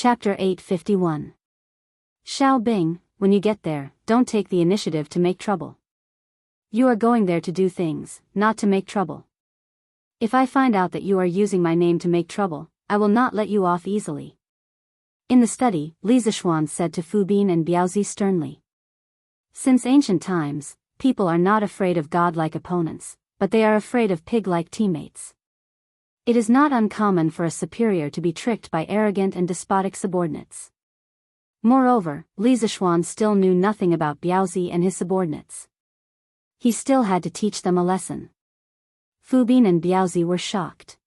Chapter 851. Xiao Bing, when you get there, don't take the initiative to make trouble. You are going there to do things, not to make trouble. If I find out that you are using my name to make trouble, I will not let you off easily. In the study, Li Zishuan said to Fu Bin and Biao sternly. Since ancient times, people are not afraid of godlike opponents, but they are afraid of pig-like teammates. It is not uncommon for a superior to be tricked by arrogant and despotic subordinates. Moreover, Li Zishuan still knew nothing about Biao and his subordinates. He still had to teach them a lesson. Fu Bin and Biao were shocked.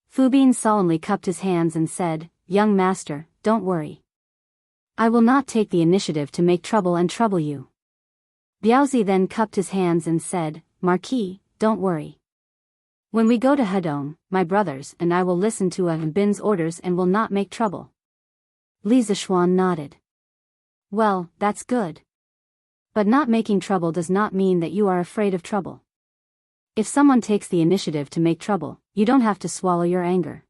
Fu Bin solemnly cupped his hands and said, "Young master, don't worry. I will not take the initiative to make trouble and trouble you." Biao then cupped his hands and said, "Marquis, don't worry. When we go to Hedong, my brothers and I will listen to Bin's orders and will not make trouble." Li Zishuan nodded. "Well, that's good. But not making trouble does not mean that you are afraid of trouble. If someone takes the initiative to make trouble, you don't have to swallow your anger.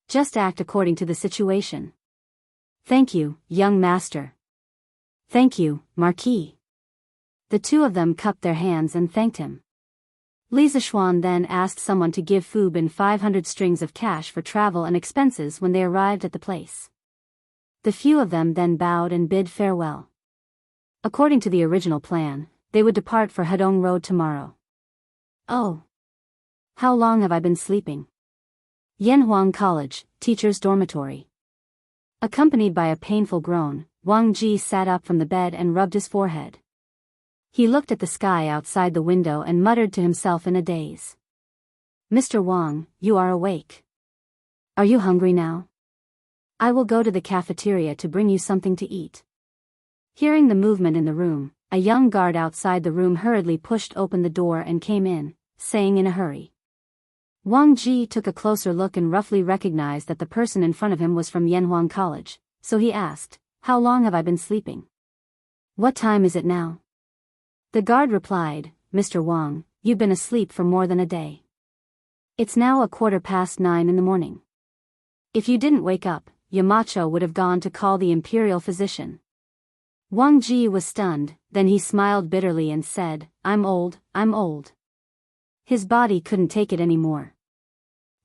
Just act according to the situation." "Thank you, young master." "Thank you, Marquis." The two of them cupped their hands and thanked him. Li Zishuan then asked someone to give Fu Bin 500 strings of cash for travel and expenses when they arrived at the place. The few of them then bowed and bid farewell. According to the original plan, they would depart for Hedong Road tomorrow. "Oh. How long have I been sleeping?" Yanhuang College, Teacher's Dormitory. Accompanied by a painful groan, Wang Ji sat up from the bed and rubbed his forehead. He looked at the sky outside the window and muttered to himself in a daze. "Mr. Wang, you are awake. Are you hungry now? I will go to the cafeteria to bring you something to eat." Hearing the movement in the room, a young guard outside the room hurriedly pushed open the door and came in, saying in a hurry. Wang Ji took a closer look and roughly recognized that the person in front of him was from Yanhuang College, so he asked, "How long have I been sleeping? What time is it now?" The guard replied, "Mr. Wang, you've been asleep for more than a day. It's now 9:15 in the morning. If you didn't wake up, Yamacho would have gone to call the imperial physician." Wang Ji was stunned, then he smiled bitterly and said, I'm old." His body couldn't take it anymore.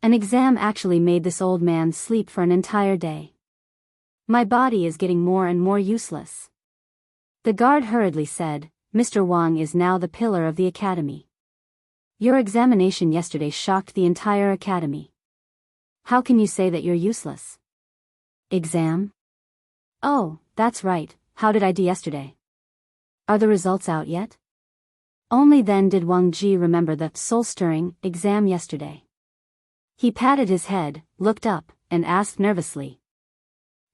An exam actually made this old man sleep for an entire day. "My body is getting more and more useless." The guard hurriedly said, "Mr. Wang is now the pillar of the academy. Your examination yesterday shocked the entire academy. How can you say that you're useless?" "Exam? Oh, that's right, how did I do yesterday? Are the results out yet?" Only then did Wang Ji remember the soul-stirring exam yesterday. He patted his head, looked up, and asked nervously.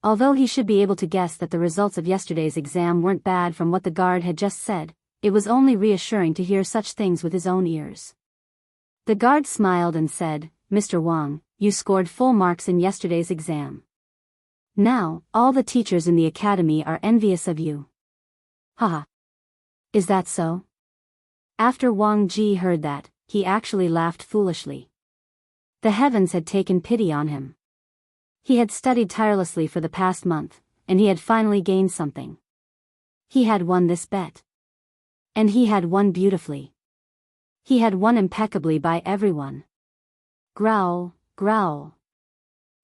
Although he should be able to guess that the results of yesterday's exam weren't bad from what the guard had just said, it was only reassuring to hear such things with his own ears. The guard smiled and said, "Mr. Wang, you scored full marks in yesterday's exam. Now, all the teachers in the academy are envious of you." "Haha. Is that so?" After Wang Ji heard that, he actually laughed foolishly. The heavens had taken pity on him. He had studied tirelessly for the past month, and he had finally gained something. He had won this bet. And he had won beautifully. He had won impeccably by everyone. Growl, growl.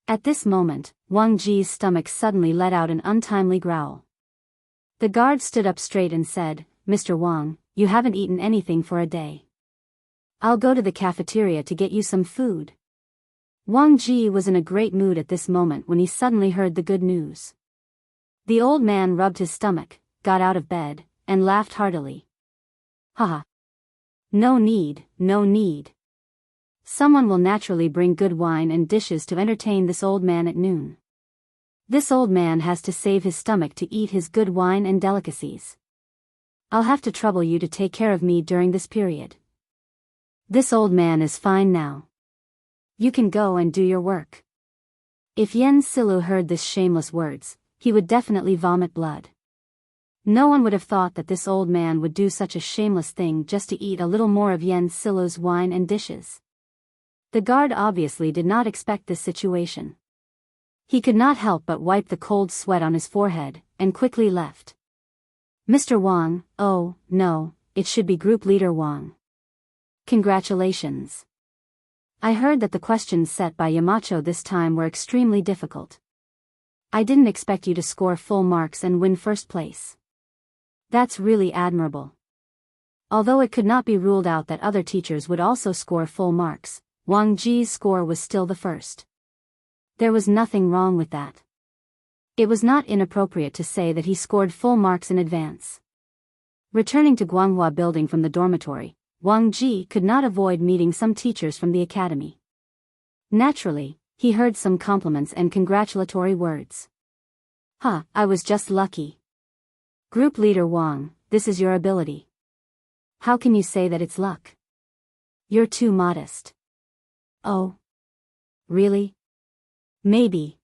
At this moment, Wang Ji's stomach suddenly let out an untimely growl. The guard stood up straight and said, "Mr. Wang, you haven't eaten anything for a day. I'll go to the cafeteria to get you some food." Wang Ji was in a great mood at this moment when he suddenly heard the good news. The old man rubbed his stomach, got out of bed, and laughed heartily. "Haha. No need, no need. Someone will naturally bring good wine and dishes to entertain this old man at noon. This old man has to save his stomach to eat his good wine and delicacies. I'll have to trouble you to take care of me during this period. This old man is fine now. You can go and do your work." If Yen Silu heard this shameless words, he would definitely vomit blood. No one would have thought that this old man would do such a shameless thing just to eat a little more of Yen Silu's wine and dishes. The guard obviously did not expect this situation. He could not help but wipe the cold sweat on his forehead, and quickly left. Mr. Wang, oh, no, it should be Group Leader Wang. Congratulations. I heard that the questions set by Yamacho this time were extremely difficult. I didn't expect you to score full marks and win first place. That's really admirable. Although it could not be ruled out that other teachers would also score full marks, Wang Ji's score was still the first. There was nothing wrong with that. It was not inappropriate to say that he scored full marks in advance. Returning to Guanghua building from the dormitory, Wang Ji could not avoid meeting some teachers from the academy. Naturally, he heard some compliments and congratulatory words. I was just lucky. Group Leader Wang, this is your ability. How can you say that it's luck? You're too modest. Oh. Really? Maybe.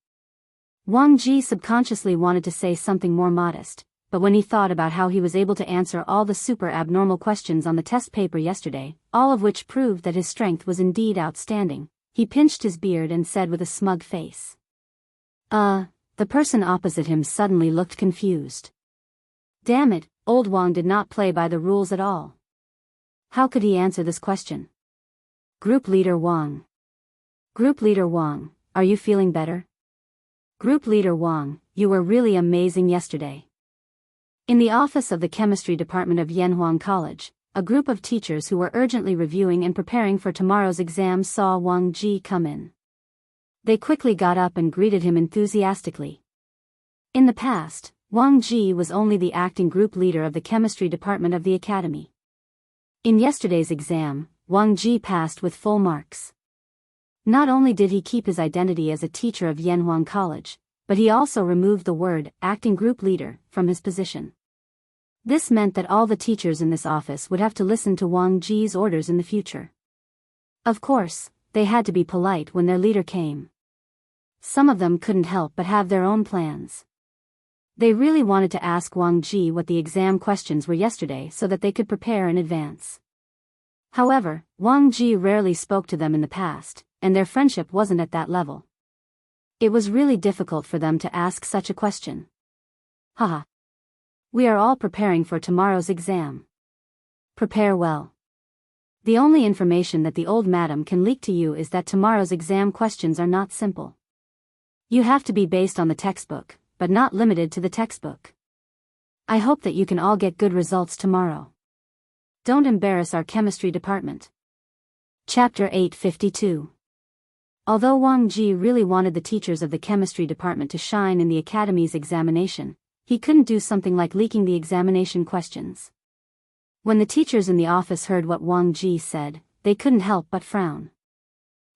Wang Ji subconsciously wanted to say something more modest, but when he thought about how he was able to answer all the super abnormal questions on the test paper yesterday, all of which proved that his strength was indeed outstanding, he pinched his beard and said with a smug face. The person opposite him suddenly looked confused. Damn it, old Wang did not play by the rules at all. How could he answer this question? Group Leader Wang. Group Leader Wang, are you feeling better? Group Leader Wang, you were really amazing yesterday. In the office of the chemistry department of Yanhuang College, a group of teachers who were urgently reviewing and preparing for tomorrow's exams saw Wang Ji come in. They quickly got up and greeted him enthusiastically. In the past, Wang Ji was only the acting group leader of the chemistry department of the academy. In yesterday's exam, Wang Ji passed with full marks. Not only did he keep his identity as a teacher of Yanhuang College, but he also removed the word acting group leader from his position. This meant that all the teachers in this office would have to listen to Wang Ji's orders in the future. Of course, they had to be polite when their leader came. Some of them couldn't help but have their own plans. They really wanted to ask Wang Ji what the exam questions were yesterday so that they could prepare in advance. However, Wang Ji rarely spoke to them in the past, and their friendship wasn't at that level. It was really difficult for them to ask such a question. Haha. We are all preparing for tomorrow's exam. Prepare well. The only information that the old madam can leak to you is that tomorrow's exam questions are not simple. You have to be based on the textbook, but not limited to the textbook. I hope that you can all get good results tomorrow. Don't embarrass our chemistry department. Chapter 852. Although Wang Ji really wanted the teachers of the chemistry department to shine in the academy's examination, he couldn't do something like leaking the examination questions. When the teachers in the office heard what Wang Ji said, they couldn't help but frown.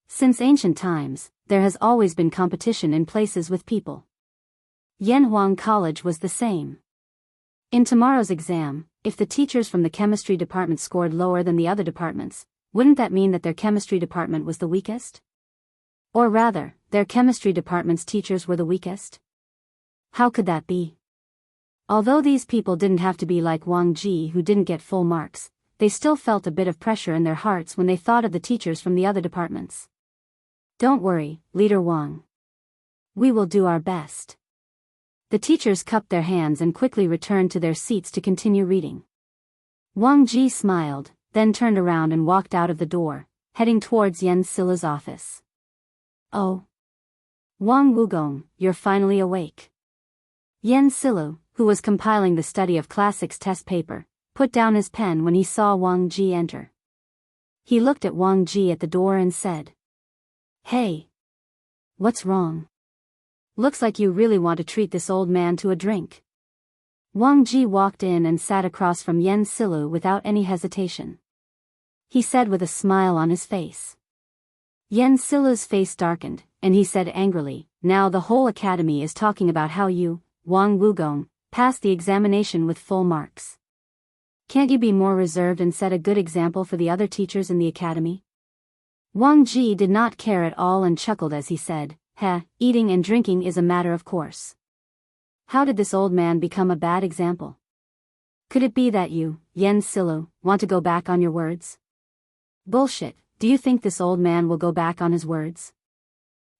Since ancient times, there has always been competition in places with people. Yanhuang College was the same. In tomorrow's exam, if the teachers from the chemistry department scored lower than the other departments, wouldn't that mean that their chemistry department was the weakest? Or rather, their chemistry department's teachers were the weakest? How could that be? Although these people didn't have to be like Wang Ji who didn't get full marks, they still felt a bit of pressure in their hearts when they thought of the teachers from the other departments. Don't worry, Leader Wang. We will do our best. The teachers cupped their hands and quickly returned to their seats to continue reading. Wang Ji smiled, then turned around and walked out of the door, heading towards Yen Sila's office. Oh. Wang Wugong, you're finally awake. Yen Sila, who was compiling the study of classics test paper, put down his pen when he saw Wang Ji enter. He looked at Wang Ji at the door and said, Hey. What's wrong? Looks like you really want to treat this old man to a drink. Wang Ji walked in and sat across from Yen Sila without any hesitation. He said with a smile on his face. Yen Sila's face darkened, and he said angrily, Now the whole academy is talking about how you, Wang Wugong, passed the examination with full marks. Can't you be more reserved and set a good example for the other teachers in the academy? Wang Ji did not care at all and chuckled as he said, eating and drinking is a matter of course. How did this old man become a bad example? Could it be that you, Yen Sila, want to go back on your words? Bullshit, do you think this old man will go back on his words?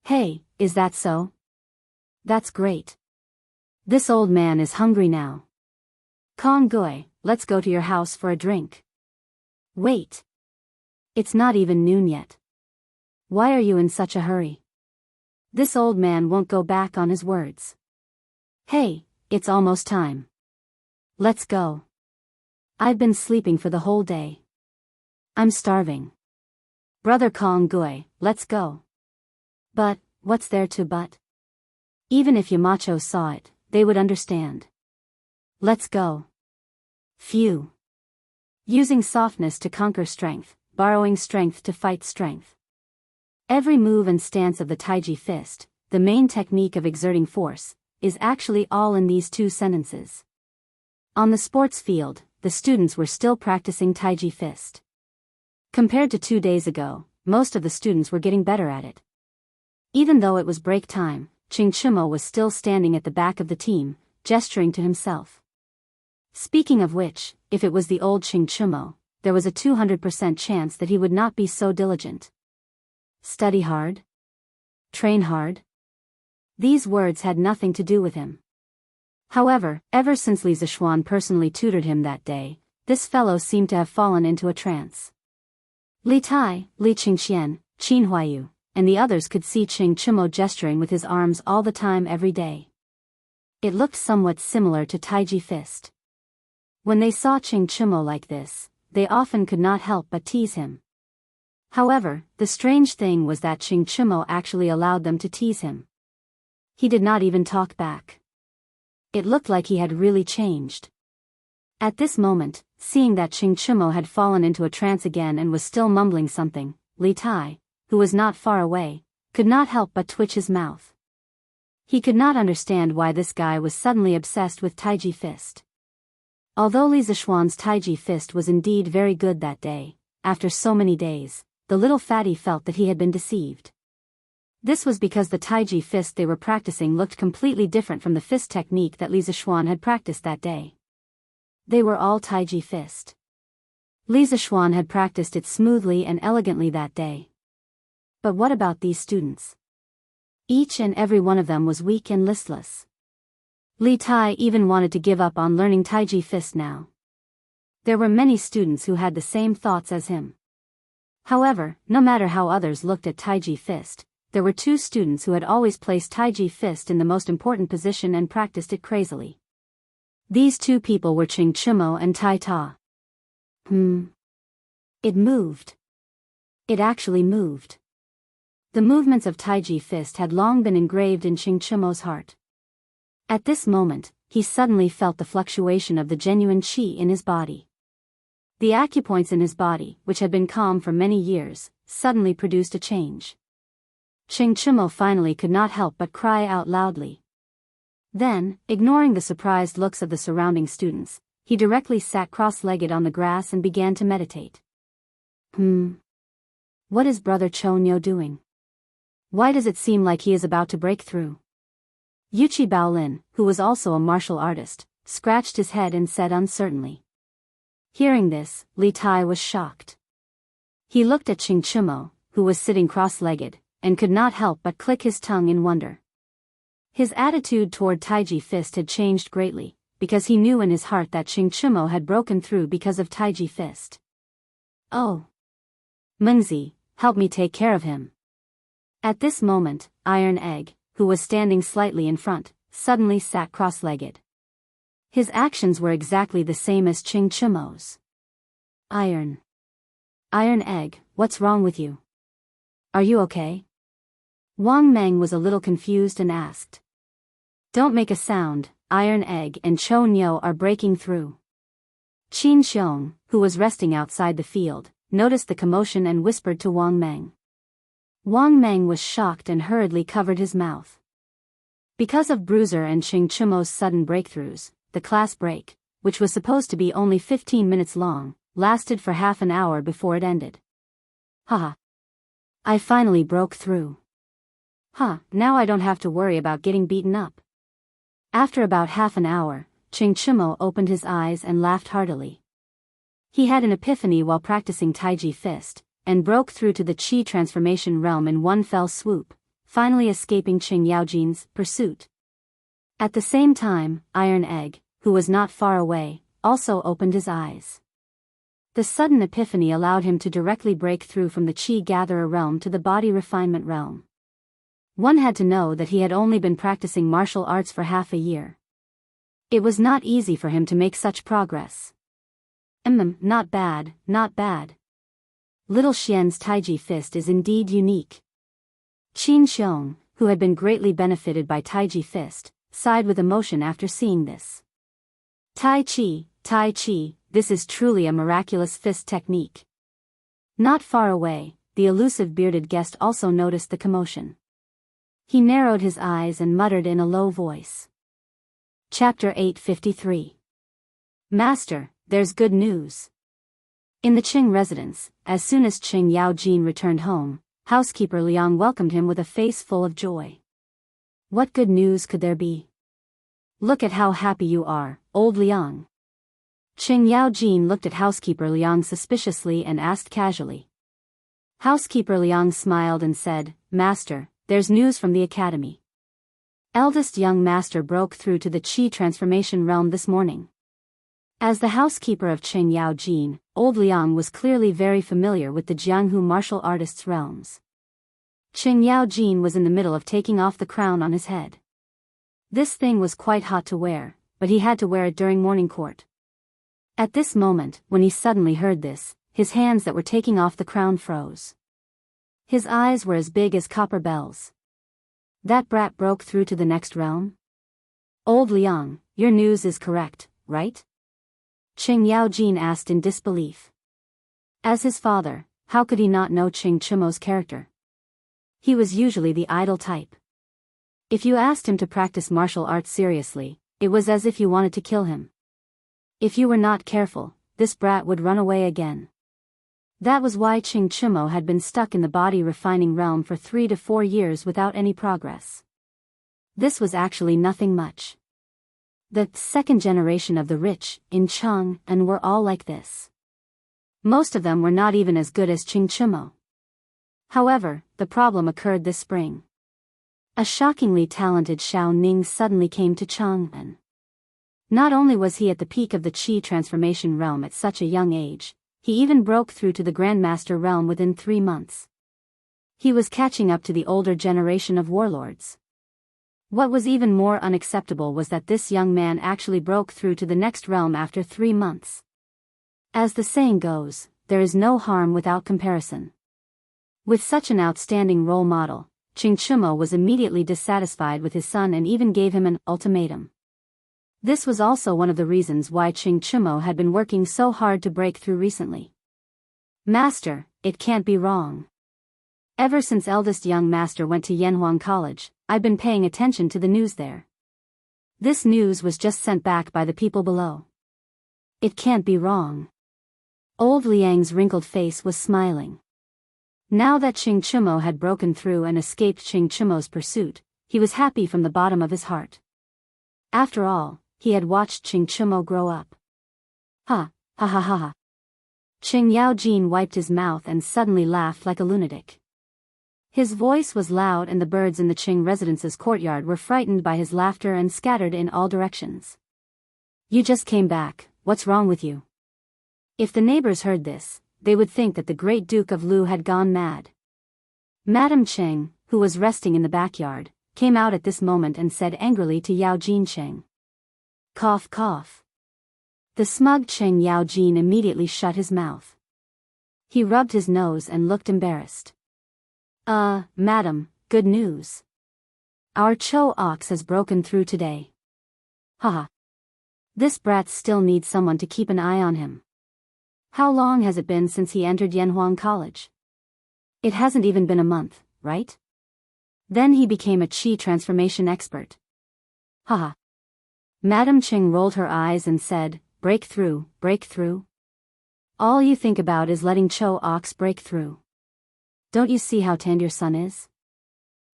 Hey, is that so? That's great. This old man is hungry now. Kong Gui, let's go to your house for a drink. Wait. It's not even noon yet. Why are you in such a hurry? This old man won't go back on his words. Hey, it's almost time. Let's go. I've been sleeping for the whole day. I'm starving. Brother Kong Gui, let's go. But, what's there to but? Even if Yamacho saw it, they would understand. Let's go. Phew. Using softness to conquer strength, borrowing strength to fight strength. Every move and stance of the Taiji fist, the main technique of exerting force, is actually all in these two sentences. On the sports field, the students were still practicing Taiji fist. Compared to 2 days ago, most of the students were getting better at it. Even though it was break time, Ching Chimo was still standing at the back of the team, gesturing to himself. Speaking of which, if it was the old Ching Chimo, there was a 200% chance that he would not be so diligent. Study hard? Train hard? These words had nothing to do with him. However, ever since Li Zishuan personally tutored him that day, this fellow seemed to have fallen into a trance. Li Tai, Li Qingxian, Qin Huayu, and the others could see Ching Chimo gesturing with his arms all the time every day. It looked somewhat similar to Taiji fist. When they saw Ching Chimo like this, they often could not help but tease him. However, the strange thing was that Ching Chimo actually allowed them to tease him. He did not even talk back. It looked like he had really changed. At this moment, seeing that Ching Chimo had fallen into a trance again and was still mumbling something, Li Tai, who was not far away, could not help but twitch his mouth. He could not understand why this guy was suddenly obsessed with Taiji fist. Although Li Zishuan's Taiji fist was indeed very good that day, after so many days, the little fatty felt that he had been deceived. This was because the Taiji fist they were practicing looked completely different from the fist technique that Li Zishuan had practiced that day. They were all Taiji fist. Li Zishuan had practiced it smoothly and elegantly that day. But what about these students? Each and every one of them was weak and listless. Li Tai even wanted to give up on learning Taiji fist now. There were many students who had the same thoughts as him. However, no matter how others looked at Taiji fist, there were 2 students who had always placed Taiji fist in the most important position and practiced it crazily. These 2 people were Ching Chimo and Tai Ta. It moved. It actually moved. The movements of Taiji fist had long been engraved in Ching Chimo's heart. At this moment, he suddenly felt the fluctuation of the genuine qi in his body. The acupoints in his body, which had been calm for many years, suddenly produced a change. Ching Chimo finally could not help but cry out loudly. Then, ignoring the surprised looks of the surrounding students, he directly sat cross-legged on the grass and began to meditate. What is Brother Chonyo doing? Why does it seem like he is about to break through? Yuchi Baolin, who was also a martial artist, scratched his head and said uncertainly. Hearing this, Li Tai was shocked. He looked at Ching Chimo, who was sitting cross-legged, and could not help but click his tongue in wonder. His attitude toward Taiji fist had changed greatly, because he knew in his heart that Ching Chimo had broken through because of Taiji fist. Oh! Mengzi, help me take care of him. At this moment, Iron Egg, who was standing slightly in front, suddenly sat cross-legged. His actions were exactly the same as Ching Chimo's. Iron Egg, what's wrong with you? Are you okay? Wang Meng was a little confused and asked. Don't make a sound, Iron Egg and Chonyo are breaking through. Qin Xiong, who was resting outside the field, noticed the commotion and whispered to Wang Meng. Wang Meng was shocked and hurriedly covered his mouth. Because of Bruiser and Ching Chimo's sudden breakthroughs, the class break, which was supposed to be only 15 minutes long, lasted for half an hour before it ended. Haha. I finally broke through. Now I don't have to worry about getting beaten up. After about half an hour, Ching Chimo opened his eyes and laughed heartily. He had an epiphany while practicing Taiji fist, and broke through to the Qi transformation realm in one fell swoop, finally escaping Qing Yaojin's pursuit. At the same time, Iron Egg, who was not far away, also opened his eyes. The sudden epiphany allowed him to directly break through from the Chi Gatherer realm to the body refinement realm. One had to know that he had only been practicing martial arts for half a year. It was not easy for him to make such progress. Not bad, not bad. Little Xian's Taiji fist is indeed unique. Qin Xiong, who had been greatly benefited by Taiji fist, sighed with emotion after seeing this. Tai Chi, this is truly a miraculous fist technique. Not far away, the elusive bearded guest also noticed the commotion. He narrowed his eyes and muttered in a low voice. Chapter 853. Master, there's good news. In the Qing residence, as soon as Qing Yaojin returned home, housekeeper Liang welcomed him with a face full of joy. What good news could there be? Look at how happy you are, old Liang. Qing Yaojin looked at housekeeper Liang suspiciously and asked casually. Housekeeper Liang smiled and said, Master, there's news from the academy. Eldest young master broke through to the Qi transformation realm this morning. As the housekeeper of Qing Yaojin, old Liang was clearly very familiar with the Jianghu martial artists' realms. Qing Yaojin was in the middle of taking off the crown on his head. This thing was quite hot to wear, but he had to wear it during morning court. At this moment, when he suddenly heard this, his hands that were taking off the crown froze. His eyes were as big as copper bells. That brat broke through to the next realm? Old Liang, your news is correct, right? Qing Yaojin asked in disbelief. As his father, how could he not know Qing Chimo's character? He was usually the idle type. If you asked him to practice martial arts seriously, it was as if you wanted to kill him. If you were not careful, this brat would run away again. That was why Qing Chimo had been stuck in the body refining realm for 3 to 4 years without any progress. This was actually nothing much. The second generation of the rich, in Chang'an, were all like this. Most of them were not even as good as Qing Chimo. However, the problem occurred this spring. A shockingly talented Xiao Ning suddenly came to Chang'an. Not only was he at the peak of the Qi transformation realm at such a young age, he even broke through to the Grandmaster realm within 3 months. He was catching up to the older generation of warlords. What was even more unacceptable was that this young man actually broke through to the next realm after 3 months. As the saying goes, there is no harm without comparison. With such an outstanding role model, Qing Chimo was immediately dissatisfied with his son and even gave him an ultimatum. This was also one of the reasons why Qing Chimo had been working so hard to break through recently. Master, it can't be wrong. Ever since eldest young master went to Yanhuang College, I've been paying attention to the news there. This news was just sent back by the people below. It can't be wrong. Old Liang's wrinkled face was smiling. Now that Qing Chimo had broken through and escaped Qing Chimo's pursuit, he was happy from the bottom of his heart. After all, he had watched Qing Chimo grow up. Ha ha. Qing Yaojin wiped his mouth and suddenly laughed like a lunatic. His voice was loud and the birds in the Qing residence's courtyard were frightened by his laughter and scattered in all directions. You just came back, what's wrong with you? If the neighbors heard this, they would think that the great Duke of Lu had gone mad. Madame Qing, who was resting in the backyard, came out at this moment and said angrily to Yao Jincheng. Cough cough. The smug Qing Yaojin immediately shut his mouth. He rubbed his nose and looked embarrassed. Madam, good news. Our Cho ox has broken through today. Haha. This brat still needs someone to keep an eye on him. How long has it been since he entered Yanhuang College? It hasn't even been a month, right? Then he became a Qi transformation expert. Haha. Madame Qing rolled her eyes and said, breakthrough. All you think about is letting Cho Ox break through. Don't you see how tanned your son is?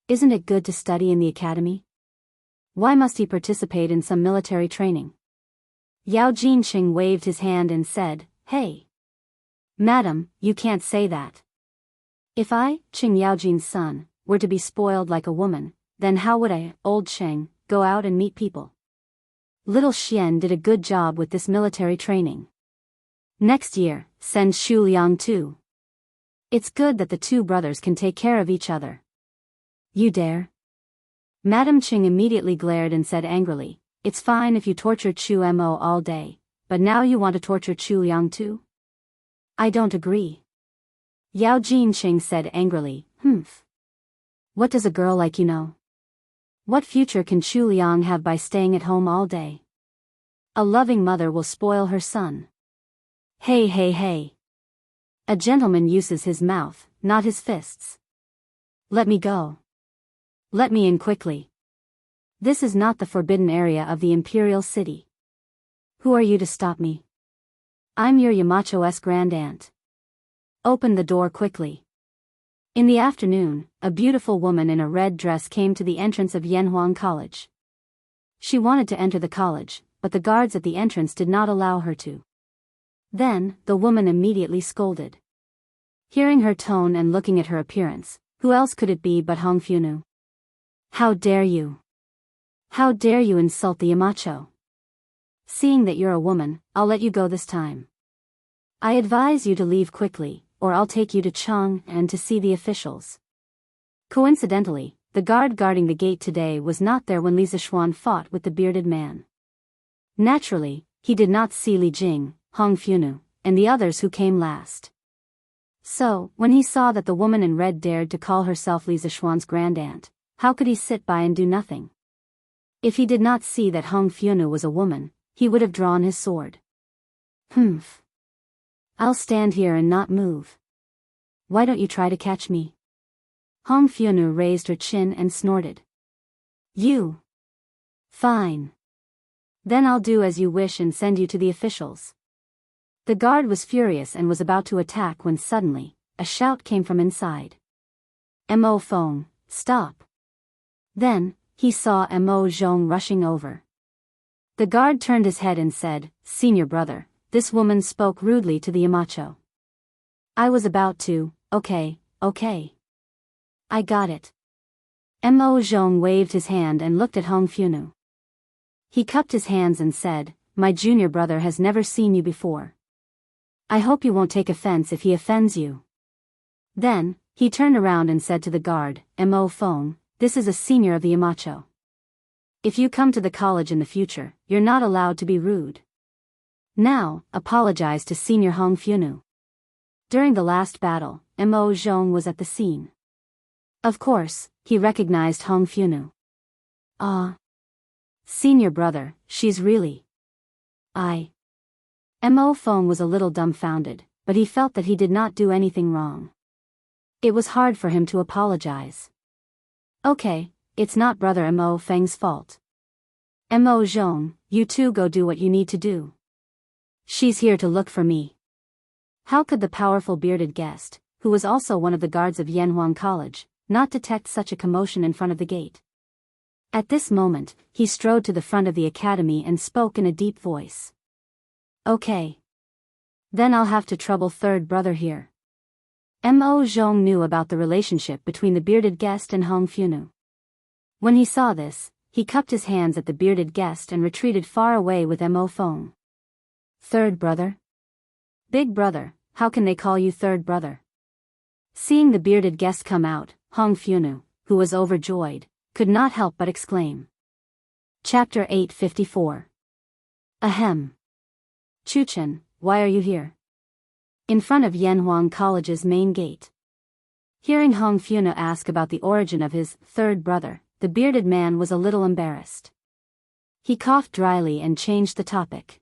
Isn't it good to study in the academy? Why must he participate in some military training? Yao Jinqing waved his hand and said, Hey! Madam, you can't say that. If I, Qing Yaojin's son, were to be spoiled like a woman, then how would I, old Qing, go out and meet people. Little Xian did a good job with this military training. Next year, send Xu Liang too. It's good that the two brothers can take care of each other. You dare? Madame Qing immediately glared and said angrily, it's fine if you torture Chu Mo all day, but now you want to torture Chu Liang too? I don't agree. Yao Jinqing said angrily, What does a girl like you know? What future can Chu Liang have by staying at home all day? A loving mother will spoil her son. Hey hey hey. A gentleman uses his mouth, not his fists. Let me go. Let me in quickly. This is not the forbidden area of the imperial city. Who are you to stop me? I'm your Yamacho's grandaunt. Open the door quickly. In the afternoon, a beautiful woman in a red dress came to the entrance of Yanhuang College. She wanted to enter the college, but the guards at the entrance did not allow her to. Then, the woman immediately scolded. Hearing her tone and looking at her appearance, who else could it be but Hong Funu? How dare you? How dare you insult the Yamacho? Seeing that you're a woman, I'll let you go this time. I advise you to leave quickly, or I'll take you to Chang and to see the officials. Coincidentally, the guard guarding the gate today was not there when Li Zishuan fought with the bearded man. Naturally, he did not see Li Jing, Hong Funu, and the others who came last. So, when he saw that the woman in red dared to call herself Li Zishuan's grandaunt, how could he sit by and do nothing? If he did not see that Hong Funu was a woman, he would have drawn his sword. I'll stand here and not move. Why don't you try to catch me? Hong Funu raised her chin and snorted. You. Fine. Then I'll do as you wish and send you to the officials. The guard was furious and was about to attack when suddenly, a shout came from inside. Mo Feng, stop. Then, he saw Mo Zhong rushing over. The guard turned his head and said, Senior brother, this woman spoke rudely to the Yamacho. I was about to, okay. I got it. Mo Zhong waved his hand and looked at Hong Funu. He cupped his hands and said, my junior brother has never seen you before. I hope you won't take offense if he offends you. Then, he turned around and said to the guard, Mo Feng, this is a senior of the Yamacho. If you come to the college in the future, you're not allowed to be rude. Now, apologize to Senior Hong Funu. During the last battle, Mo Zhong was at the scene. Of course, he recognized Hong Funu. Senior brother, she's really. Mo Feng was a little dumbfounded, but he felt that he did not do anything wrong. It was hard for him to apologize. Okay, it's not brother Mo Feng's fault. Mo Zhong, you two go do what you need to do. She's here to look for me. How could the powerful bearded guest, who was also one of the guards of Yanhuang College, not detect such a commotion in front of the gate? At this moment, he strode to the front of the academy and spoke in a deep voice. Okay. Then I'll have to trouble third brother here. Mo Zhong knew about the relationship between the bearded guest and Hong Funu. When he saw this, he cupped his hands at the bearded guest and retreated far away with Mo Feng. Third brother? Big brother, how can they call you third brother? Seeing the bearded guest come out, Hong Funu, who was overjoyed, could not help but exclaim. Chapter 854. Ahem. Chuchen, why are you here? In front of Yanhuang College's main gate. Hearing Hong Funu ask about the origin of his third brother, the bearded man was a little embarrassed. He coughed dryly and changed the topic.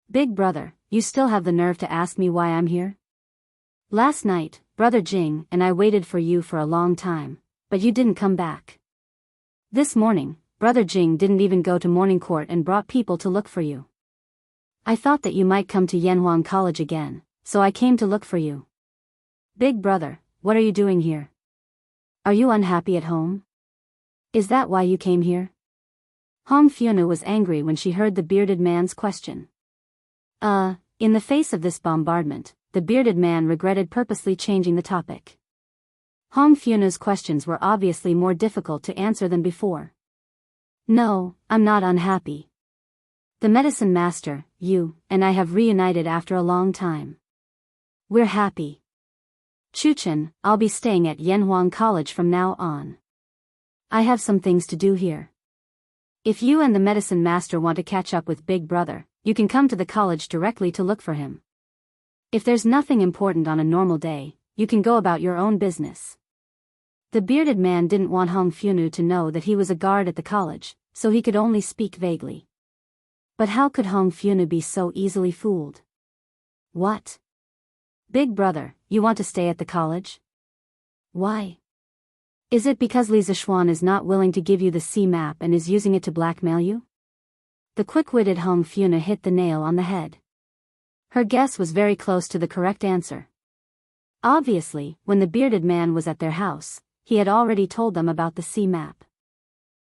Big brother, you still have the nerve to ask me why I'm here? Last night, brother Jing and I waited for you for a long time, but you didn't come back. This morning, brother Jing didn't even go to morning court and brought people to look for you. I thought that you might come to Yanhuang College again, so I came to look for you. Big brother, what are you doing here? Are you unhappy at home? Is that why you came here? Hong Funu was angry when she heard the bearded man's question. In the face of this bombardment, the bearded man regretted purposely changing the topic. Hong Funa's questions were obviously more difficult to answer than before. No, I'm not unhappy. The medicine master, you, and I have reunited after a long time. We're happy. Chuchen, I'll be staying at Yanhuang College from now on. I have some things to do here. If you and the medicine master want to catch up with Big Brother, you can come to the college directly to look for him. If there's nothing important on a normal day, you can go about your own business. The bearded man didn't want Hong Funu to know that he was a guard at the college, so he could only speak vaguely. But how could Hong Funu be so easily fooled? What? Big Brother, you want to stay at the college? Why? Is it because Li Zishuan is not willing to give you the C map and is using it to blackmail you? The quick-witted Hong Funu hit the nail on the head. Her guess was very close to the correct answer. Obviously, when the bearded man was at their house, he had already told them about the C map.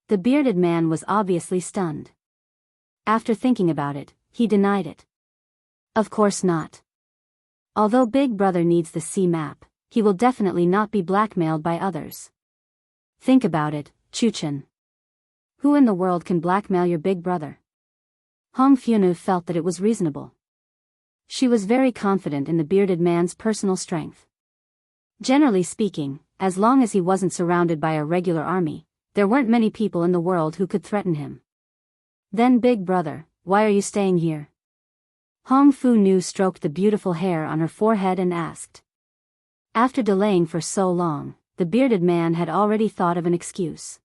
The bearded man was obviously stunned. After thinking about it, he denied it. Of course not. Although Big Brother needs the C map, he will definitely not be blackmailed by others. Think about it, Chuchen. Who in the world can blackmail your Big Brother? Hong Funu felt that it was reasonable. She was very confident in the bearded man's personal strength. Generally speaking, as long as he wasn't surrounded by a regular army, there weren't many people in the world who could threaten him. Then Big Brother, why are you staying here? Hong Funu stroked the beautiful hair on her forehead and asked. After delaying for so long, the bearded man had already thought of an excuse.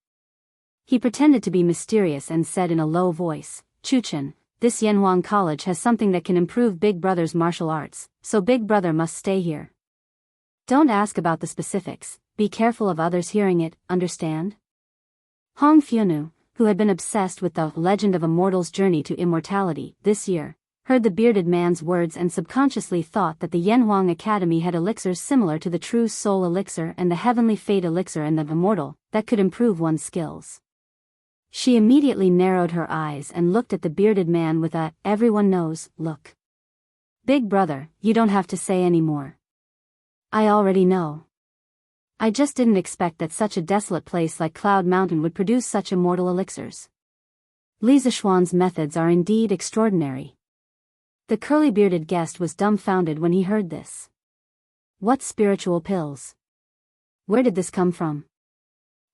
He pretended to be mysterious and said in a low voice, Chuchen, this Yanhuang College has something that can improve Big Brother's martial arts, so Big Brother must stay here. Don't ask about the specifics, be careful of others hearing it, understand? Hong Funu, who had been obsessed with the Legend of a Mortal's Journey to Immortality this year, heard the bearded man's words and subconsciously thought that the Yanhuang Academy had elixirs similar to the True Soul Elixir and the Heavenly Fate Elixir and the Immortal, that could improve one's skills. She immediately narrowed her eyes and looked at the bearded man with a, everyone knows, look. Big Brother, you don't have to say any more. I already know. I just didn't expect that such a desolate place like Cloud Mountain would produce such immortal elixirs. Li Zishuan's methods are indeed extraordinary. The curly-bearded guest was dumbfounded when he heard this. What spiritual pills? Where did this come from?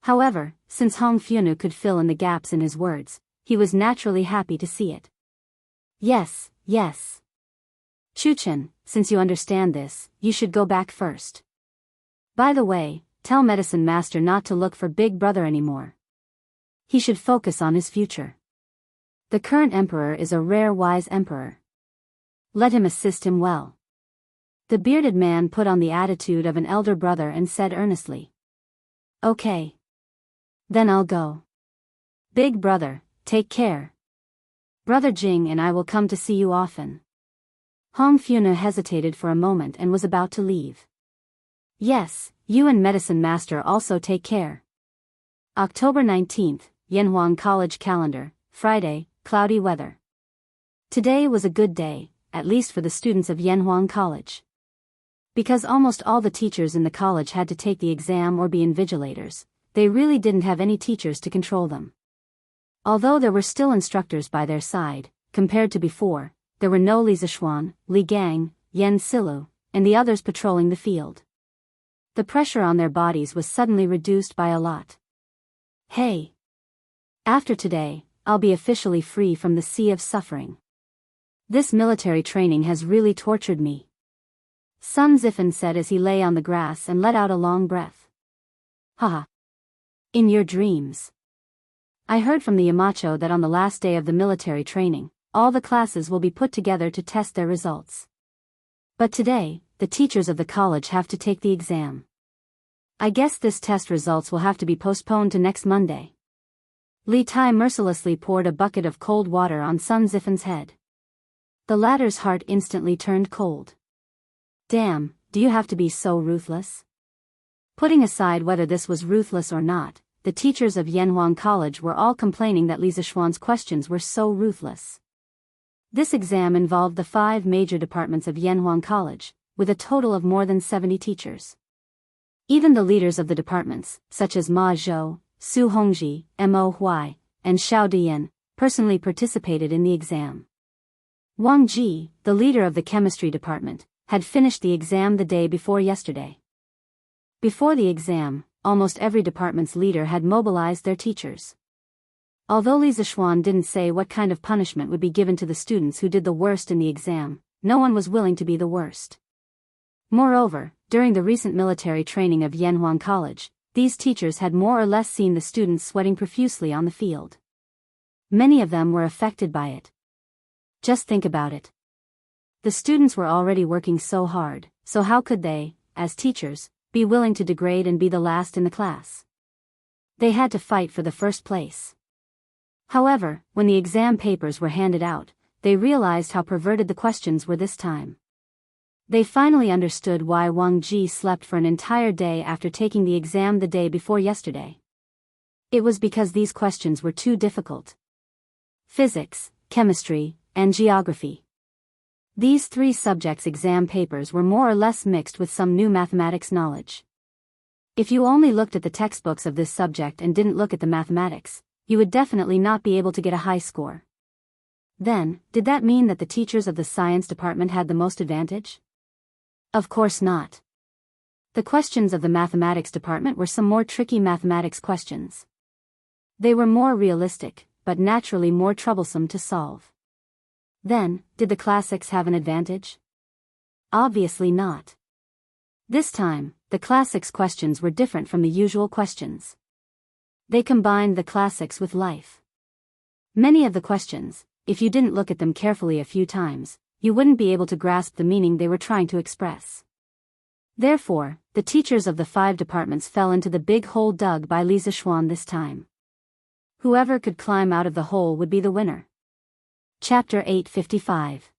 However, since Hong Funu could fill in the gaps in his words, he was naturally happy to see it. Yes, yes. Chuchen, since you understand this, you should go back first. By the way, tell Medicine Master not to look for Big Brother anymore. He should focus on his future. The current emperor is a rare wise emperor. Let him assist him well. The bearded man put on the attitude of an elder brother and said earnestly. Okay. Then I'll go. Big Brother, take care. Brother Jing and I will come to see you often. Hong Funu hesitated for a moment and was about to leave. Yes, you and Medicine Master also take care. October 19th, Yanhuang College Calendar, Friday, cloudy weather. Today was a good day, at least for the students of Yanhuang College. Because almost all the teachers in the college had to take the exam or be invigilators, they really didn't have any teachers to control them. Although there were still instructors by their side, compared to before, there were no Li Zishuan, Li Gang, Yen Silu, and the others patrolling the field. The pressure on their bodies was suddenly reduced by a lot. Hey! After today, I'll be officially free from the sea of suffering. This military training has really tortured me. Sun Zifan said as he lay on the grass and let out a long breath. Haha. In your dreams. I heard from the Yamacho that on the last day of the military training, all the classes will be put together to test their results. But today, the teachers of the college have to take the exam. I guess this test results will have to be postponed to next Monday. Li Tai mercilessly poured a bucket of cold water on Sun Zifan's head. The latter's heart instantly turned cold. Damn, do you have to be so ruthless? Putting aside whether this was ruthless or not, the teachers of Yanhuang College were all complaining that Li Zishuan's questions were so ruthless. This exam involved the 5 major departments of Yanhuang College, with a total of more than 70 teachers. Even the leaders of the departments, such as Ma Zhou, Su Hongji, Mo Huai, and Xiao Diyan, personally participated in the exam. Wang Ji, the leader of the chemistry department, had finished the exam the day before yesterday. Before the exam, almost every department's leader had mobilized their teachers. Although Li Zishuan didn't say what kind of punishment would be given to the students who did the worst in the exam, no one was willing to be the worst. Moreover, during the recent military training of Yanhuan College, these teachers had more or less seen the students sweating profusely on the field. Many of them were affected by it. Just think about it. The students were already working so hard, so how could they, as teachers, be willing to degrade and be the last in the class? They had to fight for the first place. However, when the exam papers were handed out, they realized how perverted the questions were this time. They finally understood why Wang Ji slept for an entire day after taking the exam the day before yesterday. It was because these questions were too difficult. Physics, chemistry, and geography. These three subjects' exam papers were more or less mixed with some new mathematics knowledge. If you only looked at the textbooks of this subject and didn't look at the mathematics, you would definitely not be able to get a high score. Then, did that mean that the teachers of the science department had the most advantage? Of course not. The questions of the mathematics department were some more tricky mathematics questions. They were more realistic, but naturally more troublesome to solve. Then, did the classics have an advantage? Obviously not. This time, the classics questions were different from the usual questions. They combined the classics with life. Many of the questions, if you didn't look at them carefully a few times, you wouldn't be able to grasp the meaning they were trying to express. Therefore, the teachers of the 5 departments fell into the big hole dug by Li Zishuan this time. Whoever could climb out of the hole would be the winner. Chapter 855.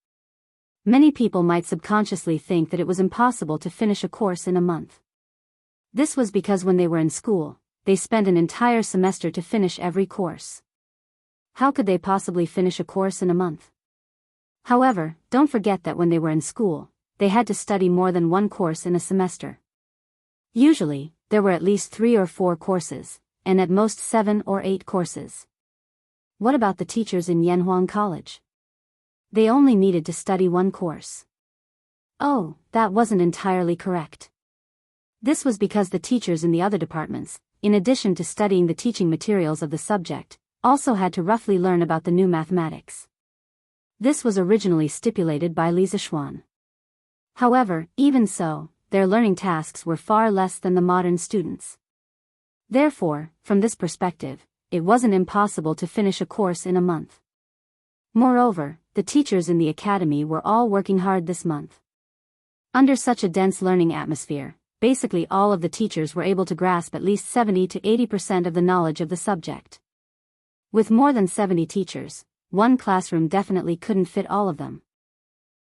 Many people might subconsciously think that it was impossible to finish a course in a month. This was because when they were in school, they spent an entire semester to finish every course. How could they possibly finish a course in a month? However, don't forget that when they were in school, they had to study more than one course in a semester. Usually, there were at least 3 or 4 courses, and at most 7 or 8 courses. What about the teachers in Yanhuan College? They only needed to study one course. Oh, that wasn't entirely correct. This was because the teachers in the other departments, in addition to studying the teaching materials of the subject, also had to roughly learn about the new mathematics. This was originally stipulated by Li Zishuan. However, even so, their learning tasks were far less than the modern students. Therefore, from this perspective, it wasn't impossible to finish a course in a month. Moreover, the teachers in the academy were all working hard this month. Under such a dense learning atmosphere, basically all of the teachers were able to grasp at least 70 to 80% of the knowledge of the subject. With more than 70 teachers, one classroom definitely couldn't fit all of them.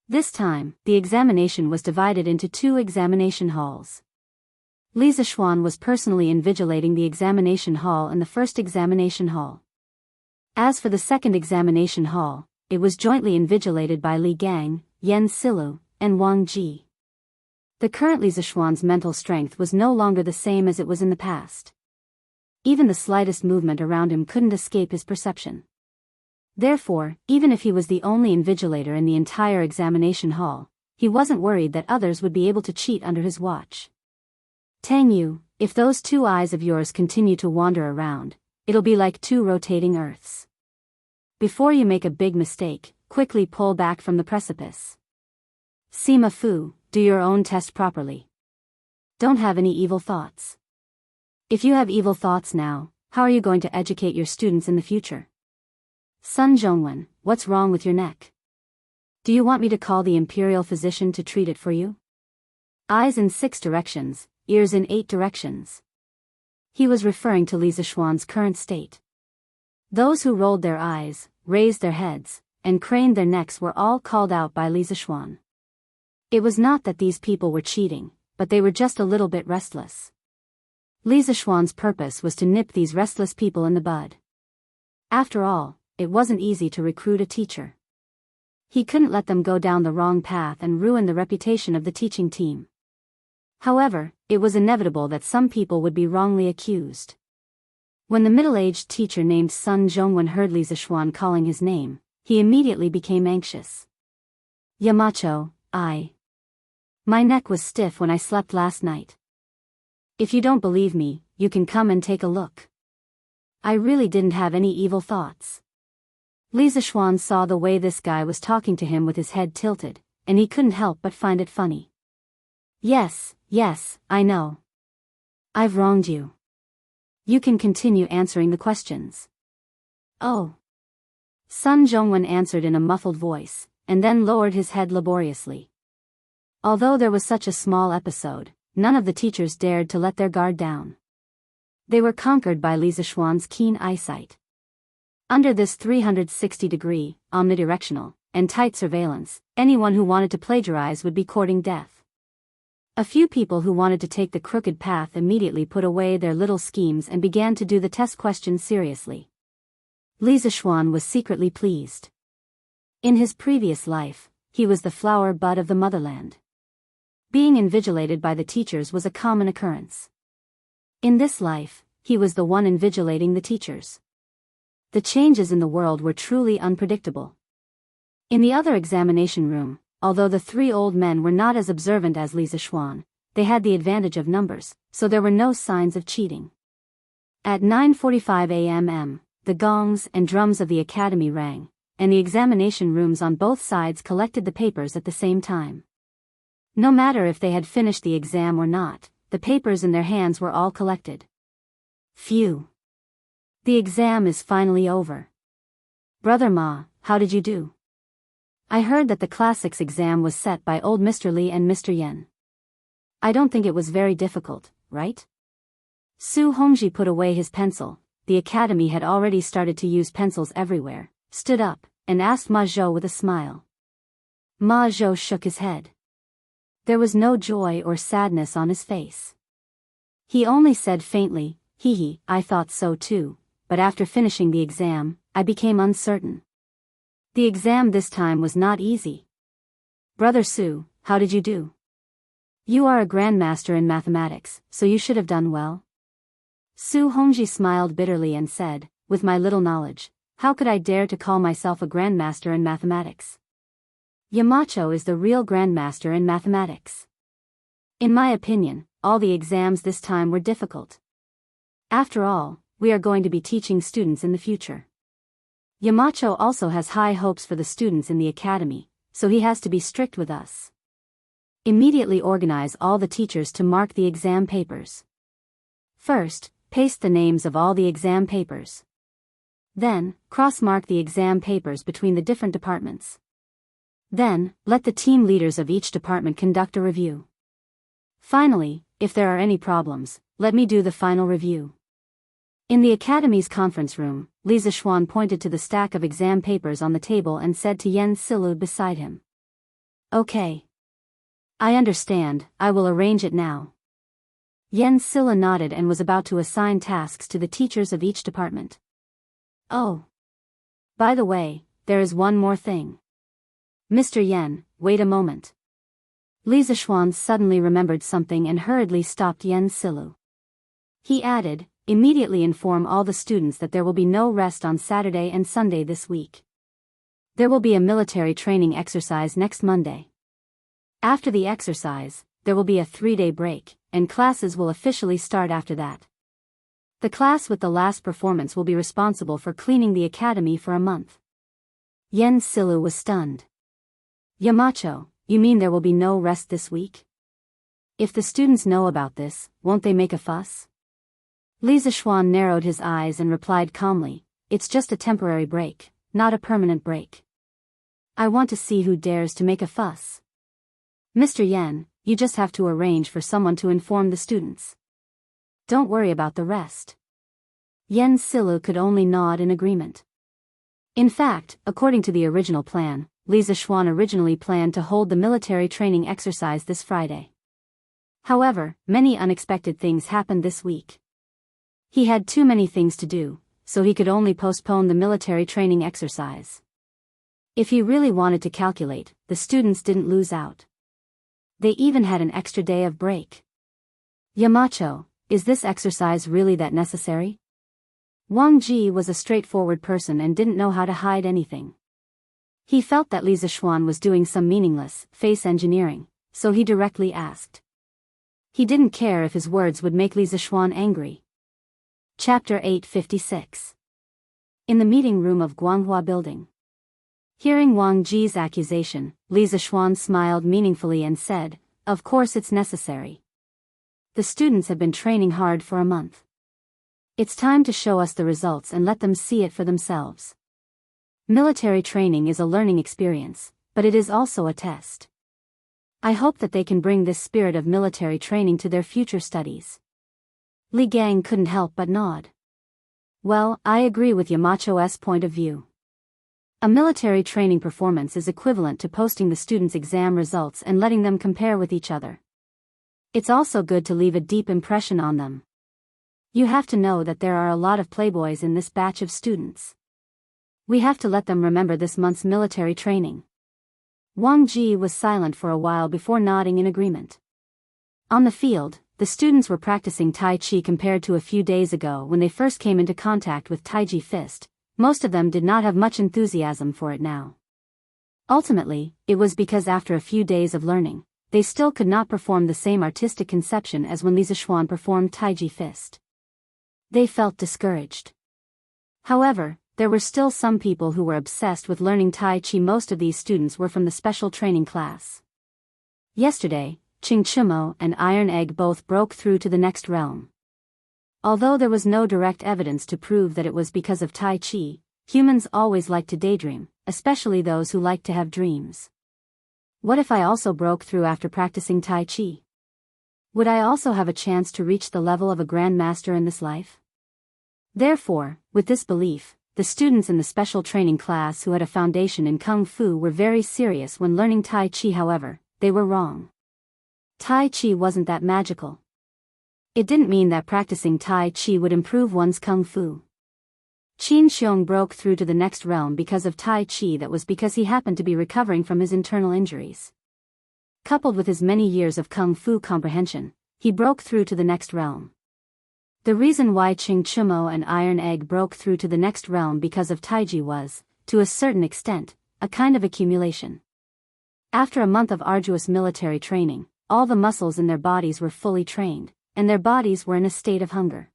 This time, the examination was divided into 2 examination halls. Li Zishuan was personally invigilating the examination hall and the first examination hall. As for the second examination hall, it was jointly invigilated by Li Gang, Yan Silu, and Wang Ji. The current Li Zishuan's mental strength was no longer the same as it was in the past. Even the slightest movement around him couldn't escape his perception. Therefore, even if he was the only invigilator in the entire examination hall, he wasn't worried that others would be able to cheat under his watch. Tang Yu, if those 2 eyes of yours continue to wander around, it'll be like 2 rotating earths. Before you make a big mistake, quickly pull back from the precipice. Sima Fu, do your own test properly. Don't have any evil thoughts. If you have evil thoughts now, how are you going to educate your students in the future? Sun Zhongwen, what's wrong with your neck? Do you want me to call the imperial physician to treat it for you? Eyes in 6 directions, ears in 8 directions. He was referring to Li Zishuan's current state. Those who rolled their eyes, raised their heads, and craned their necks were all called out by Li Zishuan. It was not that these people were cheating, but they were just a little bit restless. Li Zishuan's purpose was to nip these restless people in the bud. After all, it wasn't easy to recruit a teacher. He couldn't let them go down the wrong path and ruin the reputation of the teaching team. However, it was inevitable that some people would be wrongly accused. When the middle-aged teacher named Sun Zhongwen heard Li Zishuan calling his name, he immediately became anxious. Yamacho, my neck was stiff when I slept last night. If you don't believe me, you can come and take a look. I really didn't have any evil thoughts. Li Zishuan saw the way this guy was talking to him with his head tilted, and he couldn't help but find it funny. Yes, I know. I've wronged you. You can continue answering the questions. Oh. Sun Zhongwen answered in a muffled voice, and then lowered his head laboriously. Although there was such a small episode, none of the teachers dared to let their guard down. They were conquered by Li Zishuan's keen eyesight. Under this 360-degree, omnidirectional, and tight surveillance, anyone who wanted to plagiarize would be courting death. A few people who wanted to take the crooked path immediately put away their little schemes and began to do the test questions seriously. Li Zishuan was secretly pleased. In his previous life, he was the flower bud of the motherland. Being invigilated by the teachers was a common occurrence. In this life, he was the one invigilating the teachers. The changes in the world were truly unpredictable. In the other examination room, although the three old men were not as observant as Li Zishuan, they had the advantage of numbers, so there were no signs of cheating. At 9:45 a.m., the gongs and drums of the academy rang, and the examination rooms on both sides collected the papers at the same time. No matter if they had finished the exam or not, the papers in their hands were all collected. Phew. The exam is finally over. Brother Ma, how did you do? I heard that the classics exam was set by old Mr. Li and Mr. Yen. I don't think it was very difficult, right? Su Hongji put away his pencil. The academy had already started to use pencils everywhere, stood up, and asked Ma Zhou with a smile. Ma Zhou shook his head. There was no joy or sadness on his face. He only said faintly, "Hee, I thought so too, but after finishing the exam, I became uncertain." The exam this time was not easy. Brother Su, how did you do? You are a grandmaster in mathematics, so you should have done well. Su Hongji smiled bitterly and said, with my little knowledge, how could I dare to call myself a grandmaster in mathematics? Yamacho is the real grandmaster in mathematics. In my opinion, all the exams this time were difficult. After all, we are going to be teaching students in the future. Yamacho also has high hopes for the students in the academy, so he has to be strict with us. Immediately organize all the teachers to mark the exam papers. First, paste the names of all the exam papers. Then, cross-mark the exam papers between the different departments. Then, let the team leaders of each department conduct a review. Finally, if there are any problems, let me do the final review. In the academy's conference room, Li Zishuan pointed to the stack of exam papers on the table and said to Yen Silu beside him. Okay. I understand, I will arrange it now. Yen Silla nodded and was about to assign tasks to the teachers of each department. Oh. By the way, there is one more thing. Mr. Yen, wait a moment. Li Zishuan suddenly remembered something and hurriedly stopped Yen Silu. He added, immediately inform all the students that there will be no rest on Saturday and Sunday this week. There will be a military training exercise next Monday. After the exercise, there will be a 3-day break, and classes will officially start after that. The class with the last performance will be responsible for cleaning the academy for a month. Yen Silu was stunned. Yamacho, you mean there will be no rest this week? If the students know about this, won't they make a fuss? Li Zishuan narrowed his eyes and replied calmly, it's just a temporary break, not a permanent break. I want to see who dares to make a fuss. Mr. Yen, you just have to arrange for someone to inform the students. Don't worry about the rest. Yen Silu could only nod in agreement. In fact, according to the original plan, Li Zishuan originally planned to hold the military training exercise this Friday. However, many unexpected things happened this week. He had too many things to do, so he could only postpone the military training exercise. If he really wanted to calculate, the students didn't lose out. They even had an extra day of break. Yamacho, is this exercise really that necessary? Wang Ji was a straightforward person and didn't know how to hide anything. He felt that Li Zixuan was doing some meaningless face engineering, so he directly asked. He didn't care if his words would make Li Zixuan angry. Chapter 856. In the meeting room of Guanghua Building. Hearing Wang Ji's accusation, Li Zixuan smiled meaningfully and said, "Of course it's necessary. The students have been training hard for a month. It's time to show us the results and let them see it for themselves. Military training is a learning experience, but it is also a test. I hope that they can bring this spirit of military training to their future studies." Li Gang couldn't help but nod. Well, I agree with Yamacho's point of view. A military training performance is equivalent to posting the students' exam results and letting them compare with each other. It's also good to leave a deep impression on them. You have to know that there are a lot of playboys in this batch of students. We have to let them remember this month's military training. Wang Ji was silent for a while before nodding in agreement. On the field, the students were practicing Tai Chi compared to a few days ago when they first came into contact with Taiji Fist. Most of them did not have much enthusiasm for it now. Ultimately, it was because after a few days of learning, they still could not perform the same artistic conception as when Li Zixuan performed Taiji Fist. They felt discouraged. However, there were still some people who were obsessed with learning Tai Chi. Most of these students were from the special training class. Yesterday, Qing Chumo and Iron Egg both broke through to the next realm. Although there was no direct evidence to prove that it was because of Tai Chi, humans always like to daydream, especially those who like to have dreams. What if I also broke through after practicing Tai Chi? Would I also have a chance to reach the level of a grandmaster in this life? Therefore, with this belief, the students in the special training class who had a foundation in Kung Fu were very serious when learning Tai Chi. However, they were wrong. Tai Chi wasn't that magical. It didn't mean that practicing Tai Chi would improve one's Kung Fu. Qin Xiong broke through to the next realm because of Tai Chi. That was because he happened to be recovering from his internal injuries. Coupled with his many years of Kung Fu comprehension, he broke through to the next realm. The reason why Qing Chumo and Iron Egg broke through to the next realm because of Taiji was, to a certain extent, a kind of accumulation. After a month of arduous military training, all the muscles in their bodies were fully trained, and their bodies were in a state of hunger.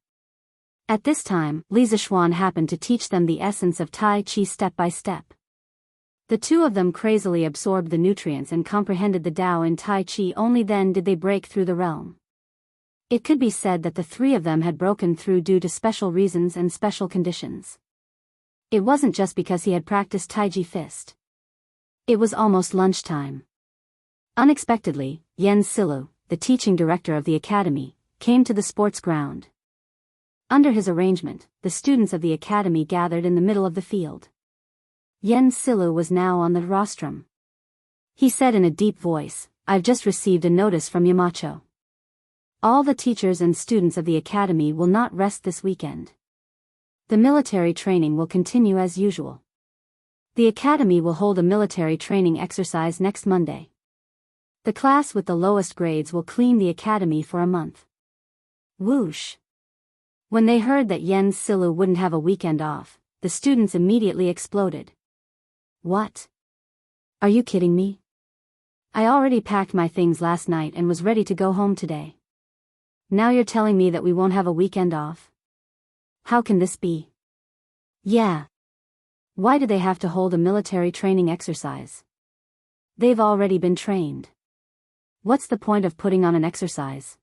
At this time, Li Zixuan happened to teach them the essence of Tai Chi step by step. The two of them crazily absorbed the nutrients and comprehended the Tao in Tai Chi. Only then did they break through the realm. It could be said that the three of them had broken through due to special reasons and special conditions. It wasn't just because he had practiced Taiji Fist. It was almost lunchtime. Unexpectedly, Yen Silu, the teaching director of the academy, came to the sports ground. Under his arrangement, the students of the academy gathered in the middle of the field. Yen Silu was now on the rostrum. He said in a deep voice, "I've just received a notice from Yamacho. All the teachers and students of the academy will not rest this weekend. The military training will continue as usual. The academy will hold a military training exercise next Monday. The class with the lowest grades will clean the academy for a month." Whoosh! When they heard that Yen Silu wouldn't have a weekend off, the students immediately exploded. What? Are you kidding me? I already packed my things last night and was ready to go home today. Now you're telling me that we won't have a weekend off? How can this be? Yeah. Why do they have to hold a military training exercise? They've already been trained. What's the point of putting on an exercise?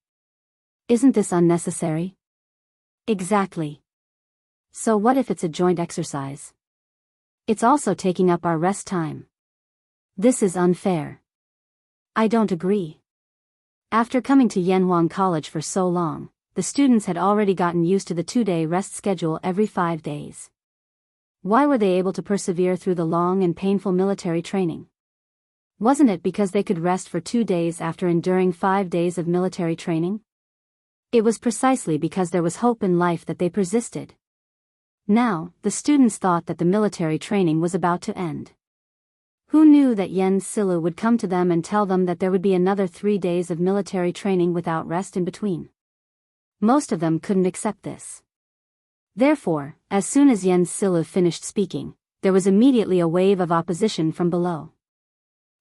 Isn't this unnecessary? Exactly. So what if it's a joint exercise? It's also taking up our rest time. This is unfair. I don't agree. After coming to Yanhuang College for so long, the students had already gotten used to the 2-day rest schedule every 5 days. Why were they able to persevere through the long and painful military training? Wasn't it because they could rest for 2 days after enduring 5 days of military training? It was precisely because there was hope in life that they persisted. Now, the students thought that the military training was about to end. Who knew that Yen Silu would come to them and tell them that there would be another 3 days of military training without rest in between? Most of them couldn't accept this. Therefore, as soon as Yen Silu finished speaking, there was immediately a wave of opposition from below.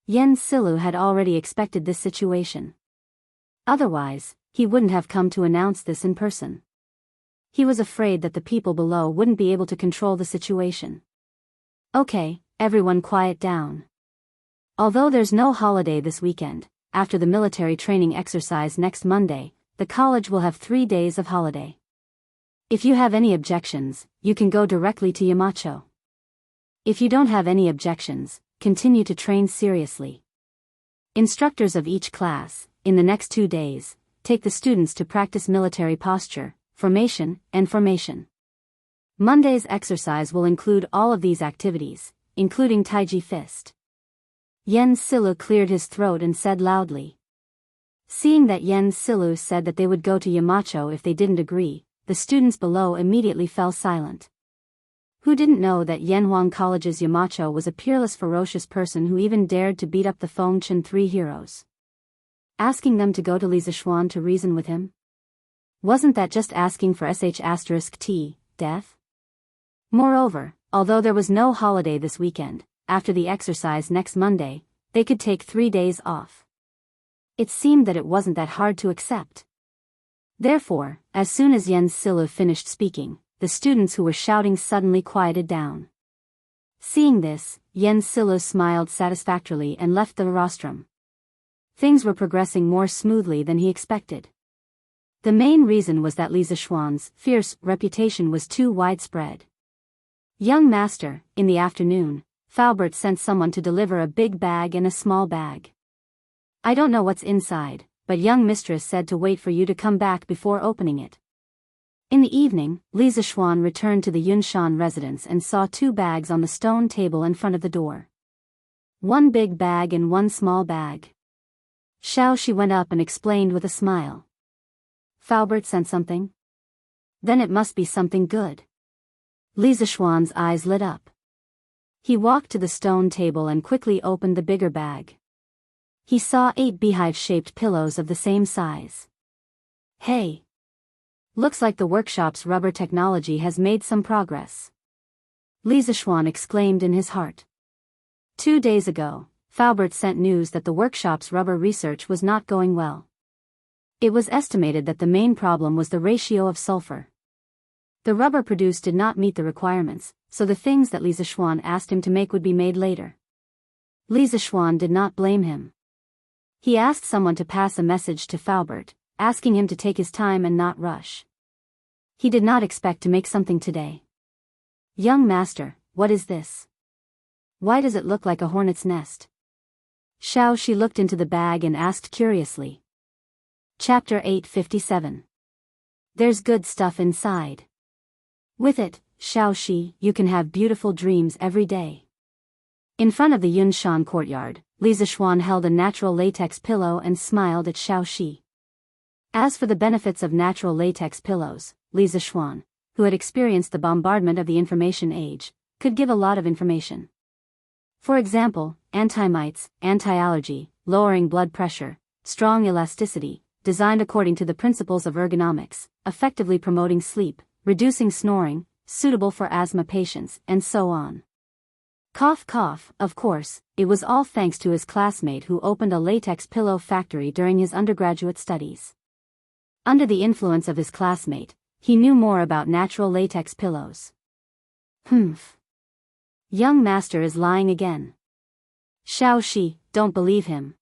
Yen Silu had already expected this situation. Otherwise, he wouldn't have come to announce this in person. He was afraid that the people below wouldn't be able to control the situation. Okay, everyone quiet down. Although there's no holiday this weekend, after the military training exercise next Monday, the college will have 3 days of holiday. If you have any objections, you can go directly to Yamacho. If you don't have any objections, continue to train seriously. Instructors of each class, in the next 2 days, take the students to practice military posture, formation, and formation. Monday's exercise will include all of these activities, including Taiji fist. Yen Silu cleared his throat and said loudly. Seeing that Yen Silu said that they would go to Yamacho if they didn't agree, the students below immediately fell silent. Who didn't know that Yanhuang College's Yamacho was a peerless, ferocious person who even dared to beat up the Fengchen 3 heroes? Asking them to go to Lizichuan to reason with him? Wasn't that just asking for sh*t, death? Moreover, although there was no holiday this weekend, after the exercise next Monday, they could take 3 days off. It seemed that it wasn't that hard to accept. Therefore, as soon as Yen Silu finished speaking, the students who were shouting suddenly quieted down. Seeing this, Yen Silu smiled satisfactorily and left the rostrum. Things were progressing more smoothly than he expected. The main reason was that Lizichuan's fierce reputation was too widespread. Young master, in the afternoon, Faubert sent someone to deliver a big bag and a small bag. I don't know what's inside, but young mistress said to wait for you to come back before opening it. In the evening, Lizichuan returned to the Yunshan residence and saw 2 bags on the stone table in front of the door. 1 big bag and 1 small bag. Xiaoxi went up and explained with a smile. Faubert sent something? Then it must be something good. Lizichuan's eyes lit up. He walked to the stone table and quickly opened the bigger bag. He saw 8 beehive-shaped pillows of the same size. Hey! Looks like the workshop's rubber technology has made some progress. Lizichuan exclaimed in his heart. 2 days ago, Faubert sent news that the workshop's rubber research was not going well. It was estimated that the main problem was the ratio of sulfur. The rubber produced did not meet the requirements, so the things that Lizichuan asked him to make would be made later. Lizichuan did not blame him. He asked someone to pass a message to Faubert, asking him to take his time and not rush. He did not expect to make something today. Young master, what is this? Why does it look like a hornet's nest? Xiaoxi looked into the bag and asked curiously. Chapter 857. There's good stuff inside. With it, Xiaoxi, you can have beautiful dreams every day. In front of the Yunshan courtyard, Lizichuan held a natural latex pillow and smiled at Xiaoxi. As for the benefits of natural latex pillows, Lizichuan, who had experienced the bombardment of the information age, could give a lot of information. For example, anti-mites, anti-allergy, lowering blood pressure, strong elasticity, designed according to the principles of ergonomics, effectively promoting sleep, reducing snoring, suitable for asthma patients, and so on. Cough cough, of course, it was all thanks to his classmate who opened a latex pillow factory during his undergraduate studies. Under the influence of his classmate, he knew more about natural latex pillows. Humph. Young master is lying again. Xiaoxi, don't believe him.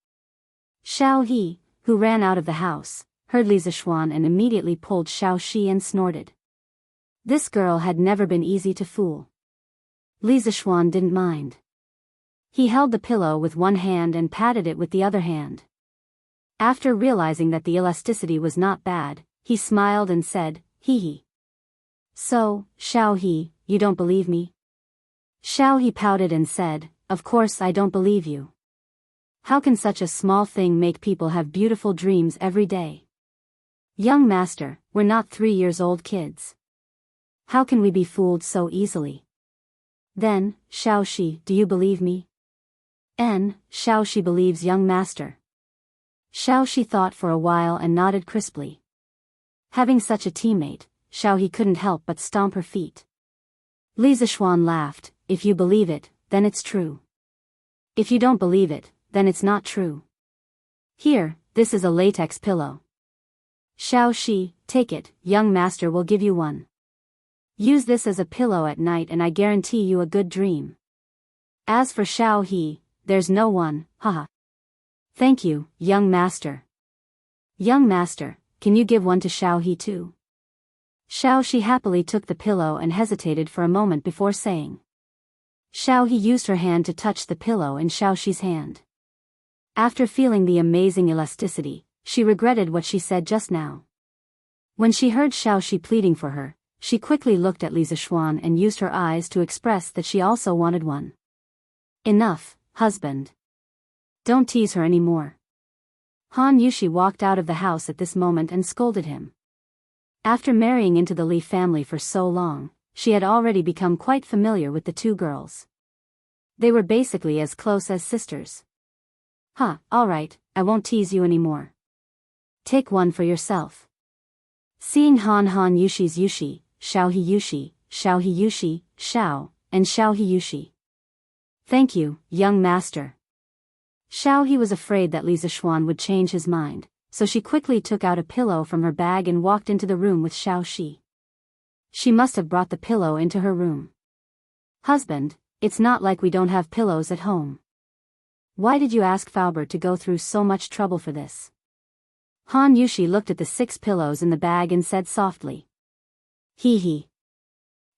Xiaohe, who ran out of the house, heard Lizichuan and immediately pulled Xiaoxi and snorted. This girl had never been easy to fool. Lizichuan didn't mind. He held the pillow with one hand and patted it with the other hand. After realizing that the elasticity was not bad, he smiled and said, hee hee. So, Xiaohe, you don't believe me? Xiaohe pouted and said, of course I don't believe you. How can such a small thing make people have beautiful dreams every day? Young master, we're not 3-year-old kids. How can we be fooled so easily? Then, Xiaoxi, do you believe me? Xiaoxi believes young master. Xiaoxi thought for a while and nodded crisply. Having such a teammate, Xiao He couldn't help but stomp her feet. Li Zishuan laughed, if you believe it, then it's true. If you don't believe it, then it's not true. Here, this is a latex pillow. Xiao Shi, take it, young master will give you one. Use this as a pillow at night and I guarantee you a good dream. As for Xiao He, there's no one, haha. Thank you, young master. Young master, can you give one to Xiao He too? Xiao Shi happily took the pillow and hesitated for a moment before saying. Xiao He used her hand to touch the pillow in Xiao Shi's hand. After feeling the amazing elasticity, she regretted what she said just now. When she heard Xiao Shi pleading for her, she quickly looked at Li Zishuan and used her eyes to express that she also wanted one. Enough, husband. Don't tease her anymore. Han Yushi walked out of the house at this moment and scolded him. After marrying into the Li family for so long, she had already become quite familiar with the two girls. They were basically as close as sisters. Alright, I won't tease you anymore. Take one for yourself. Seeing Han Yushi's Yushi, Xiao He Yushi, Xiao He Yushi, Xiao, and Xiao He Yushi. Thank you, young master. Xiao He was afraid that Li Zishuan would change his mind, so she quickly took out a pillow from her bag and walked into the room with Xiao Shi. She must have brought the pillow into her room. Husband, it's not like we don't have pillows at home. Why did you ask Faubert to go through so much trouble for this? Han Yushi looked at the 6 pillows in the bag and said softly. Hee.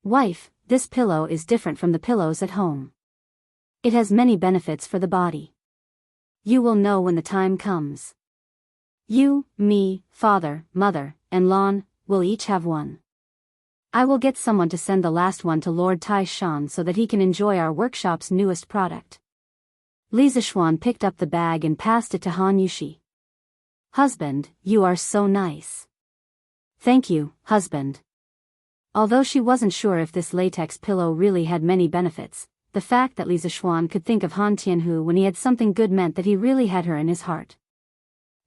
Wife, this pillow is different from the pillows at home. It has many benefits for the body. You will know when the time comes. You, me, father, mother, and Lon, will each have one. I will get someone to send the last one to Lord Tai Shan so that he can enjoy our workshop's newest product. Li Zishuan picked up the bag and passed it to Han Yushi. Husband, you are so nice. Thank you, husband. Although she wasn't sure if this latex pillow really had many benefits, the fact that Li Zishuan could think of Han Tianhu when he had something good meant that he really had her in his heart.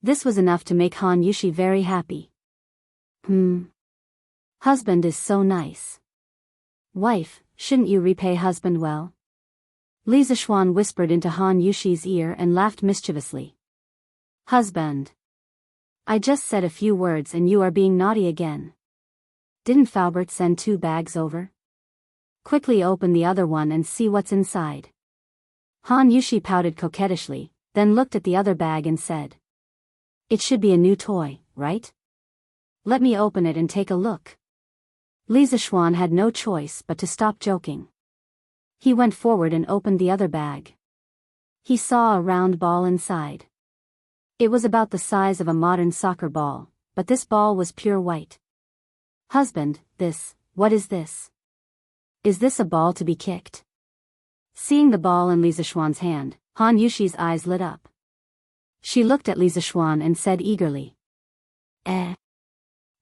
This was enough to make Han Yushi very happy. Husband is so nice. Wife, shouldn't you repay husband well? Li Zishuan whispered into Han Yushi's ear and laughed mischievously. Husband. I just said a few words and you are being naughty again. Didn't Faubert send 2 bags over? Quickly open the other one and see what's inside. Han Yushi pouted coquettishly, then looked at the other bag and said. It should be a new toy, right? Let me open it and take a look. Li Zishuan had no choice but to stop joking. He went forward and opened the other bag. He saw a round ball inside. It was about the size of a modern soccer ball, but this ball was pure white. Husband, what is this? Is this a ball to be kicked? Seeing the ball in Li Zishuan's hand, Han Yushi's eyes lit up. She looked at Li Zishuan and said eagerly.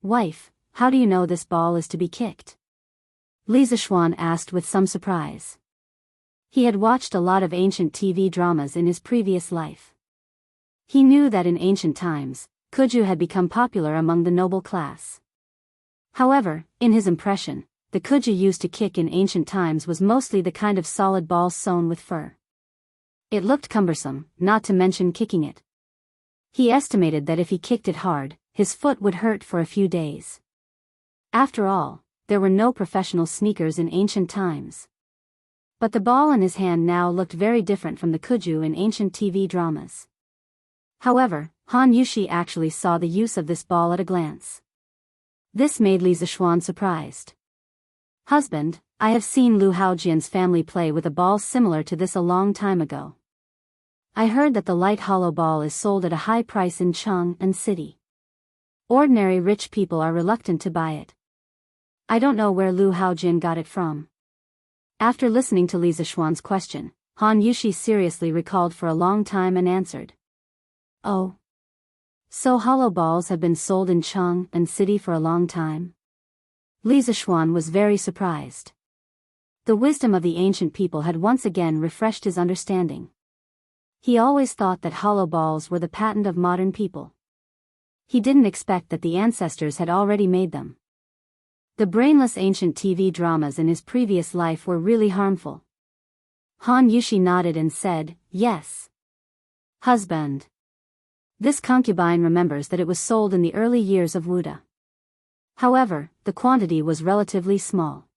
Wife, how do you know this ball is to be kicked? Li Zishuan asked with some surprise. He had watched a lot of ancient TV dramas in his previous life. He knew that in ancient times, Kuju had become popular among the noble class. However, in his impression, the Kuju used to kick in ancient times was mostly the kind of solid ball sewn with fur. It looked cumbersome, not to mention kicking it. He estimated that if he kicked it hard, his foot would hurt for a few days. After all, there were no professional sneakers in ancient times. But the ball in his hand now looked very different from the Kuju in ancient TV dramas. However, Han Yushi actually saw the use of this ball at a glance. This made Li Zishuan surprised. Husband, I have seen Lu Haojian's family play with a ball similar to this a long time ago. I heard that the light hollow ball is sold at a high price in Cheng and city. Ordinary rich people are reluctant to buy it. I don't know where Lu Haojian got it from. After listening to Li Zishuan's question, Han Yushi seriously recalled for a long time and answered. Oh. So hollow balls have been sold in Cheng and city for a long time? Li Zishuan was very surprised. The wisdom of the ancient people had once again refreshed his understanding. He always thought that hollow balls were the patent of modern people. He didn't expect that the ancestors had already made them. The brainless ancient TV dramas in his previous life were really harmful. Han Yushi nodded and said, "Yes. Husband." This concubine remembers that it was sold in the early years of Wuda. However, the quantity was relatively small.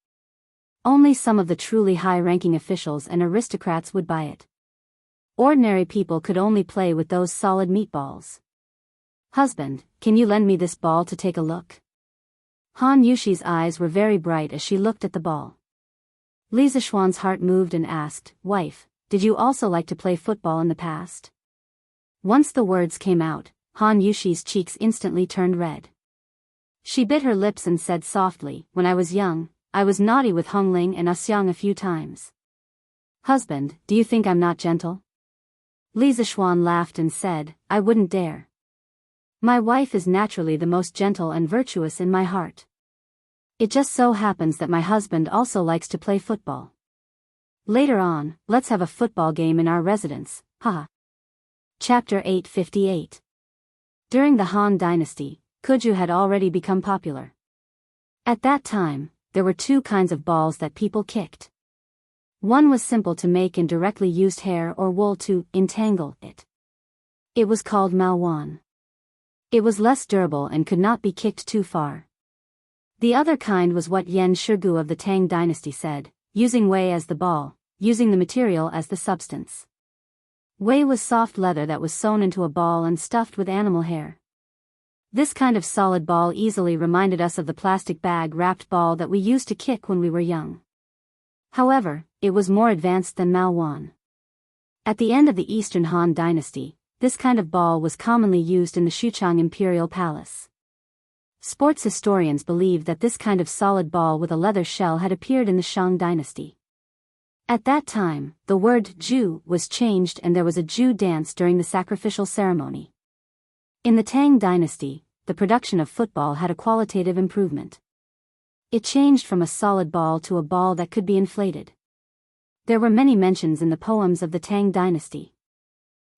Only some of the truly high-ranking officials and aristocrats would buy it. Ordinary people could only play with those solid meatballs. "Husband, can you lend me this ball to take a look?" Han Yushi's eyes were very bright as she looked at the ball. Li Zixuan's heart moved and asked, "Wife, did you also like to play football in the past?" Once the words came out, Han Yushi's cheeks instantly turned red. She bit her lips and said softly, "When I was young, I was naughty with Hongling and Asyang a few times." "Husband, do you think I'm not gentle?" Li Zixuan laughed and said, "I wouldn't dare. My wife is naturally the most gentle and virtuous in my heart. It just so happens that my husband also likes to play football. Later on, let's have a football game in our residence, haha." Chapter 858. During the Han Dynasty, Kuju had already become popular. At that time, there were two kinds of balls that people kicked. One was simple to make and directly used hair or wool to entangle it. It was called Maowan. It was less durable and could not be kicked too far. The other kind was what Yan Shigu of the Tang Dynasty said, using wei as the ball, using the material as the substance. Wei was soft leather that was sewn into a ball and stuffed with animal hair. This kind of solid ball easily reminded us of the plastic bag-wrapped ball that we used to kick when we were young. However, it was more advanced than Maowan. At the end of the Eastern Han Dynasty, this kind of ball was commonly used in the Xuchang Imperial Palace. Sports historians believe that this kind of solid ball with a leather shell had appeared in the Shang Dynasty. At that time, the word Ju was changed and there was a Ju dance during the sacrificial ceremony. In the Tang Dynasty, the production of football had a qualitative improvement. It changed from a solid ball to a ball that could be inflated. There were many mentions in the poems of the Tang Dynasty.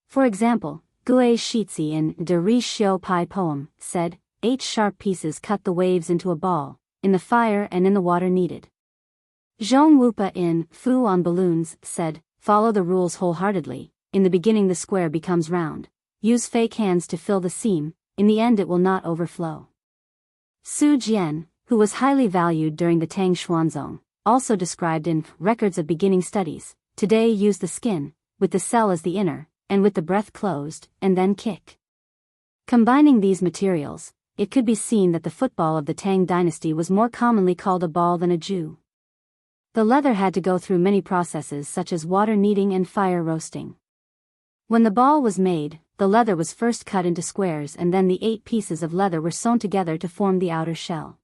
For example, Gue Shizhi in De Ri Xiu Pai poem said, 8 sharp pieces cut the waves into a ball, in the fire and in the water needed. Zhong Wupa in Fu on Balloons said, follow the rules wholeheartedly, in the beginning the square becomes round, use fake hands to fill the seam, in the end it will not overflow. Su Jian, who was highly valued during the Tang Xuanzong, also described in Records of Beginning Studies, today use the skin, with the cell as the inner, and with the breath closed, and then kick. Combining these materials, it could be seen that the football of the Tang Dynasty was more commonly called a ball than a Ju. The leather had to go through many processes such as water kneading and fire roasting. When the ball was made, the leather was first cut into squares and then the 8 pieces of leather were sewn together to form the outer shell.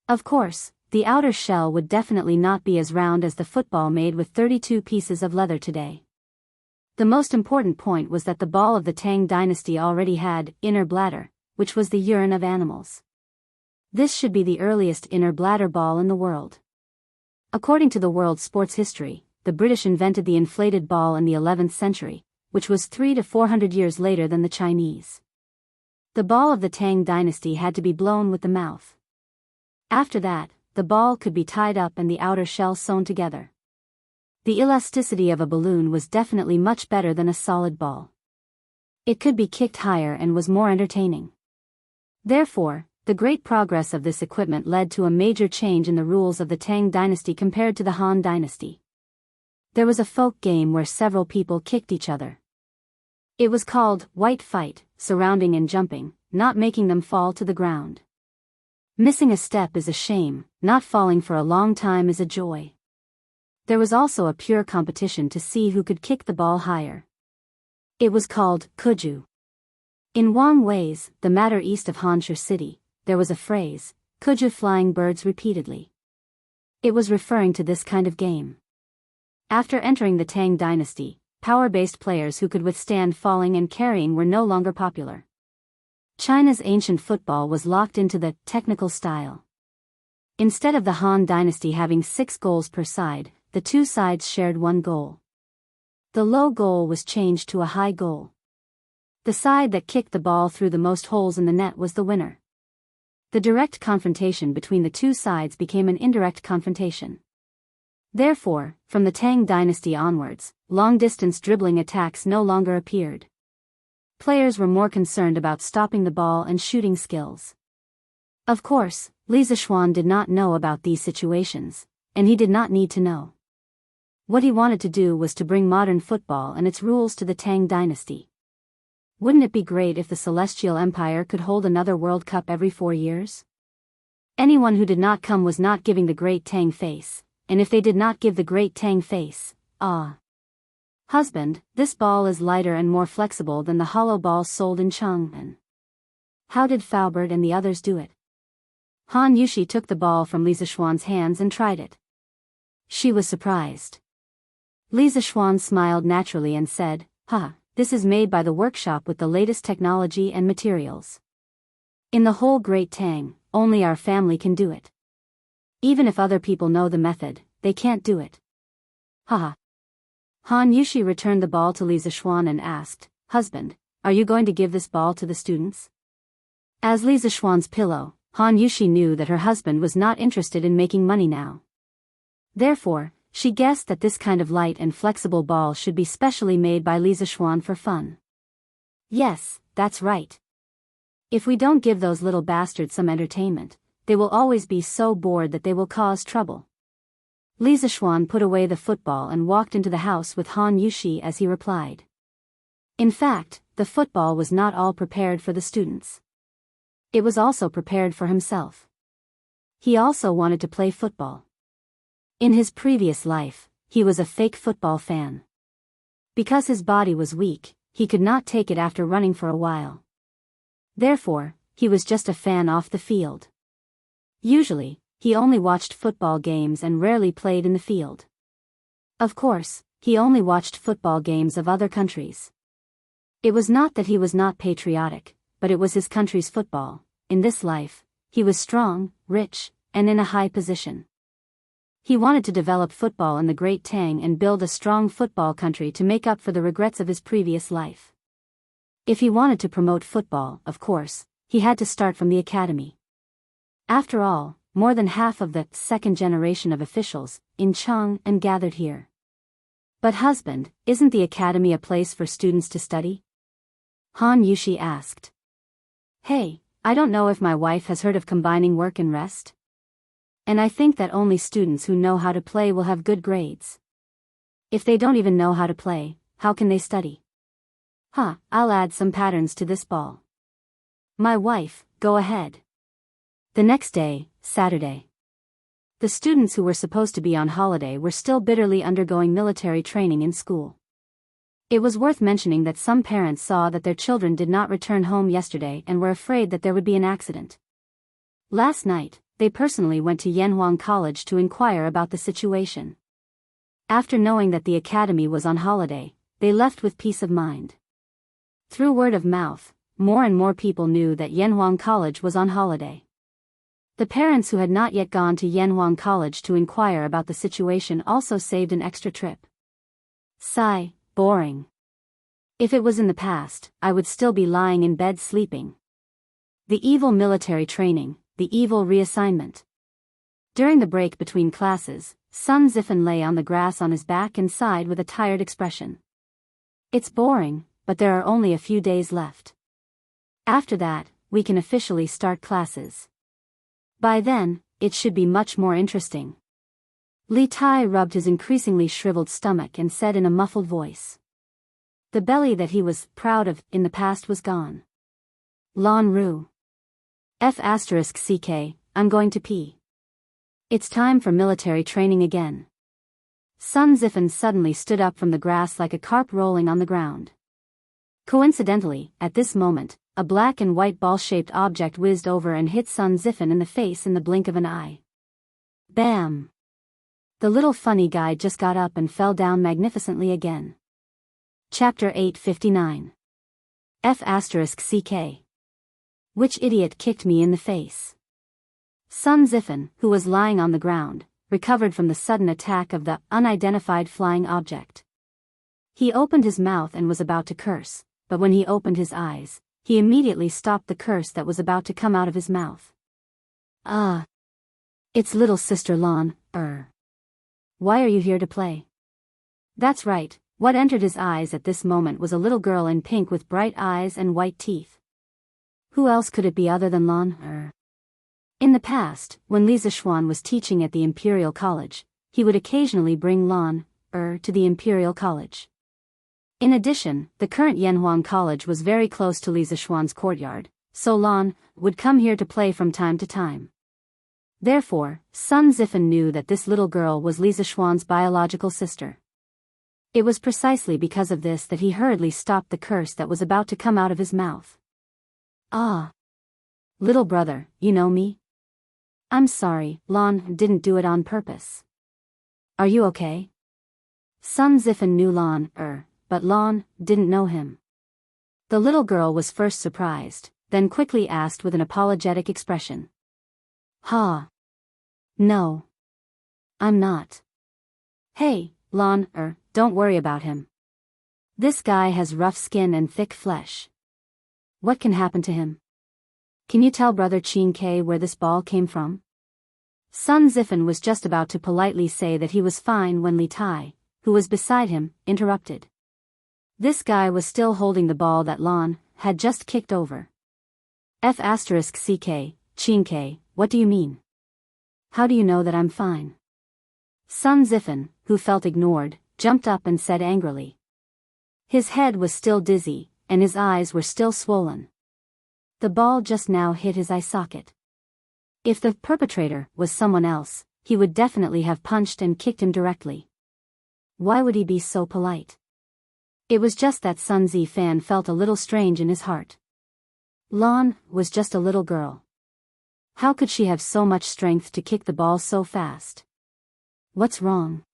Of course, the outer shell would definitely not be as round as the football made with 32 pieces of leather today. The most important point was that the ball of the Tang Dynasty already had inner bladder, which was the urine of animals. This should be the earliest inner bladder ball in the world. According to the world's sports history, the British invented the inflated ball in the 11th century, which was 300 to 400 years later than the Chinese. The ball of the Tang Dynasty had to be blown with the mouth. After that, the ball could be tied up and the outer shell sewn together. The elasticity of a balloon was definitely much better than a solid ball. It could be kicked higher and was more entertaining. Therefore, the great progress of this equipment led to a major change in the rules of the Tang Dynasty compared to the Han Dynasty. There was a folk game where several people kicked each other. It was called white fight, surrounding and jumping, not making them fall to the ground. Missing a step is a shame, not falling for a long time is a joy. There was also a pure competition to see who could kick the ball higher. It was called Kuju. In Wang Wei's, the matter east of Hanshu City, there was a phrase, Kuju flying birds repeatedly. It was referring to this kind of game. After entering the Tang Dynasty, power-based players who could withstand falling and carrying were no longer popular. China's ancient football was locked into the technical style. Instead of the Han Dynasty having 6 goals per side, the 2 sides shared 1 goal. The low goal was changed to a high goal. The side that kicked the ball through the most holes in the net was the winner. The direct confrontation between the two sides became an indirect confrontation. Therefore, from the Tang dynasty onwards, long-distance dribbling attacks no longer appeared. Players were more concerned about stopping the ball and shooting skills. Of course, Li Zixuan did not know about these situations, and he did not need to know. What he wanted to do was to bring modern football and its rules to the Tang dynasty. Wouldn't it be great if the Celestial Empire could hold another World Cup every 4 years? Anyone who did not come was not giving the Great Tang face, and if they did not give the Great Tang face, husband, this ball is lighter and more flexible than the hollow ball sold in Chang'an. How did Faubert and the others do it? Han Yushi took the ball from Li Zixuan's hands and tried it. She was surprised. Li Zixuan smiled naturally and said, this is made by the workshop with the latest technology and materials. In the whole Great Tang, only our family can do it. Even if other people know the method, they can't do it. Han Yushi returned the ball to Li Zixuan and asked, husband, are you going to give this ball to the students? As Li Zixuan's pillow, Han Yushi knew that her husband was not interested in making money now. Therefore, she guessed that this kind of light and flexible ball should be specially made by Li Zixuan for fun. Yes, that's right. If we don't give those little bastards some entertainment, they will always be so bored that they will cause trouble. Li Zixuan put away the football and walked into the house with Han Yushi as he replied. In fact, the football was not all prepared for the students. It was also prepared for himself. He also wanted to play football. In his previous life, he was a fake football fan. Because his body was weak, he could not take it after running for a while. Therefore, he was just a fan off the field. Usually, he only watched football games and rarely played in the field. Of course, he only watched football games of other countries. It was not that he was not patriotic, but it was his country's football. In this life, he was strong, rich, and in a high position. He wanted to develop football in the Great Tang and build a strong football country to make up for the regrets of his previous life. If he wanted to promote football, of course, he had to start from the academy. After all, more than half of the second generation of officials in Chang'an gathered here. But husband, isn't the academy a place for students to study? Han Yushi asked. Hey, I don't know if my wife has heard of combining work and rest. And I think that only students who know how to play will have good grades. If they don't even know how to play, how can they study? I'll add some patterns to this ball. My wife, go ahead. The next day, Saturday. The students who were supposed to be on holiday were still bitterly undergoing military training in school. It was worth mentioning that some parents saw that their children did not return home yesterday and were afraid that there would be an accident. Last night, they personally went to Yanhuang College to inquire about the situation. After knowing that the academy was on holiday, they left with peace of mind. Through word of mouth, more and more people knew that Yanhuang College was on holiday. The parents who had not yet gone to Yanhuang College to inquire about the situation also saved an extra trip. Sigh, boring. If it was in the past, I would still be lying in bed sleeping. The evil military training, the evil reassignment. During the break between classes, Sun Zifen lay on the grass on his back and sighed with a tired expression. It's boring, but there are only a few days left. After that, we can officially start classes. By then, it should be much more interesting. Li Tai rubbed his increasingly shriveled stomach and said in a muffled voice. The belly that he was proud of in the past was gone. Lan Ru. F***ck, I'm going to pee. It's time for military training again. Sun Zifen suddenly stood up from the grass like a carp rolling on the ground. Coincidentally, at this moment, a black and white ball-shaped object whizzed over and hit Sun Zifen in the face in the blink of an eye. Bam! The little funny guy just got up and fell down magnificently again. Chapter 859. F***ck. Which idiot kicked me in the face? Sun Zifen, who was lying on the ground, recovered from the sudden attack of the unidentified flying object. He opened his mouth and was about to curse, but when he opened his eyes, he immediately stopped the curse that was about to come out of his mouth. Ah! It's little sister Lan, Why are you here to play? That's right, what entered his eyes at this moment was a little girl in pink with bright eyes and white teeth. Who else could it be other than Lan, In the past, when Li Zixuan was teaching at the Imperial College, he would occasionally bring Lan, to the Imperial College. In addition, the current Yanhuang College was very close to Li Zixuan's courtyard, so Lan would come here to play from time to time. Therefore, Sun Zifan knew that this little girl was Li Zixuan's biological sister. It was precisely because of this that he hurriedly stopped the curse that was about to come out of his mouth. Ah! Little brother, you know me? I'm sorry, Lan didn't do it on purpose. Are you okay? Sun Zifan knew Lan, but Lan didn't know him. The little girl was first surprised, then quickly asked with an apologetic expression. Ha! No. I'm not. Hey, Lan, don't worry about him. This guy has rough skin and thick flesh. What can happen to him? Can you tell Brother Qin Ke where this ball came from? Sun Zifan was just about to politely say that he was fine when Li Tai, who was beside him, interrupted. This guy was still holding the ball that Lan had just kicked over. F***ck, Qin Ke, what do you mean? How do you know that I'm fine? Sun Zifan, who felt ignored, jumped up and said angrily. His head was still dizzy, and his eyes were still swollen. The ball just now hit his eye socket. If the perpetrator was someone else, he would definitely have punched and kicked him directly. Why would he be so polite? It was just that Sun Zifan felt a little strange in his heart. Lan was just a little girl. How could she have so much strength to kick the ball so fast? What's wrong?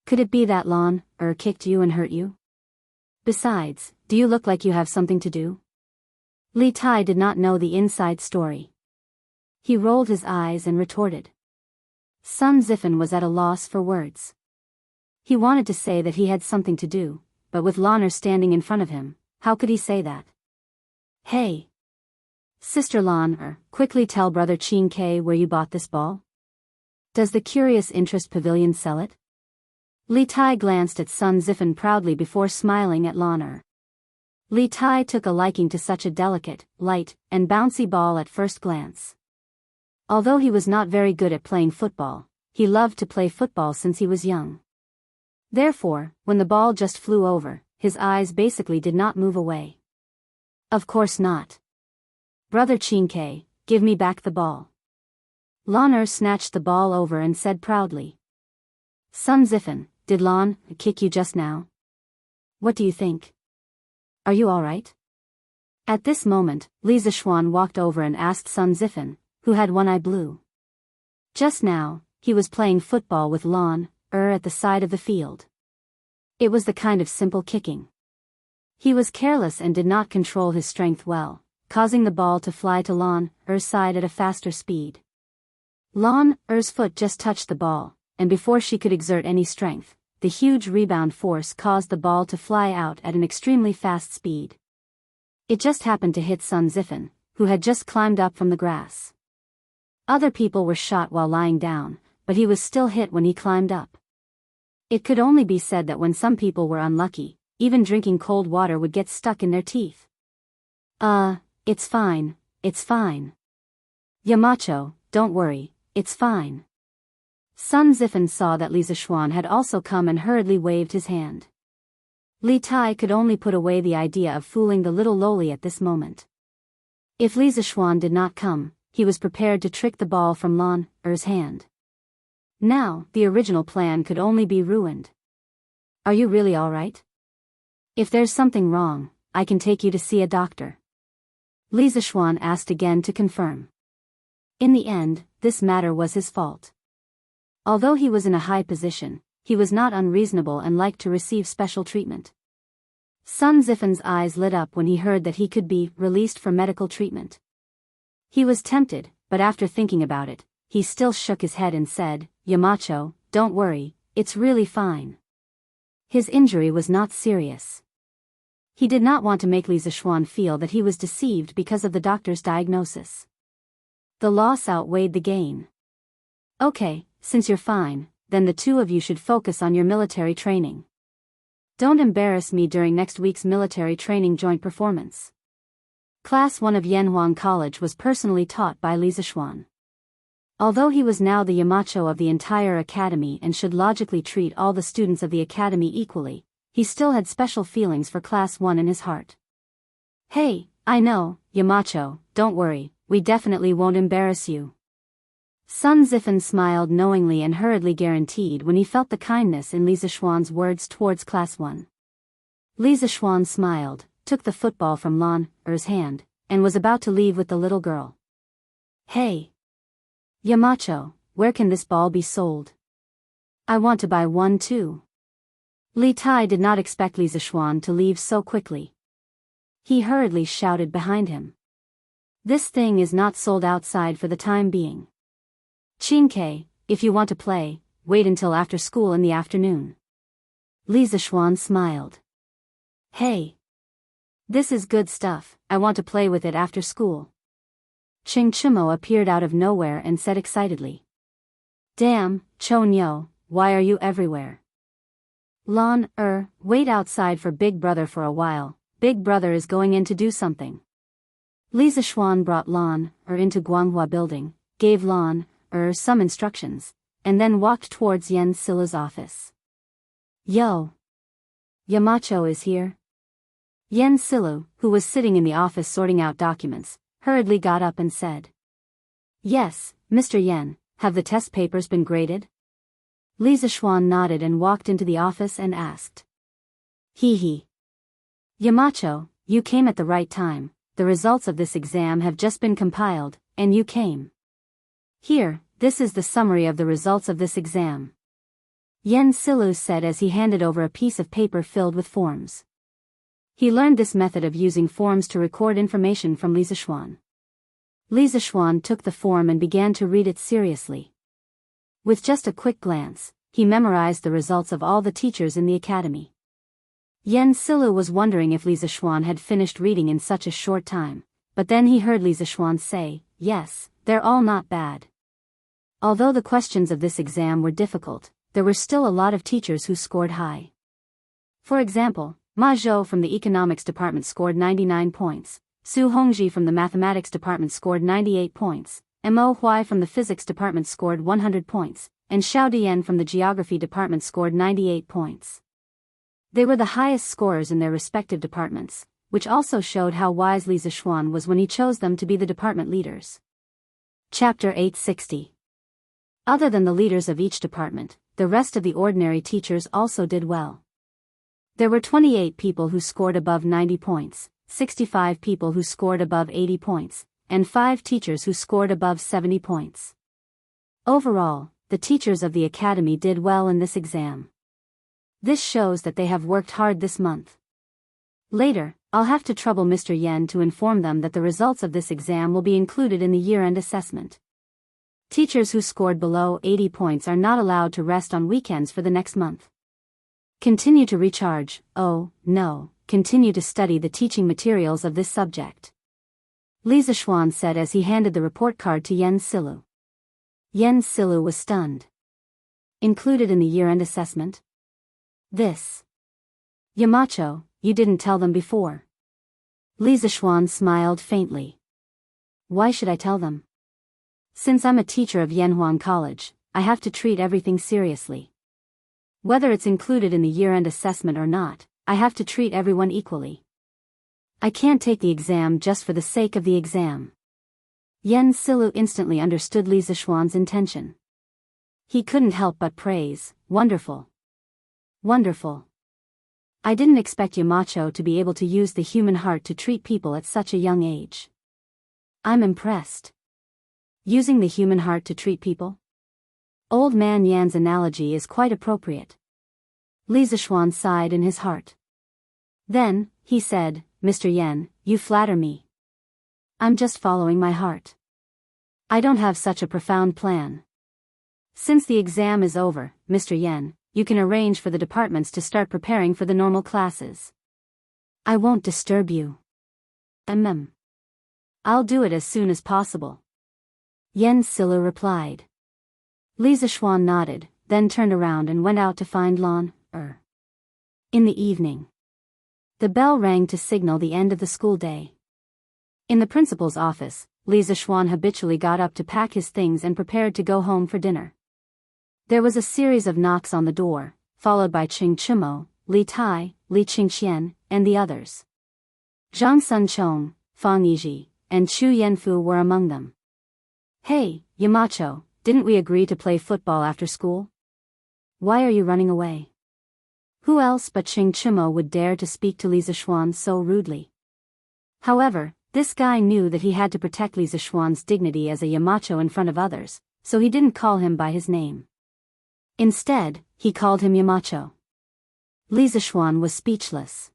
Could it be that Lan kicked you and hurt you? Besides, do you look like you have something to do? Li Tai did not know the inside story. He rolled his eyes and retorted. Sun Zifan was at a loss for words. He wanted to say that he had something to do, but with Lan standing in front of him, how could he say that? Hey! Sister Lan, quickly tell Brother Qin Ke where you bought this ball? Does the Curious Interest Pavilion sell it? Li Tai glanced at Sun Zifan proudly before smiling at Lan. Li Tai took a liking to such a delicate, light, and bouncy ball at first glance. Although he was not very good at playing football, he loved to play football since he was young. Therefore, when the ball just flew over, his eyes basically did not move away. Of course not. Brother Qin Ke, give me back the ball. Lan snatched the ball over and said proudly. Sun Zifan, did Lan kick you just now? What do you think? Are you alright? At this moment, Li Zixuan walked over and asked Sun Zifan, who had one eye blue. Just now, he was playing football with Lan at the side of the field. It was the kind of simple kicking. He was careless and did not control his strength well, causing the ball to fly to Lan's side at a faster speed. Lan's foot just touched the ball, and before she could exert any strength, the huge rebound force caused the ball to fly out at an extremely fast speed. It just happened to hit Sun Zifan, who had just climbed up from the grass. Other people were shot while lying down, but he was still hit when he climbed up. It could only be said that when some people were unlucky, even drinking cold water would get stuck in their teeth. It's fine, it's fine. Yamacho, don't worry, it's fine. Sun Zifan saw that Li Zixuan had also come and hurriedly waved his hand. Li Tai could only put away the idea of fooling the little loli at this moment. If Li Zixuan did not come, he was prepared to trick the ball from Lan's hand. Now, the original plan could only be ruined. Are you really alright? If there's something wrong, I can take you to see a doctor. Li Zixuan asked again to confirm. In the end, this matter was his fault. Although he was in a high position, he was not unreasonable and liked to receive special treatment. Sun Zifan's eyes lit up when he heard that he could be released for medical treatment. He was tempted, but after thinking about it, he still shook his head and said, Yamacho, don't worry, it's really fine. His injury was not serious. He did not want to make Li Zixuan feel that he was deceived because of the doctor's diagnosis. The loss outweighed the gain. Okay, since you're fine, then the two of you should focus on your military training. Don't embarrass me during next week's military training joint performance. Class 1 of Yanhuang College was personally taught by Li Zixuan. Although he was now the Yamacho of the entire academy and should logically treat all the students of the academy equally, he still had special feelings for Class 1 in his heart. Hey, I know, Yamacho, don't worry, we definitely won't embarrass you. Sun Zifan smiled knowingly and hurriedly guaranteed when he felt the kindness in Li Zixuan's words towards Class 1. Li Zixuan smiled, took the football from Lan Er's hand, and was about to leave with the little girl. Hey! Yamacho, where can this ball be sold? I want to buy one too. Li Tai did not expect Li Zixuan to leave so quickly. He hurriedly shouted behind him. This thing is not sold outside for the time being. Qingke, if you want to play, wait until after school in the afternoon. Li Zixuan smiled. Hey! This is good stuff, I want to play with it after school. Ching Chimo appeared out of nowhere and said excitedly. Damn, Chonyo, why are you everywhere? Lan wait outside for Big Brother for a while, Big Brother is going in to do something. Li Zixuan brought Lan into Guanghua building, gave Lan some instructions, and then walked towards Yen Sila's office. Yo! Yamacho is here? Yen Silu, who was sitting in the office sorting out documents, hurriedly got up and said. Yes, Mr. Yen, have the test papers been graded? Li Zixuan nodded and walked into the office and asked. Hee. Yamacho, you came at the right time, the results of this exam have just been compiled, and you came. Here, this is the summary of the results of this exam. Yen Silu said as he handed over a piece of paper filled with forms. He learned this method of using forms to record information from Li Zixuan. Li Zixuan took the form and began to read it seriously. With just a quick glance, he memorized the results of all the teachers in the academy. Yen Silu was wondering if Li Zixuan had finished reading in such a short time, but then he heard Li Zixuan say, yes, they're all not bad. Although the questions of this exam were difficult, there were still a lot of teachers who scored high. For example, Ma Zhou from the economics department scored 99 points, Su Hongji from the mathematics department scored 98 points, Mo Huai from the physics department scored 100 points, and Xiao Dian from the geography department scored 98 points. They were the highest scorers in their respective departments, which also showed how wise Li Zixuan was when he chose them to be the department leaders. Chapter 860. Other than the leaders of each department, the rest of the ordinary teachers also did well. There were 28 people who scored above 90 points, 65 people who scored above 80 points, and 5 teachers who scored above 70 points. Overall, the teachers of the academy did well in this exam. This shows that they have worked hard this month. Later, I'll have to trouble Mr. Yen to inform them that the results of this exam will be included in the year-end assessment. Teachers who scored below 80 points are not allowed to rest on weekends for the next month. Continue to recharge, continue to study the teaching materials of this subject. Li Zixuan said as he handed the report card to Yen Silu. Yen Silu was stunned. Included in the year-end assessment? This. Yamacho, you didn't tell them before. Li Zixuan smiled faintly. Why should I tell them? Since I'm a teacher of Yanhuang College, I have to treat everything seriously. Whether it's included in the year-end assessment or not, I have to treat everyone equally. I can't take the exam just for the sake of the exam. Yen Silu instantly understood Li Zixuan's intention. He couldn't help but praise, wonderful. Wonderful. I didn't expect Yamacho to be able to use the human heart to treat people at such a young age. I'm impressed. Using the human heart to treat people? Old Man Yan's analogy is quite appropriate. Li Zixuan sighed in his heart. Then, he said, Mr. Yen, you flatter me. I'm just following my heart. I don't have such a profound plan. Since the exam is over, Mr. Yen, you can arrange for the departments to start preparing for the normal classes. I won't disturb you. I'll do it as soon as possible. Yen Silla replied. Li Zishuan nodded, then turned around and went out to find Lan Er. In the evening, the bell rang to signal the end of the school day. In the principal's office, Li Zishuan habitually got up to pack his things and prepared to go home for dinner. There was a series of knocks on the door, followed by Qing Chimo, Li Tai, Li Qingxian, and the others. Zhang Sunchong, Fang Yizhi, and Chu Yanfu were among them. Hey, Yamacho, didn't we agree to play football after school? Why are you running away? Who else but Qing Chimo would dare to speak to Li Zishuan so rudely? However, this guy knew that he had to protect Li Zishuan's dignity as a Yamacho in front of others, so he didn't call him by his name. Instead, he called him Yamacho. Li Zishuan was speechless.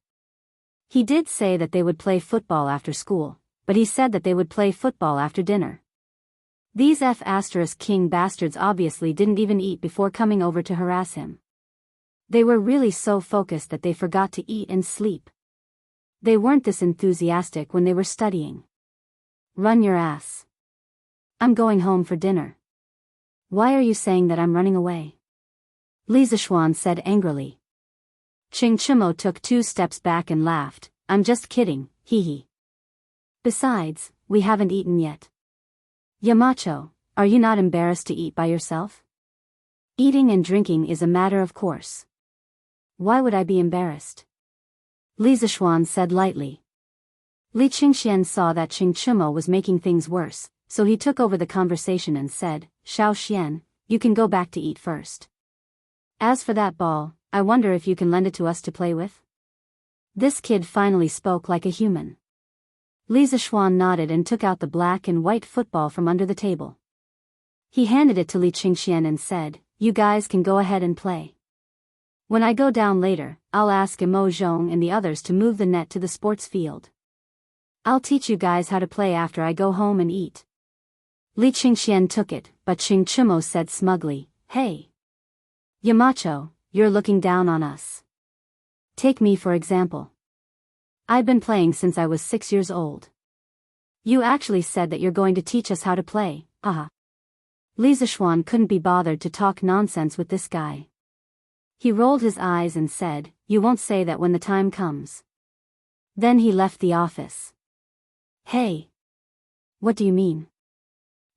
He did say that they would play football after school, but he said that they would play football after dinner. These King bastards obviously didn't even eat before coming over to harass him. They were really so focused that they forgot to eat and sleep. They weren't this enthusiastic when they were studying. Run your ass. I'm going home for dinner. Why are you saying that I'm running away? Li Zishuan said angrily. Qing Chimo took 2 steps back and laughed. I'm just kidding, hee hee. Besides, we haven't eaten yet. Yamacho, are you not embarrassed to eat by yourself? Eating and drinking is a matter of course. Why would I be embarrassed? Li Zishuan said lightly. Li Qingxian saw that Qing Chimo was making things worse, so he took over the conversation and said, Xiao Xian, you can go back to eat first. As for that ball, I wonder if you can lend it to us to play with? This kid finally spoke like a human. Li Zishuan nodded and took out the black and white football from under the table. He handed it to Li Qingxian and said, you guys can go ahead and play. When I go down later, I'll ask Mo Zhong and the others to move the net to the sports field. I'll teach you guys how to play after I go home and eat. Li Qingxian took it, but Qing Chimo said smugly, hey. Yamacho, you're looking down on us. Take me for example. I've been playing since I was 6 years old. You actually said that you're going to teach us how to play, aha. Li Zishuan couldn't be bothered to talk nonsense with this guy. He rolled his eyes and said, you won't say that when the time comes. Then he left the office. Hey. What do you mean?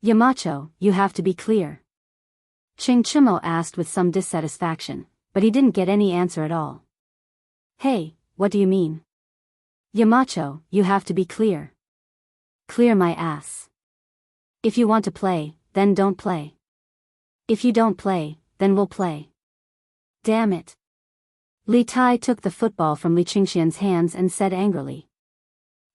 Yamacho, you have to be clear. Qing Chimo asked with some dissatisfaction, but he didn't get any answer at all. Hey, what do you mean? Yamacho, you have to be clear. Clear my ass. If you want to play, then don't play. If you don't play, then we'll play. Damn it. Li Tai took the football from Li Qingxian's hands and said angrily.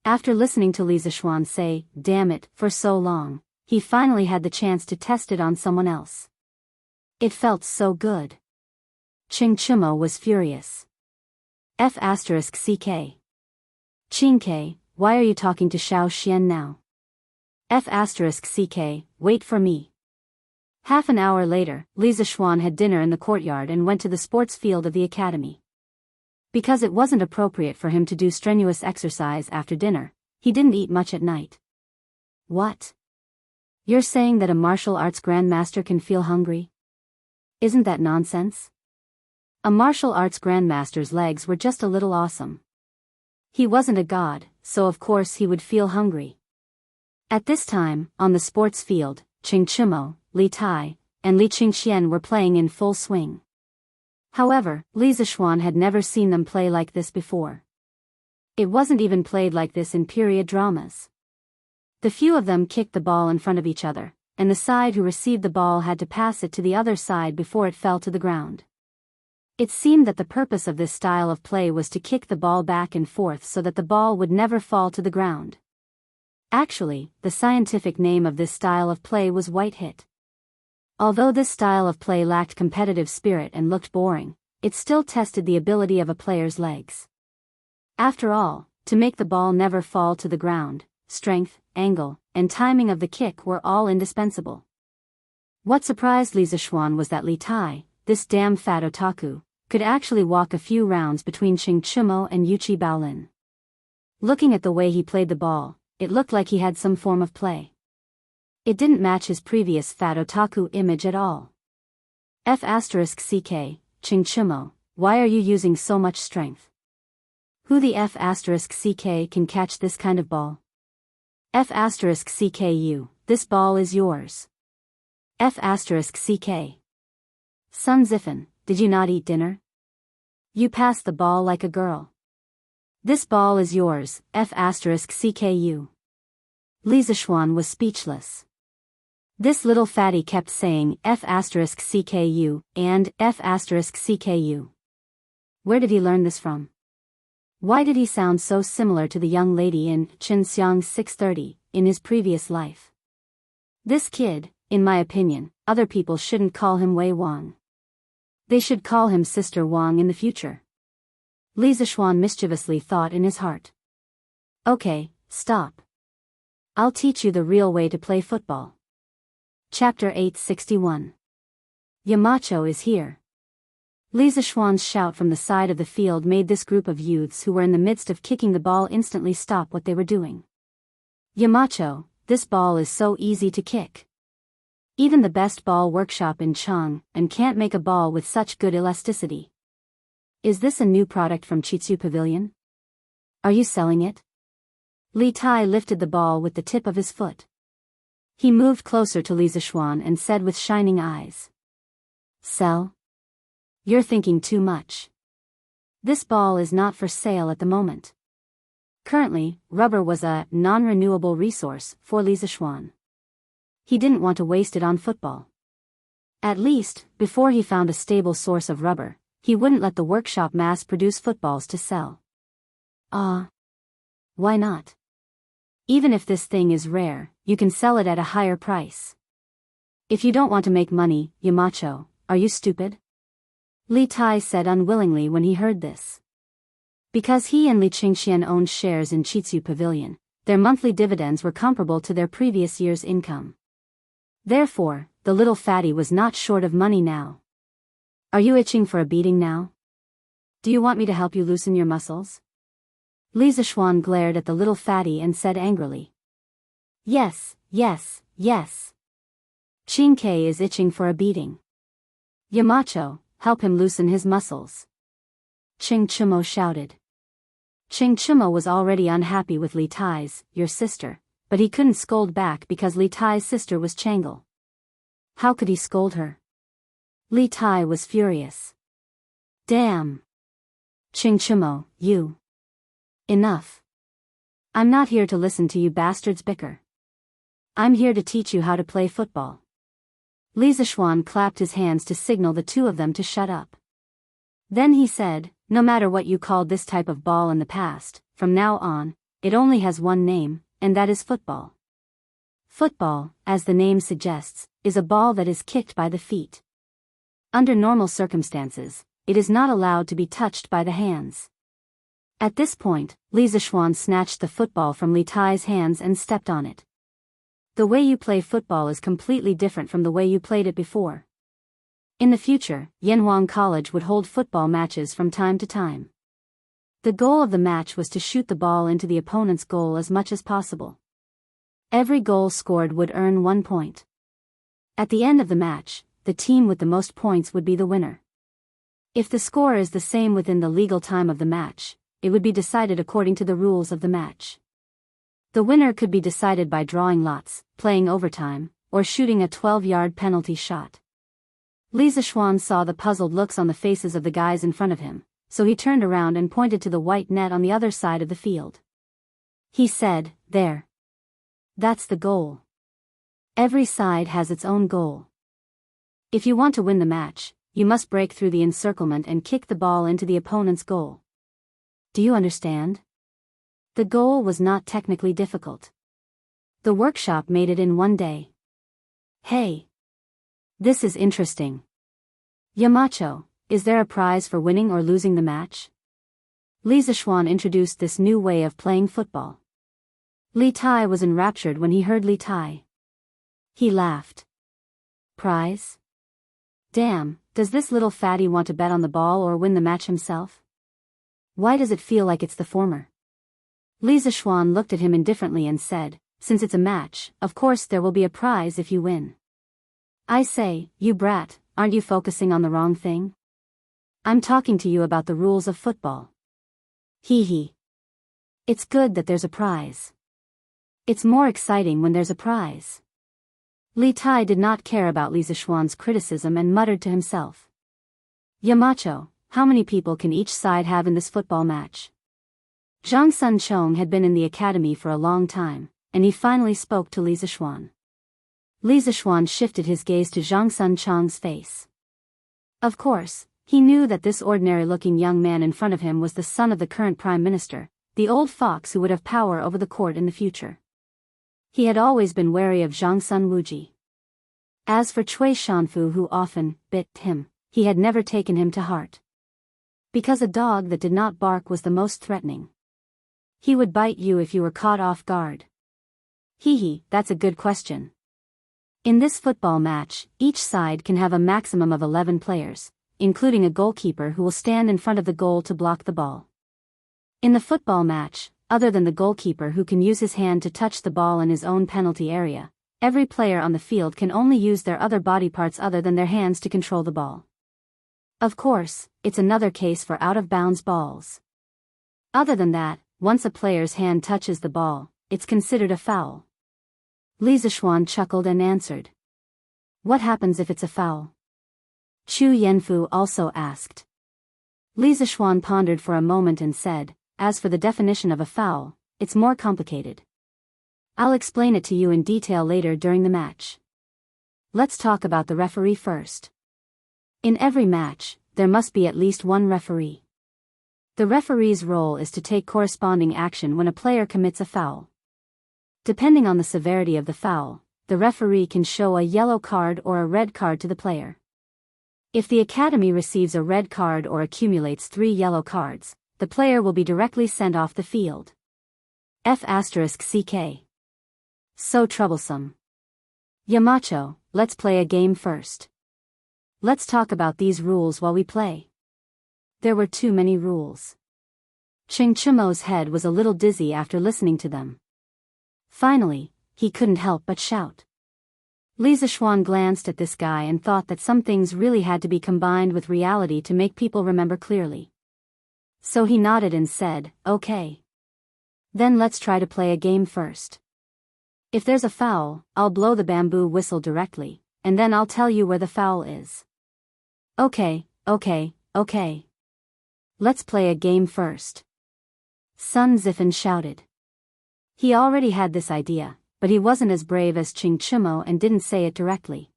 After listening to Li Zishuan say, damn it, for so long, he finally had the chance to test it on someone else. It felt so good. Qing Chimo was furious. F***CK. Qingke, why are you talking to Xiao Xian now? F***CK, wait for me. Half an hour later, Li Zishuan had dinner in the courtyard and went to the sports field of the academy. Because it wasn't appropriate for him to do strenuous exercise after dinner, he didn't eat much at night. What? You're saying that a martial arts grandmaster can feel hungry? Isn't that nonsense? A martial arts grandmaster's legs were just a little awesome. He wasn't a god, so of course he would feel hungry. At this time, on the sports field, Qing Chimo, Li Tai, and Li Qingxian were playing in full swing. However, Li Zishuan had never seen them play like this before. It wasn't even played like this in period dramas. The few of them kicked the ball in front of each other, and the side who received the ball had to pass it to the other side before it fell to the ground. It seemed that the purpose of this style of play was to kick the ball back and forth so that the ball would never fall to the ground. Actually, the scientific name of this style of play was white hit. Although this style of play lacked competitive spirit and looked boring, it still tested the ability of a player's legs. After all, to make the ball never fall to the ground, strength, angle, and timing of the kick were all indispensable. What surprised Li Zishuan was that Li Tai, this damn fat otaku, could actually walk a few rounds between Qing Chimo and Yuchi Baolin. Looking at the way he played the ball, it looked like he had some form of play. It didn't match his previous fat otaku image at all. F*ck, Chingchumo, why are you using so much strength? Who the F*ck can catch this kind of ball? F*cku, this ball is yours. F*ck. Sun Zifen, did you not eat dinner? You passed the ball like a girl. This ball is yours, F*cku. Li Zishuan was speechless. This little fatty kept saying F*cku and F*cku. Where did he learn this from? Why did he sound so similar to the young lady in Chinxiang 630 in his previous life? This kid, in my opinion, other people shouldn't call him Wei Wang. They should call him Sister Wang in the future. Li Zishuan mischievously thought in his heart. Okay, stop. I'll teach you the real way to play football. Chapter 861. Yamacho is here. Li Zishuan's shout from the side of the field made this group of youths who were in the midst of kicking the ball instantly stop what they were doing. Yamacho, this ball is so easy to kick. Even the best ball workshop in Chang and can't make a ball with such good elasticity. Is this a new product from Chitsu Pavilion? Are you selling it? Li Tai lifted the ball with the tip of his foot. He moved closer to Li Zishuan and said with shining eyes. Sell? You're thinking too much. This ball is not for sale at the moment. Currently, rubber was a non-renewable resource for Li Zishuan. He didn't want to waste it on football. At least, before he found a stable source of rubber, he wouldn't let the workshop mass-produce footballs to sell. Why not? Even if this thing is rare, you can sell it at a higher price. If you don't want to make money, Yamacho, are you stupid? Li Tai said unwillingly when he heard this. Because he and Li Qingxian owned shares in Chitsu Pavilion, their monthly dividends were comparable to their previous year's income. Therefore, the little fatty was not short of money now. Are you itching for a beating now? Do you want me to help you loosen your muscles? Li Zishuan glared at the little fatty and said angrily. Yes, yes, yes. Qingke is itching for a beating. Yamacho, help him loosen his muscles. Chingchumo shouted. Chingchumo was already unhappy with Li Tai's, your sister, but he couldn't scold back because Li Tai's sister was Changle. How could he scold her? Li Tai was furious. Damn. Chingchumo, you. Enough. I'm not here to listen to you bastards bicker. I'm here to teach you how to play football. Li Zishuan clapped his hands to signal the two of them to shut up. Then he said, no matter what you called this type of ball in the past, from now on, it only has one name, and that is football. Football, as the name suggests, is a ball that is kicked by the feet. Under normal circumstances, it is not allowed to be touched by the hands. At this point, Li Zishuan snatched the football from Li Tai's hands and stepped on it. The way you play football is completely different from the way you played it before. In the future, Yanhuang College would hold football matches from time to time. The goal of the match was to shoot the ball into the opponent's goal as much as possible. Every goal scored would earn 1 point. At the end of the match, the team with the most points would be the winner. If the score is the same within the legal time of the match, it would be decided according to the rules of the match. The winner could be decided by drawing lots, playing overtime, or shooting a 12-yard penalty shot. Li Zishuan saw the puzzled looks on the faces of the guys in front of him, so he turned around and pointed to the white net on the other side of the field. He said, there. That's the goal. Every side has its own goal. If you want to win the match, you must break through the encirclement and kick the ball into the opponent's goal. Do you understand? The goal was not technically difficult. The workshop made it in 1 day. Hey! This is interesting. Yamacho, is there a prize for winning or losing the match? Li Zishuan introduced this new way of playing football. Li Tai was enraptured when he heard Li Tai. He laughed. Prize? Damn, does this little fatty want to bet on the ball or win the match himself? Why does it feel like it's the former? Li Zishuan looked at him indifferently and said, since it's a match, of course there will be a prize if you win. I say, you brat, aren't you focusing on the wrong thing? I'm talking to you about the rules of football. Hee hee. It's good that there's a prize. It's more exciting when there's a prize. Li Tai did not care about Li Zishuan's criticism and muttered to himself. Yamacho, how many people can each side have in this football match? Zhang Sun Chong had been in the academy for a long time, and he finally spoke to Li Zishuan. Li Zishuan shifted his gaze to Zhang Sun Chong's face. Of course, he knew that this ordinary-looking young man in front of him was the son of the current prime minister, the old fox who would have power over the court in the future. He had always been wary of Zhang Sun Wuji. As for Cui Shanfu, who often bit him, he had never taken him to heart. Because a dog that did not bark was the most threatening. He would bite you if you were caught off guard. Hee hee, that's a good question. In this football match, each side can have a maximum of 11 players, including a goalkeeper who will stand in front of the goal to block the ball. In the football match, other than the goalkeeper who can use his hand to touch the ball in his own penalty area, every player on the field can only use their other body parts other than their hands to control the ball. Of course, it's another case for out-of-bounds balls. Other than that, once a player's hand touches the ball, it's considered a foul. Li Zishuan chuckled and answered. What happens if it's a foul? Chu Yanfu also asked. Li Zishuan pondered for a moment and said, as for the definition of a foul, it's more complicated. I'll explain it to you in detail later during the match. Let's talk about the referee first. In every match, there must be at least one referee. The referee's role is to take corresponding action when a player commits a foul. Depending on the severity of the foul, the referee can show a yellow card or a red card to the player. If the academy receives a red card or accumulates 3 yellow cards, the player will be directly sent off the field. F***CK. So troublesome. Yamacho, let's play a game first. Let's talk about these rules while we play. There were too many rules. Ching Chimo's head was a little dizzy after listening to them. Finally, he couldn't help but shout. Li Zishuan glanced at this guy and thought that some things really had to be combined with reality to make people remember clearly. So he nodded and said, okay. Then let's try to play a game first. If there's a foul, I'll blow the bamboo whistle directly, and then I'll tell you where the foul is. Okay. Let's play a game first. Sun Zifen shouted. He already had this idea, but he wasn't as brave as Ching Chimo and didn't say it directly.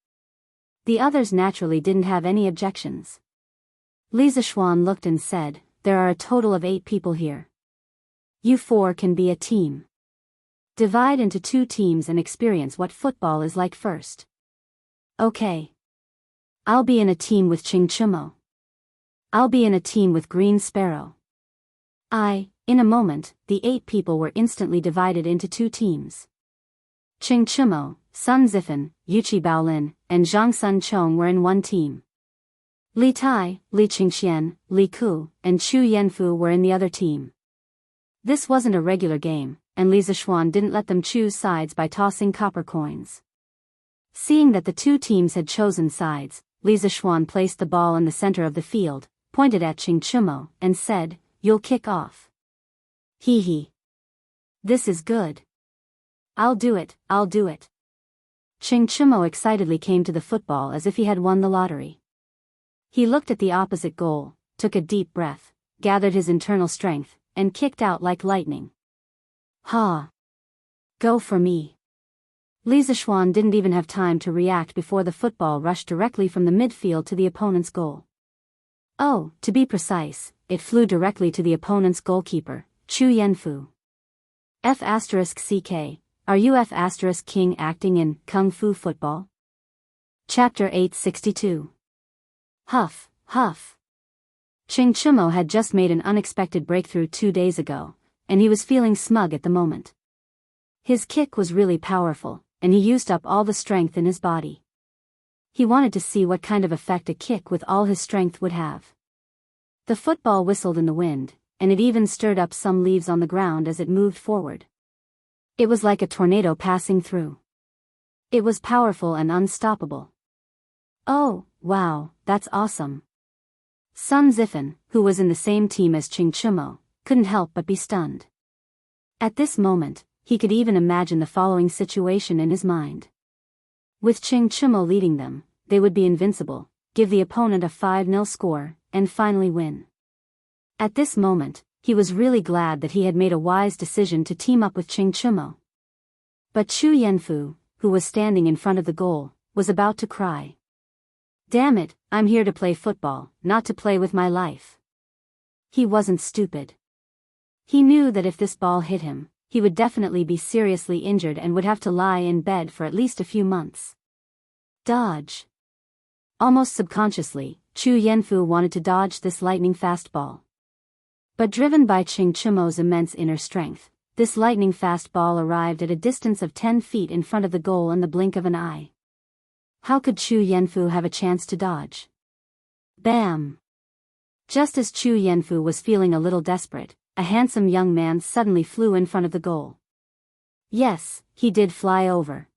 The others naturally didn't have any objections. Li Zishuan looked and said, there are a total of 8 people here. You 4 can be a team. Divide into 2 teams and experience what football is like first. Okay. I'll be in a team with Ching Chimo. I'll be in a team with Green Sparrow. In a moment, the 8 people were instantly divided into 2 teams. Ching Chimo, Sun Zifen, Yuchi Baolin, and Zhang Sun Chong were in one team. Li Tai, Li Qingxian, Li Ku, and Chu Yanfu were in the other team. This wasn't a regular game, and Li Zishuan didn't let them choose sides by tossing copper coins. Seeing that the 2 teams had chosen sides, Li Zishuan placed the ball in the center of the field, pointed at Ching Chimo, and said, you'll kick off. Hee hee. This is good. I'll do it. Ching Chimo excitedly came to the football as if he had won the lottery. He looked at the opposite goal, took a deep breath, gathered his internal strength, and kicked out like lightning. Ha! Go for me. Li Zishuan didn't even have time to react before the football rushed directly from the midfield to the opponent's goal. Oh, to be precise, it flew directly to the opponent's goalkeeper, Chu Yanfu. F***CK, are you F***King acting in Kung Fu Football? Chapter 862. Huff. Ching Chimo had just made an unexpected breakthrough 2 days ago, and he was feeling smug at the moment. His kick was really powerful, and he used up all the strength in his body. He wanted to see what kind of effect a kick with all his strength would have. The football whistled in the wind, and it even stirred up some leaves on the ground as it moved forward. It was like a tornado passing through. It was powerful and unstoppable. Oh, wow, that's awesome. Sun Zifan, who was in the same team as Ching Chumo, couldn't help but be stunned. At this moment, he could even imagine the following situation in his mind. With Ching Chumo leading them, they would be invincible, give the opponent a 5-0 score, and finally win. At this moment, he was really glad that he had made a wise decision to team up with Ching Chumo. But Chu Yanfu, who was standing in front of the goal, was about to cry. Damn it, I'm here to play football, not to play with my life. He wasn't stupid. He knew that if this ball hit him, he would definitely be seriously injured and would have to lie in bed for at least a few months. Dodge. Almost subconsciously, Chu Yanfu wanted to dodge this lightning-fast ball. But driven by Ching Chumo's immense inner strength, this lightning-fast ball arrived at a distance of 10 feet in front of the goal in the blink of an eye. How could Chu Yanfu have a chance to dodge? Bam! Just as Chu Yanfu was feeling a little desperate, a handsome young man suddenly flew in front of the goal. Yes, he did fly over.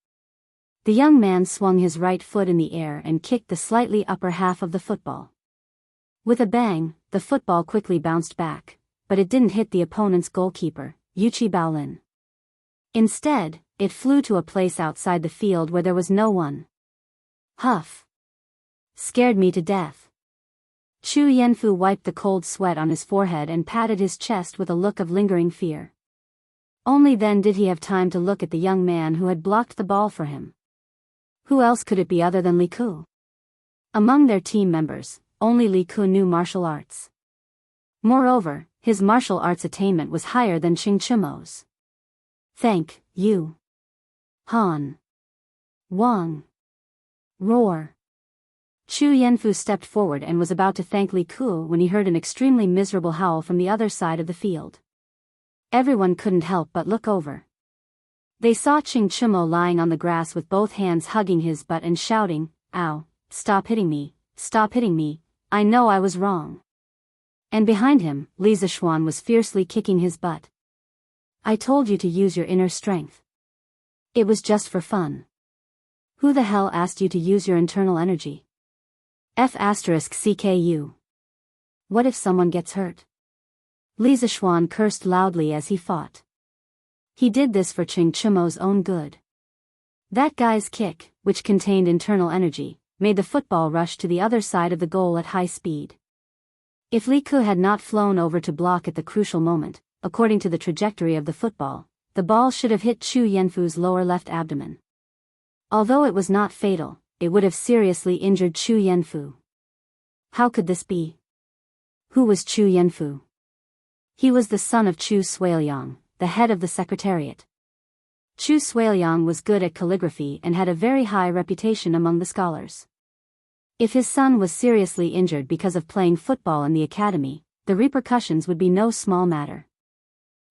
The young man swung his right foot in the air and kicked the slightly upper half of the football. With a bang, the football quickly bounced back, but it didn't hit the opponent's goalkeeper, Yuchi Baolin. Instead, it flew to a place outside the field where there was no one. Huff. Scared me to death. Chu Yanfu wiped the cold sweat on his forehead and patted his chest with a look of lingering fear. Only then did he have time to look at the young man who had blocked the ball for him. Who else could it be other than Li Ku? Among their team members, only Li Ku knew martial arts. Moreover, his martial arts attainment was higher than Ching Chumo's. Thank you. Han. Wang. Roar. Chu Yanfu stepped forward and was about to thank Li Ku when he heard an extremely miserable howl from the other side of the field. Everyone couldn't help but look over. They saw Ching Chumo lying on the grass with both hands hugging his butt and shouting, "Ow, stop hitting me, I know I was wrong." And behind him, Li Zishuan was fiercely kicking his butt. I told you to use your inner strength. It was just for fun. Who the hell asked you to use your internal energy? F*CKU. What if someone gets hurt? Li Zishuan cursed loudly as he fought. He did this for Ching Chumo's own good. That guy's kick, which contained internal energy, made the football rush to the other side of the goal at high speed. If Li Ku had not flown over to block at the crucial moment, according to the trajectory of the football, the ball should have hit Chu Yanfu's lower left abdomen. Although it was not fatal, it would have seriously injured Chu Yanfu. How could this be? Who was Chu Yanfu? He was the son of Chu Suiliang, the head of the secretariat. Chu Suiliang was good at calligraphy and had a very high reputation among the scholars. If his son was seriously injured because of playing football in the academy, the repercussions would be no small matter.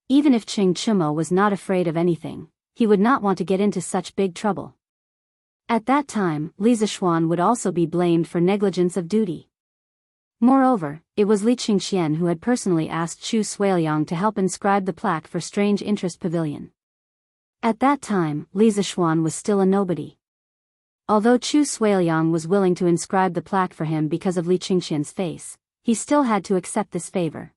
Even if Ching Chumo was not afraid of anything, he would not want to get into such big trouble. At that time, Li Zishuan would also be blamed for negligence of duty. Moreover, it was Li Qingxian who had personally asked Chu Suiliang to help inscribe the plaque for Strange Interest Pavilion. At that time, Li Zishuan was still a nobody. Although Chu Suiliang was willing to inscribe the plaque for him because of Li Qingxian's face, he still had to accept this favor.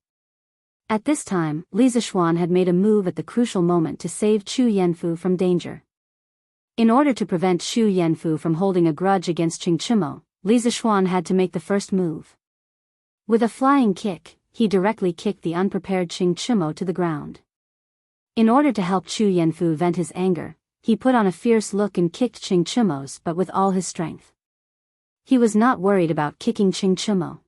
At this time, Li Zishuan had made a move at the crucial moment to save Chu Yanfu from danger. In order to prevent Chu Yanfu from holding a grudge against Ching Chumo, Li Zishuan had to make the first move. With a flying kick, he directly kicked the unprepared Ching Chumo to the ground. In order to help Chu Yanfu vent his anger, he put on a fierce look and kicked Ching Chumo's butt with all his strength. He was not worried about kicking Ching Chumo.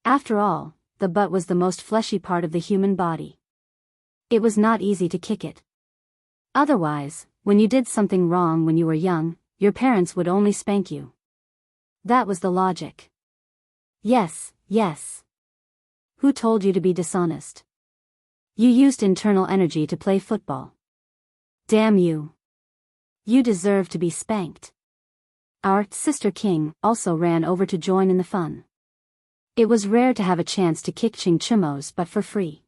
After all, the butt was the most fleshy part of the human body. It was not easy to kick it. Otherwise, when you did something wrong when you were young, your parents would only spank you. That was the logic. Yes. Who told you to be dishonest? You used internal energy to play football. Damn you. You deserve to be spanked. Our sister King also ran over to join in the fun. It was rare to have a chance to kick Ching Chimo's butt for free.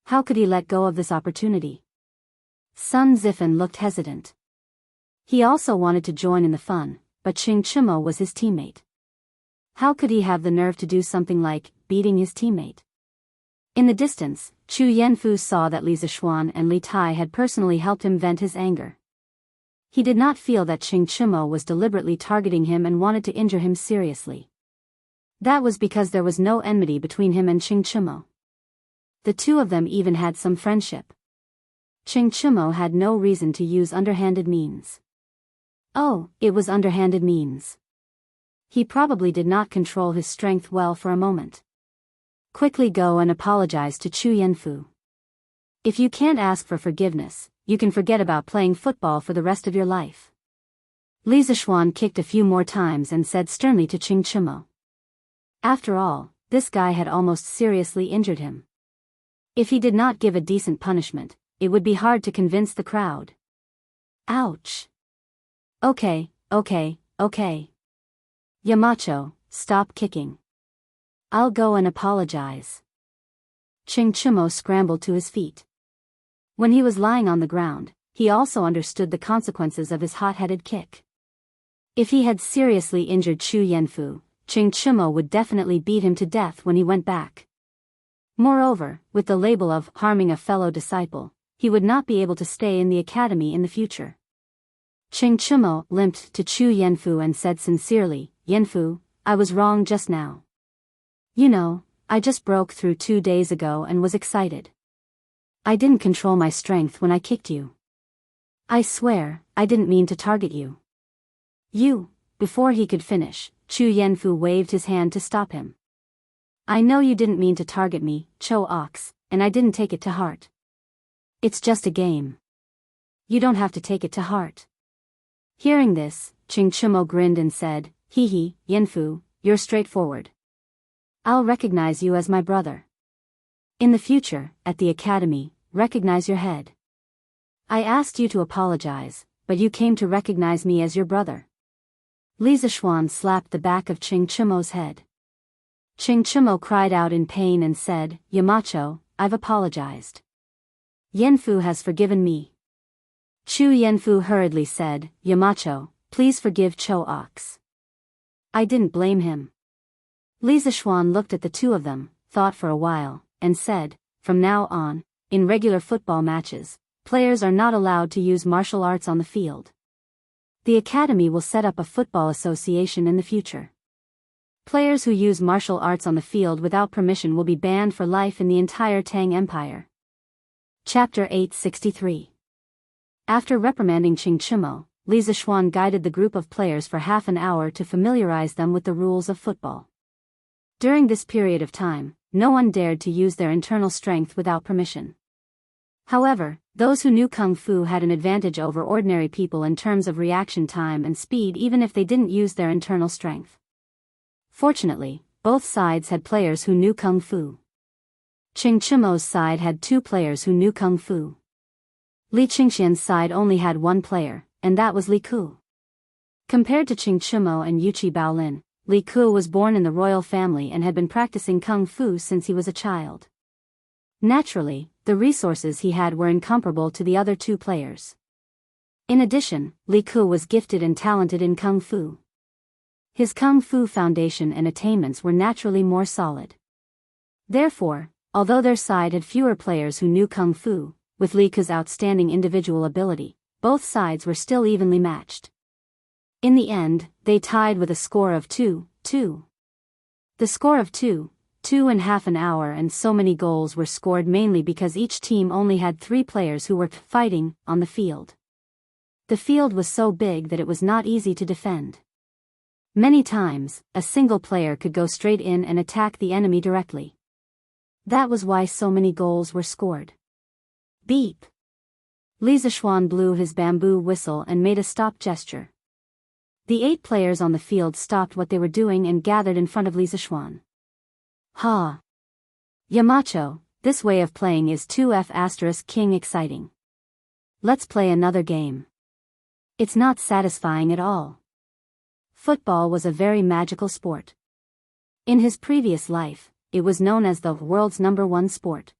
How could he let go of this opportunity? Sun Zifen looked hesitant. He also wanted to join in the fun, but Ching Chimo was his teammate. How could he have the nerve to do something like beating his teammate? In the distance, Chu Yanfu saw that Li Zixuan and Li Tai had personally helped him vent his anger. He did not feel that Ching Chimo was deliberately targeting him and wanted to injure him seriously. That was because there was no enmity between him and Ching Chimo. The two of them even had some friendship. Ching Chimo had no reason to use underhanded means. Oh, it was underhanded means. He probably did not control his strength well for a moment. Quickly go and apologize to Chu Yanfu. If you can't ask for forgiveness, you can forget about playing football for the rest of your life. Li Zixuan kicked a few more times and said sternly to Ching Chimo. After all, this guy had almost seriously injured him. If he did not give a decent punishment, it would be hard to convince the crowd. Ouch. Okay. Yamacho, stop kicking. I'll go and apologize. Ching Chimo scrambled to his feet. When he was lying on the ground, he also understood the consequences of his hot-headed kick. If he had seriously injured Chu Yanfu, Ching Chimo would definitely beat him to death when he went back. Moreover, with the label of harming a fellow disciple, he would not be able to stay in the academy in the future. Ching Chimo limped to Chu Yanfu and said sincerely, Yanfu, I was wrong just now. You know, I just broke through 2 days ago and was excited. I didn't control my strength when I kicked you. I swear, I didn't mean to target you. Before he could finish, Chu Yanfu waved his hand to stop him. I know you didn't mean to target me, Cho Ox, and I didn't take it to heart. It's just a game. You don't have to take it to heart. Hearing this, Ching Chimo grinned and said, Hee, Yanfu, you're straightforward. I'll recognize you as my brother. In the future, at the academy, recognize your head. I asked you to apologize, but you came to recognize me as your brother. Li Zixuan slapped the back of Ching Chimo's head. Ching Chimo cried out in pain and said, Yamacho, I've apologized. Yanfu has forgiven me. Chu Yanfu hurriedly said, Yamacho, please forgive Cho Ox. I didn't blame him. Li Zixuan looked at the two of them, thought for a while, and said, from now on, in regular football matches, players are not allowed to use martial arts on the field. The academy will set up a football association in the future. Players who use martial arts on the field without permission will be banned for life in the entire Tang Empire. Chapter 863. After reprimanding Ching Chimo, Li Zixuan guided the group of players for half an hour to familiarize them with the rules of football. During this period of time, no one dared to use their internal strength without permission. However, those who knew Kung Fu had an advantage over ordinary people in terms of reaction time and speed even if they didn't use their internal strength. Fortunately, both sides had players who knew Kung Fu. Ching Chimo's side had 2 players who knew Kung Fu. Li Qingxian's side only had 1 player, and that was Li Ku. Compared to Ching Chimo and Yuqi Baolin, Li Ku was born in the royal family and had been practicing Kung Fu since he was a child. Naturally, the resources he had were incomparable to the other 2 players. In addition, Li Ku was gifted and talented in Kung Fu. His Kung Fu foundation and attainments were naturally more solid. Therefore, although their side had fewer players who knew Kung Fu, with Li Ku's outstanding individual ability, both sides were still evenly matched. In the end, they tied with a score of 2-2. The score of 2 and half an hour and so many goals were scored mainly because each team only had 3 players who were fighting on the field. The field was so big that it was not easy to defend. Many times, a single player could go straight in and attack the enemy directly. That was why so many goals were scored. Beep! Li Zixuan blew his bamboo whistle and made a stop gesture. The 8 players on the field stopped what they were doing and gathered in front of Li Zixuan. Ha! Yamacho, this way of playing is 2F** king exciting. Let's play another game. It's not satisfying at all. Football was a very magical sport. In his previous life, it was known as the world's #1 sport.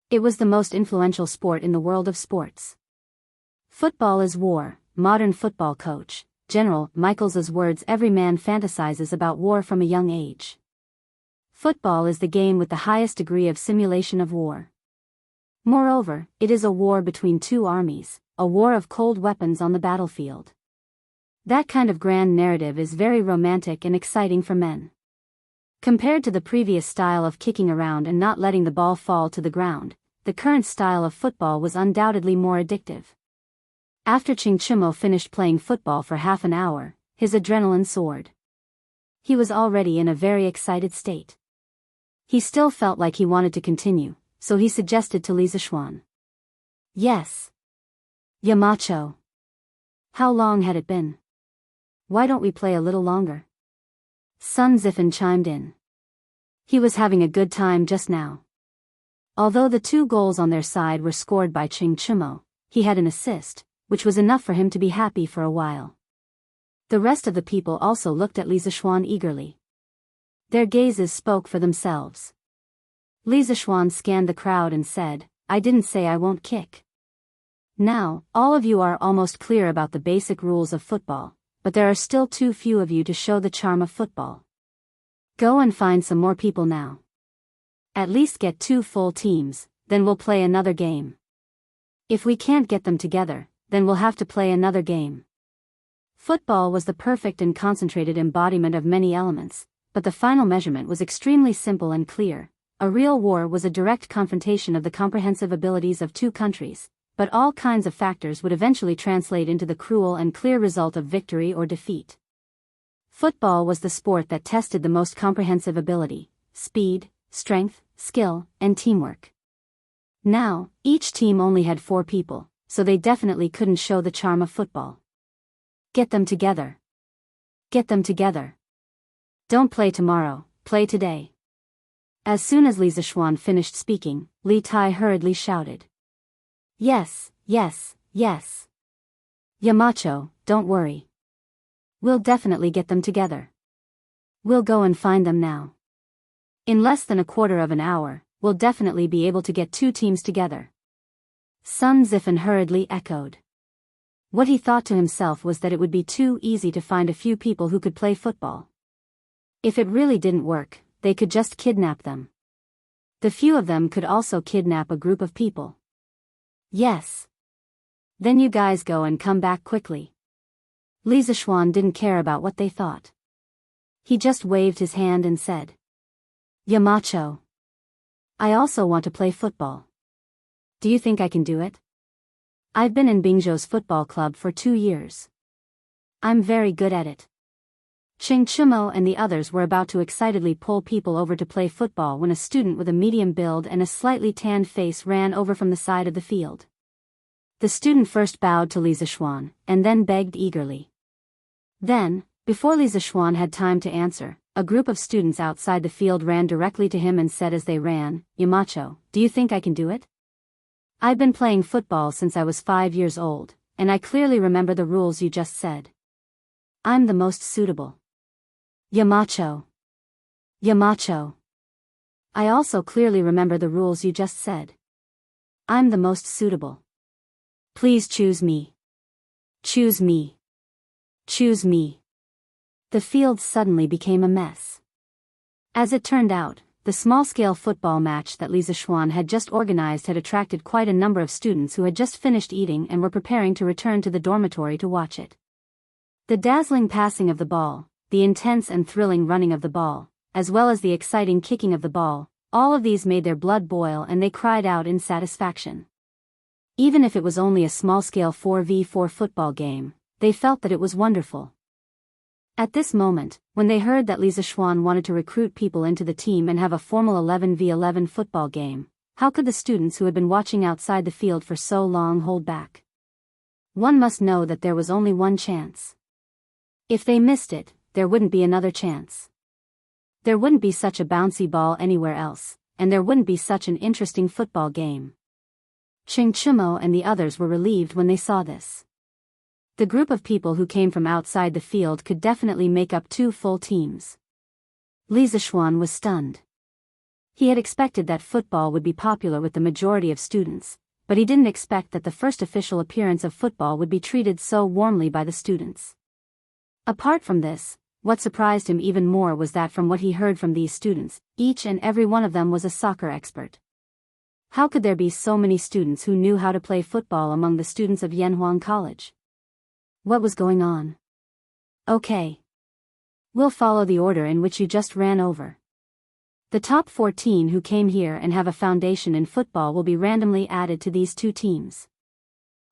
It was the most influential sport in the world of sports. Football is war, modern football coach, General Michaels's words. Every man fantasizes about war from a young age. Football is the game with the highest degree of simulation of war. Moreover, it is a war between two armies, a war of cold weapons on the battlefield. That kind of grand narrative is very romantic and exciting for men. Compared to the previous style of kicking around and not letting the ball fall to the ground, the current style of football was undoubtedly more addictive. After Chingchumo finished playing football for half an hour, his adrenaline soared. He was already in a very excited state. He still felt like he wanted to continue, so he suggested to Li Zishuan. Yes. Yamacho. How long had it been? Why don't we play a little longer? Sun Zifan chimed in. He was having a good time just now. Although the 2 goals on their side were scored by Chingchumo, he had an assist, which was enough for him to be happy for a while. The rest of the people also looked at Li Zishuan eagerly. Their gazes spoke for themselves. Li Zishuan scanned the crowd and said, "I didn't say I won't kick. Now, all of you are almost clear about the basic rules of football, but there are still too few of you to show the charm of football. Go and find some more people now. At least get 2 full teams, then we'll play another game. If we can't get them together, then we'll have to play another game." Football was the perfect and concentrated embodiment of many elements, but the final measurement was extremely simple and clear. A real war was a direct confrontation of the comprehensive abilities of 2 countries, but all kinds of factors would eventually translate into the cruel and clear result of victory or defeat. Football was the sport that tested the most comprehensive ability, speed, strength, skill, and teamwork. Now, each team only had 4 people, so they definitely couldn't show the charm of football. Get them together. Get them together. Don't play tomorrow, play today. As soon as Li Zishuan finished speaking, Li Tai hurriedly shouted. Yes, yes, yes. Yamacho, don't worry. We'll definitely get them together. We'll go and find them now. In less than a quarter of an hour, we'll definitely be able to get 2 teams together. Sun Zifan hurriedly echoed. What he thought to himself was that it would be too easy to find a few people who could play football. If it really didn't work, they could just kidnap them. The few of them could also kidnap a group of people. Yes. Then you guys go and come back quickly. Li Zishuan didn't care about what they thought. He just waved his hand and said, Yamacho. I also want to play football. Do you think I can do it? I've been in Bingzhou's football club for 2 years. I'm very good at it. Chingchumo and the others were about to excitedly pull people over to play football when a student with a medium build and a slightly tanned face ran over from the side of the field. The student first bowed to Li Zishuan, and then begged eagerly. Then, before Li Zishuan had time to answer, a group of students outside the field ran directly to him and said as they ran, Yamacho, do you think I can do it? I've been playing football since I was 5 years old, and I clearly remember the rules you just said. I'm the most suitable. Yamacho. Yamacho. I also clearly remember the rules you just said. I'm the most suitable. Please choose me. Choose me. Choose me. The field suddenly became a mess. As it turned out, the small-scale football match that Li Zishuan had just organized had attracted quite a number of students who had just finished eating and were preparing to return to the dormitory to watch it. The dazzling passing of the ball, the intense and thrilling running of the ball, as well as the exciting kicking of the ball, all of these made their blood boil and they cried out in satisfaction. Even if it was only a small-scale 4v4 football game, they felt that it was wonderful. At this moment, when they heard that Li Zishuan wanted to recruit people into the team and have a formal 11v11 football game, how could the students who had been watching outside the field for so long hold back? One must know that there was only one chance. If they missed it, there wouldn't be another chance. There wouldn't be such a bouncy ball anywhere else, and there wouldn't be such an interesting football game. Chingchumo and the others were relieved when they saw this. The group of people who came from outside the field could definitely make up 2 full teams. Li Zishuan was stunned. He had expected that football would be popular with the majority of students, but he didn't expect that the first official appearance of football would be treated so warmly by the students. Apart from this, what surprised him even more was that from what he heard from these students, each and every one of them was a soccer expert. How could there be so many students who knew how to play football among the students of Yanhuang College? What was going on? Okay. We'll follow the order in which you just ran over. The top 14 who came here and have a foundation in football will be randomly added to these two teams.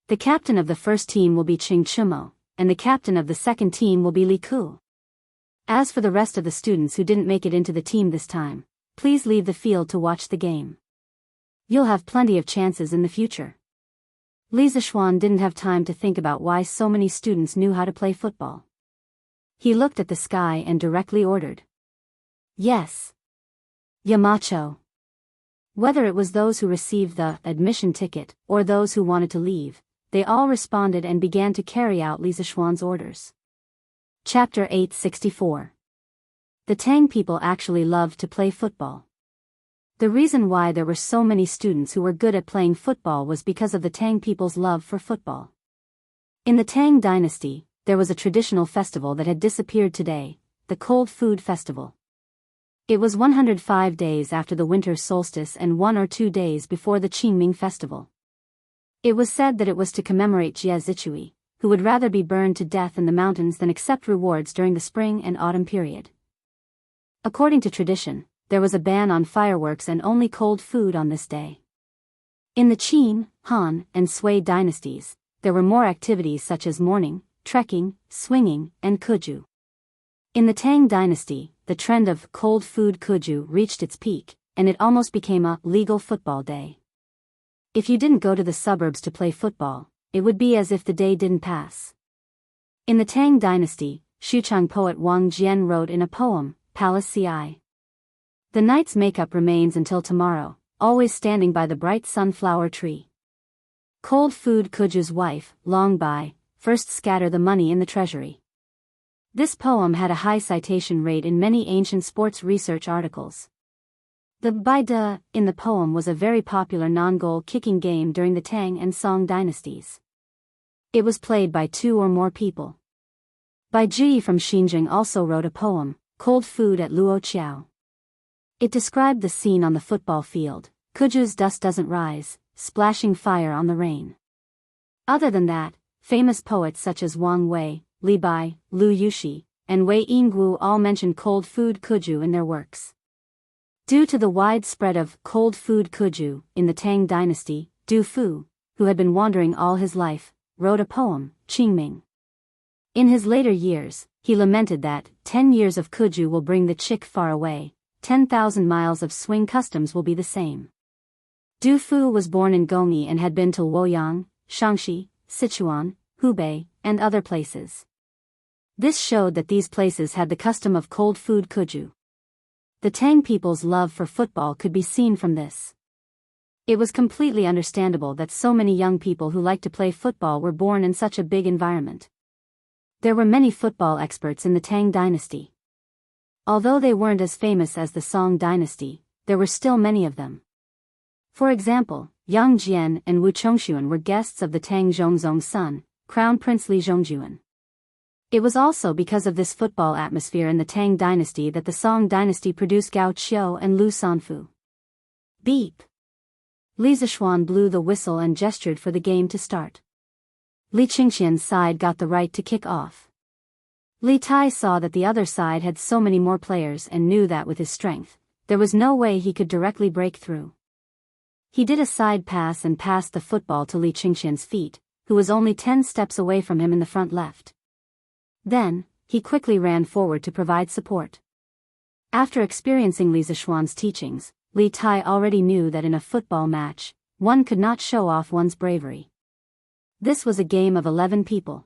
The captain of the first team will be Qing Chumo, and the captain of the second team will be Li Ku. As for the rest of the students who didn't make it into the team this time, please leave the field to watch the game. You'll have plenty of chances in the future. Li Zishuan didn't have time to think about why so many students knew how to play football. He looked at the sky and directly ordered. Yes. Yamacho. Whether it was those who received the admission ticket or those who wanted to leave, they all responded and began to carry out Li Zishuan's orders. Chapter 864. The Tang people actually loved to play football. The reason why there were so many students who were good at playing football was because of the Tang people's love for football. In the Tang dynasty, there was a traditional festival that had disappeared today, the Cold Food Festival. It was 105 days after the winter solstice and 1 or 2 days before the Qingming festival. It was said that it was to commemorate Jie Zichui, who would rather be burned to death in the mountains than accept rewards during the spring and autumn period. According to tradition, there was a ban on fireworks and only cold food on this day. In the Qin, Han, and Sui dynasties, there were more activities such as mourning, trekking, swinging, and kuju. In the Tang dynasty, the trend of cold food kuju reached its peak, and it almost became a legal football day. If you didn't go to the suburbs to play football, it would be as if the day didn't pass. In the Tang dynasty, Xuchang poet Wang Jian wrote in a poem, Palace Ci. The night's makeup remains until tomorrow, always standing by the bright sunflower tree. Cold food kuju's wife, Long Bai, first scatter the money in the treasury. This poem had a high citation rate in many ancient sports research articles. The Bai De in the poem was a very popular non-goal kicking game during the Tang and Song dynasties. It was played by 2 or more people. Bai Ji from Xinjiang also wrote a poem, Cold Food at Luo Qiao. It described the scene on the football field, kuju's dust doesn't rise, splashing fire on the rain. Other than that, famous poets such as Wang Wei, Li Bai, Lu Yushi, and Wei Yinggu all mentioned cold food kuju in their works. Due to the wide spread of cold food kuju in the Tang dynasty, Du Fu, who had been wandering all his life, wrote a poem, Qingming. In his later years, he lamented that 10 years of kuju will bring the chick far away, 10,000 miles of swing customs will be the same. Du Fu was born in Gongyi and had been to Luoyang, Shaanxi, Sichuan, Hubei, and other places. This showed that these places had the custom of cold food kuju. The Tang people's love for football could be seen from this. It was completely understandable that so many young people who liked to play football were born in such a big environment. There were many football experts in the Tang dynasty. Although they weren't as famous as the Song dynasty, there were still many of them. For example, Yang Jian and Wu Chongxuan were guests of the Tang Zhongzong's son, Crown Prince Li Zhongjuan. It was also because of this football atmosphere in the Tang dynasty that the Song dynasty produced Gao Qiu and Lu Sanfu. Beep! Li Zishuan blew the whistle and gestured for the game to start. Li Qingxian's side got the right to kick off. Li Tai saw that the other side had so many more players and knew that with his strength, there was no way he could directly break through. He did a side pass and passed the football to Li Qingxian's feet, who was only 10 steps away from him in the front left. Then, he quickly ran forward to provide support. After experiencing Li Zishuan's teachings, Li Tai already knew that in a football match, one could not show off one's bravery. This was a game of 11 people.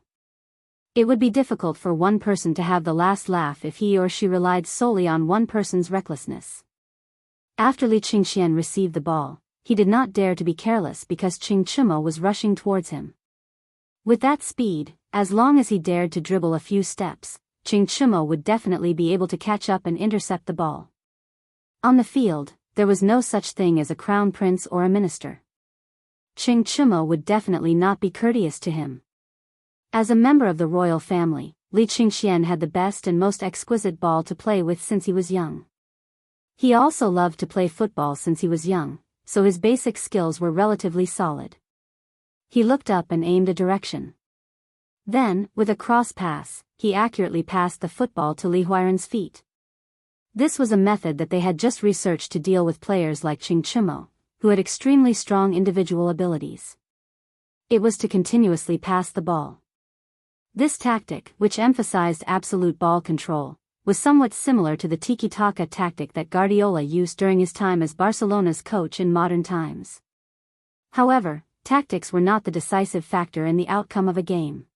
It would be difficult for one person to have the last laugh if he or she relied solely on one person's recklessness. After Li Qingxian received the ball, he did not dare to be careless because Qing Chumo was rushing towards him. With that speed, as long as he dared to dribble a few steps, Chimo would definitely be able to catch up and intercept the ball. On the field, there was no such thing as a crown prince or a minister. Chimo would definitely not be courteous to him. As a member of the royal family, Li Qingxian had the best and most exquisite ball to play with since he was young. He also loved to play football since he was young, so his basic skills were relatively solid. He looked up and aimed a direction. Then, with a cross pass, he accurately passed the football to Li Huairen's feet. This was a method that they had just researched to deal with players like Chimo, who had extremely strong individual abilities. It was to continuously pass the ball. This tactic, which emphasized absolute ball control, was somewhat similar to the tiki-taka tactic that Guardiola used during his time as Barcelona's coach in modern times. However, tactics were not the decisive factor in the outcome of a game.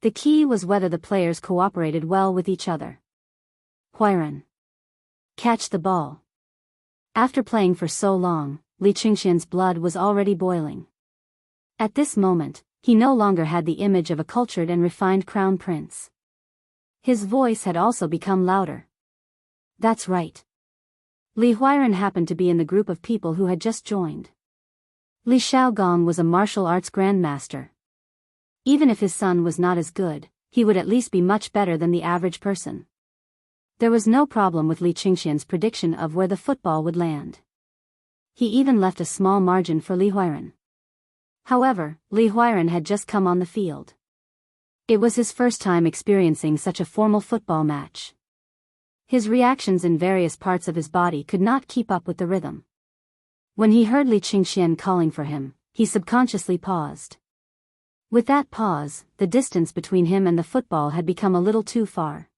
The key was whether the players cooperated well with each other. Huairen. Catch the ball. After playing for so long, Li Qingxian's blood was already boiling. At this moment, he no longer had the image of a cultured and refined crown prince. His voice had also become louder. That's right. Li Huairen happened to be in the group of people who had just joined. Li Shaogong was a martial arts grandmaster. Even if his son was not as good, he would at least be much better than the average person. There was no problem with Li Qingxian's prediction of where the football would land. He even left a small margin for Li Huairen. However, Li Huairen had just come on the field. It was his first time experiencing such a formal football match. His reactions in various parts of his body could not keep up with the rhythm. When he heard Li Qingxian calling for him, he subconsciously paused. With that pause, the distance between him and the football had become a little too far.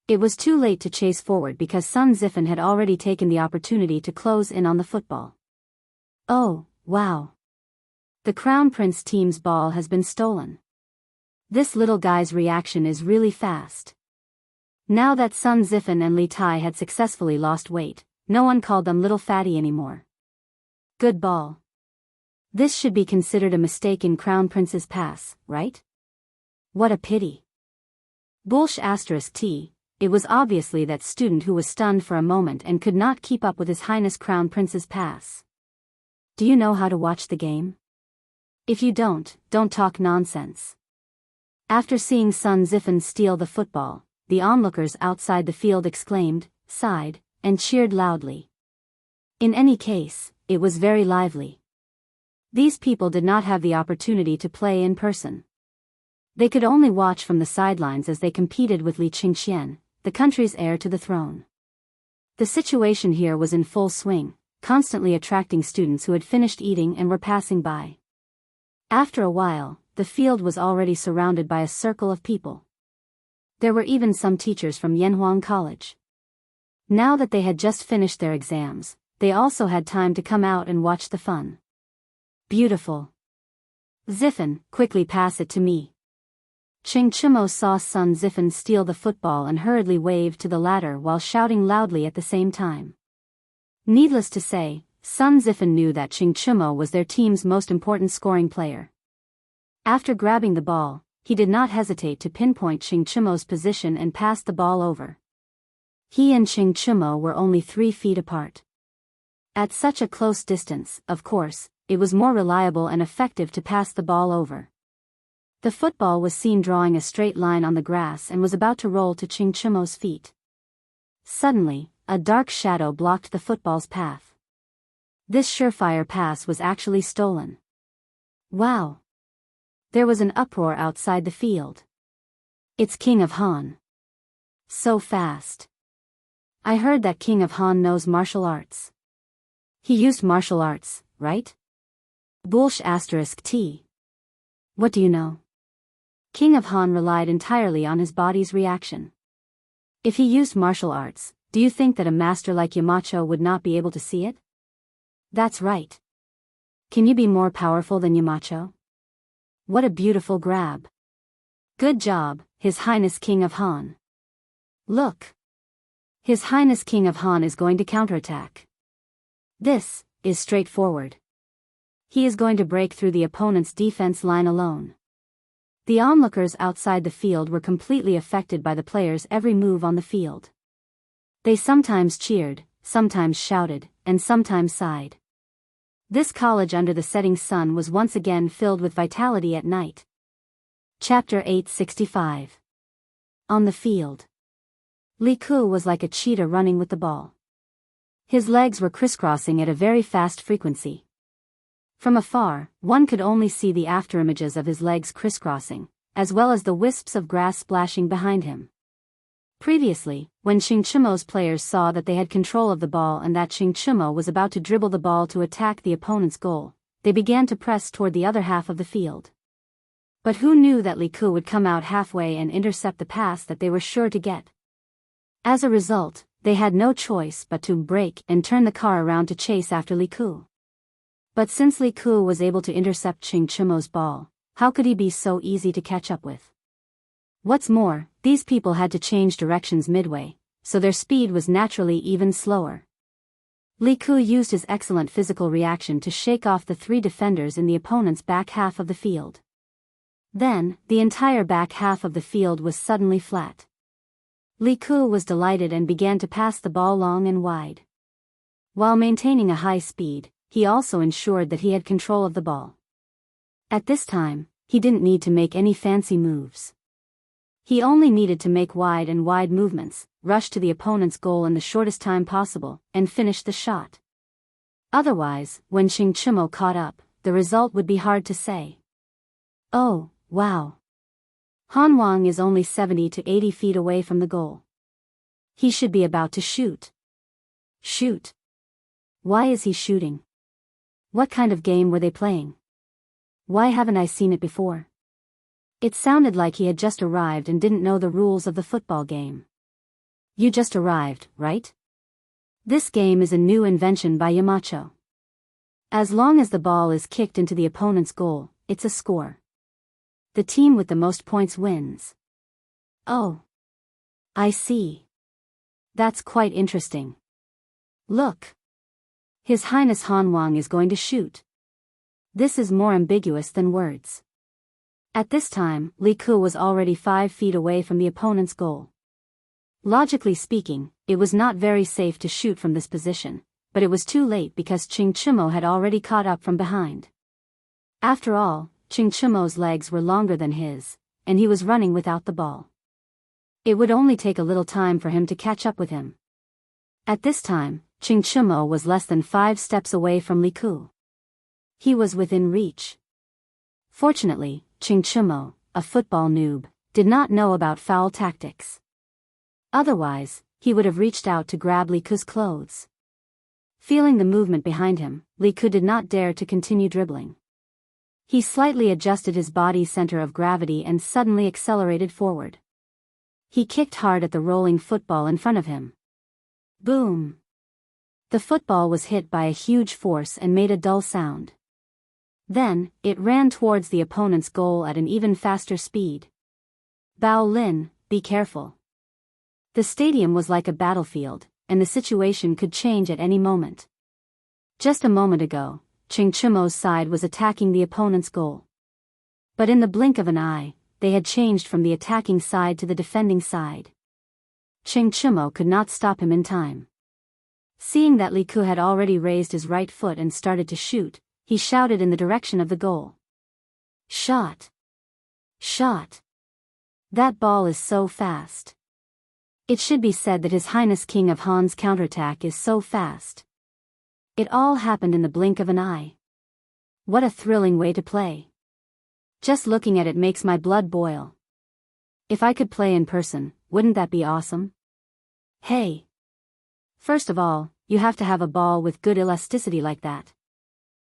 It was too late to chase forward because Sun Zifen had already taken the opportunity to close in on the football. Oh, wow. The Crown Prince team's ball has been stolen. This little guy's reaction is really fast. Now that Sun Zifen and Li Tai had successfully lost weight, no one called them little fatty anymore. Good ball. This should be considered a mistake in Crown Prince's pass, right? What a pity. *T. It was obviously that student who was stunned for a moment and could not keep up with His Highness Crown Prince's pass. Do you know how to watch the game? If you don't talk nonsense. After seeing Sun Zifen steal the football, the onlookers outside the field exclaimed, sighed, and cheered loudly. In any case, it was very lively. These people did not have the opportunity to play in person. They could only watch from the sidelines as they competed with Li Qingxian, the country's heir to the throne. The situation here was in full swing, constantly attracting students who had finished eating and were passing by. After a while, the field was already surrounded by a circle of people. There were even some teachers from Yanhuang College. Now that they had just finished their exams, they also had time to come out and watch the fun. Beautiful. Zifen, quickly pass it to me. Chimo saw Sun Zifen steal the football and hurriedly waved to the latter while shouting loudly at the same time. Needless to say, Sun Zifen knew that Chimo was their team's most important scoring player. After grabbing the ball, he did not hesitate to pinpoint Chimo's position and pass the ball over. He and Chimo were only 3 feet apart. At such a close distance, of course, it was more reliable and effective to pass the ball over. The football was seen drawing a straight line on the grass and was about to roll to Chimo's feet. Suddenly, a dark shadow blocked the football's path. This surefire pass was actually stolen. Wow! There was an uproar outside the field. It's King of Han. So fast. I heard that King of Han knows martial arts. He used martial arts, right? *T. What do you know? King of Han relied entirely on his body's reaction. If he used martial arts, do you think that a master like Yamacho would not be able to see it? That's right. Can you be more powerful than Yamacho? What a beautiful grab. Good job, His Highness King of Han. Look. His Highness King of Han is going to counterattack. This is straightforward. He is going to break through the opponent's defense line alone. The onlookers outside the field were completely affected by the players' every move on the field. They sometimes cheered, sometimes shouted, and sometimes sighed. This college under the setting sun was once again filled with vitality at night. Chapter 865. On the field. Li Ku was like a cheetah running with the ball. His legs were crisscrossing at a very fast frequency. From afar, one could only see the afterimages of his legs crisscrossing, as well as the wisps of grass splashing behind him. Previously, when Chingchumo's players saw that they had control of the ball and that Chingchumo was about to dribble the ball to attack the opponent's goal, they began to press toward the other half of the field. But who knew that Li Ku would come out halfway and intercept the pass that they were sure to get? As a result, they had no choice but to brake and turn the car around to chase after Li Ku. But since Li Ku was able to intercept Chingchumo's ball, how could he be so easy to catch up with? What's more, these people had to change directions midway, so their speed was naturally even slower. Li Ku used his excellent physical reaction to shake off the three defenders in the opponent's back half of the field. Then, the entire back half of the field was suddenly flat. Li Ku was delighted and began to pass the ball long and wide. While maintaining a high speed, he also ensured that he had control of the ball. At this time, he didn't need to make any fancy moves. He only needed to make wide movements, rush to the opponent's goal in the shortest time possible, and finish the shot. Otherwise, when Chingchumo caught up, the result would be hard to say. Oh, wow. Han Wang is only 70 to 80 feet away from the goal. He should be about to shoot. Shoot. Why is he shooting? What kind of game were they playing? Why haven't I seen it before? It sounded like he had just arrived and didn't know the rules of the football game. You just arrived, right? This game is a new invention by Yamacho. As long as the ball is kicked into the opponent's goal, it's a score. The team with the most points wins. Oh. I see. That's quite interesting. Look. His Highness Han Wang is going to shoot. This is more ambiguous than words. At this time, Li Ku was already 5 feet away from the opponent's goal. Logically speaking, it was not very safe to shoot from this position, but it was too late because Chingchumo had already caught up from behind. After all, Chingchumo's legs were longer than his, and he was running without the ball. It would only take a little time for him to catch up with him. At this time, Chingchumo was less than 5 steps away from Li Ku. He was within reach. Fortunately, Chingchumo, a football noob, did not know about foul tactics. Otherwise, he would have reached out to grab Li Ku's clothes. Feeling the movement behind him, Li Ku did not dare to continue dribbling. He slightly adjusted his body's center of gravity and suddenly accelerated forward. He kicked hard at the rolling football in front of him. Boom! The football was hit by a huge force and made a dull sound. Then, it ran towards the opponent's goal at an even faster speed. Bao Lin, be careful. The stadium was like a battlefield, and the situation could change at any moment. Just a moment ago, Chingchumo's side was attacking the opponent's goal. But in the blink of an eye, they had changed from the attacking side to the defending side. Chingchumo could not stop him in time. Seeing that Li Ku had already raised his right foot and started to shoot, he shouted in the direction of the goal. Shot! Shot! That ball is so fast. It should be said that His Highness King of Han's counterattack is so fast. It all happened in the blink of an eye. What a thrilling way to play. Just looking at it makes my blood boil. If I could play in person, wouldn't that be awesome? Hey! First of all, you have to have a ball with good elasticity like that.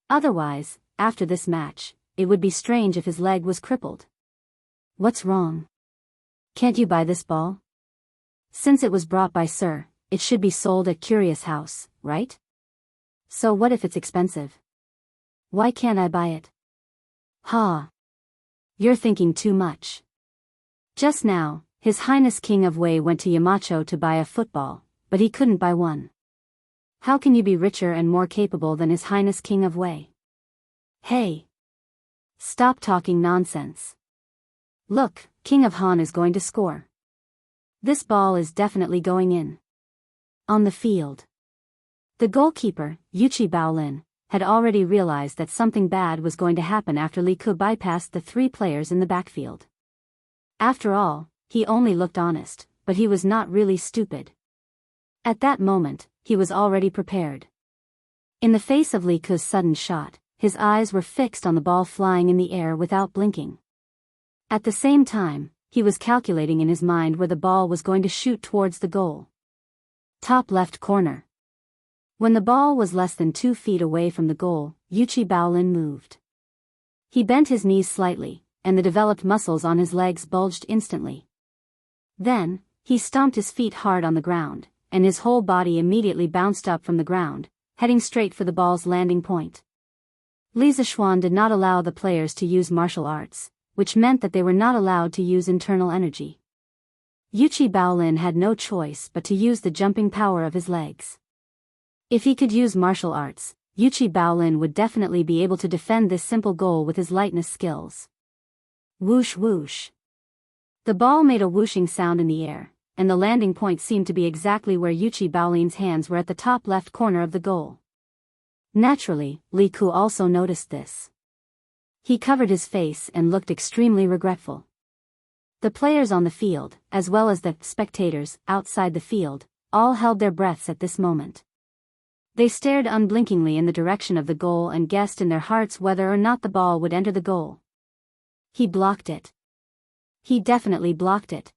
Otherwise, after this match, it would be strange if his leg was crippled. What's wrong? Can't you buy this ball? Since it was brought by Sir, it should be sold at Curious House, right? So what if it's expensive? Why can't I buy it? Ha! You're thinking too much. Just now, His Highness King of Wei went to Yamacho to buy a football, but he couldn't buy one. How can you be richer and more capable than His Highness King of Wei? Hey! Stop talking nonsense. Look, King of Han is going to score. This ball is definitely going in. On the field. The goalkeeper, Yuchi Baolin, had already realized that something bad was going to happen after Li Ku bypassed the 3 players in the backfield. After all, he only looked honest, but he was not really stupid. At that moment, he was already prepared. In the face of Li Ku's sudden shot, his eyes were fixed on the ball flying in the air without blinking. At the same time, he was calculating in his mind where the ball was going to shoot towards the goal. Top left corner. When the ball was less than 2 feet away from the goal, Yuchi Baolin moved. He bent his knees slightly, and the developed muscles on his legs bulged instantly. Then, he stomped his feet hard on the ground, and his whole body immediately bounced up from the ground, heading straight for the ball's landing point. Li Zishuan did not allow the players to use martial arts, which meant that they were not allowed to use internal energy. Yuchi Baolin had no choice but to use the jumping power of his legs. If he could use martial arts, Yuchi Baolin would definitely be able to defend this simple goal with his lightness skills. Whoosh whoosh. The ball made a whooshing sound in the air, and the landing point seemed to be exactly where Yuchi Baolin's hands were at the top left corner of the goal. Naturally, Li Ku also noticed this. He covered his face and looked extremely regretful. The players on the field, as well as the spectators outside the field, all held their breaths at this moment. They stared unblinkingly in the direction of the goal and guessed in their hearts whether or not the ball would enter the goal. He blocked it. He definitely blocked it.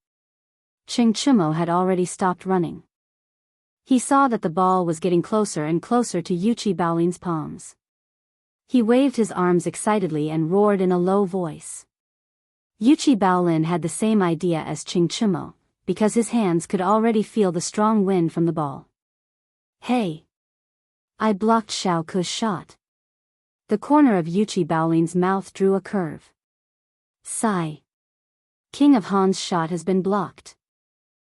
Ching Chumo had already stopped running. He saw that the ball was getting closer and closer to Yuchi Baolin's palms. He waved his arms excitedly and roared in a low voice. Yuchi Baolin had the same idea as Ching Chumo, because his hands could already feel the strong wind from the ball. Hey! I blocked Xiao Ku's shot. The corner of Yuchi Baolin's mouth drew a curve. Sigh. King of Han's shot has been blocked.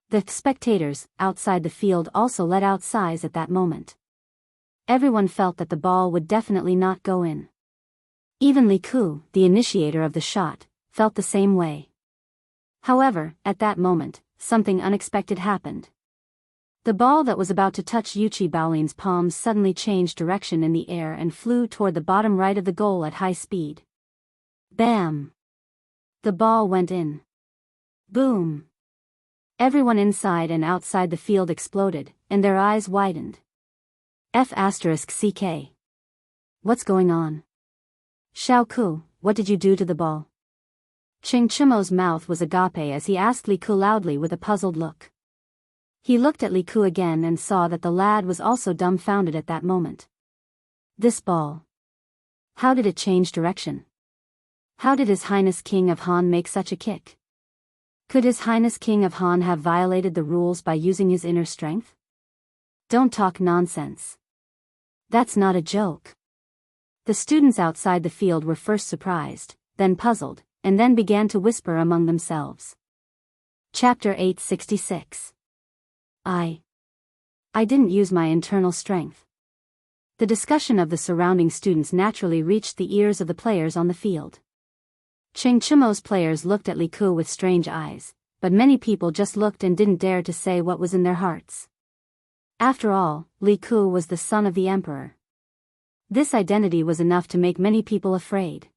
The spectators outside the field also let out sighs at that moment. Everyone felt that the ball would definitely not go in. Even Li Ku, the initiator of the shot, felt the same way. However, at that moment, something unexpected happened. The ball that was about to touch Yuchi Baolin's palms suddenly changed direction in the air and flew toward the bottom right of the goal at high speed. Bam! The ball went in. Boom! Everyone inside and outside the field exploded, and their eyes widened. F***CK. What's going on? Xiao Ku, what did you do to the ball? Ching Chumo's mouth was agape as he asked Li Ku loudly with a puzzled look. He looked at Li Ku again and saw that the lad was also dumbfounded at that moment. This ball. How did it change direction? How did His Highness King of Han make such a kick? Could His Highness King of Han have violated the rules by using his inner strength? Don't talk nonsense. That's not a joke. The students outside the field were first surprised, then puzzled, and then began to whisper among themselves. Chapter 866. I didn't use my internal strength. The discussion of the surrounding students naturally reached the ears of the players on the field. Ching Chumo's players looked at Li Ku with strange eyes, but many people just looked and didn't dare to say what was in their hearts. After all, Li Ku was the son of the emperor. This identity was enough to make many people afraid.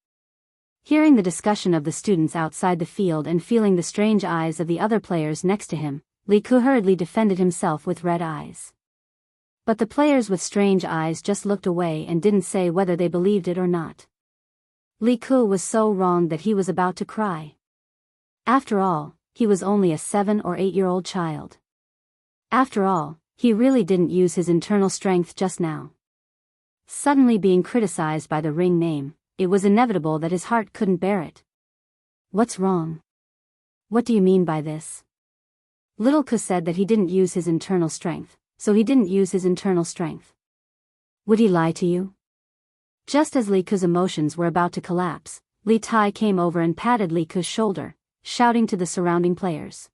Hearing the discussion of the students outside the field and feeling the strange eyes of the other players next to him, Li Ku hurriedly defended himself with red eyes. But the players with strange eyes just looked away and didn't say whether they believed it or not. Li Ku was so wrong that he was about to cry. After all, he was only a 7 or 8-year-old child. After all, he really didn't use his internal strength just now. Suddenly being criticized by the ring name, it was inevitable that his heart couldn't bear it. What's wrong? What do you mean by this? Little Ku said that he didn't use his internal strength, so he didn't use his internal strength. Would he lie to you? Just as Li Ku's emotions were about to collapse, Li Tai came over and patted Li Ku's shoulder, shouting to the surrounding players.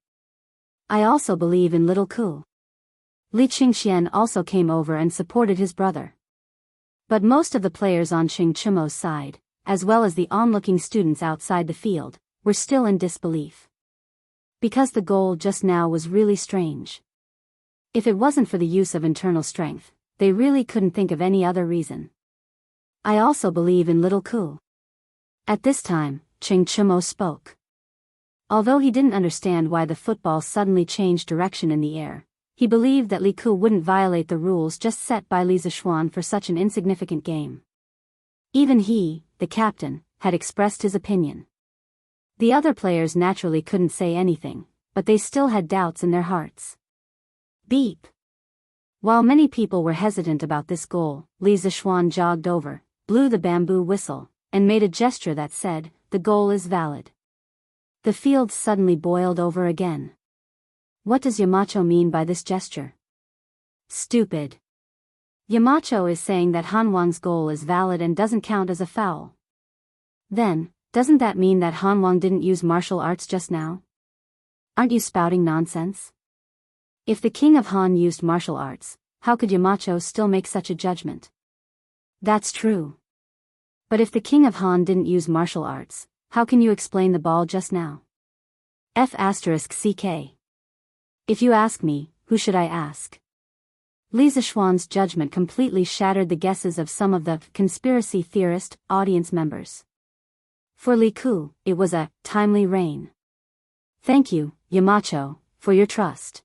I also believe in Little Ku. Li Qingxian also came over and supported his brother. But most of the players on Ching Chumo's side, as well as the onlooking students outside the field, were still in disbelief. Because the goal just now was really strange. If it wasn't for the use of internal strength, they really couldn't think of any other reason. I also believe in little Ku. At this time, Ching Chumo spoke. Although he didn't understand why the football suddenly changed direction in the air, he believed that Li Ku wouldn't violate the rules just set by Li Zishuan for such an insignificant game. Even he, the captain, had expressed his opinion. The other players naturally couldn't say anything, but they still had doubts in their hearts. Beep. While many people were hesitant about this goal, Li Zishuan jogged over, blew the bamboo whistle, and made a gesture that said, "The goal is valid." The field suddenly boiled over again. What does Yamacho mean by this gesture? Stupid. Yamacho is saying that Han Wang's goal is valid and doesn't count as a foul. Then, doesn't that mean that Han Wang didn't use martial arts just now? Aren't you spouting nonsense? If the king of Han used martial arts, how could Yamacho still make such a judgment? That's true. But if the king of Han didn't use martial arts, how can you explain the ball just now? F***CK. If you ask me, who should I ask? Li Zishuan's judgment completely shattered the guesses of some of the conspiracy theorist audience members. For Li Ku, it was a timely rain. Thank you, Yamacho, for your trust.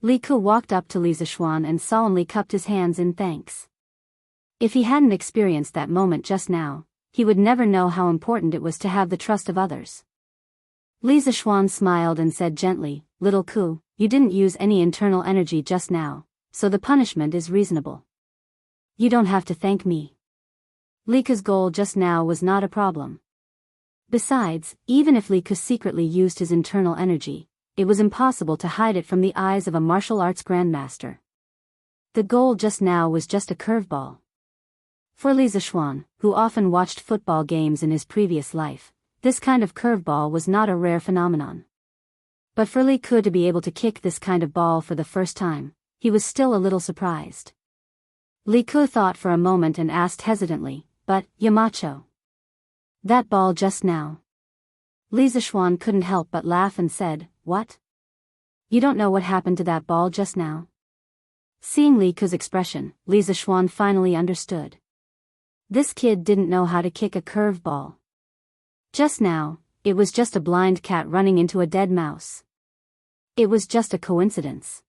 Li Ku walked up to Li Zishuan and solemnly cupped his hands in thanks. If he hadn't experienced that moment just now, he would never know how important it was to have the trust of others. Li Zishuan smiled and said gently, "Little Ku, you didn't use any internal energy just now, so the punishment is reasonable. You don't have to thank me." Li Ku's goal just now was not a problem. Besides, even if Li Ku secretly used his internal energy, it was impossible to hide it from the eyes of a martial arts grandmaster. The goal just now was just a curveball. For Li Zishuan, who often watched football games in his previous life, this kind of curveball was not a rare phenomenon. But for Li Ku to be able to kick this kind of ball for the first time, he was still a little surprised. Li Ku thought for a moment and asked hesitantly, "But, Yamacho, that ball just now?" Li Zishuan couldn't help but laugh and said, "What? You don't know what happened to that ball just now?" Seeing Li Ku's expression, Li Zishuan finally understood. This kid didn't know how to kick a curve ball. Just now, it was just a blind cat running into a dead mouse. It was just a coincidence.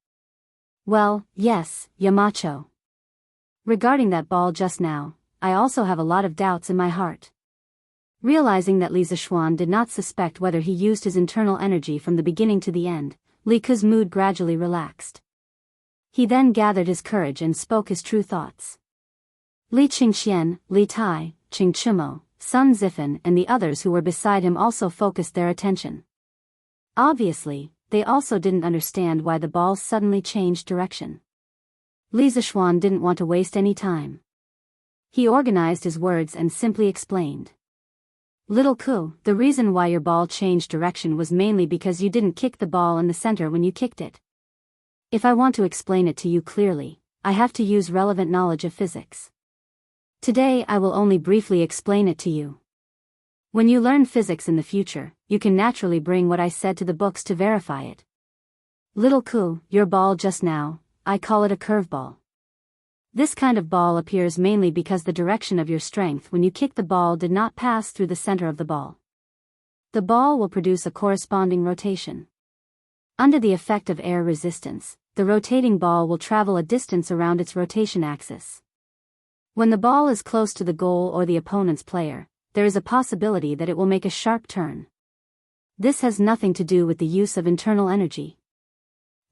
Well, yes, Yamacho. Regarding that ball just now, I also have a lot of doubts in my heart. Realizing that Li Zishuan did not suspect whether he used his internal energy from the beginning to the end, Li Ku's mood gradually relaxed. He then gathered his courage and spoke his true thoughts. Li Qingxian, Li Tai, Ching Chumo, Sun Zifan and the others who were beside him also focused their attention. Obviously, they also didn't understand why the ball suddenly changed direction. Li Zishuan didn't want to waste any time. He organized his words and simply explained. "Little Ku, the reason why your ball changed direction was mainly because you didn't kick the ball in the center when you kicked it. If I want to explain it to you clearly, I have to use relevant knowledge of physics. Today I will only briefly explain it to you. When you learn physics in the future, you can naturally bring what I said to the books to verify it. Little Ku, your ball just now, I call it a curveball. This kind of ball appears mainly because the direction of your strength when you kick the ball did not pass through the center of the ball. The ball will produce a corresponding rotation. Under the effect of air resistance, the rotating ball will travel a distance around its rotation axis. When the ball is close to the goal or the opponent's player, there is a possibility that it will make a sharp turn. This has nothing to do with the use of internal energy.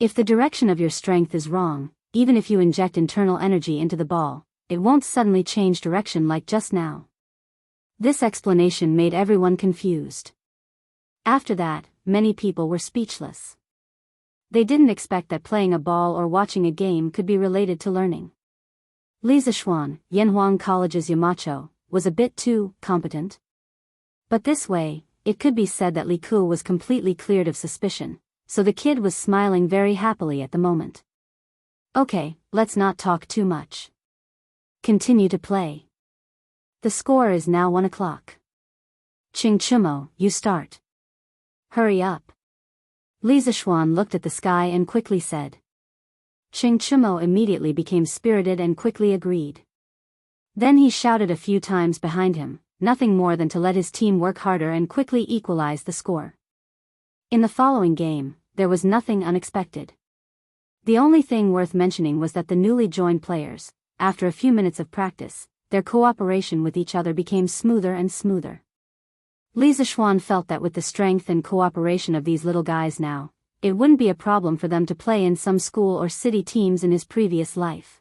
If the direction of your strength is wrong, even if you inject internal energy into the ball, it won't suddenly change direction like just now." This explanation made everyone confused. After that, many people were speechless. They didn't expect that playing a ball or watching a game could be related to learning. Li Zishuan, Yanhuang College's Yamacho, was a bit too competent. But this way, it could be said that Li Ku was completely cleared of suspicion, so the kid was smiling very happily at the moment. Okay, let's not talk too much. Continue to play. The score is now 1 o'clock. Chimo, you start. Hurry up. Li Zishuan looked at the sky and quickly said. Chimo immediately became spirited and quickly agreed. Then he shouted a few times behind him, nothing more than to let his team work harder and quickly equalize the score. In the following game, there was nothing unexpected. The only thing worth mentioning was that the newly joined players, after a few minutes of practice, their cooperation with each other became smoother and smoother. Li Zishuan felt that with the strength and cooperation of these little guys now, it wouldn't be a problem for them to play in some school or city teams in his previous life.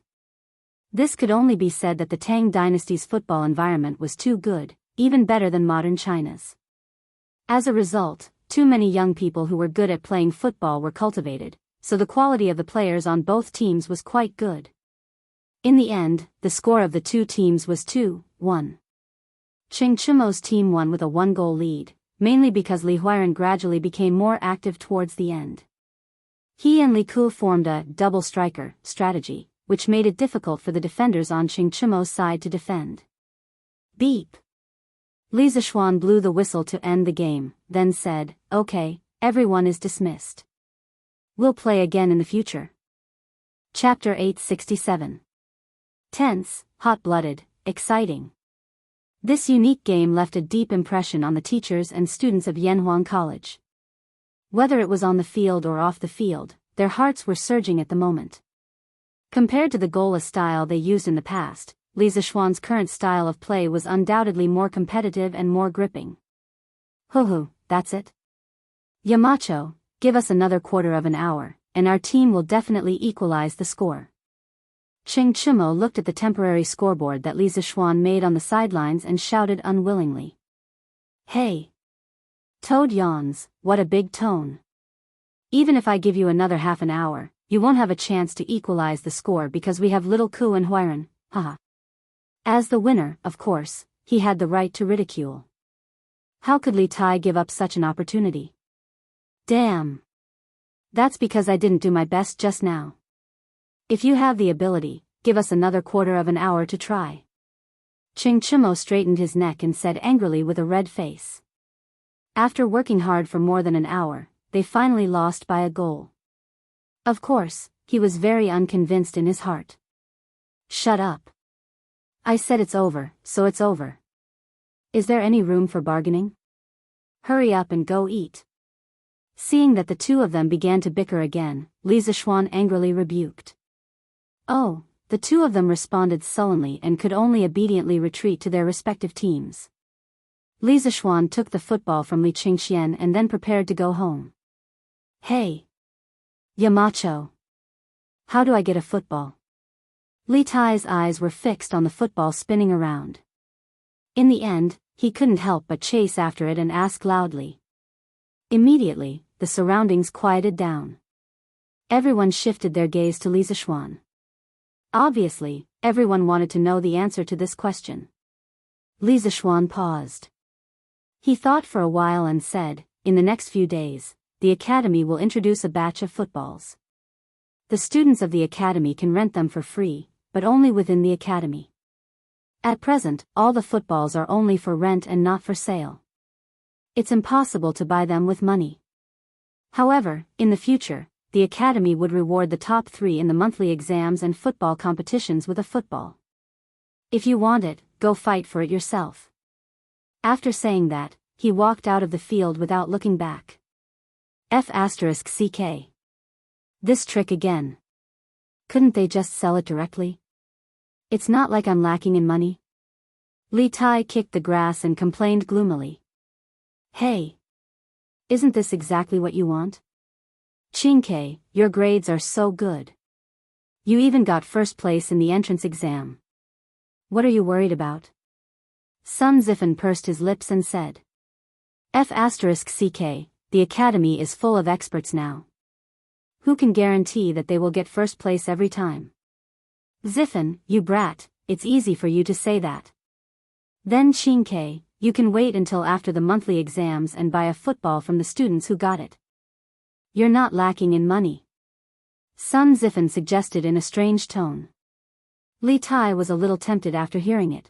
This could only be said that the Tang dynasty's football environment was too good, even better than modern China's. As a result, too many young people who were good at playing football were cultivated, so the quality of the players on both teams was quite good. In the end, the score of the two teams was 2-1. Chimo's team won with a 1-goal lead, mainly because Li Huiran gradually became more active towards the end. He and Li Ku formed a double striker strategy, which made it difficult for the defenders on Chimo's side to defend. Beep. Li Zishuan blew the whistle to end the game, then said, "Okay, everyone is dismissed. We'll play again in the future." Chapter 867. Tense, hot-blooded, exciting. This unique game left a deep impression on the teachers and students of Yanhuang College. Whether it was on the field or off the field, their hearts were surging at the moment. Compared to the goalless style they used in the past, Li Zishuan's current style of play was undoubtedly more competitive and more gripping. Hoo, that's it. Yamacho, give us another quarter of an hour, and our team will definitely equalize the score. Chimo looked at the temporary scoreboard that Li Zishuan made on the sidelines and shouted unwillingly. Hey! Toad yawns, what a big tone. Even if I give you another half an hour, you won't have a chance to equalize the score because we have little Ku and Huiran, haha. As the winner, of course, he had the right to ridicule. How could Li Tai give up such an opportunity? Damn. That's because I didn't do my best just now. If you have the ability, give us another quarter of an hour to try. Chimo straightened his neck and said angrily with a red face. After working hard for more than an hour, they finally lost by a goal. Of course, he was very unconvinced in his heart. Shut up. I said it's over, so it's over. Is there any room for bargaining? Hurry up and go eat. Seeing that the two of them began to bicker again, Li Zishuan angrily rebuked. Oh, the two of them responded sullenly and could only obediently retreat to their respective teams. Li Zishuan took the football from Li Qingxian and then prepared to go home. Hey! Yamacho! How do I get a football? Li Tai's eyes were fixed on the football spinning around. In the end, he couldn't help but chase after it and ask loudly. Immediately, the surroundings quieted down. Everyone shifted their gaze to Li Zishuan. Obviously, everyone wanted to know the answer to this question. Li Zishuan paused. He thought for a while and said, in the next few days, the academy will introduce a batch of footballs. The students of the academy can rent them for free, but only within the academy. At present, all the footballs are only for rent and not for sale. It's impossible to buy them with money. However, in the future, the academy would reward the top 3 in the monthly exams and football competitions with a football. If you want it, go fight for it yourself. After saying that, he walked out of the field without looking back. F***ck. This trick again. Couldn't they just sell it directly? It's not like I'm lacking in money. Li Tai kicked the grass and complained gloomily. Hey! Isn't this exactly what you want? Qingke, your grades are so good. You even got first place in the entrance exam. What are you worried about? Sun Zifan pursed his lips and said. F***ck, the academy is full of experts now. Who can guarantee that they will get first place every time? Zifan, you brat, it's easy for you to say that. Then Qingke, you can wait until after the monthly exams and buy a football from the students who got it. You're not lacking in money. Sun Zifan suggested in a strange tone. Li Tai was a little tempted after hearing it.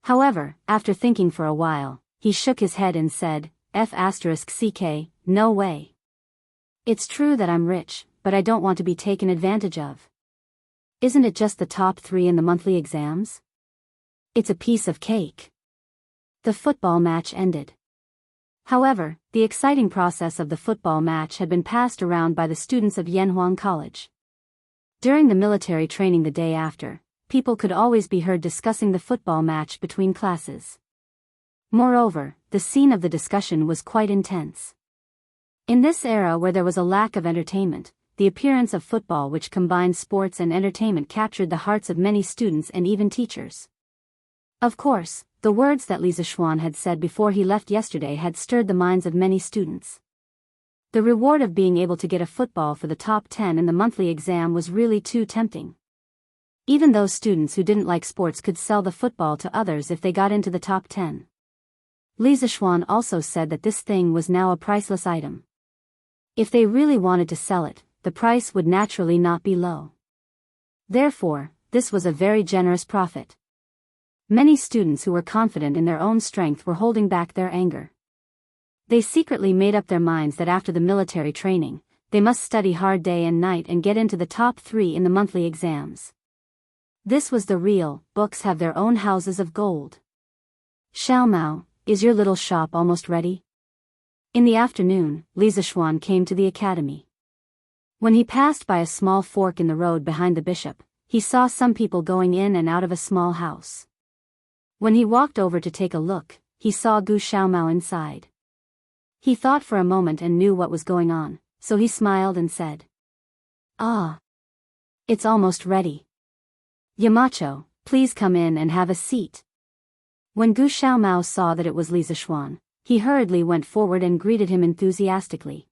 However, after thinking for a while, he shook his head and said, F***ck, no way. It's true that I'm rich, but I don't want to be taken advantage of. Isn't it just the top 3 in the monthly exams? It's a piece of cake. The football match ended. However, the exciting process of the football match had been passed around by the students of Yanhuang College. During the military training the day after, people could always be heard discussing the football match between classes. Moreover, the scene of the discussion was quite intense. In this era where there was a lack of entertainment, the appearance of football which combined sports and entertainment captured the hearts of many students and even teachers. Of course, the words that Li Zishuan had said before he left yesterday had stirred the minds of many students. The reward of being able to get a football for the top 10 in the monthly exam was really too tempting. Even those students who didn't like sports could sell the football to others if they got into the top 10. Li Zishuan also said that this thing was now a priceless item. If they really wanted to sell it, the price would naturally not be low. Therefore, this was a very generous profit. Many students who were confident in their own strength were holding back their anger. They secretly made up their minds that after the military training, they must study hard day and night and get into the top 3 in the monthly exams. This was the real, books have their own houses of gold. Xiaomao, is your little shop almost ready? In the afternoon, Li Zishuan came to the academy. When he passed by a small fork in the road behind the bishop, he saw some people going in and out of a small house. When he walked over to take a look, he saw Gu Xiaomao inside. He thought for a moment and knew what was going on, so he smiled and said, "Ah, it's almost ready. Yamacho, please come in and have a seat." When Gu Xiaomao saw that it was Li Zishuan, he hurriedly went forward and greeted him enthusiastically.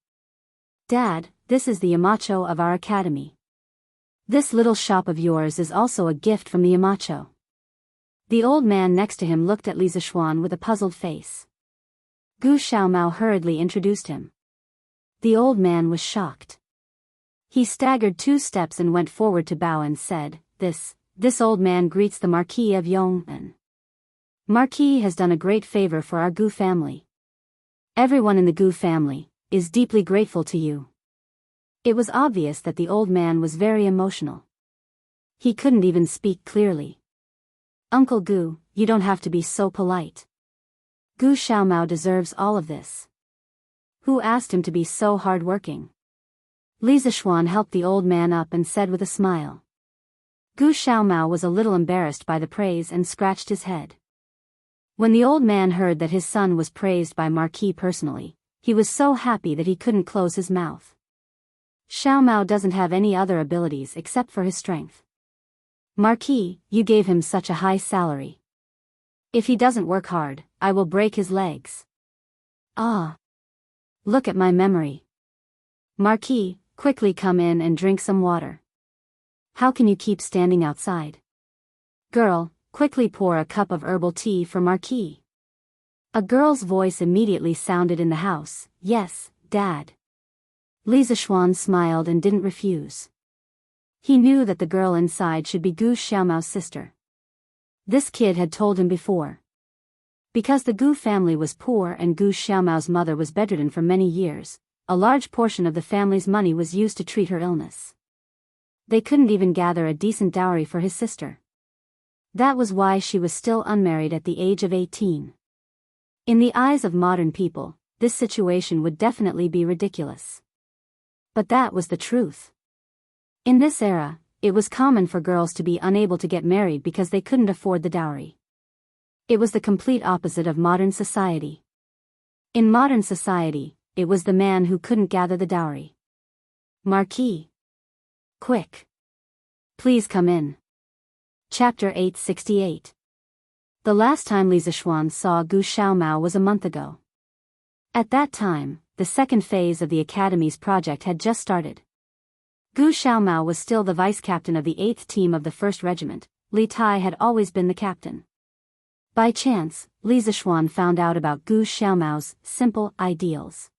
"Dad, this is the Yamacho of our academy. This little shop of yours is also a gift from the Yamacho." The old man next to him looked at Li Zishuan with a puzzled face. Gu Xiaomao hurriedly introduced him. The old man was shocked. He staggered 2 steps and went forward to bow and said, This old man greets the Marquis of Yong'an. Marquis has done a great favor for our Gu family. Everyone in the Gu family is deeply grateful to you." It was obvious that the old man was very emotional. He couldn't even speak clearly. "Uncle Gu, you don't have to be so polite. Gu Xiaomao deserves all of this. Who asked him to be so hard-working?" Li Zishuan helped the old man up and said with a smile. Gu Xiaomao was a little embarrassed by the praise and scratched his head. When the old man heard that his son was praised by Marquis personally, he was so happy that he couldn't close his mouth. Xiaomao doesn't have any other abilities except for his strength. "Marquis, you gave him such a high salary. If he doesn't work hard, I will break his legs." "Ah. Look at my memory. Marquis, quickly come in and drink some water. How can you keep standing outside? Girl, quickly pour a cup of herbal tea for Marquis." A girl's voice immediately sounded in the house, "Yes, Dad." Li Zishuan smiled and didn't refuse. He knew that the girl inside should be Gu Xiaomao's sister. This kid had told him before. Because the Gu family was poor and Gu Xiaomao's mother was bedridden for many years, a large portion of the family's money was used to treat her illness. They couldn't even gather a decent dowry for his sister. That was why she was still unmarried at the age of 18. In the eyes of modern people, this situation would definitely be ridiculous. But that was the truth. In this era, it was common for girls to be unable to get married because they couldn't afford the dowry. It was the complete opposite of modern society. In modern society, it was the man who couldn't gather the dowry. "Marquis. Quick. Please come in." Chapter 868. The last time Li Zishuan saw Gu Xiaomao was a month ago. At that time, the second phase of the academy's project had just started. Gu Xiaomao was still the vice-captain of the 8th team of the 1st Regiment. Li Tai had always been the captain. By chance, Li Zishuan found out about Gu Xiaomao's simple ideals.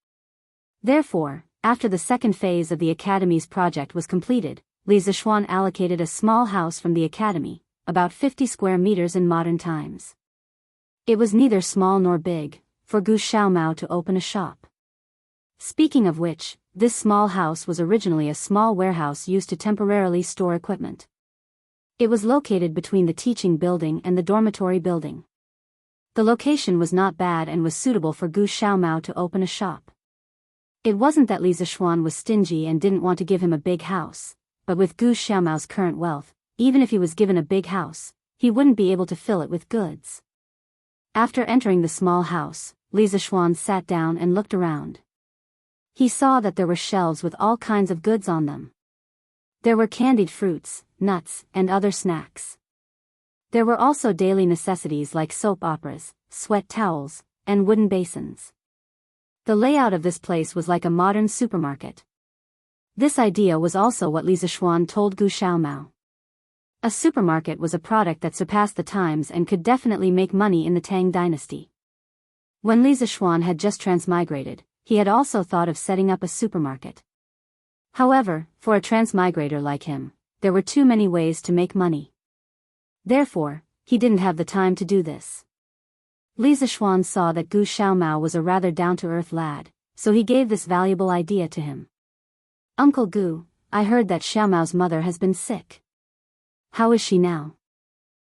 Therefore, after the second phase of the academy's project was completed, Li Zishuan allocated a small house from the academy, about 50 square meters in modern times. It was neither small nor big, for Gu Xiaomao to open a shop. Speaking of which, this small house was originally a small warehouse used to temporarily store equipment. It was located between the teaching building and the dormitory building. The location was not bad and was suitable for Gu Xiaomao to open a shop. It wasn't that Li Zixuan was stingy and didn't want to give him a big house, but with Gu Xiaomao's current wealth, even if he was given a big house, he wouldn't be able to fill it with goods. After entering the small house, Li Zixuan sat down and looked around. He saw that there were shelves with all kinds of goods on them. There were candied fruits, nuts, and other snacks. There were also daily necessities like soap operas, sweat towels, and wooden basins. The layout of this place was like a modern supermarket. This idea was also what Li Zixuan told Gu Xiaomao. A supermarket was a product that surpassed the times and could definitely make money in the Tang dynasty. When Li Zixuan had just transmigrated, he had also thought of setting up a supermarket. However, for a transmigrator like him, there were too many ways to make money. Therefore, he didn't have the time to do this. Li Zixuan saw that Gu Xiaomao was a rather down-to-earth lad, so he gave this valuable idea to him. Uncle Gu, I heard that Xiaomao's mother has been sick. How is she now?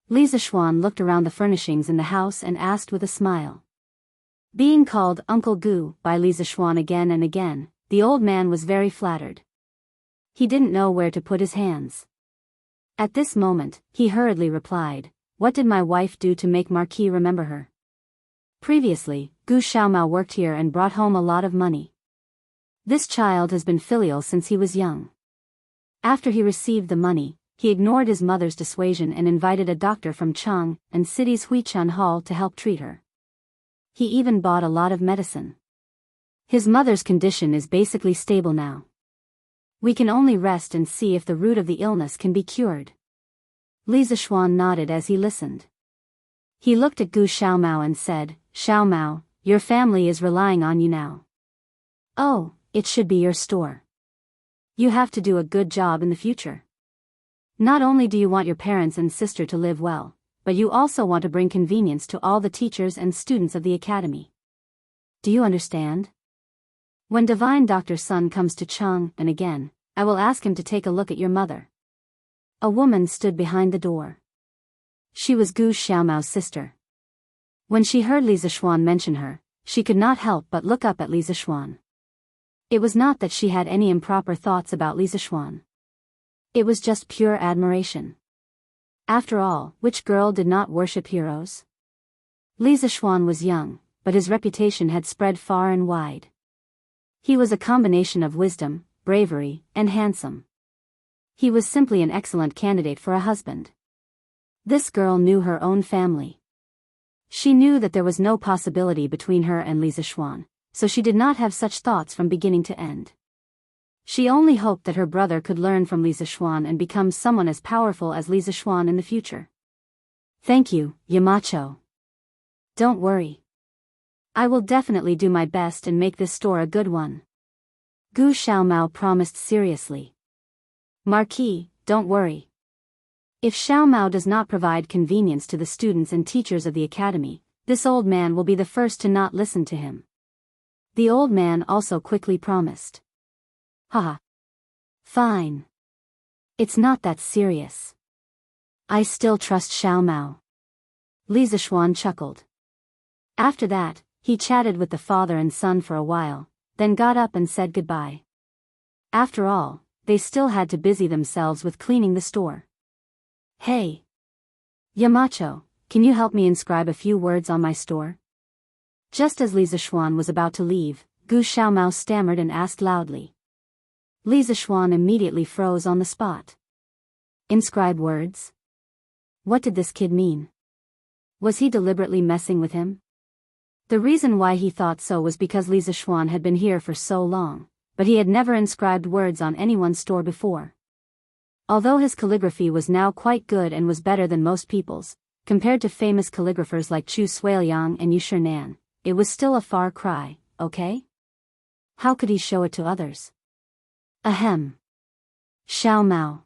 Li Zixuan looked around the furnishings in the house and asked with a smile. Being called Uncle Gu by Li Zixuan again and again, the old man was very flattered. He didn't know where to put his hands. At this moment, he hurriedly replied, "What did my wife do to make Marquis remember her?" Previously, Gu Xiaomao worked here and brought home a lot of money. This child has been filial since he was young. After he received the money, he ignored his mother's dissuasion and invited a doctor from Chang and city's Huichun Hall to help treat her. He even bought a lot of medicine. His mother's condition is basically stable now. We can only rest and see if the root of the illness can be cured. Li Zixuan nodded as he listened. He looked at Gu Xiaomao and said, "Xiaomao, your family is relying on you now. Oh, it should be your store. You have to do a good job in the future. Not only do you want your parents and sister to live well, but you also want to bring convenience to all the teachers and students of the academy. Do you understand? When Divine Dr. Sun comes to Chang and again, I will ask him to take a look at your mother." A woman stood behind the door. She was Gu Xiaomao's sister. When she heard Li Zixuan mention her, she could not help but look up at Li Zixuan. It was not that she had any improper thoughts about Li Zixuan. It was just pure admiration. After all, which girl did not worship heroes? Li Zixuan was young, but his reputation had spread far and wide. He was a combination of wisdom, bravery, and handsome. He was simply an excellent candidate for a husband. This girl knew her own family. She knew that there was no possibility between her and Li Zixuan, so she did not have such thoughts from beginning to end. She only hoped that her brother could learn from Li Zixuan and become someone as powerful as Li Zixuan in the future. "Thank you, Yamacho. Don't worry. I will definitely do my best and make this store a good one," Gu Xiaomao promised seriously. "Marquis, don't worry. If Xiaomao does not provide convenience to the students and teachers of the academy, this old man will be the first to not listen to him." The old man also quickly promised. "Haha. Fine. It's not that serious. I still trust Xiaomao." Li Zixuan chuckled. After that, he chatted with the father and son for a while, then got up and said goodbye. After all, they still had to busy themselves with cleaning the store. "Hey, Yamacho, can you help me inscribe a few words on my store?" Just as Li Zixuan was about to leave, Gu Xiaomao stammered and asked loudly. Li Zixuan immediately froze on the spot. Inscribe words? What did this kid mean? Was he deliberately messing with him? The reason why he thought so was because Li Zixuan had been here for so long, but he had never inscribed words on anyone's store before. Although his calligraphy was now quite good and was better than most people's, compared to famous calligraphers like Chu Suiliang and Yu Shinan, it was still a far cry, okay? How could he show it to others? Ahem. Xiaomao.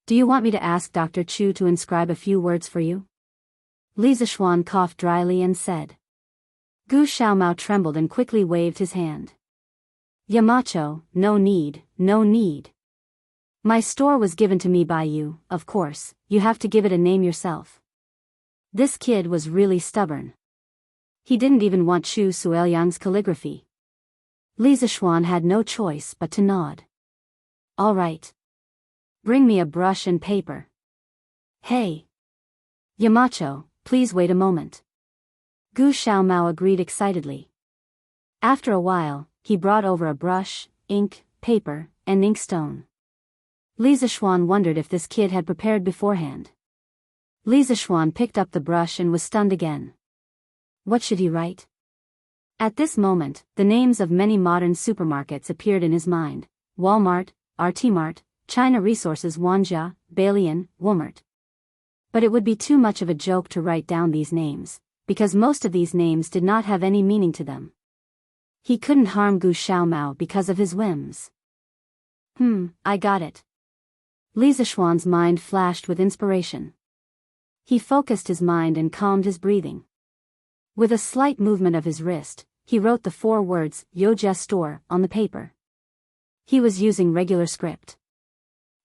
Do you want me to ask Dr. Chu to inscribe a few words for you? Li Zishuan coughed dryly and said. Gu Xiaomao trembled and quickly waved his hand. Yamacho, no need, no need. My store was given to me by you, of course, you have to give it a name yourself. This kid was really stubborn. He didn't even want Chu Sueliang's calligraphy. Li Zishuan had no choice but to nod. All right. Bring me a brush and paper. Hey. Yamacho, please wait a moment. Gu Xiaomao agreed excitedly. After a while, he brought over a brush, ink, paper, and inkstone. Li Zishuan wondered if this kid had prepared beforehand. Li Zishuan picked up the brush and was stunned again. What should he write? At this moment, the names of many modern supermarkets appeared in his mind: Walmart, RT-Mart, China Resources, Wanjia, Bailian, Walmart. But it would be too much of a joke to write down these names, because most of these names did not have any meaning to them. He couldn't harm Gu Xiaomao because of his whims. I got it. Li Zishuan's mind flashed with inspiration. He focused his mind and calmed his breathing. With a slight movement of his wrist, he wrote the 4 words, Yojia Store, on the paper. He was using regular script.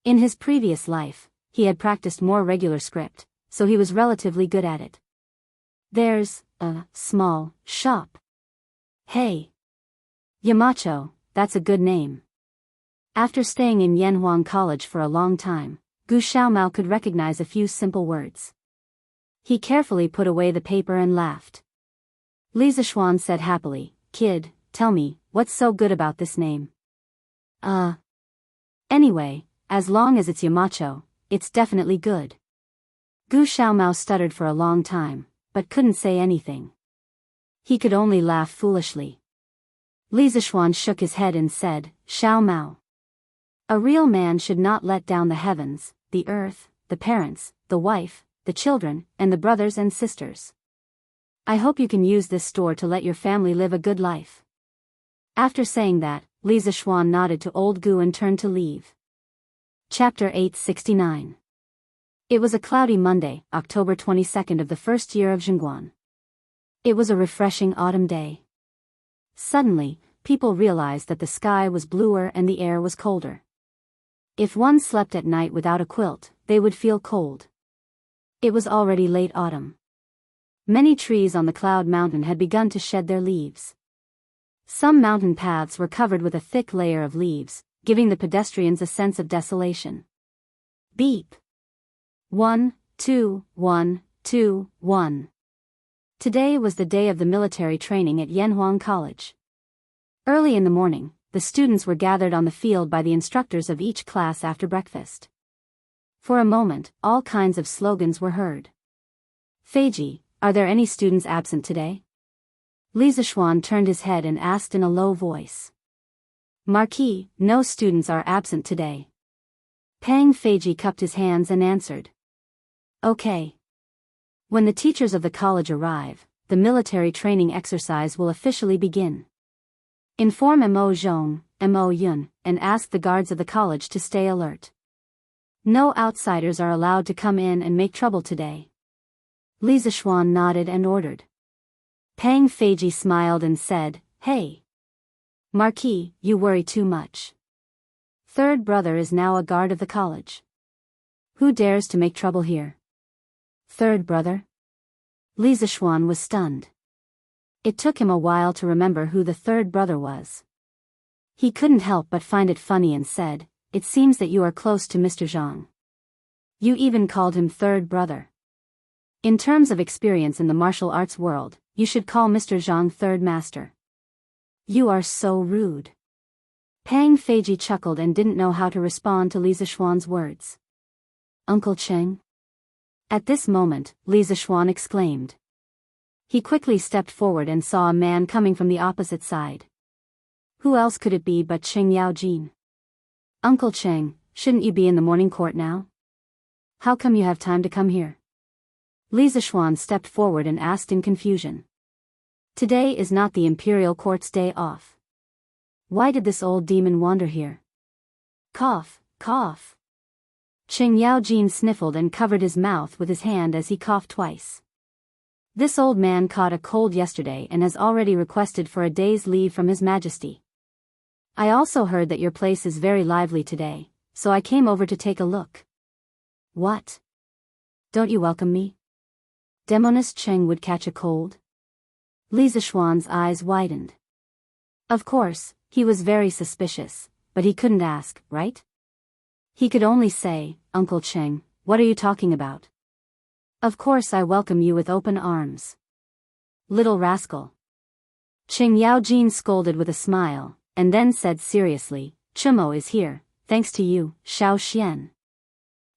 In his previous life, he had practiced more regular script, so he was relatively good at it. There's a small shop. Hey. Yamacho, that's a good name. After staying in Yanhuang College for a long time, Gu Xiaomao could recognize a few simple words. He carefully put away the paper and laughed. Li Zishuan said happily, Kid, tell me, what's so good about this name? Anyway, as long as it's Yamacho, it's definitely good. Gu Xiaomao stuttered for a long time, but couldn't say anything. He could only laugh foolishly. Li Zishuan shook his head and said, Xiaomao. A real man should not let down the heavens, the earth, the parents, the wife, the children, and the brothers and sisters. I hope you can use this store to let your family live a good life. After saying that, Li Zishuan nodded to old Gu and turned to leave. Chapter 869. It was a cloudy Monday, October 22nd of the first year of Zhengguan. It was a refreshing autumn day. Suddenly, people realized that the sky was bluer and the air was colder. If one slept at night without a quilt, they would feel cold. It was already late autumn. Many trees on the cloud mountain had begun to shed their leaves. Some mountain paths were covered with a thick layer of leaves, giving the pedestrians a sense of desolation. Beep. 1, 2, 1, 2, 1. Today was the day of the military training at Yanhuang College. Early in the morning, the students were gathered on the field by the instructors of each class after breakfast. For a moment, all kinds of slogans were heard. Feiji, are there any students absent today? Li Zishuan turned his head and asked in a low voice. Marquis, no students are absent today. Pang Feiji cupped his hands and answered. Okay. When the teachers of the college arrive, the military training exercise will officially begin. Inform Mo Zhong, Mo Yun, and ask the guards of the college to stay alert. No outsiders are allowed to come in and make trouble today. Li Zishuan nodded and ordered. Pang Feiji smiled and said, Hey. Marquis, you worry too much. Third brother is now a guard of the college. Who dares to make trouble here? Third brother? Li Zishuan was stunned. It took him a while to remember who the third brother was. He couldn't help but find it funny and said, It seems that you are close to Mr. Zhang. You even called him third brother. In terms of experience in the martial arts world, you should call Mr. Zhang third master. You are so rude. Pang Feiji chuckled and didn't know how to respond to Li Zishuan's words. Uncle Cheng? At this moment, Li Zishuan exclaimed. He quickly stepped forward and saw a man coming from the opposite side. Who else could it be but Cheng Yaojin? Uncle Cheng, shouldn't you be in the morning court now? How come you have time to come here? Li Zishuan stepped forward and asked in confusion. Today is not the imperial court's day off. Why did this old demon wander here? Cough, cough. Cheng Yaojin sniffled and covered his mouth with his hand as he coughed twice. This old man caught a cold yesterday and has already requested for a day's leave from His Majesty. I also heard that your place is very lively today, so I came over to take a look. What? Don't you welcome me? Demoness Cheng would catch a cold? Li Zishuan's eyes widened. Of course, he was very suspicious, but he couldn't ask, right? He could only say, Uncle Cheng, what are you talking about? Of course I welcome you with open arms. Little rascal. Qing Yaojin scolded with a smile, and then said seriously, Chumo is here, thanks to you, Xiao Xian.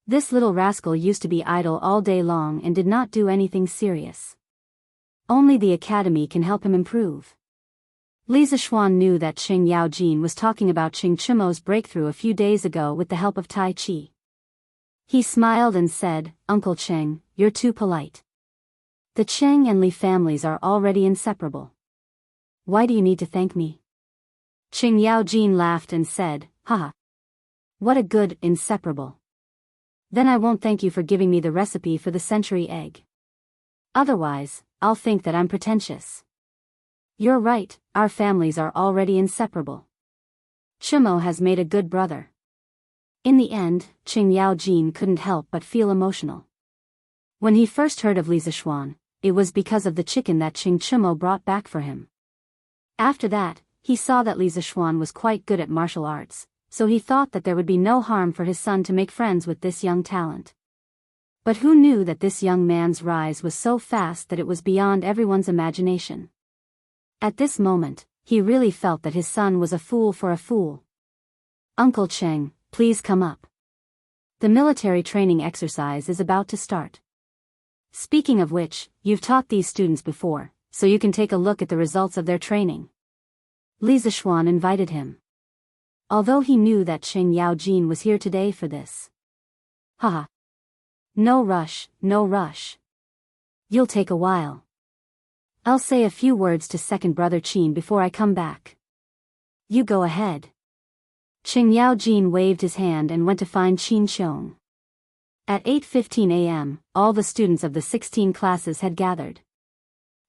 This little rascal used to be idle all day long and did not do anything serious. Only the academy can help him improve. Li Zishuan knew that Qing Yaojin was talking about Qing Chumo's breakthrough a few days ago with the help of Tai Chi. He smiled and said, Uncle Cheng, you're too polite. The Cheng and Li families are already inseparable. Why do you need to thank me? Qing Yaojin laughed and said, haha. What a good inseparable. Then I won't thank you for giving me the recipe for the century egg. Otherwise, I'll think that I'm pretentious. You're right, our families are already inseparable. Chumo has made a good brother. In the end, Qing Yaojin couldn't help but feel emotional. When he first heard of Li Zishuan, it was because of the chicken that Qing Chumo brought back for him. After that, he saw that Li Zishuan was quite good at martial arts, so he thought that there would be no harm for his son to make friends with this young talent. But who knew that this young man's rise was so fast that it was beyond everyone's imagination? At this moment, he really felt that his son was a fool for a fool. Uncle Cheng, please come up. The military training exercise is about to start. Speaking of which, you've taught these students before, so you can take a look at the results of their training. Li Zishuan invited him. Although he knew that Qing Yaojin was here today for this. Haha. No rush, no rush. You'll take a while. I'll say a few words to second brother Qin before I come back. You go ahead. Qing Yaojin waved his hand and went to find Qin Xiong. At 8:15 a.m., all the students of the 16 classes had gathered.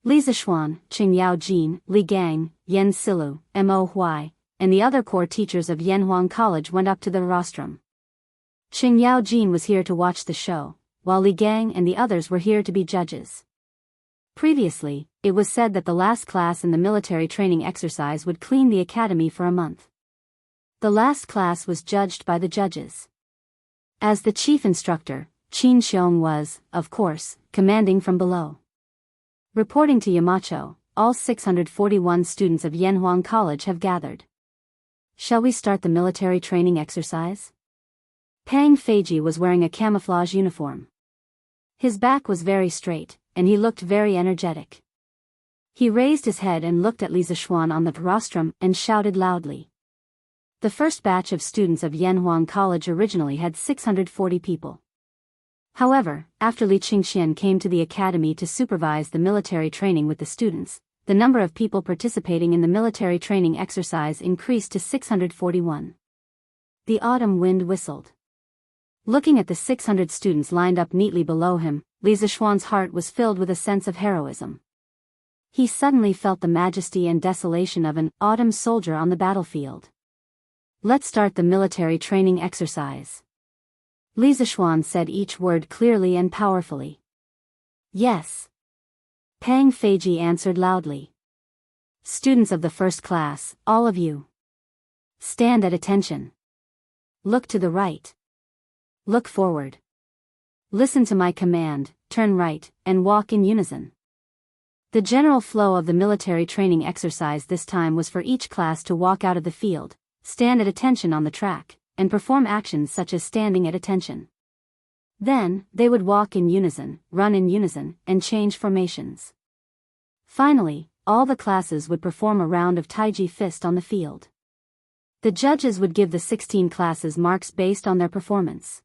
Li Zishuan, Qing Yaojin, Li Gang, Yen Silu, Mo Huai, and the other core teachers of Yanhuang College went up to the rostrum. Qing Yaojin was here to watch the show, while Li Gang and the others were here to be judges. Previously, it was said that the last class in the military training exercise would clean the academy for a month. The last class was judged by the judges. As the chief instructor, Qin Xiong was, of course, commanding from below. Reporting to Yamacho, all 641 students of Yanhuang College have gathered. Shall we start the military training exercise? Pang Feiji was wearing a camouflage uniform. His back was very straight, and he looked very energetic. He raised his head and looked at Li Zishuan on the rostrum and shouted loudly. The first batch of students of Yanhuang College originally had 640 people. However, after Li Qingxian came to the academy to supervise the military training with the students, the number of people participating in the military training exercise increased to 641. The autumn wind whistled. Looking at the 600 students lined up neatly below him, Li Zishuan's heart was filled with a sense of heroism. He suddenly felt the majesty and desolation of an autumn soldier on the battlefield. Let's start the military training exercise. Li Zishuan said each word clearly and powerfully. Yes. Pang Feiji answered loudly. Students of the first class, all of you. Stand at attention. Look to the right. Look forward. Listen to my command, turn right, and walk in unison. The general flow of the military training exercise this time was for each class to walk out of the field, stand at attention on the track, and perform actions such as standing at attention. Then, they would walk in unison, run in unison, and change formations. Finally, all the classes would perform a round of Taiji fist on the field. The judges would give the 16 classes marks based on their performance.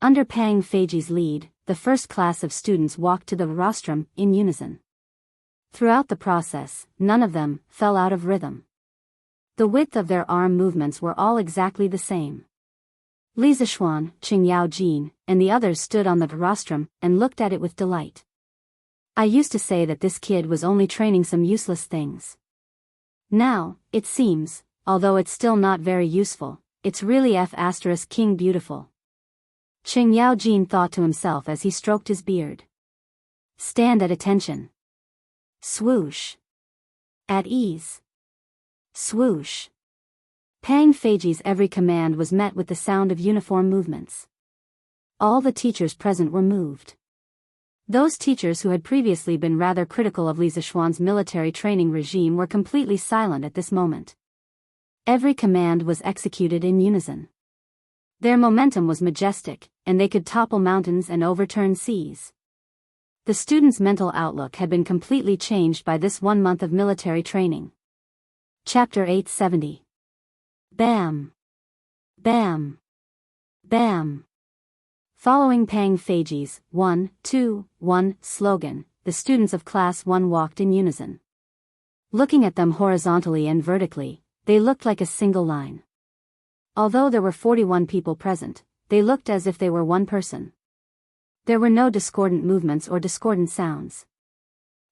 Under Pang Feiji's lead, the first class of students walked to the rostrum in unison. Throughout the process, none of them fell out of rhythm. The width of their arm movements were all exactly the same. Li Zishuan, Qing Yaojin, and the others stood on the rostrum and looked at it with delight. I used to say that this kid was only training some useless things. Now, it seems, although it's still not very useful, it's really King beautiful. Qing Yaojin thought to himself as he stroked his beard. Stand at attention. Swoosh. At ease. Swoosh. Pang Feiji's every command was met with the sound of uniform movements. All the teachers present were moved. Those teachers who had previously been rather critical of Li Zishuan's military training regime were completely silent at this moment. Every command was executed in unison. Their momentum was majestic, and they could topple mountains and overturn seas. The students' mental outlook had been completely changed by this 1 month of military training. Chapter 870. Bam! Bam! Bam! Following Pang Feiji's 1, 2, 1 slogan, the students of Class 1 walked in unison. Looking at them horizontally and vertically, they looked like a single line. Although there were 41 people present, they looked as if they were one person. There were no discordant movements or discordant sounds.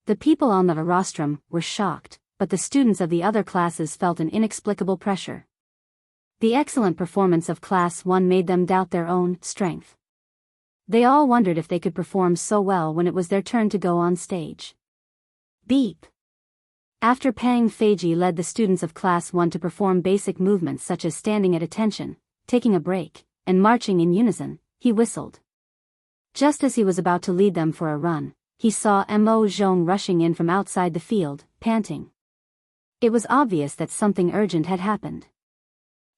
The people on the rostrum were shocked, but the students of the other classes felt an inexplicable pressure. The excellent performance of Class 1 made them doubt their own strength. They all wondered if they could perform so well when it was their turn to go on stage. Beep. After Pang Feiji led the students of Class 1 to perform basic movements such as standing at attention, taking a break, and marching in unison, he whistled. Just as he was about to lead them for a run, he saw Mo Zhong rushing in from outside the field, panting. It was obvious that something urgent had happened.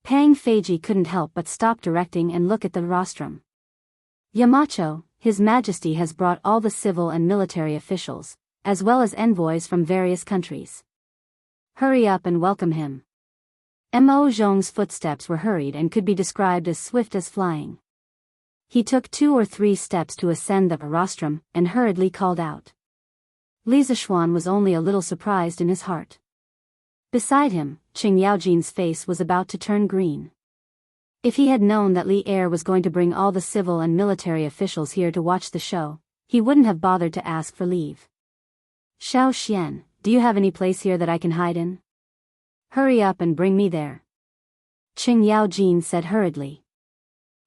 Pang Feiji couldn't help but stop directing and look at the rostrum. Yamacho, His Majesty has brought all the civil and military officials, as well as envoys from various countries. Hurry up and welcome him. Mo Zhong's footsteps were hurried and could be described as swift as flying. He took 2 or 3 steps to ascend the rostrum and hurriedly called out. Li Zishuan was only a little surprised in his heart. Beside him, Qing Yaojin's face was about to turn green. If he had known that Li Er was going to bring all the civil and military officials here to watch the show, he wouldn't have bothered to ask for leave. Xiao Xian, do you have any place here that I can hide in? Hurry up and bring me there. Qing Yaojin said hurriedly.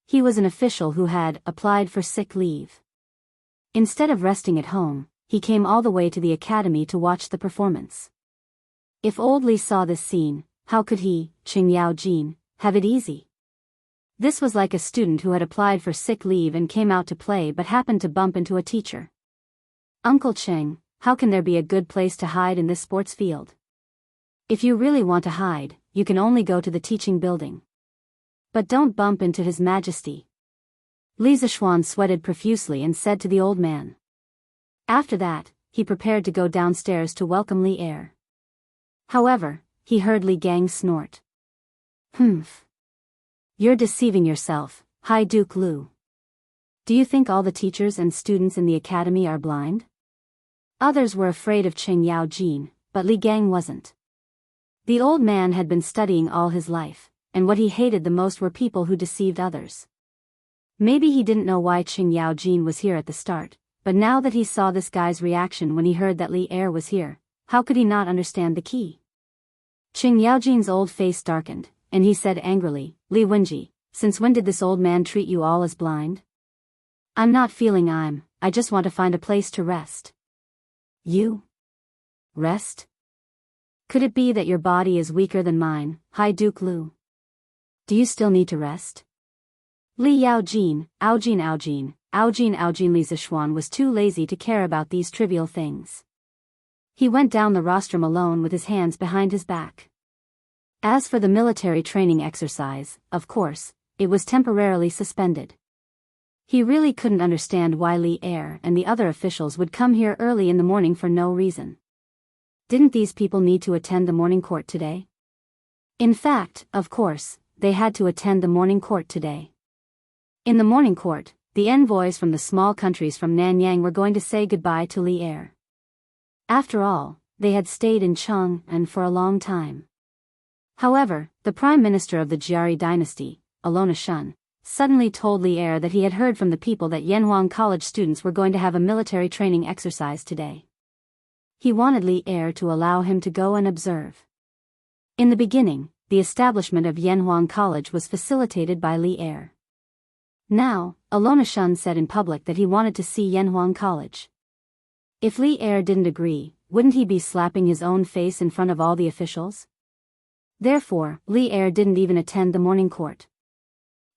He was an official who had applied for sick leave. Instead of resting at home, he came all the way to the academy to watch the performance. If old Li saw this scene, how could he, Qing Yaojin, have it easy? This was like a student who had applied for sick leave and came out to play but happened to bump into a teacher. Uncle Qing, how can there be a good place to hide in this sports field? If you really want to hide, you can only go to the teaching building. But don't bump into His Majesty. Li Zishuan sweated profusely and said to the old man. After that, he prepared to go downstairs to welcome Li Er. However, he heard Li Gang snort. Humph. You're deceiving yourself, High Duke Lu. Do you think all the teachers and students in the academy are blind? Others were afraid of Qing Yaojin, but Li Gang wasn't. The old man had been studying all his life, and what he hated the most were people who deceived others. Maybe he didn't know why Qing Yaojin was here at the start, but now that he saw this guy's reaction when he heard that Li Er was here, how could he not understand the key? Qing Yaojin's old face darkened, and he said angrily, Li Wenji, since when did this old man treat you all as blind? I'm not feeling I just want to find a place to rest. You? Rest? Could it be that your body is weaker than mine, High Duke Lu? Do you still need to rest? Li Yaojin, Aojin Li Zishuan was too lazy to care about these trivial things. He went down the rostrum alone with his hands behind his back. As for the military training exercise, of course, it was temporarily suspended. He really couldn't understand why Li Er and the other officials would come here early in the morning for no reason. Didn't these people need to attend the morning court today? In fact, of course, they had to attend the morning court today. In the morning court, the envoys from the small countries from Nanyang were going to say goodbye to Li Er. After all, they had stayed in Chang'an for a long time. However, the Prime Minister of the Jiari dynasty, Alona Shun, suddenly told Li Er that he had heard from the people that Yanhuang College students were going to have a military training exercise today. He wanted Li Er to allow him to go and observe. In the beginning, the establishment of Yanhuang College was facilitated by Li Er. Now, Alonashun said in public that he wanted to see Yanhuang College. If Li Er didn't agree, wouldn't he be slapping his own face in front of all the officials? Therefore, Li Er didn't even attend the morning court.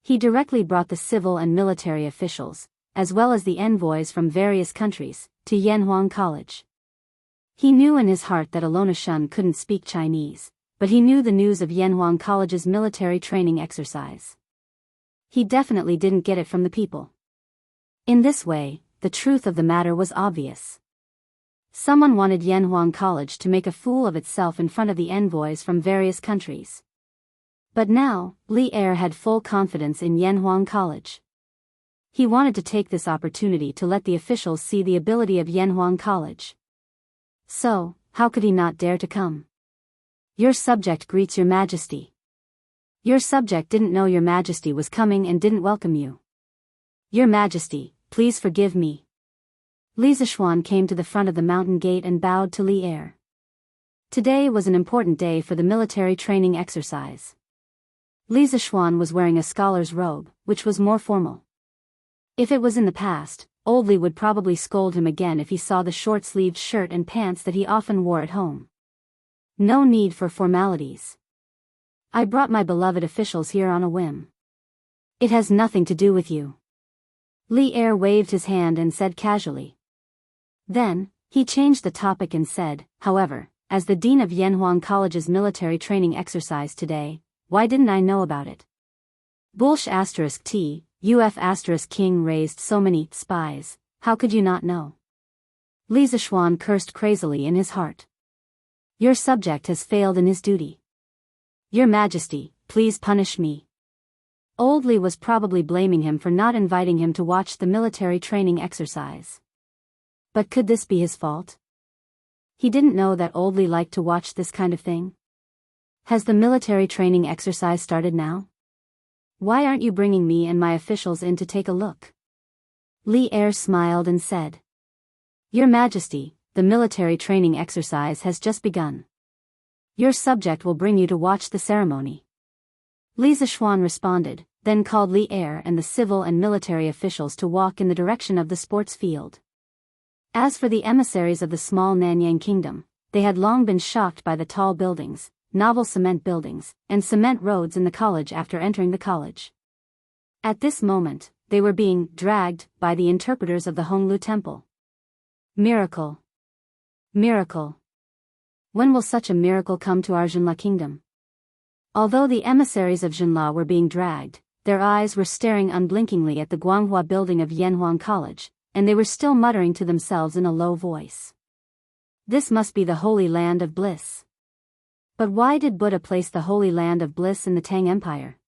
He directly brought the civil and military officials, as well as the envoys from various countries, to Yanhuang College. He knew in his heart that Alonashun couldn't speak Chinese, but he knew the news of Yanhuang College's military training exercise. He definitely didn't get it from the people. In this way, the truth of the matter was obvious. Someone wanted Yanhuang College to make a fool of itself in front of the envoys from various countries. But now, Li Er had full confidence in Yanhuang College. He wanted to take this opportunity to let the officials see the ability of Yanhuang College. So, how could he not dare to come? Your subject greets your majesty. Your subject didn't know your majesty was coming and didn't welcome you. Your majesty, please forgive me. Li Zishuan came to the front of the mountain gate and bowed to Li Er. Today was an important day for the military training exercise. Li Zishuan was wearing a scholar's robe, which was more formal. If it was in the past, old Li would probably scold him again if he saw the short-sleeved shirt and pants that he often wore at home. No need for formalities. I brought my beloved officials here on a whim. It has nothing to do with you. Li Er waved his hand and said casually. Then, he changed the topic and said, however, as the dean of Yanhuang College's military training exercise today, why didn't I know about it? Bullsh *T, UF *King raised so many spies, how could you not know? Li Zishuan cursed crazily in his heart. Your subject has failed in his duty. Your majesty, please punish me. Old Li was probably blaming him for not inviting him to watch the military training exercise. But could this be his fault? He didn't know that Old Li liked to watch this kind of thing. Has the military training exercise started now? Why aren't you bringing me and my officials in to take a look? Li Er smiled and said. Your majesty, the military training exercise has just begun. Your subject will bring you to watch the ceremony. Li Zishuan responded, then called Li Er and the civil and military officials to walk in the direction of the sports field. As for the emissaries of the small Nanyang kingdom, they had long been shocked by the tall buildings, novel cement buildings, and cement roads in the college after entering the college. At this moment, they were being dragged by the interpreters of the Honglu Temple. Miracle. Miracle. When will such a miracle come to our Jinla kingdom? Although the emissaries of Jinla were being dragged, their eyes were staring unblinkingly at the Guanghua building of Yanhuang College, and they were still muttering to themselves in a low voice. This must be the Holy Land of Bliss. But why did Buddha place the Holy Land of Bliss in the Tang Empire?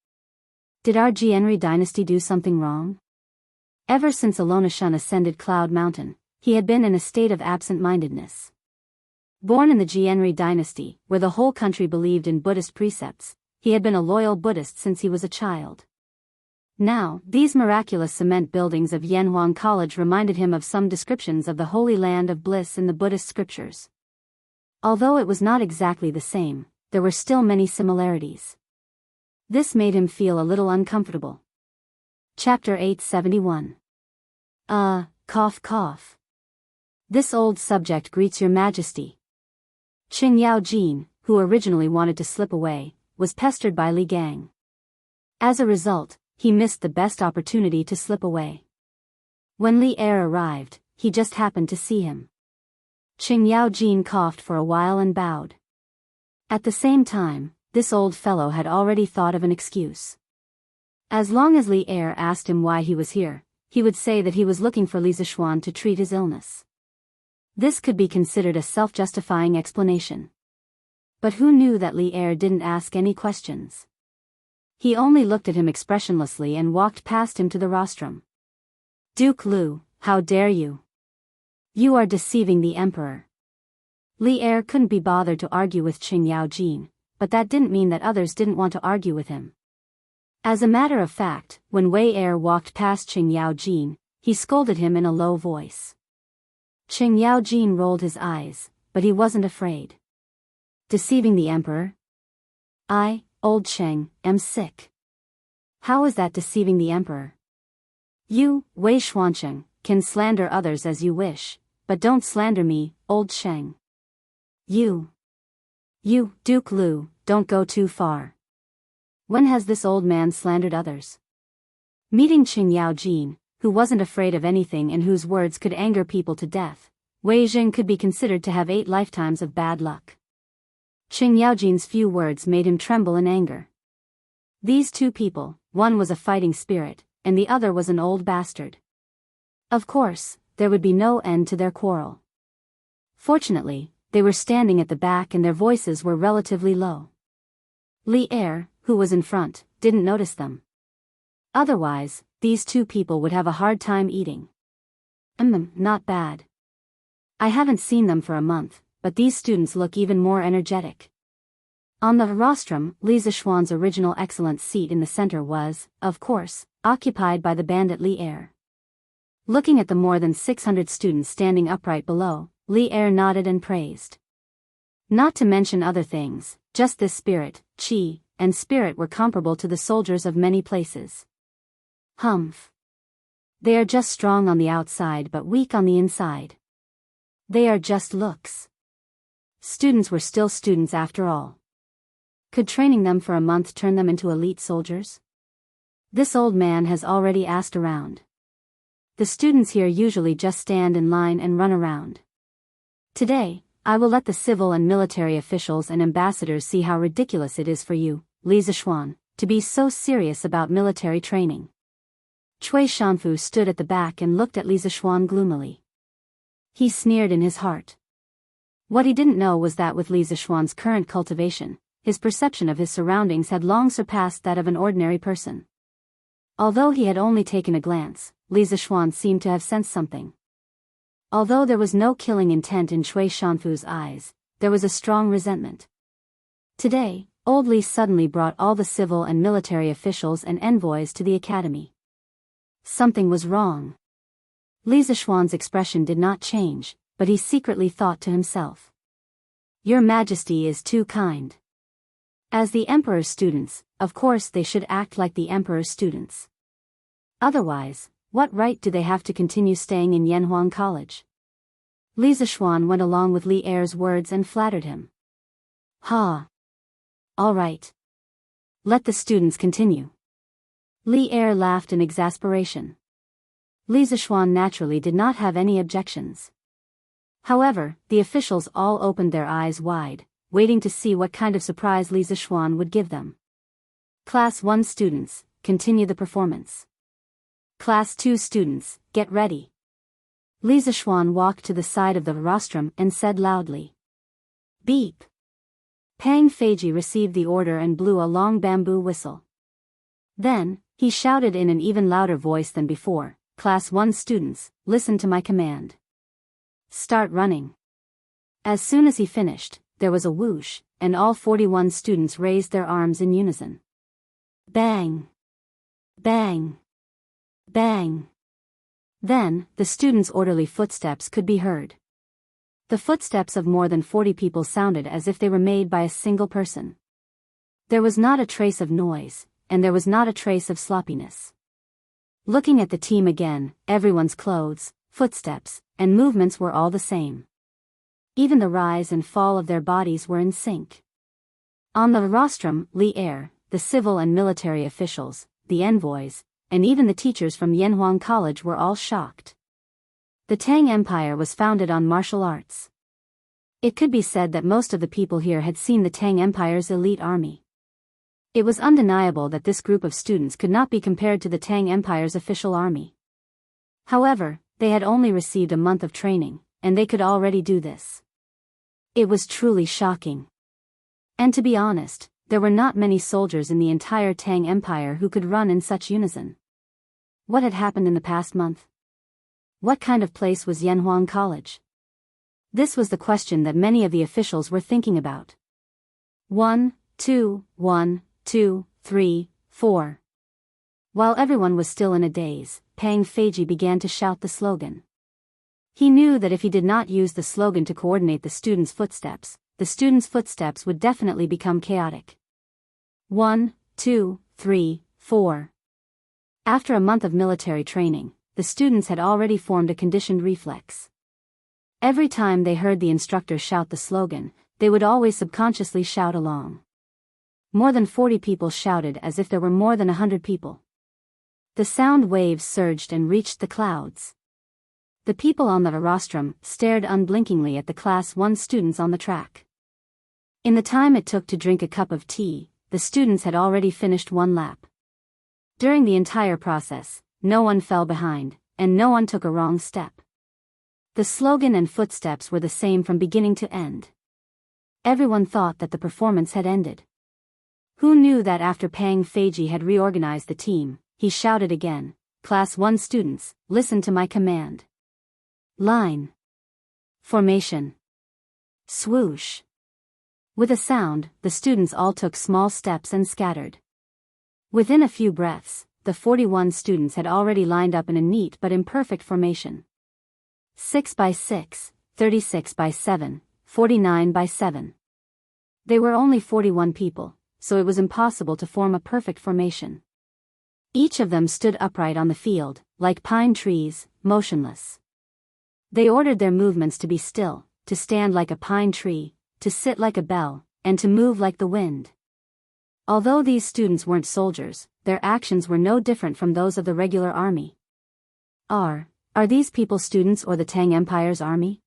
Did our Jianri dynasty do something wrong? Ever since Alonashun ascended Cloud Mountain, he had been in a state of absent-mindedness. Born in the Jianri dynasty, where the whole country believed in Buddhist precepts, he had been a loyal Buddhist since he was a child. Now, these miraculous cement buildings of Yanhuang College reminded him of some descriptions of the Holy Land of Bliss in the Buddhist scriptures. Although it was not exactly the same, there were still many similarities. This made him feel a little uncomfortable. Chapter 871. Cough cough. This old subject greets your majesty. Qing Yao Jin, who originally wanted to slip away, was pestered by Li Gang. As a result, he missed the best opportunity to slip away. When Li Er arrived, he just happened to see him. Qing Yao Jin coughed for a while and bowed. At the same time, this old fellow had already thought of an excuse. As long as Li Er asked him why he was here, he would say that he was looking for Li Zishuan to treat his illness. This could be considered a self-justifying explanation. But who knew that Li Er didn't ask any questions? He only looked at him expressionlessly and walked past him to the rostrum. Duke Lu, how dare you? You are deceiving the emperor. Li Er couldn't be bothered to argue with Qing Yao Jin, but that didn't mean that others didn't want to argue with him. As a matter of fact, when Wei Er walked past Qing Yaojin, he scolded him in a low voice. Qing Yaojin rolled his eyes, but he wasn't afraid. Deceiving the emperor? I, old Cheng, am sick. How is that deceiving the emperor? You, Wei Xuancheng, can slander others as you wish, but don't slander me, old Cheng. You, Duke Lu, don't go too far. When has this old man slandered others? Meeting Qing Yaojin, who wasn't afraid of anything and whose words could anger people to death, Wei Jing could be considered to have 8 lifetimes of bad luck. Qing Yaojin's few words made him tremble in anger. These two people, one was a fighting spirit, and the other was an old bastard. Of course, there would be no end to their quarrel. Fortunately, they were standing at the back and their voices were relatively low. Li Er, who was in front, didn't notice them. Otherwise, these two people would have a hard time eating. Not bad. I haven't seen them for a month, but these students look even more energetic. On the rostrum, Li Zishuan's original excellent seat in the center was, of course, occupied by the bandit Li Er. Looking at the more than 600 students standing upright below, Li Er nodded and praised. Not to mention other things, just this spirit, qi, and spirit were comparable to the soldiers of many places. Humph. They are just strong on the outside but weak on the inside. They are just looks. Students were still students after all. Could training them for a month turn them into elite soldiers? This old man has already asked around. The students here usually just stand in line and run around. Today, I will let the civil and military officials and ambassadors see how ridiculous it is for you, Li Zishuan, to be so serious about military training. Cui Shanfu stood at the back and looked at Li Zishuan gloomily. He sneered in his heart. What he didn't know was that with Li Zishuan's current cultivation, his perception of his surroundings had long surpassed that of an ordinary person. Although he had only taken a glance, Li Zishuan seemed to have sensed something. Although there was no killing intent in Cui Shanfu's eyes, there was a strong resentment. Today, old Li suddenly brought all the civil and military officials and envoys to the academy. Something was wrong. Li Zishuan's expression did not change, but he secretly thought to himself. Your Majesty is too kind. As the Emperor's students, of course they should act like the Emperor's students. Otherwise, what right do they have to continue staying in Yanhuang College? Li Zishuan went along with Li Er's words and flattered him. Ha! All right. Let the students continue. Li Er laughed in exasperation. Li Zishuan naturally did not have any objections. However, the officials all opened their eyes wide, waiting to see what kind of surprise Li Zishuan would give them. Class 1 students, continue the performance. Class 2 students, get ready. Li Zishuan walked to the side of the rostrum and said loudly. Beep. Pang Feiji received the order and blew a long bamboo whistle. Then, he shouted in an even louder voice than before, Class 1 students, listen to my command. Start running. As soon as he finished, there was a whoosh, and all 41 students raised their arms in unison. Bang! Bang! Bang! Then, the students' orderly footsteps could be heard. The footsteps of more than 40 people sounded as if they were made by a single person. There was not a trace of noise, and there was not a trace of sloppiness. Looking at the team again, everyone's clothes, footsteps, and movements were all the same. Even the rise and fall of their bodies were in sync. On the rostrum, Li Er, the civil and military officials, the envoys, and even the teachers from Yanhuang College were all shocked. The Tang Empire was founded on martial arts. It could be said that most of the people here had seen the Tang Empire's elite army. It was undeniable that this group of students could not be compared to the Tang Empire's official army. However, they had only received a month of training, and they could already do this. It was truly shocking. And to be honest, there were not many soldiers in the entire Tang Empire who could run in such unison. What had happened in the past month? What kind of place was Yanhuang College? This was the question that many of the officials were thinking about. 1, 2, 1, 2, 3, 4. While everyone was still in a daze, Pang Feiji began to shout the slogan. He knew that if he did not use the slogan to coordinate the students' footsteps would definitely become chaotic. 1, 2, 3, 4. After a month of military training, the students had already formed a conditioned reflex. Every time they heard the instructor shout the slogan, they would always subconsciously shout along. More than 40 people shouted as if there were more than 100 people. The sound waves surged and reached the clouds. The people on the rostrum stared unblinkingly at the Class 1 students on the track. In the time it took to drink a cup of tea, the students had already finished one lap. During the entire process, no one fell behind, and no one took a wrong step. The slogan and footsteps were the same from beginning to end. Everyone thought that the performance had ended. Who knew that after Pang Feiji had reorganized the team, he shouted again, "Class 1 students, listen to my command. Line. Formation. Swoosh." With a sound, the students all took small steps and scattered. Within a few breaths, the 41 students had already lined up in a neat but imperfect formation. 6 by 6, 36 by 7, 49 by 7. They were only 41 people, so it was impossible to form a perfect formation. Each of them stood upright on the field, like pine trees, motionless. They ordered their movements to be still, to stand like a pine tree, to sit like a bell, and to move like the wind. Although these students weren't soldiers, their actions were no different from those of the regular army. Are these people students or the Tang Empire's army?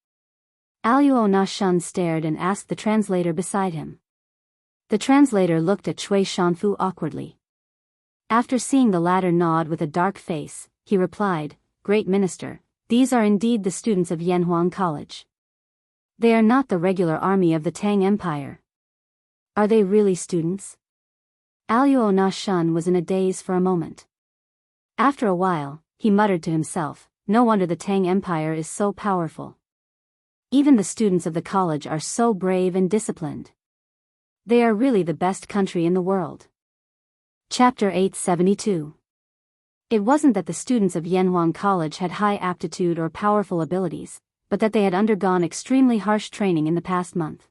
Aluo Nashun stared and asked the translator beside him. The translator looked at Cui Shanfu awkwardly. After seeing the latter nod with a dark face, he replied, "Great Minister, these are indeed the students of Yanhuang College. They are not the regular army of the Tang Empire." "Are they really students?" Aluo Nashun was in a daze for a moment. After a while, he muttered to himself, "No wonder the Tang Empire is so powerful. Even the students of the college are so brave and disciplined. They are really the best country in the world." Chapter 872. It wasn't that the students of Yanhuang College had high aptitude or powerful abilities, but that they had undergone extremely harsh training in the past month.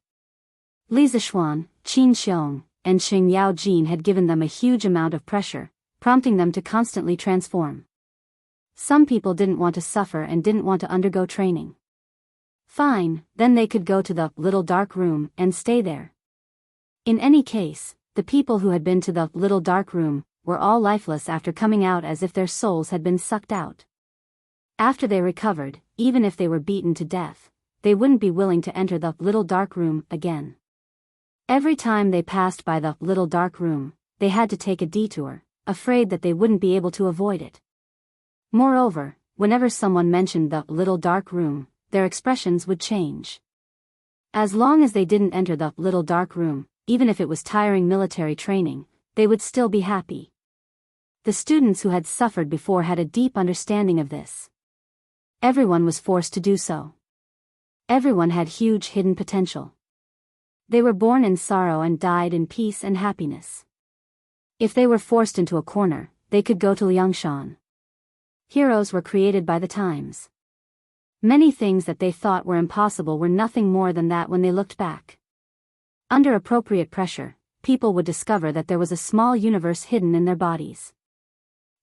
Li Zishuan, Qin Xiong, and Xing Yao Jin had given them a huge amount of pressure, prompting them to constantly transform. Some people didn't want to suffer and didn't want to undergo training. Fine, then they could go to the little dark room and stay there. In any case, the people who had been to the little dark room were all lifeless after coming out as if their souls had been sucked out. After they recovered, even if they were beaten to death, they wouldn't be willing to enter the little dark room again. Every time they passed by the little dark room, they had to take a detour, afraid that they wouldn't be able to avoid it. Moreover, whenever someone mentioned the little dark room, their expressions would change. As long as they didn't enter the little dark room, even if it was tiring military training, they would still be happy. The students who had suffered before had a deep understanding of this. Everyone was forced to do so. Everyone had huge hidden potential. They were born in sorrow and died in peace and happiness. If they were forced into a corner, they could go to Liangshan. Heroes were created by the times. Many things that they thought were impossible were nothing more than that when they looked back. Under appropriate pressure, people would discover that there was a small universe hidden in their bodies.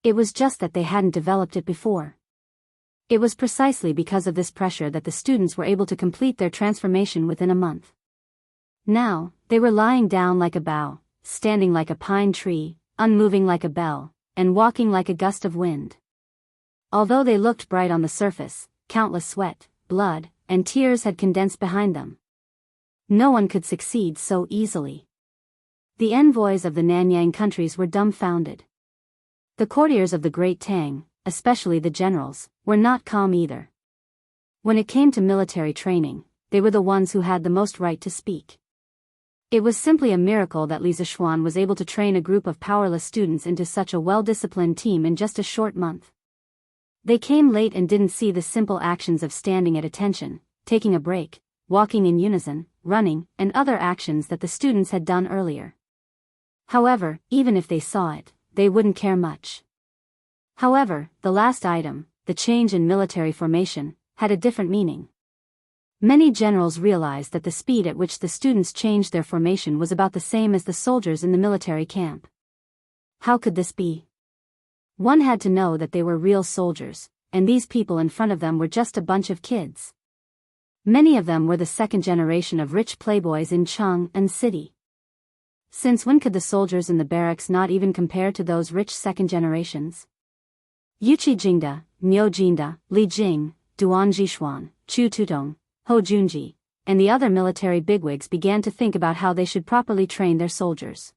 It was just that they hadn't developed it before. It was precisely because of this pressure that the students were able to complete their transformation within a month. Now, they were lying down like a bough, standing like a pine tree, unmoving like a bell, and walking like a gust of wind. Although they looked bright on the surface, countless sweat, blood, and tears had condensed behind them. No one could succeed so easily. The envoys of the Nanyang countries were dumbfounded. The courtiers of the Great Tang, especially the generals, were not calm either. When it came to military training, they were the ones who had the most right to speak. It was simply a miracle that Li Zishuan was able to train a group of powerless students into such a well-disciplined team in just a short month. They came late and didn't see the simple actions of standing at attention, taking a break, walking in unison, running, and other actions that the students had done earlier. However, even if they saw it, they wouldn't care much. However, the last item, the change in military formation, had a different meaning. Many generals realized that the speed at which the students changed their formation was about the same as the soldiers in the military camp. How could this be? One had to know that they were real soldiers, and these people in front of them were just a bunch of kids. Many of them were the second generation of rich playboys in Jianghu city. Since when could the soldiers in the barracks not even compare to those rich second generations? Yuqi Jingda, Niu Jinda, Li Jing, Duan Jishuan, Chu Tutong, Ho Junji, and the other military bigwigs began to think about how they should properly train their soldiers.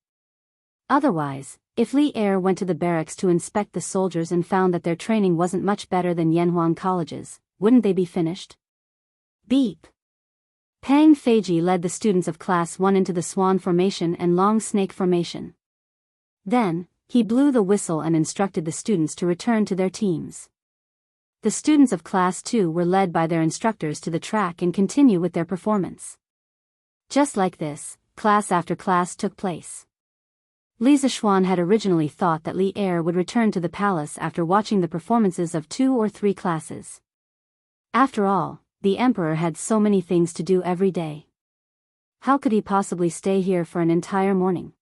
Otherwise, if Li Er went to the barracks to inspect the soldiers and found that their training wasn't much better than Yanhuan colleges, wouldn't they be finished? Beep. Pang Feiji led the students of Class 1 into the swan formation and long snake formation. Then, he blew the whistle and instructed the students to return to their teams. The students of Class 2 were led by their instructors to the track and continue with their performance. Just like this, class after class took place. Li Zishuan had originally thought that Li Er would return to the palace after watching the performances of 2 or 3 classes. After all, the emperor had so many things to do every day. How could he possibly stay here for an entire morning?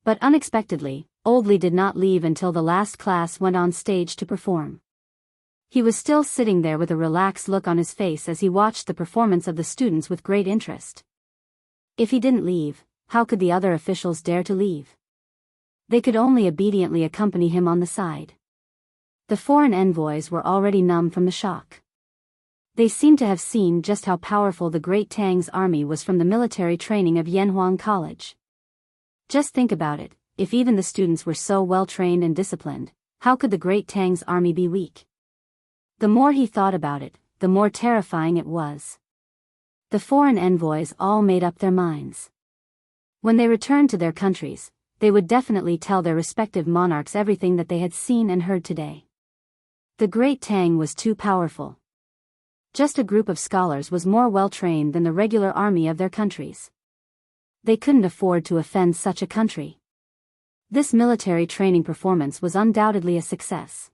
But unexpectedly, old Li did not leave until the last class went on stage to perform. He was still sitting there with a relaxed look on his face as he watched the performance of the students with great interest. If he didn't leave, how could the other officials dare to leave? They could only obediently accompany him on the side. The foreign envoys were already numb from the shock. They seemed to have seen just how powerful the Great Tang's army was from the military training of Yanhuan College. Just think about it, if even the students were so well trained and disciplined, how could the Great Tang's army be weak? The more he thought about it, the more terrifying it was. The foreign envoys all made up their minds. When they returned to their countries, they would definitely tell their respective monarchs everything that they had seen and heard today. The Great Tang was too powerful. Just a group of scholars was more well-trained than the regular army of their countries. They couldn't afford to offend such a country. This military training performance was undoubtedly a success.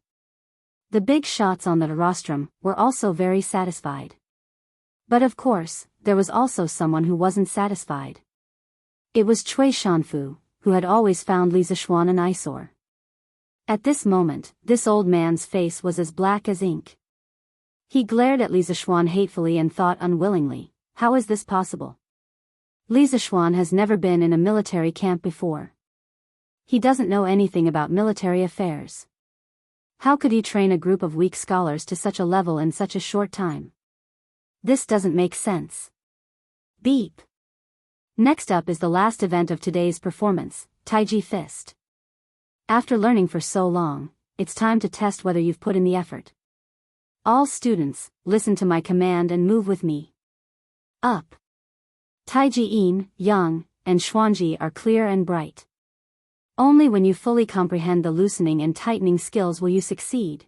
The big shots on the rostrum were also very satisfied. But of course, there was also someone who wasn't satisfied. It was Cui Shanfu, who had always found Li Zishuan an eyesore. At this moment, this old man's face was as black as ink. He glared at Li Zishuan hatefully and thought unwillingly, how is this possible? Li Zishuan has never been in a military camp before. He doesn't know anything about military affairs. How could he train a group of weak scholars to such a level in such a short time? This doesn't make sense. Beep. Next up is the last event of today's performance, Taiji Fist. After learning for so long, it's time to test whether you've put in the effort. All students, listen to my command and move with me. Up. Taiji Yin, Yang, and Xuanji are clear and bright. Only when you fully comprehend the loosening and tightening skills will you succeed.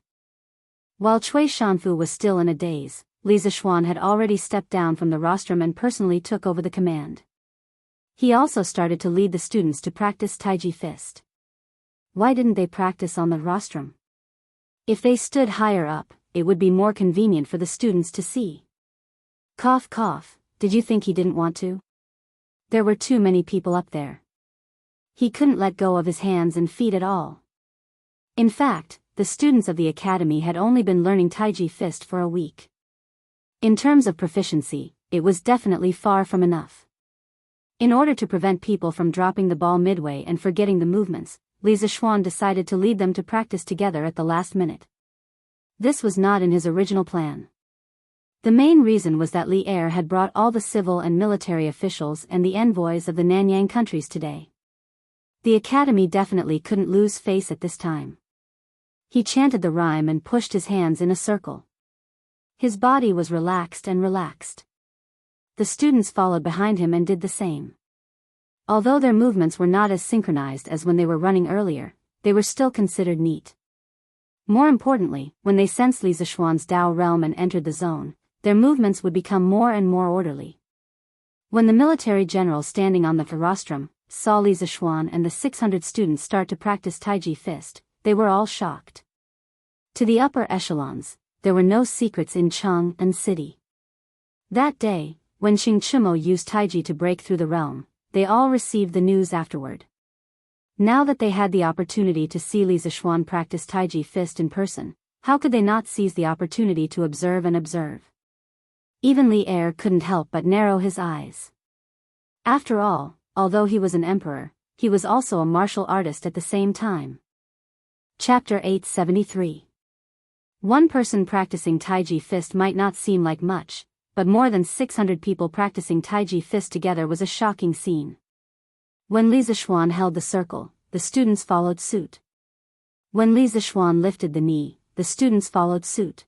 While Cui Shanfu was still in a daze, Li Zishuan had already stepped down from the rostrum and personally took over the command. He also started to lead the students to practice Taiji Fist. Why didn't they practice on the rostrum? If they stood higher up, it would be more convenient for the students to see. Cough cough, did you think he didn't want to? There were too many people up there. He couldn't let go of his hands and feet at all. In fact, the students of the academy had only been learning Taiji Fist for a week. In terms of proficiency, it was definitely far from enough. In order to prevent people from dropping the ball midway and forgetting the movements, Li Zishuan decided to lead them to practice together at the last minute. This was not in his original plan. The main reason was that Li Er had brought all the civil and military officials and the envoys of the Nanyang countries today. The academy definitely couldn't lose face at this time. He chanted the rhyme and pushed his hands in a circle. His body was relaxed and relaxed. The students followed behind him and did the same. Although their movements were not as synchronized as when they were running earlier, they were still considered neat. More importantly, when they sensed Li Zishuan's Dao realm and entered the zone, their movements would become more and more orderly. When the military general standing on the rostrum saw Li Zishuan and the 600 students start to practice Taiji Fist, they were all shocked. To the upper echelons, there were no secrets in Chang'an City. That day, when Xing Chimo used Taiji to break through the realm, they all received the news afterward. Now that they had the opportunity to see Li Zishuan practice Taiji fist in person, how could they not seize the opportunity to observe and observe? Even Li Er couldn't help but narrow his eyes. After all, although he was an emperor, he was also a martial artist at the same time. Chapter 873. One person practicing Taiji fist might not seem like much, but more than 600 people practicing Taiji fist together was a shocking scene. When Li Zishuan held the circle, the students followed suit. When Li Zishuan lifted the knee, the students followed suit.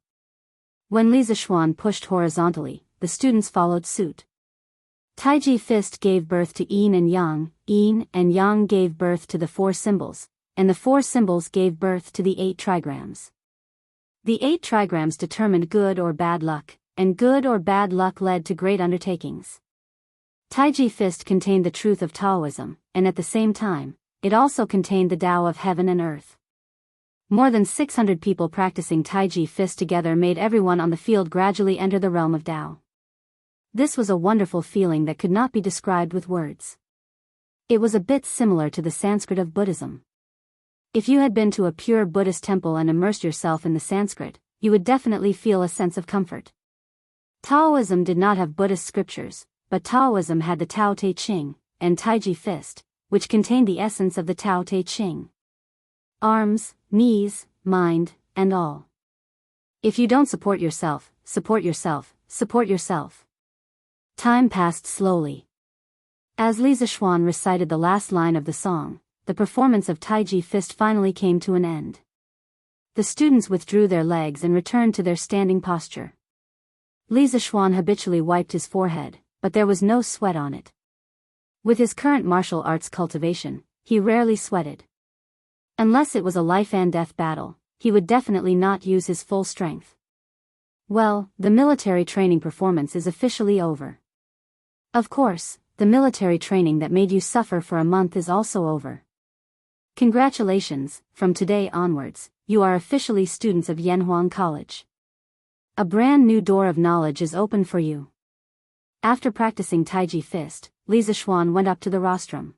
When Li Zishuan pushed horizontally, the students followed suit. Taiji fist gave birth to yin and yang gave birth to the 4 symbols, and the 4 symbols gave birth to the 8 trigrams. The 8 trigrams determined good or bad luck, and good or bad luck led to great undertakings. Taiji fist contained the truth of Taoism, and at the same time, it also contained the Tao of heaven and earth. More than 600 people practicing Taiji fist together made everyone on the field gradually enter the realm of Tao. This was a wonderful feeling that could not be described with words. It was a bit similar to the Sanskrit of Buddhism. If you had been to a pure Buddhist temple and immersed yourself in the Sanskrit, you would definitely feel a sense of comfort. Taoism did not have Buddhist scriptures, but Taoism had the Tao Te Ching, and Taiji fist, which contained the essence of the Tao Te Ching. Arms, knees, mind, and all. If you don't support yourself, support yourself, support yourself. Time passed slowly. As Li Zishuan recited the last line of the song, the performance of Taiji fist finally came to an end. The students withdrew their legs and returned to their standing posture. Li Zishuan habitually wiped his forehead, but there was no sweat on it. With his current martial arts cultivation, he rarely sweated. Unless it was a life-and-death battle, he would definitely not use his full strength. Well, the military training performance is officially over. Of course, the military training that made you suffer for a month is also over. Congratulations, from today onwards, you are officially students of Yanhuang College. A brand new door of knowledge is open for you. After practicing Taiji fist, Li Zishuan went up to the rostrum.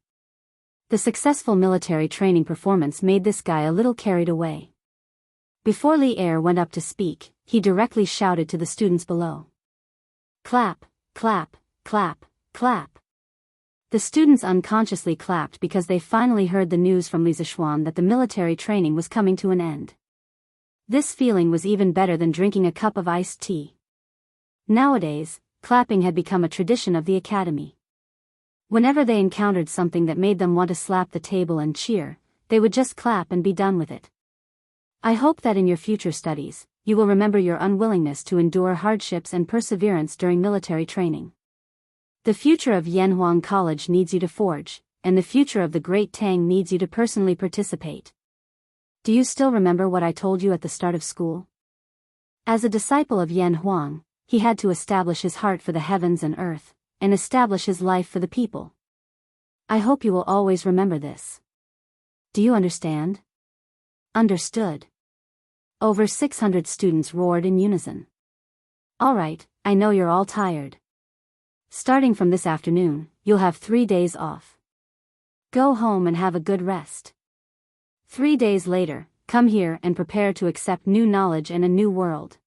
The successful military training performance made this guy a little carried away. Before Li Er went up to speak, he directly shouted to the students below. Clap, clap, clap, clap. The students unconsciously clapped because they finally heard the news from Li Zishuan that the military training was coming to an end. This feeling was even better than drinking a cup of iced tea. Nowadays, clapping had become a tradition of the academy. Whenever they encountered something that made them want to slap the table and cheer, they would just clap and be done with it. I hope that in your future studies, you will remember your unwillingness to endure hardships and perseverance during military training. The future of Yanhuang College needs you to forge, and the future of the Great Tang needs you to personally participate. Do you still remember what I told you at the start of school? As a disciple of Yanhuang, he had to establish his heart for the heavens and earth, and establish his life for the people. I hope you will always remember this. Do you understand? Understood. Over 600 students roared in unison. Alright, I know you're all tired. Starting from this afternoon, you'll have 3 days off. Go home and have a good rest. 3 days later, come here and prepare to accept new knowledge and a new world.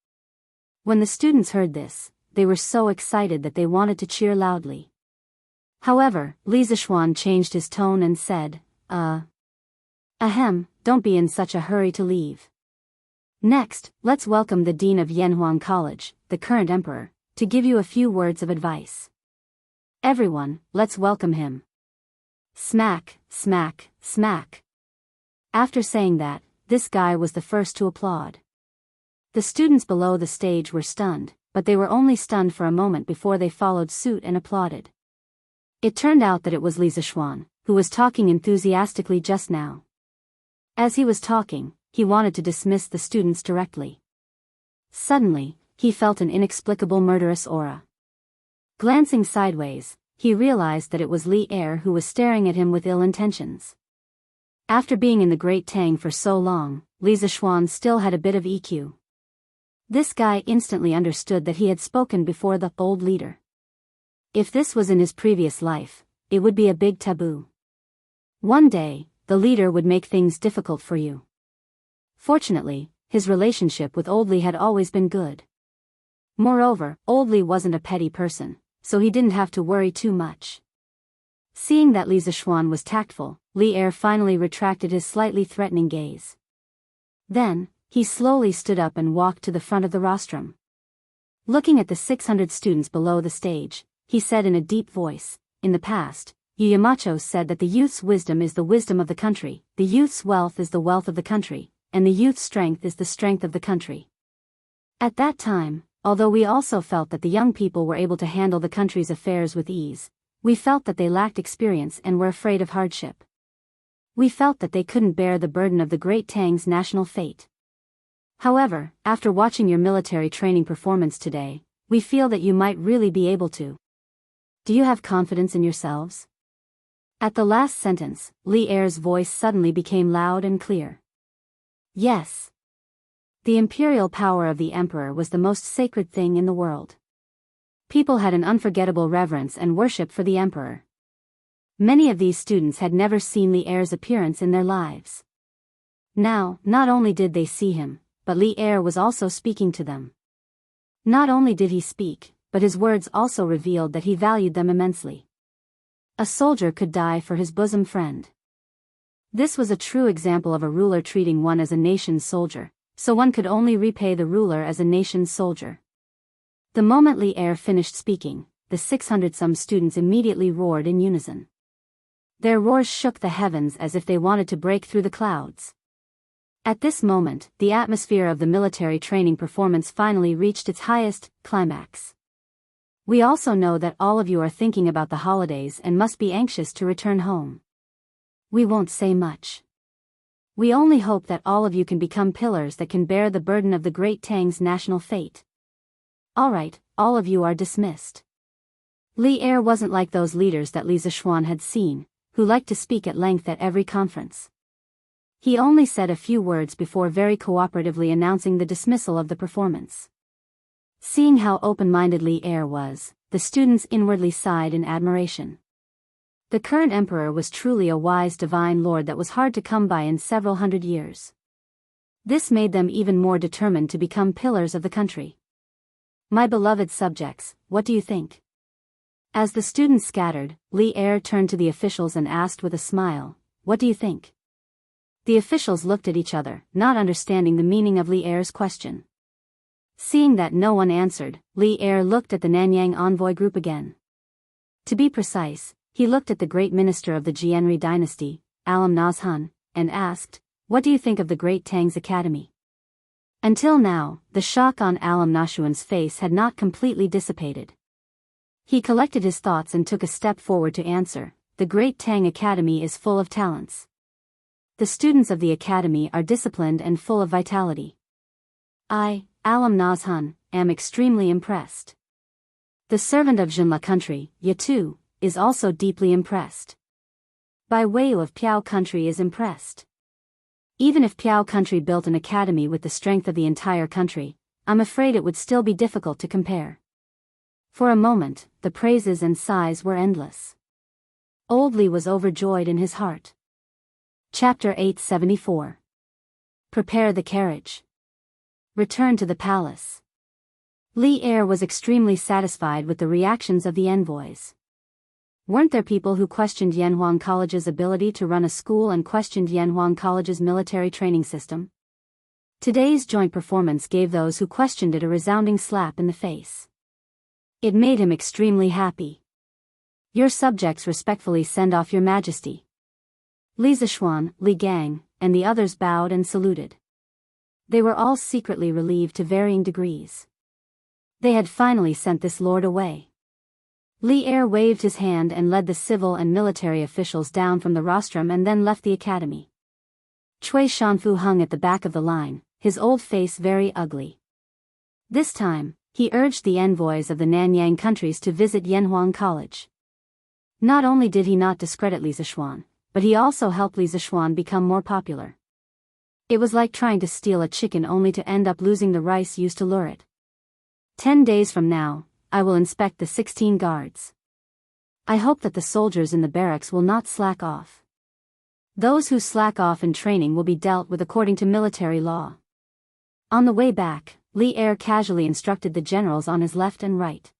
When the students heard this, they were so excited that they wanted to cheer loudly. However, Li Zishuan changed his tone and said, Ahem, don't be in such a hurry to leave. Next, let's welcome the Dean of Yanhuang College, the current emperor, to give you a few words of advice. Everyone, let's welcome him. Smack, smack, smack. After saying that, this guy was the first to applaud. The students below the stage were stunned, but they were only stunned for a moment before they followed suit and applauded. It turned out that it was Li Zishuan, who was talking enthusiastically just now. As he was talking, he wanted to dismiss the students directly. Suddenly, he felt an inexplicable murderous aura. Glancing sideways, he realized that it was Li Er who was staring at him with ill intentions. After being in the Great Tang for so long, Li Zishuan still had a bit of EQ. This guy instantly understood that he had spoken before the old leader. If this was in his previous life, it would be a big taboo. One day, the leader would make things difficult for you. Fortunately, his relationship with Old Li had always been good. Moreover, Old Li wasn't a petty person, so he didn't have to worry too much. Seeing that Li Zishuan was tactful, Li Er finally retracted his slightly threatening gaze. Then, he slowly stood up and walked to the front of the rostrum. Looking at the 600 students below the stage, he said in a deep voice, "In the past, Yu Yamacho said that the youth's wisdom is the wisdom of the country, the youth's wealth is the wealth of the country, and the youth's strength is the strength of the country." At that time, although we also felt that the young people were able to handle the country's affairs with ease, we felt that they lacked experience and were afraid of hardship. We felt that they couldn't bear the burden of the Great Tang's national fate. However, after watching your military training performance today, we feel that you might really be able to. Do you have confidence in yourselves? At the last sentence, Li Er's voice suddenly became loud and clear. Yes. The imperial power of the emperor was the most sacred thing in the world. People had an unforgettable reverence and worship for the emperor. Many of these students had never seen Li Er's appearance in their lives. Now, not only did they see him, but Li Er was also speaking to them. Not only did he speak, but his words also revealed that he valued them immensely. A soldier could die for his bosom friend. This was a true example of a ruler treating one as a nation's soldier, so one could only repay the ruler as a nation's soldier. The moment Li Er finished speaking, the 600-some students immediately roared in unison. Their roars shook the heavens as if they wanted to break through the clouds. At this moment, the atmosphere of the military training performance finally reached its highest climax. We also know that all of you are thinking about the holidays and must be anxious to return home. We won't say much. We only hope that all of you can become pillars that can bear the burden of the Great Tang's national fate. Alright, all of you are dismissed. Li Er wasn't like those leaders that Li Zishuan had seen, who liked to speak at length at every conference. He only said a few words before very cooperatively announcing the dismissal of the performance. Seeing how open-minded Li Er was, the students inwardly sighed in admiration. The current emperor was truly a wise divine lord that was hard to come by in several hundred years. This made them even more determined to become pillars of the country. My beloved subjects, what do you think? As the students scattered, Li Er turned to the officials and asked with a smile, "What do you think?" The officials looked at each other, not understanding the meaning of Li Er's question. Seeing that no one answered, Li Er looked at the Nanyang envoy group again. To be precise, he looked at the great minister of the Jianri dynasty, Alam Nazhan, and asked, "What do you think of the Great Tang's Academy?" Until now, the shock on Alam Nashuan's face had not completely dissipated. He collected his thoughts and took a step forward to answer, "The Great Tang Academy is full of talents. The students of the academy are disciplined and full of vitality. I, Alam Nazhan, am extremely impressed. The servant of Jinla country, Yatu, is also deeply impressed. Bai Weiyu of Piao country is impressed. Even if Piao country built an academy with the strength of the entire country, I'm afraid it would still be difficult to compare." For a moment, the praises and sighs were endless. Old Li was overjoyed in his heart. Chapter 874. Prepare the carriage. Return to the palace. Li Er was extremely satisfied with the reactions of the envoys. Weren't there people who questioned Yanhuang College's ability to run a school and questioned Yanhuang College's military training system? Today's joint performance gave those who questioned it a resounding slap in the face. It made him extremely happy. "Your subjects respectfully send off your majesty." Li Zishuan, Li Gang, and the others bowed and saluted. They were all secretly relieved to varying degrees. They had finally sent this lord away. Li Er waved his hand and led the civil and military officials down from the rostrum and then left the academy. Cui Shanfu hung at the back of the line, his old face very ugly. This time, he urged the envoys of the Nanyang countries to visit Yanhuang College. Not only did he not discredit Li Zishuan, but he also helped Li Zishuan become more popular. It was like trying to steal a chicken only to end up losing the rice used to lure it. 10 days from now, I will inspect the 16 guards. I hope that the soldiers in the barracks will not slack off. Those who slack off in training will be dealt with according to military law. On the way back, Li Er casually instructed the generals on his left and right.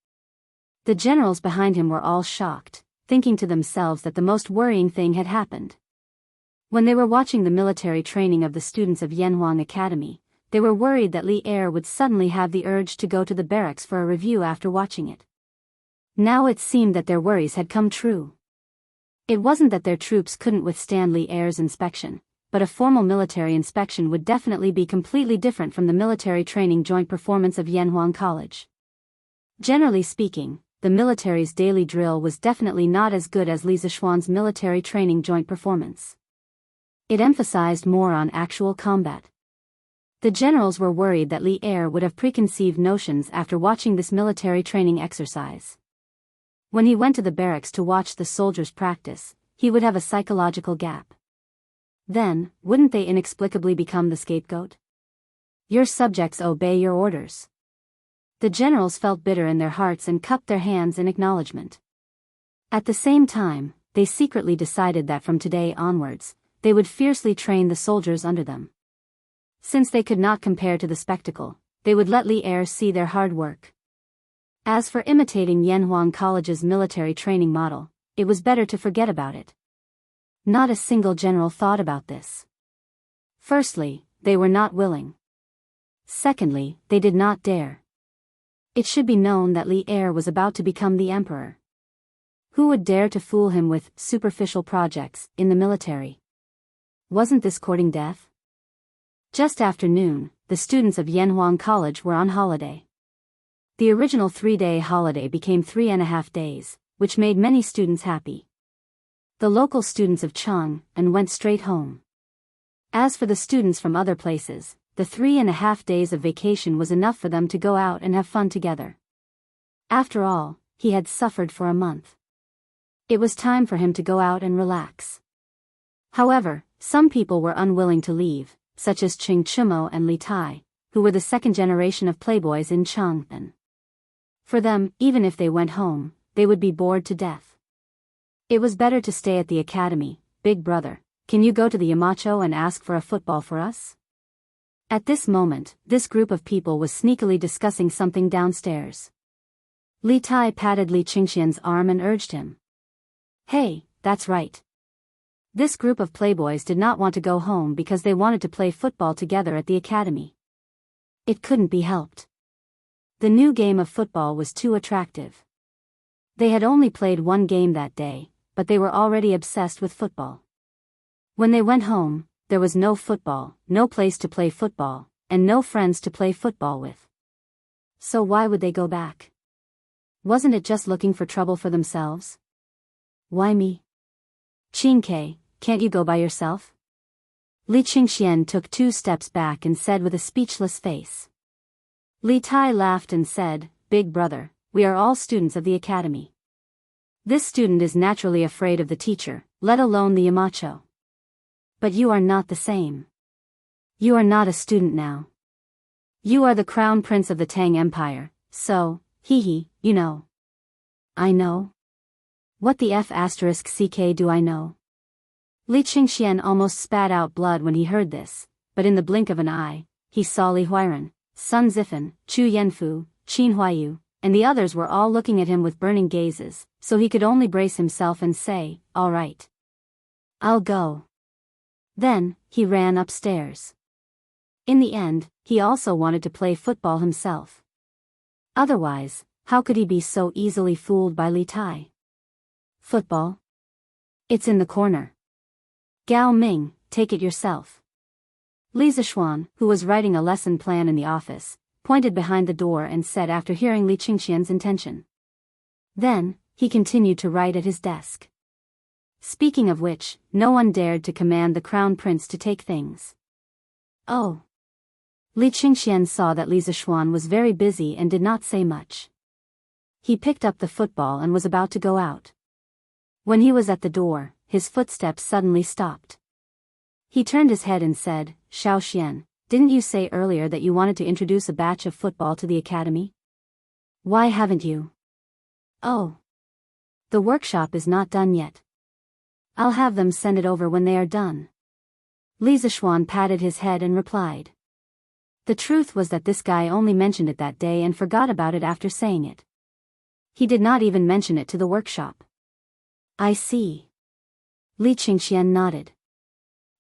The generals behind him were all shocked, thinking to themselves that the most worrying thing had happened. When they were watching the military training of the students of Yanhuang Academy, they were worried that Li Er would suddenly have the urge to go to the barracks for a review after watching it. Now it seemed that their worries had come true. It wasn't that their troops couldn't withstand Li Er's inspection, but a formal military inspection would definitely be completely different from the military training joint performance of Yanhuang College. Generally speaking, the military's daily drill was definitely not as good as Li Zishuan's military training joint performance. It emphasized more on actual combat. The generals were worried that Li Er would have preconceived notions after watching this military training exercise. When he went to the barracks to watch the soldiers practice, he would have a psychological gap. Then, wouldn't they inexplicably become the scapegoat? Your subjects obey your orders. The generals felt bitter in their hearts and cupped their hands in acknowledgement. At the same time, they secretly decided that from today onwards, they would fiercely train the soldiers under them. Since they could not compare to the spectacle, they would let Li Er see their hard work. As for imitating Yanhuang College's military training model, it was better to forget about it. Not a single general thought about this. Firstly, they were not willing. Secondly, they did not dare. It should be known that Li Er was about to become the emperor. Who would dare to fool him with superficial projects in the military? Wasn't this courting death? Just after noon, the students of Yanhuang College were on holiday. The original 3-day holiday became 3.5 days, which made many students happy. The local students of Chang'an went straight home. As for the students from other places, the 3.5 days of vacation was enough for them to go out and have fun together. After all, he had suffered for a month. It was time for him to go out and relax. However, some people were unwilling to leave, such as Ching Chumo and Li Tai, who were the second generation of playboys in Chang'an. For them, even if they went home, they would be bored to death. It was better to stay at the academy. Big brother, can you go to the Yamacho and ask for a football for us? At this moment, this group of people was sneakily discussing something downstairs. Li Tai patted Li Qingxian's arm and urged him. Hey, that's right. This group of playboys did not want to go home because they wanted to play football together at the academy. It couldn't be helped. The new game of football was too attractive. They had only played one game that day, but they were already obsessed with football. When they went home, there was no football, no place to play football, and no friends to play football with. So why would they go back? Wasn't it just looking for trouble for themselves? Why me? Qingke, can't you go by yourself? Li Qingxian took 2 steps back and said with a speechless face. Li Tai laughed and said, Big brother, we are all students of the academy. This student is naturally afraid of the teacher, let alone the Yamacho. But you are not the same. You are not a student now. You are the crown prince of the Tang Empire, so, you know. I know? What the F***ck do I know? Li Qingxian almost spat out blood when he heard this, but in the blink of an eye, he saw Li Huiran, Sun Zifan, Chu Yanfu, Qin Huayu, and the others were all looking at him with burning gazes, so he could only brace himself and say, all right. I'll go. Then, he ran upstairs. In the end, he also wanted to play football himself. Otherwise, how could he be so easily fooled by Li Tai? Football? It's in the corner. Gao Ming, take it yourself. Li Zishuan, who was writing a lesson plan in the office, pointed behind the door and said after hearing Li Qingxian's intention. Then, he continued to write at his desk. Speaking of which, no one dared to command the crown prince to take things. Oh. Li Qingxian saw that Li Zishuan was very busy and did not say much. He picked up the football and was about to go out. When he was at the door, his footsteps suddenly stopped. He turned his head and said, Xiao Xian, didn't you say earlier that you wanted to introduce a batch of football to the academy? Why haven't you? Oh. The workshop is not done yet. I'll have them send it over when they are done. Li Zishuan patted his head and replied. The truth was that this guy only mentioned it that day and forgot about it after saying it. He did not even mention it to the workshop. I see. Li Qingxian nodded.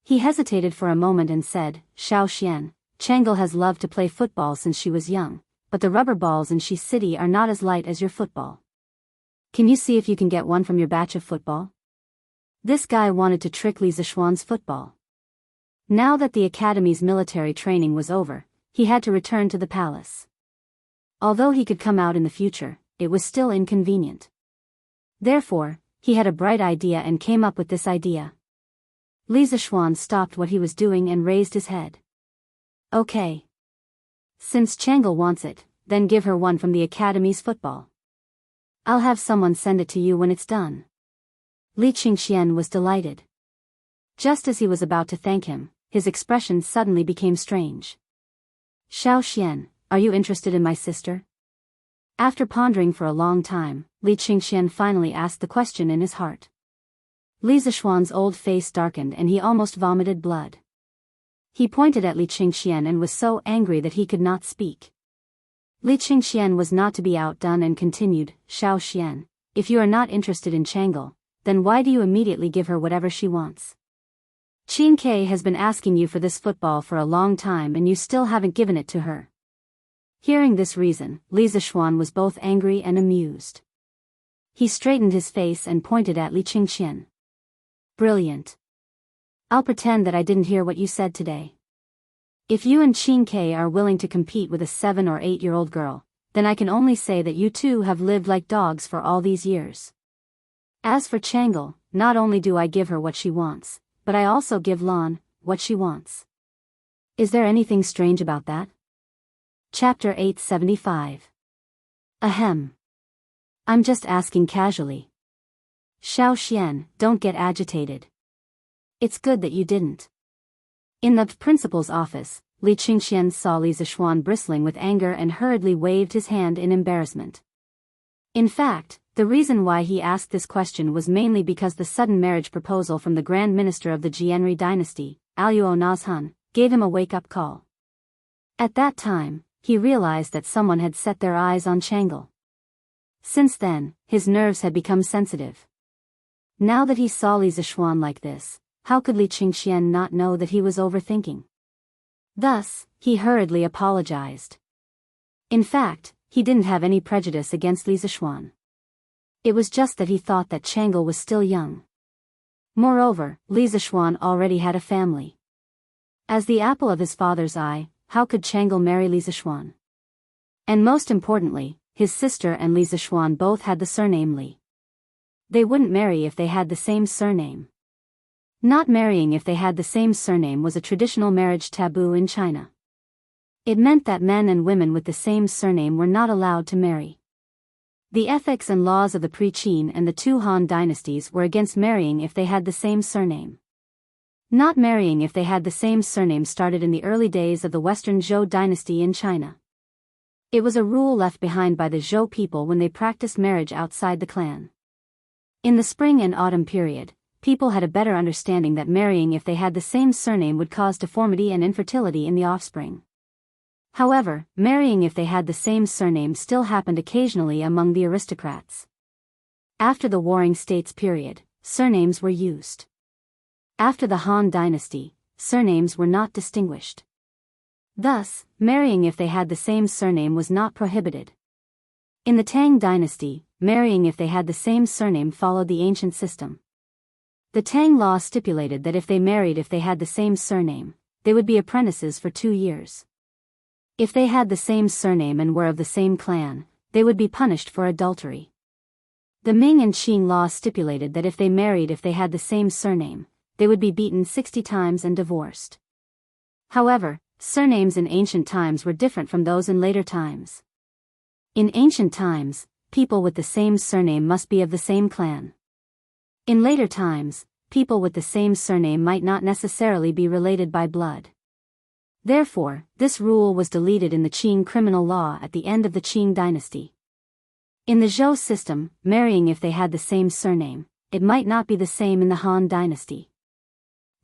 He hesitated for a moment and said, Xiao Xian, Changel has loved to play football since she was young, but the rubber balls in Shi City are not as light as your football. Can you see if you can get one from your batch of football? This guy wanted to trick Li Zishuan's football. Now that the academy's military training was over, he had to return to the palace. Although he could come out in the future, it was still inconvenient. Therefore, he had a bright idea and came up with this idea. Li Zishuan stopped what he was doing and raised his head. Okay. Since Changel wants it, then give her one from the academy's football. I'll have someone send it to you when it's done. Li Qingxian was delighted. Just as he was about to thank him, his expression suddenly became strange. Xiao Xian, are you interested in my sister? After pondering for a long time, Li Qingxian finally asked the question in his heart. Li Zishuan's old face darkened and he almost vomited blood. He pointed at Li Qingxian and was so angry that he could not speak. Li Qingxian was not to be outdone and continued, Xiao Xian, if you are not interested in Changel, then why do you immediately give her whatever she wants? Qin Ke has been asking you for this football for a long time and you still haven't given it to her. Hearing this reason, Li Zishuan was both angry and amused. He straightened his face and pointed at Li Qingxian. Brilliant. I'll pretend that I didn't hear what you said today. If you and Qin Ke are willing to compete with a 7 or 8-year-old girl, then I can only say that you two have lived like dogs for all these years. As for Changel, not only do I give her what she wants, but I also give Lan what she wants. Is there anything strange about that? Chapter 875. Ahem. I'm just asking casually. Xiao Xian, don't get agitated. It's good that you didn't. In the principal's office, Li Qingxian saw Li Zishuan bristling with anger and hurriedly waved his hand in embarrassment. In fact, the reason why he asked this question was mainly because the sudden marriage proposal from the Grand Minister of the Jianri dynasty, Aluo Nazhan, gave him a wake-up call. At that time, he realized that someone had set their eyes on Changel. Since then, his nerves had become sensitive. Now that he saw Li Zishuan like this, how could Li Qingxian not know that he was overthinking? Thus, he hurriedly apologized. In fact, he didn't have any prejudice against Li Zishuan. It was just that he thought that Changel was still young. Moreover, Li Zishuan already had a family. As the apple of his father's eye, how could Changel marry Li Zishuan? And most importantly, his sister and Li Zishuan both had the surname Li. They wouldn't marry if they had the same surname. Not marrying if they had the same surname was a traditional marriage taboo in China. It meant that men and women with the same surname were not allowed to marry. The ethics and laws of the pre-Qin and the two Han dynasties were against marrying if they had the same surname. Not marrying if they had the same surname started in the early days of the Western Zhou dynasty in China. It was a rule left behind by the Zhou people when they practiced marriage outside the clan. In the spring and autumn period, people had a better understanding that marrying if they had the same surname would cause deformity and infertility in the offspring. However, marrying if they had the same surname still happened occasionally among the aristocrats. After the Warring States period, surnames were used. After the Han dynasty, surnames were not distinguished. Thus, marrying if they had the same surname was not prohibited. In the Tang dynasty, marrying if they had the same surname followed the ancient system. The Tang law stipulated that if they married if they had the same surname, they would be apprentices for 2 years. If they had the same surname and were of the same clan, they would be punished for adultery. The Ming and Qing law stipulated that if they married if they had the same surname, they would be beaten 60 times and divorced. However, surnames in ancient times were different from those in later times. In ancient times, people with the same surname must be of the same clan. In later times, people with the same surname might not necessarily be related by blood. Therefore, this rule was deleted in the Qing criminal law at the end of the Qing dynasty. In the Zhou system, marrying if they had the same surname, it might not be the same in the Han dynasty.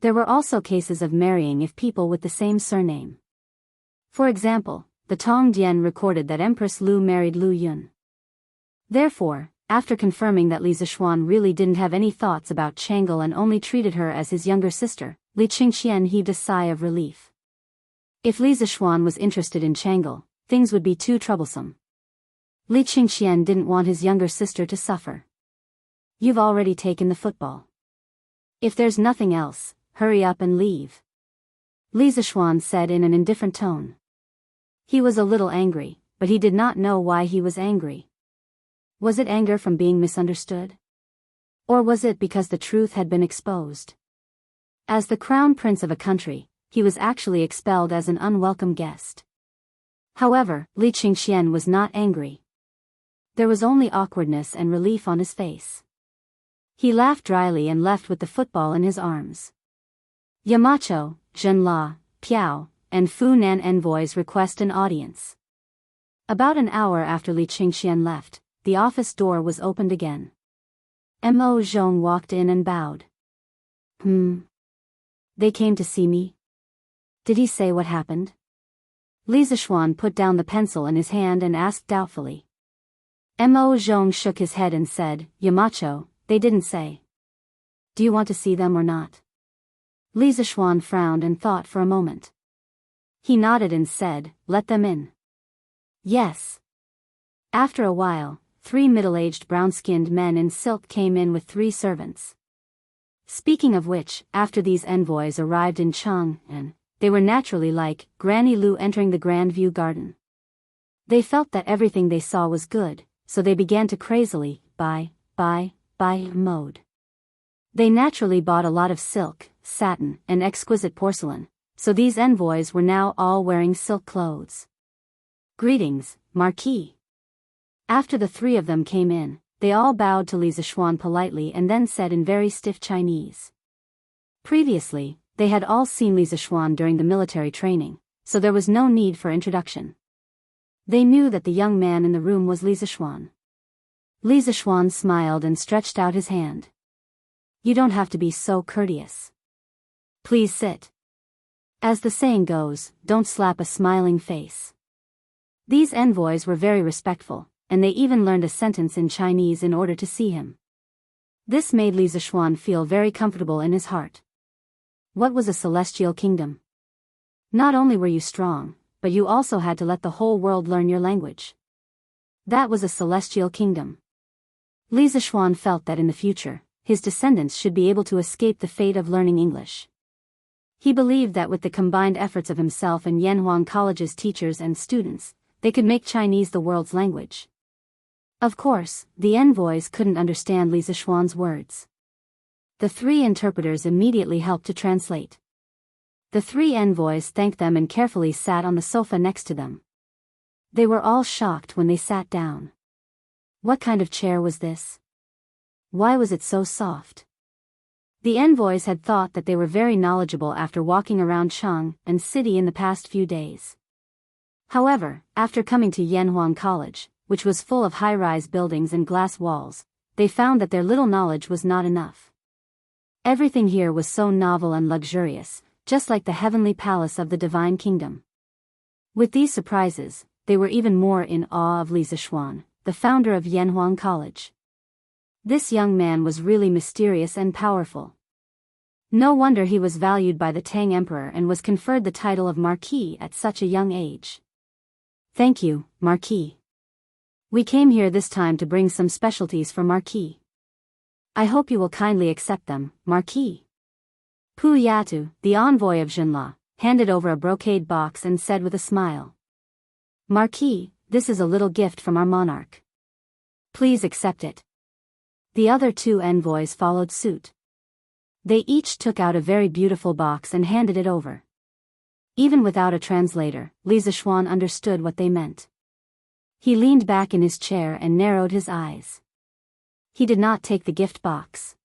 There were also cases of marrying if people with the same surname. For example, the Tong Dian recorded that Empress Lu married Lu Yun. Therefore, after confirming that Li Zixuan really didn't have any thoughts about Chang'e and only treated her as his younger sister, Li Qingxian heaved a sigh of relief. If Li Zixuan was interested in Chang'e, things would be too troublesome. Li Qingxian didn't want his younger sister to suffer. You've already taken the football. If there's nothing else, hurry up and leave. Li Zixuan said in an indifferent tone. He was a little angry, but he did not know why he was angry. Was it anger from being misunderstood? Or was it because the truth had been exposed? As the crown prince of a country, he was actually expelled as an unwelcome guest. However, Li Qingxian was not angry. There was only awkwardness and relief on his face. He laughed dryly and left with the football in his arms. Yamacho, Zhenla, Piao, and Fu Nan envoys request an audience. About an hour after Li Qingxian left, the office door was opened again. Mo Zhong walked in and bowed. They came to see me? Did he say what happened? Li Zixuan put down the pencil in his hand and asked doubtfully. Mo Zhong shook his head and said, Yamacho, they didn't say. Do you want to see them or not? Li Zixuan frowned and thought for a moment. He nodded and said, let them in. Yes. After a while, 3 middle-aged brown-skinned men in silk came in with 3 servants. Speaking of which, after these envoys arrived in Chang'e, they were naturally like Granny Lu entering the Grand View Garden. They felt that everything they saw was good, so they began to crazily buy mode. They naturally bought a lot of silk, satin, and exquisite porcelain, so these envoys were now all wearing silk clothes. Greetings, Marquis. After the 3 of them came in, they all bowed to Li Zixuan politely and then said in very stiff Chinese. Previously, they had all seen Li Zixuan during the military training, so there was no need for introduction. They knew that the young man in the room was Li Zixuan. Li Zixuan smiled and stretched out his hand. You don't have to be so courteous. Please sit. As the saying goes, don't slap a smiling face. These envoys were very respectful, and they even learned a sentence in Chinese in order to see him. This made Li Zixuan feel very comfortable in his heart. What was a celestial kingdom? Not only were you strong, but you also had to let the whole world learn your language. That was a celestial kingdom. Li Zixuan felt that in the future, his descendants should be able to escape the fate of learning English. He believed that with the combined efforts of himself and Yanhuang College's teachers and students, they could make Chinese the world's language. Of course, the envoys couldn't understand Li Zixuan's words. The 3 interpreters immediately helped to translate. The 3 envoys thanked them and carefully sat on the sofa next to them. They were all shocked when they sat down. What kind of chair was this? Why was it so soft? The envoys had thought that they were very knowledgeable after walking around Chang'e city in the past few days. However, after coming to Yanhuang College, which was full of high-rise buildings and glass walls, they found that their little knowledge was not enough. Everything here was so novel and luxurious, just like the heavenly palace of the divine kingdom. With these surprises, they were even more in awe of Li Zixuan, the founder of Yanhuang College. This young man was really mysterious and powerful. No wonder he was valued by the Tang Emperor and was conferred the title of Marquis at such a young age. Thank you, Marquis. We came here this time to bring some specialties for Marquis. I hope you will kindly accept them, Marquis. Pu Yatu, the envoy of Zhenla, handed over a brocade box and said with a smile. Marquis, this is a little gift from our monarch. Please accept it. The other 2 envoys followed suit. They each took out a very beautiful box and handed it over. Even without a translator, Li Zixuan understood what they meant. He leaned back in his chair and narrowed his eyes. He did not take the gift box.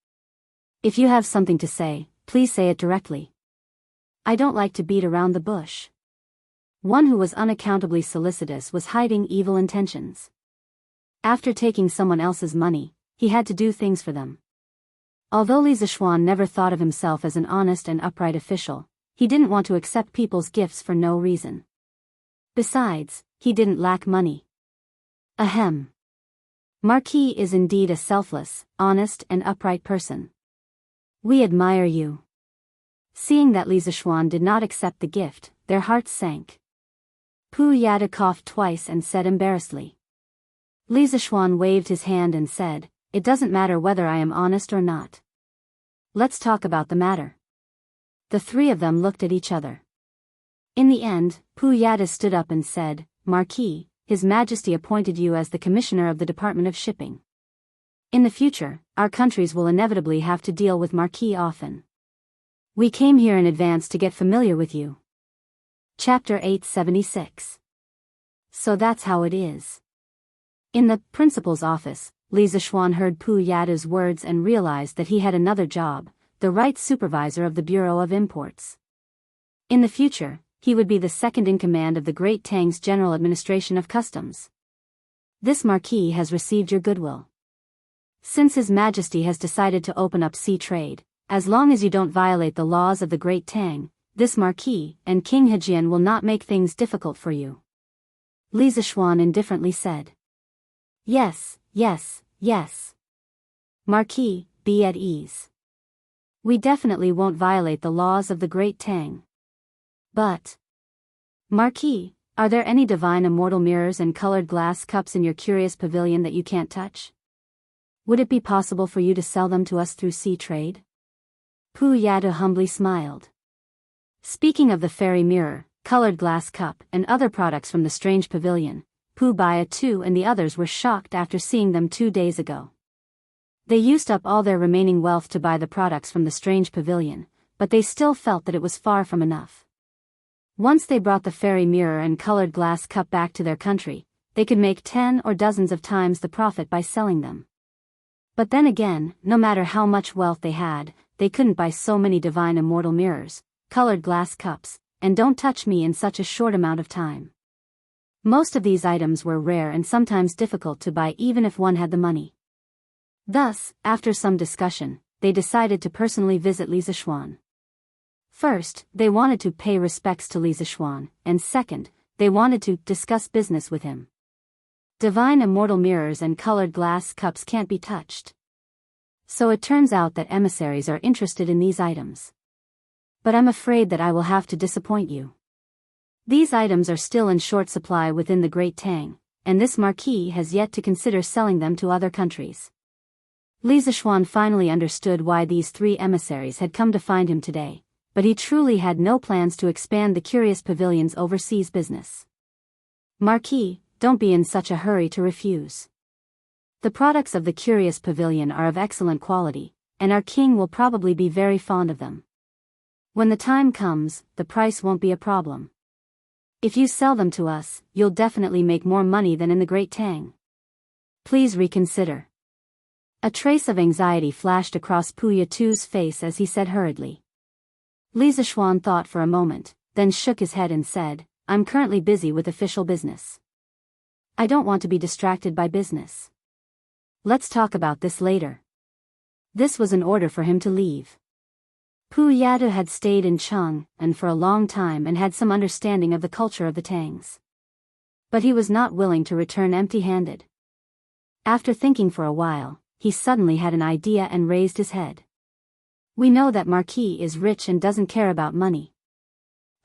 If you have something to say, please say it directly. I don't like to beat around the bush. One who was unaccountably solicitous was hiding evil intentions. After taking someone else's money, he had to do things for them. Although Li Zishuan never thought of himself as an honest and upright official, he didn't want to accept people's gifts for no reason. Besides, he didn't lack money. Ahem. Marquis is indeed a selfless, honest and upright person. We admire you. Seeing that Li Zishuan did not accept the gift, their hearts sank. Pu Yada coughed twice and said embarrassedly. Li Zishuan waved his hand and said, "It doesn't matter whether I am honest or not. Let's talk about the matter." The three of them looked at each other. In the end, Pu Yada stood up and said, "Marquis, His Majesty appointed you as the Commissioner of the Department of Shipping. In the future, our countries will inevitably have to deal with Marquis often. We came here in advance to get familiar with you." Chapter 876. So that's how it is. In the principal's office, Li Zishuan heard Pu Yada's words and realized that he had another job, the right supervisor of the Bureau of Imports. In the future, he would be the second in command of the Great Tang's General Administration of Customs. This Marquis has received your goodwill. Since His Majesty has decided to open up sea trade, as long as you don't violate the laws of the Great Tang, this Marquis and King Hejian will not make things difficult for you. Li Zishuan indifferently said. Yes, yes, yes. Marquis, be at ease. We definitely won't violate the laws of the Great Tang. But, Marquis, are there any divine immortal mirrors and colored glass cups in your curious pavilion that you can't touch? Would it be possible for you to sell them to us through sea trade? Pu Yada humbly smiled. Speaking of the fairy mirror, colored glass cup, and other products from the strange pavilion, Pu Biyao too and the others were shocked after seeing them 2 days ago. They used up all their remaining wealth to buy the products from the strange pavilion, but they still felt that it was far from enough. Once they brought the fairy mirror and colored glass cup back to their country, they could make 10 or dozens of times the profit by selling them. But then again, no matter how much wealth they had, they couldn't buy so many divine immortal mirrors, colored glass cups, and don't touch me in such a short amount of time. Most of these items were rare and sometimes difficult to buy even if one had the money. Thus, after some discussion, they decided to personally visit Li Zishuan. First, they wanted to pay respects to Li Zishuan, and second, they wanted to discuss business with him. Divine immortal mirrors and colored glass cups can't be touched. So it turns out that emissaries are interested in these items. But I'm afraid that I will have to disappoint you. These items are still in short supply within the Great Tang, and this Marquis has yet to consider selling them to other countries. Li Zishuan finally understood why these 3 emissaries had come to find him today, but he truly had no plans to expand the Curious Pavilion's overseas business. Marquis, don't be in such a hurry to refuse. The products of the Curious Pavilion are of excellent quality, and our king will probably be very fond of them. When the time comes, the price won't be a problem. If you sell them to us, you'll definitely make more money than in the Great Tang. Please reconsider. A trace of anxiety flashed across Pu Yatu's face as he said hurriedly. Li Zishuan thought for a moment, then shook his head and said, I'm currently busy with official business. I don't want to be distracted by business. Let's talk about this later. This was an order for him to leave. Pu Yada had stayed in Cheng and for a long time and had some understanding of the culture of the Tangs. But he was not willing to return empty-handed. After thinking for a while, he suddenly had an idea and raised his head. We know that Marquis is rich and doesn't care about money.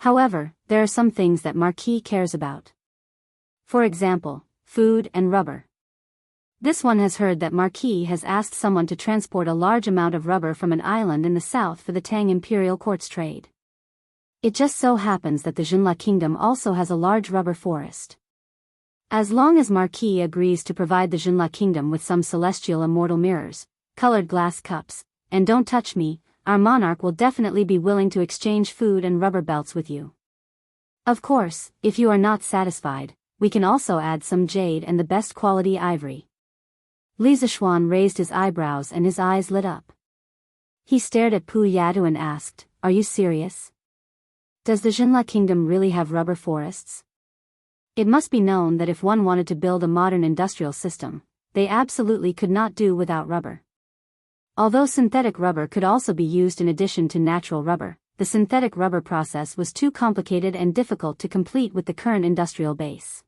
However, there are some things that Marquis cares about. For example, food and rubber. This one has heard that Marquis has asked someone to transport a large amount of rubber from an island in the south for the Tang Imperial Court's trade. It just so happens that the Jinla Kingdom also has a large rubber forest. As long as Marquis agrees to provide the Jinla Kingdom with some celestial immortal mirrors, colored glass cups, and don't touch me, our monarch will definitely be willing to exchange food and rubber belts with you. Of course, if you are not satisfied, we can also add some jade and the best quality ivory. Li Zishuan raised his eyebrows and his eyes lit up. He stared at Pu Yadu and asked, Are you serious? Does the Jinla kingdom really have rubber forests? It must be known that if one wanted to build a modern industrial system, they absolutely could not do without rubber. Although synthetic rubber could also be used in addition to natural rubber, the synthetic rubber process was too complicated and difficult to complete with the current industrial base.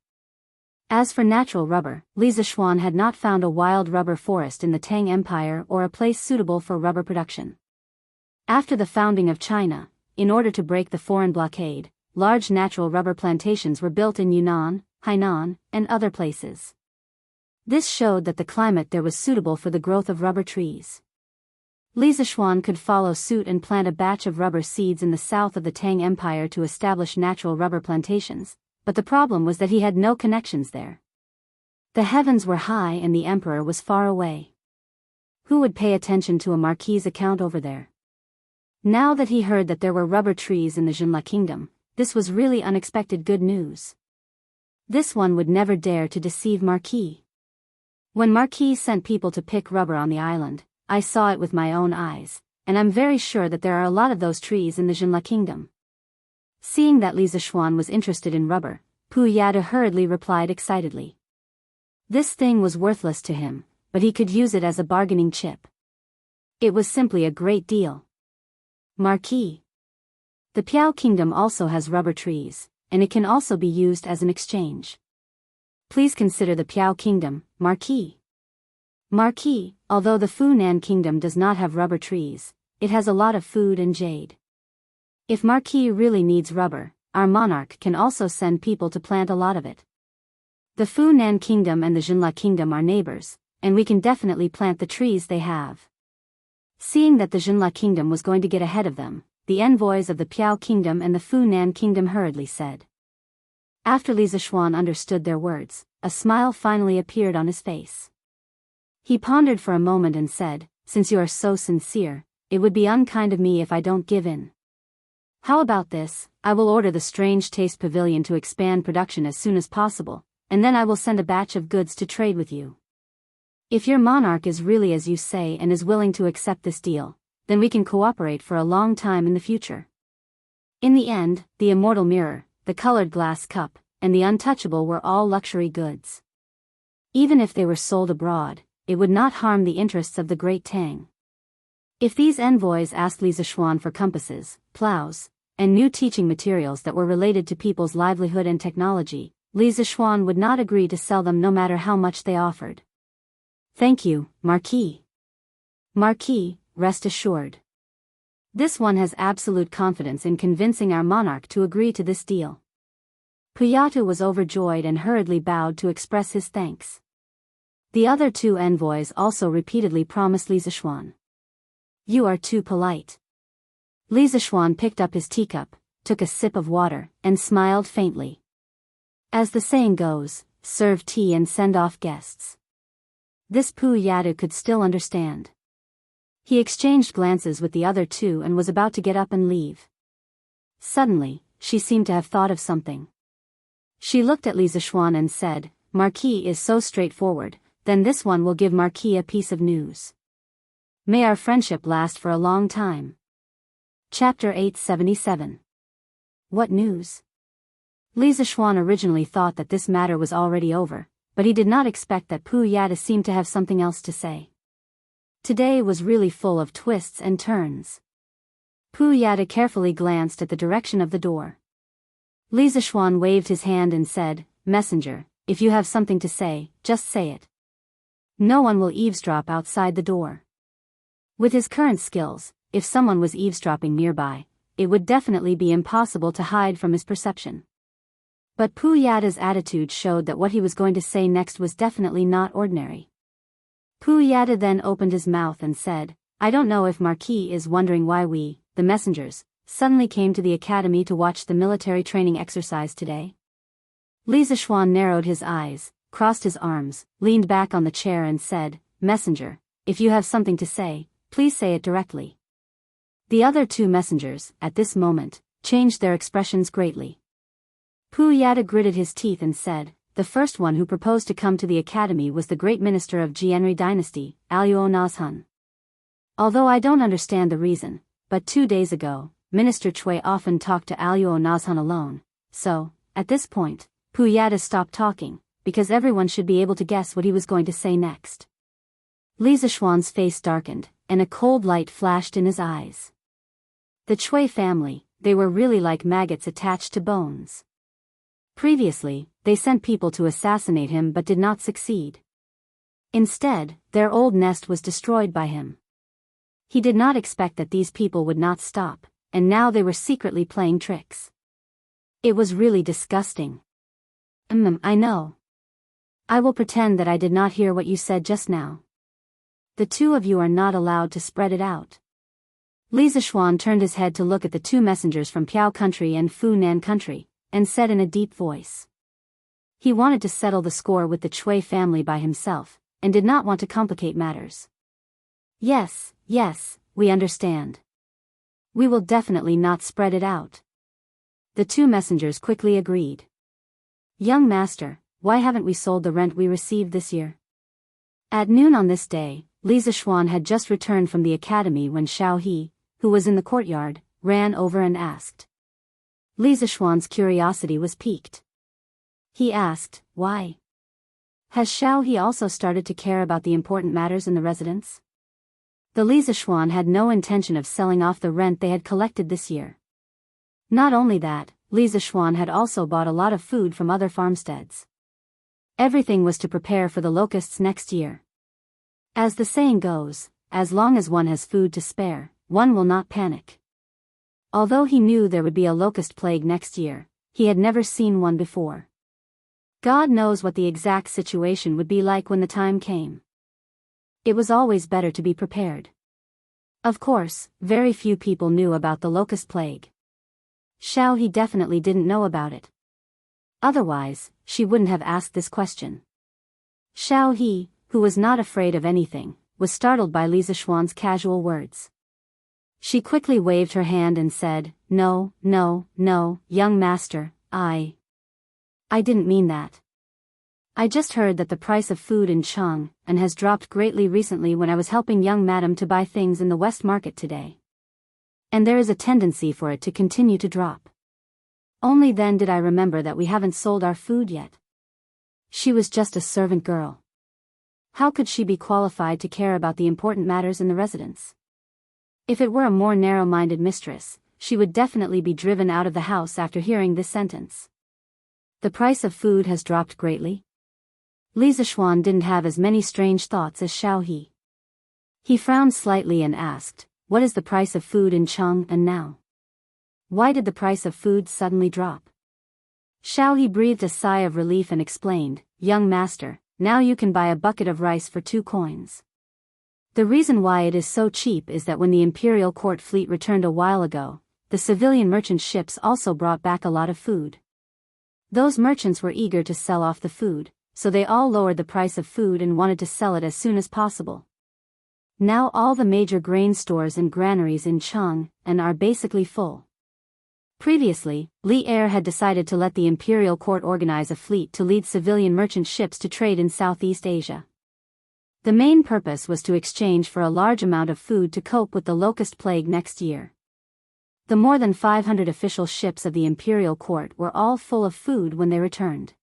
As for natural rubber, Li Zixuan had not found a wild rubber forest in the Tang Empire or a place suitable for rubber production. After the founding of China, in order to break the foreign blockade, large natural rubber plantations were built in Yunnan, Hainan, and other places. This showed that the climate there was suitable for the growth of rubber trees. Li Zixuan could follow suit and plant a batch of rubber seeds in the south of the Tang Empire to establish natural rubber plantations, but the problem was that he had no connections there. The heavens were high and the emperor was far away. Who would pay attention to a marquis's account over there? Now that he heard that there were rubber trees in the Jinla kingdom, this was really unexpected good news. This one would never dare to deceive Marquis. When Marquis sent people to pick rubber on the island, I saw it with my own eyes, and I'm very sure that there are a lot of those trees in the Jinla kingdom. Seeing that Li Zixuan was interested in rubber, Pu Yada hurriedly replied excitedly. This thing was worthless to him, but he could use it as a bargaining chip. It was simply a great deal. Marquis. The Biyao kingdom also has rubber trees, and it can also be used as an exchange. Please consider the Biyao kingdom, Marquis. Marquis, although the Funan kingdom does not have rubber trees, it has a lot of food and jade. If Marquis really needs rubber, our monarch can also send people to plant a lot of it. The Funan kingdom and the Jinla kingdom are neighbors, and we can definitely plant the trees they have. Seeing that the Jinla kingdom was going to get ahead of them, the envoys of the Biyao kingdom and the Funan kingdom hurriedly said. After Li Zixuan understood their words, a smile finally appeared on his face. He pondered for a moment and said, "Since you are so sincere, it would be unkind of me if I don't give in. How about this? I will order the Strange Taste Pavilion to expand production as soon as possible, and then I will send a batch of goods to trade with you. If your monarch is really as you say and is willing to accept this deal, then we can cooperate for a long time in the future." In the end, the immortal mirror, the colored glass cup, and the untouchable were all luxury goods. Even if they were sold abroad, it would not harm the interests of the great Tang. If these envoys asked Li Zixuan for compasses, plows, and new teaching materials that were related to people's livelihood and technology, Li Zixuan would not agree to sell them no matter how much they offered. "Thank you, Marquis. Marquis, rest assured. This one has absolute confidence in convincing our monarch to agree to this deal." Puyatu was overjoyed and hurriedly bowed to express his thanks. The other two envoys also repeatedly promised Li Zixuan. "You are too polite." Li Zixuan picked up his teacup, took a sip of water, and smiled faintly. As the saying goes, serve tea and send off guests. This Pu Yadu could still understand. He exchanged glances with the other two and was about to get up and leave. Suddenly, she seemed to have thought of something. She looked at Li Zixuan and said, "Marquis is so straightforward, then this one will give Marquis a piece of news. May our friendship last for a long time." Chapter 877. What news? Li Zixuan originally thought that this matter was already over, but he did not expect that Pu Yada seemed to have something else to say. Today was really full of twists and turns. Pu Yada carefully glanced at the direction of the door. Li Zixuan waved his hand and said, "Messenger, if you have something to say, just say it. No one will eavesdrop outside the door." With his current skills, if someone was eavesdropping nearby, it would definitely be impossible to hide from his perception. But Pu Yada's attitude showed that what he was going to say next was definitely not ordinary. Pu Yada then opened his mouth and said, "I don't know if Marquis is wondering why we, the messengers, suddenly came to the academy to watch the military training exercise today." Li Zixuan narrowed his eyes, crossed his arms, leaned back on the chair and said, "Messenger, if you have something to say, please say it directly." The other two messengers, at this moment, changed their expressions greatly. Pu Yada gritted his teeth and said, "The first one who proposed to come to the academy was the great minister of Jianri dynasty, Aluo Nazhun. Although I don't understand the reason, but 2 days ago, Minister Cui often talked to Aluo Nazhan alone, so, at this point, Puyada stopped talking, because everyone should be able to guess what he was going to say next. Li Zishuan's face darkened, and a cold light flashed in his eyes. The Cui family, they were really like maggots attached to bones. Previously, they sent people to assassinate him but did not succeed. Instead, their old nest was destroyed by him. He did not expect that these people would not stop, and now they were secretly playing tricks. It was really disgusting. I know. I will pretend that I did not hear what you said just now. The two of you are not allowed to spread it out. Li Zishuan turned his head to look at the two messengers from Piao country and Funan country, and said in a deep voice. He wanted to settle the score with the Cui family by himself, and did not want to complicate matters. Yes, we understand. We will definitely not spread it out. The two messengers quickly agreed. Young master, why haven't we sold the rent we received this year? At noon on this day, Li Zishuan had just returned from the academy when Xiao He, who was in the courtyard, ran over and asked. Li Zishuan's curiosity was piqued. He asked, why? Has Xiao He also started to care about the important matters in the residence? The Li Zishuan had no intention of selling off the rent they had collected this year. Not only that, Li Zishuan had also bought a lot of food from other farmsteads. Everything was to prepare for the locusts next year. As the saying goes, as long as one has food to spare, one will not panic. Although he knew there would be a locust plague next year, he had never seen one before. God knows what the exact situation would be like when the time came. It was always better to be prepared. Of course, very few people knew about the locust plague. Xiao He definitely didn't know about it. Otherwise, she wouldn't have asked this question. Xiao He, who was not afraid of anything, was startled by Li Zishuan's casual words. She quickly waved her hand and said, No, young master, I didn't mean that. I just heard that the price of food in Chang'an has dropped greatly recently when I was helping young madam to buy things in the West Market today. And there is a tendency for it to continue to drop. Only then did I remember that we haven't sold our food yet. She was just a servant girl. How could she be qualified to care about the important matters in the residence? If it were a more narrow-minded mistress, she would definitely be driven out of the house after hearing this sentence. The price of food has dropped greatly? Li Zishuan didn't have as many strange thoughts as Xiao He. He frowned slightly and asked, what is the price of food in Chang'an now? Why did the price of food suddenly drop? Xiao He breathed a sigh of relief and explained, young master, now you can buy a bucket of rice for 2 coins. The reason why it is so cheap is that when the imperial court fleet returned a while ago, the civilian merchant ships also brought back a lot of food. Those merchants were eager to sell off the food, so they all lowered the price of food and wanted to sell it as soon as possible. Now all the major grain stores and granaries in Chang'an are basically full. Previously, Li Er had decided to let the imperial court organize a fleet to lead civilian merchant ships to trade in Southeast Asia. The main purpose was to exchange for a large amount of food to cope with the locust plague next year. The more than 500 official ships of the imperial court were all full of food when they returned.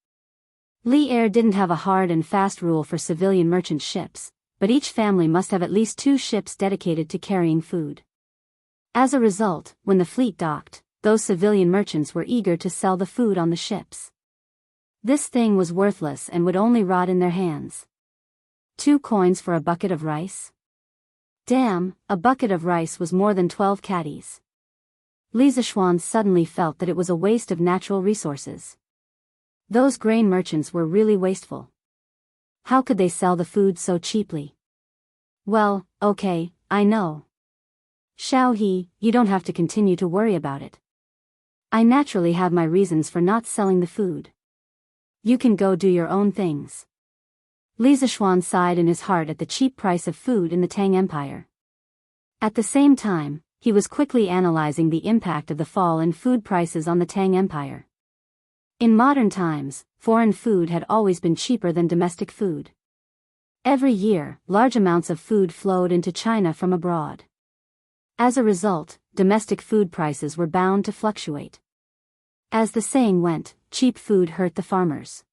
Li Er didn't have a hard and fast rule for civilian merchant ships, but each family must have at least 2 ships dedicated to carrying food. As a result, when the fleet docked, those civilian merchants were eager to sell the food on the ships. This thing was worthless and would only rot in their hands. 2 coins for a bucket of rice? Damn, a bucket of rice was more than 12 caddies. Li Zishuan suddenly felt that it was a waste of natural resources. Those grain merchants were really wasteful. How could they sell the food so cheaply? Well, okay, I know. Xiao He, you don't have to continue to worry about it. I naturally have my reasons for not selling the food. You can go do your own things. Li Zishuan sighed in his heart at the cheap price of food in the Tang Empire. At the same time, he was quickly analyzing the impact of the fall in food prices on the Tang Empire. In modern times, foreign food had always been cheaper than domestic food. Every year, large amounts of food flowed into China from abroad. As a result, domestic food prices were bound to fluctuate. As the saying went, cheap food hurt the farmers.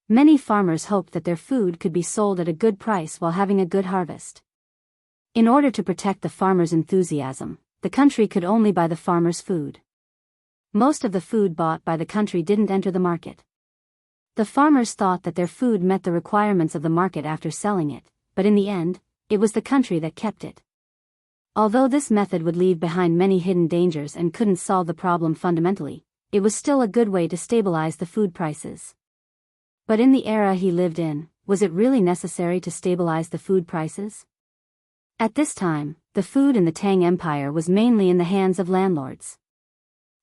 Many farmers hoped that their food could be sold at a good price while having a good harvest. In order to protect the farmers' enthusiasm, the country could only buy the farmers' food. Most of the food bought by the country didn't enter the market. The farmers thought that their food met the requirements of the market after selling it, but in the end, it was the country that kept it. Although this method would leave behind many hidden dangers and couldn't solve the problem fundamentally, it was still a good way to stabilize the food prices. But in the era he lived in, was it really necessary to stabilize the food prices? At this time, the food in the Tang Empire was mainly in the hands of landlords.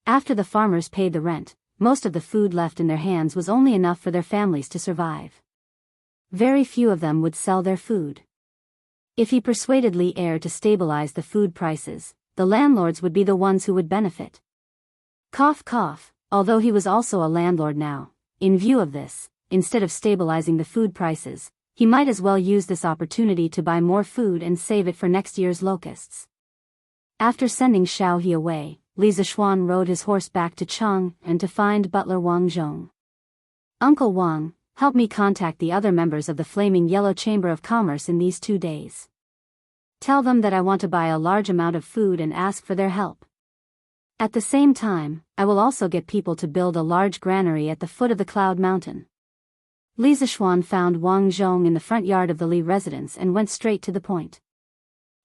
After the farmers paid the rent, most of the food left in their hands was only enough for their families to survive. Very few of them would sell their food. If he persuaded Li Er to stabilize the food prices, the landlords would be the ones who would benefit. Cough cough, although he was also a landlord now, in view of this, instead of stabilizing the food prices, he might as well use this opportunity to buy more food and save it for next year's locusts. After sending Xiao He away, Li Zishuan rode his horse back to Cheng and to find butler Wang Zhong. Uncle Wang, help me contact the other members of the Flaming Yellow Chamber of Commerce in these 2 days. Tell them that I want to buy a large amount of food and ask for their help. At the same time, I will also get people to build a large granary at the foot of the Cloud Mountain. Li Zishuan found Wang Zhong in the front yard of the Li residence and went straight to the point.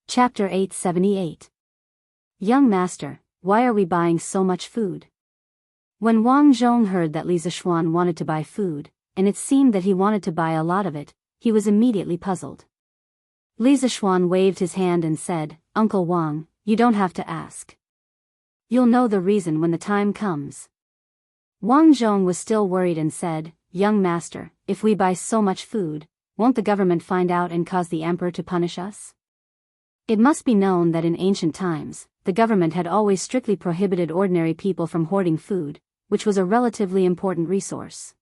Chapter 878. Young Master, why are we buying so much food? When Wang Zhong heard that Li Zishuan wanted to buy food, and it seemed that he wanted to buy a lot of it, he was immediately puzzled. Li Zishuan waved his hand and said, Uncle Wang, you don't have to ask. You'll know the reason when the time comes. Wang Zhong was still worried and said, Young Master, if we buy so much food, won't the government find out and cause the emperor to punish us? It must be known that in ancient times, the government had always strictly prohibited ordinary people from hoarding food, which was a relatively important resource.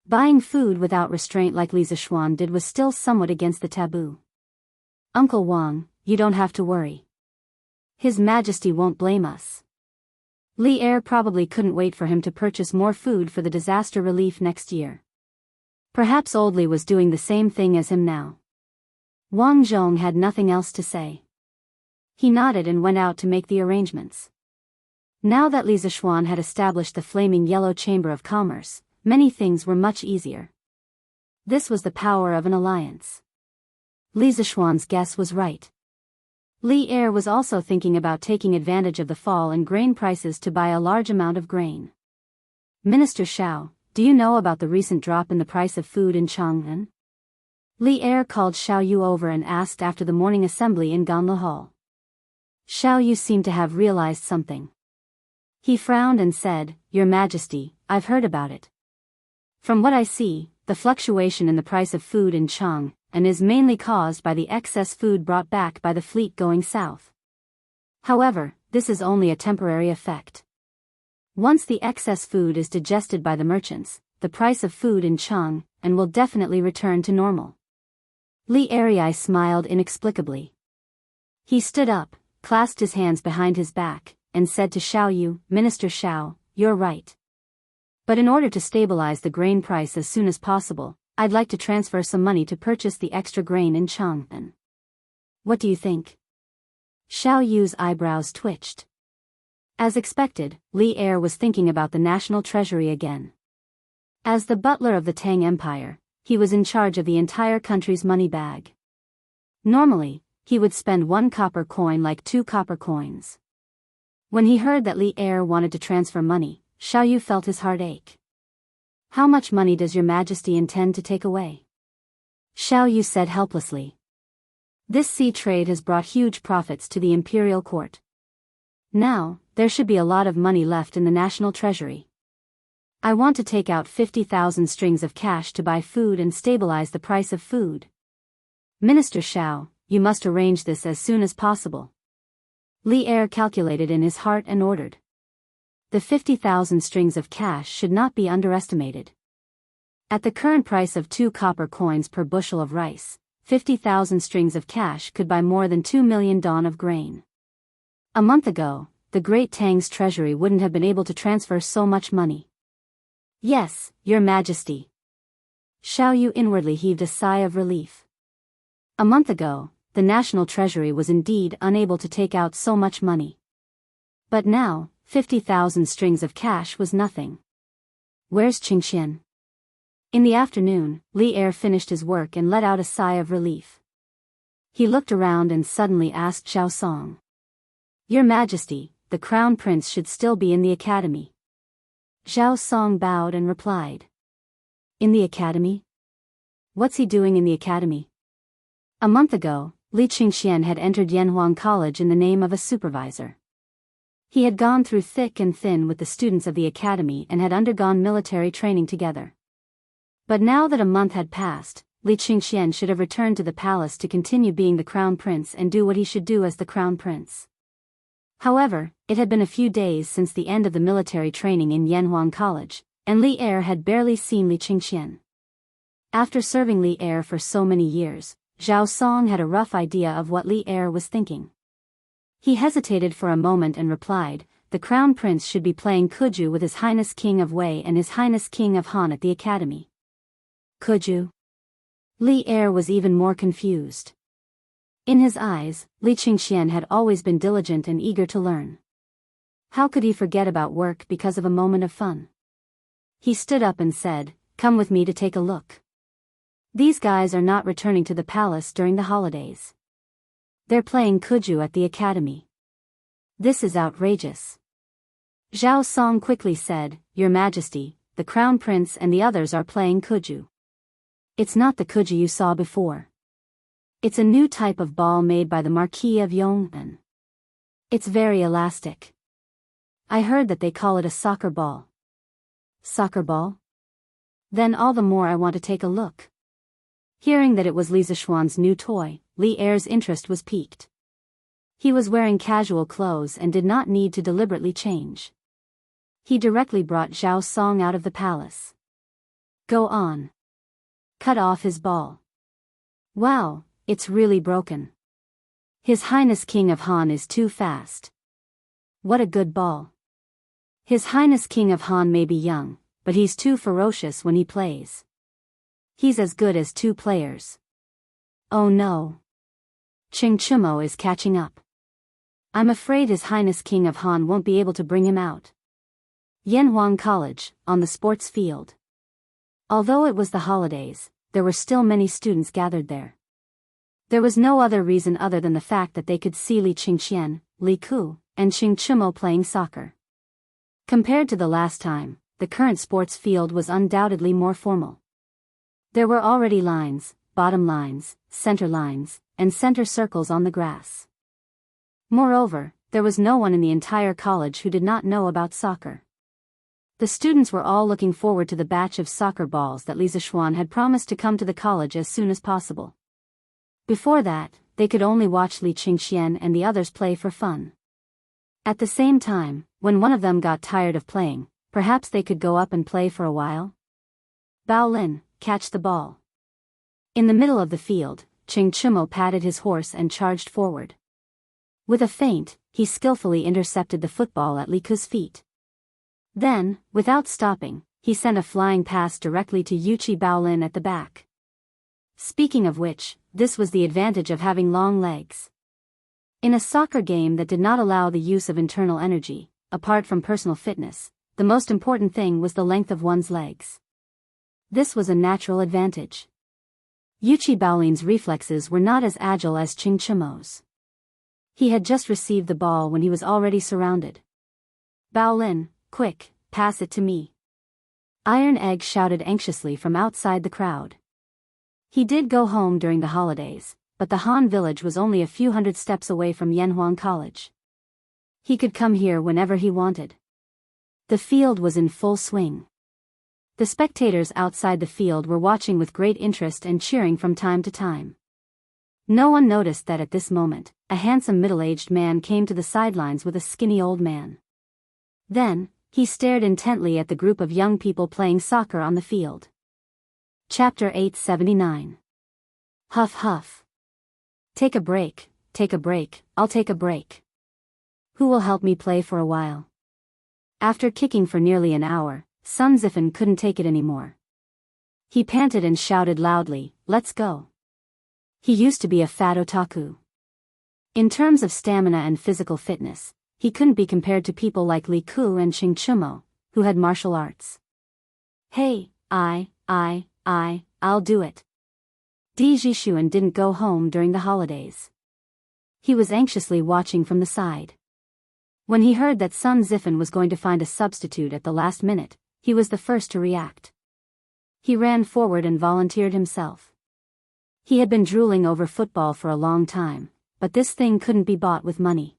Buying food without restraint like Li Zishuan did was still somewhat against the taboo. Uncle Wang, you don't have to worry. His Majesty won't blame us. Li Er probably couldn't wait for him to purchase more food for the disaster relief next year. Perhaps old Li was doing the same thing as him now. Wang Zhong had nothing else to say. He nodded and went out to make the arrangements. Now that Li Zishuan had established the Flaming Yellow Chamber of Commerce, many things were much easier. This was the power of an alliance. Li Zishuan's guess was right. Li Er was also thinking about taking advantage of the fall in grain prices to buy a large amount of grain. Minister Xiao, do you know about the recent drop in the price of food in Chang'an? Li Er called Xiao Yu over and asked after the morning assembly in Ganlu Hall. Xiao Yu seemed to have realized something. He frowned and said, Your Majesty, I've heard about it. From what I see, the fluctuation in the price of food in Chang'an is mainly caused by the excess food brought back by the fleet going south. However, this is only a temporary effect. Once the excess food is digested by the merchants, the price of food in Chang'an will definitely return to normal. Li Erei smiled inexplicably. He stood up, clasped his hands behind his back, and said to Xiao Yu, Minister Xiao, you're right. But in order to stabilize the grain price as soon as possible, I'd like to transfer some money to purchase the extra grain in Chang'an. What do you think? Xiao Yu's eyebrows twitched. As expected, Li Er was thinking about the national treasury again. As the butler of the Tang Empire, he was in charge of the entire country's money bag. Normally, he would spend 1 copper coin like 2 copper coins. When he heard that Li Er wanted to transfer money, Xiao Yu felt his heart ache. How much money does your Majesty intend to take away? Xiao Yu said helplessly. This sea trade has brought huge profits to the imperial court. Now, there should be a lot of money left in the national treasury. I want to take out 50,000 strings of cash to buy food and stabilize the price of food. Minister Xiao, you must arrange this as soon as possible. Li Er calculated in his heart and ordered. The 50,000 strings of cash should not be underestimated. At the current price of 2 copper coins per bushel of rice, 50,000 strings of cash could buy more than 2 million don of grain. A month ago, the Great Tang's treasury wouldn't have been able to transfer so much money. Yes, Your Majesty. Xiao Yu inwardly heaved a sigh of relief. A month ago, the national treasury was indeed unable to take out so much money. But now, 50,000 strings of cash was nothing. Where's Qingxian? In the afternoon, Li Er finished his work and let out a sigh of relief. He looked around and suddenly asked Xiao Song. Your Majesty, the Crown Prince should still be in the academy. Xiao Song bowed and replied. In the academy? What's he doing in the academy? A month ago, Li Qingxian had entered Yanhuang College in the name of a supervisor. He had gone through thick and thin with the students of the academy and had undergone military training together. But now that a month had passed, Li Qingxian should have returned to the palace to continue being the Crown Prince and do what he should do as the Crown Prince. However, it had been a few days since the end of the military training in Yanhuang College, and Li Er had barely seen Li Qingxian. After serving Li Er for so many years, Xiao Song had a rough idea of what Li Er was thinking. He hesitated for a moment and replied, the Crown Prince should be playing Kuju with His Highness King of Wei and His Highness King of Han at the academy. Kuju? Li Er was even more confused. In his eyes, Li Qingxian had always been diligent and eager to learn. How could he forget about work because of a moment of fun? He stood up and said, come with me to take a look. These guys are not returning to the palace during the holidays. They're playing Kuju at the academy. This is outrageous. Xiao Song quickly said, Your Majesty, the Crown Prince and the others are playing Kuju. It's not the Kuju you saw before. It's a new type of ball made by the Marquis of Yong'an. It's very elastic. I heard that they call it a soccer ball. Soccer ball? Then all the more I want to take a look. Hearing that it was Li Zishuan's new toy, Li Er's interest was piqued. He was wearing casual clothes and did not need to deliberately change. He directly brought Xiao Song out of the palace. Go on. Cut off his ball. Wow, it's really broken. His Highness King of Han is too fast. What a good ball. His Highness King of Han may be young, but he's too ferocious when he plays. He's as good as two players. Oh no. Qing Chimo is catching up. I'm afraid His Highness King of Han won't be able to bring him out. Yanhuang College, on the sports field. Although it was the holidays, there were still many students gathered there. There was no other reason other than the fact that they could see Li Qingxian, Li Ku, and Qing Chimo playing soccer. Compared to the last time, the current sports field was undoubtedly more formal. There were already lines, bottom lines, center lines, and center circles on the grass. Moreover, there was no one in the entire college who did not know about soccer. The students were all looking forward to the batch of soccer balls that Li Zishuan had promised to come to the college as soon as possible. Before that, they could only watch Li Qingxian and the others play for fun. At the same time, when one of them got tired of playing, perhaps they could go up and play for a while. Bao Lin, catch the ball. In the middle of the field, Qing Chimo patted his horse and charged forward. With a feint, he skillfully intercepted the football at Li Ku's feet. Then, without stopping, he sent a flying pass directly to Yuchi Baolin at the back. Speaking of which, this was the advantage of having long legs. In a soccer game that did not allow the use of internal energy, apart from personal fitness, the most important thing was the length of one's legs. This was a natural advantage. Yuchi Baolin's reflexes were not as agile as Qing Chimo's. He had just received the ball when he was already surrounded. Baolin, quick, pass it to me. Iron Egg shouted anxiously from outside the crowd. He did go home during the holidays, but the Han village was only a few hundred steps away from Yanhuang College. He could come here whenever he wanted. The field was in full swing. The spectators outside the field were watching with great interest and cheering from time to time. No one noticed that at this moment, a handsome middle-aged man came to the sidelines with a skinny old man. Then, he stared intently at the group of young people playing soccer on the field. Chapter 879. Huff huff. Take a break, I'll take a break. Who will help me play for a while? After kicking for nearly an hour, Sun Zifan couldn't take it anymore. He panted and shouted loudly, "Let's go." He used to be a fat otaku. In terms of stamina and physical fitness, he couldn't be compared to people like Li Ku and Ching Chumo, who had martial arts. Hey, I'll do it. Di Jishuan didn't go home during the holidays. He was anxiously watching from the side. When he heard that Sun Zifan was going to find a substitute at the last minute, he was the first to react. He ran forward and volunteered himself. He had been drooling over football for a long time, but this thing couldn't be bought with money.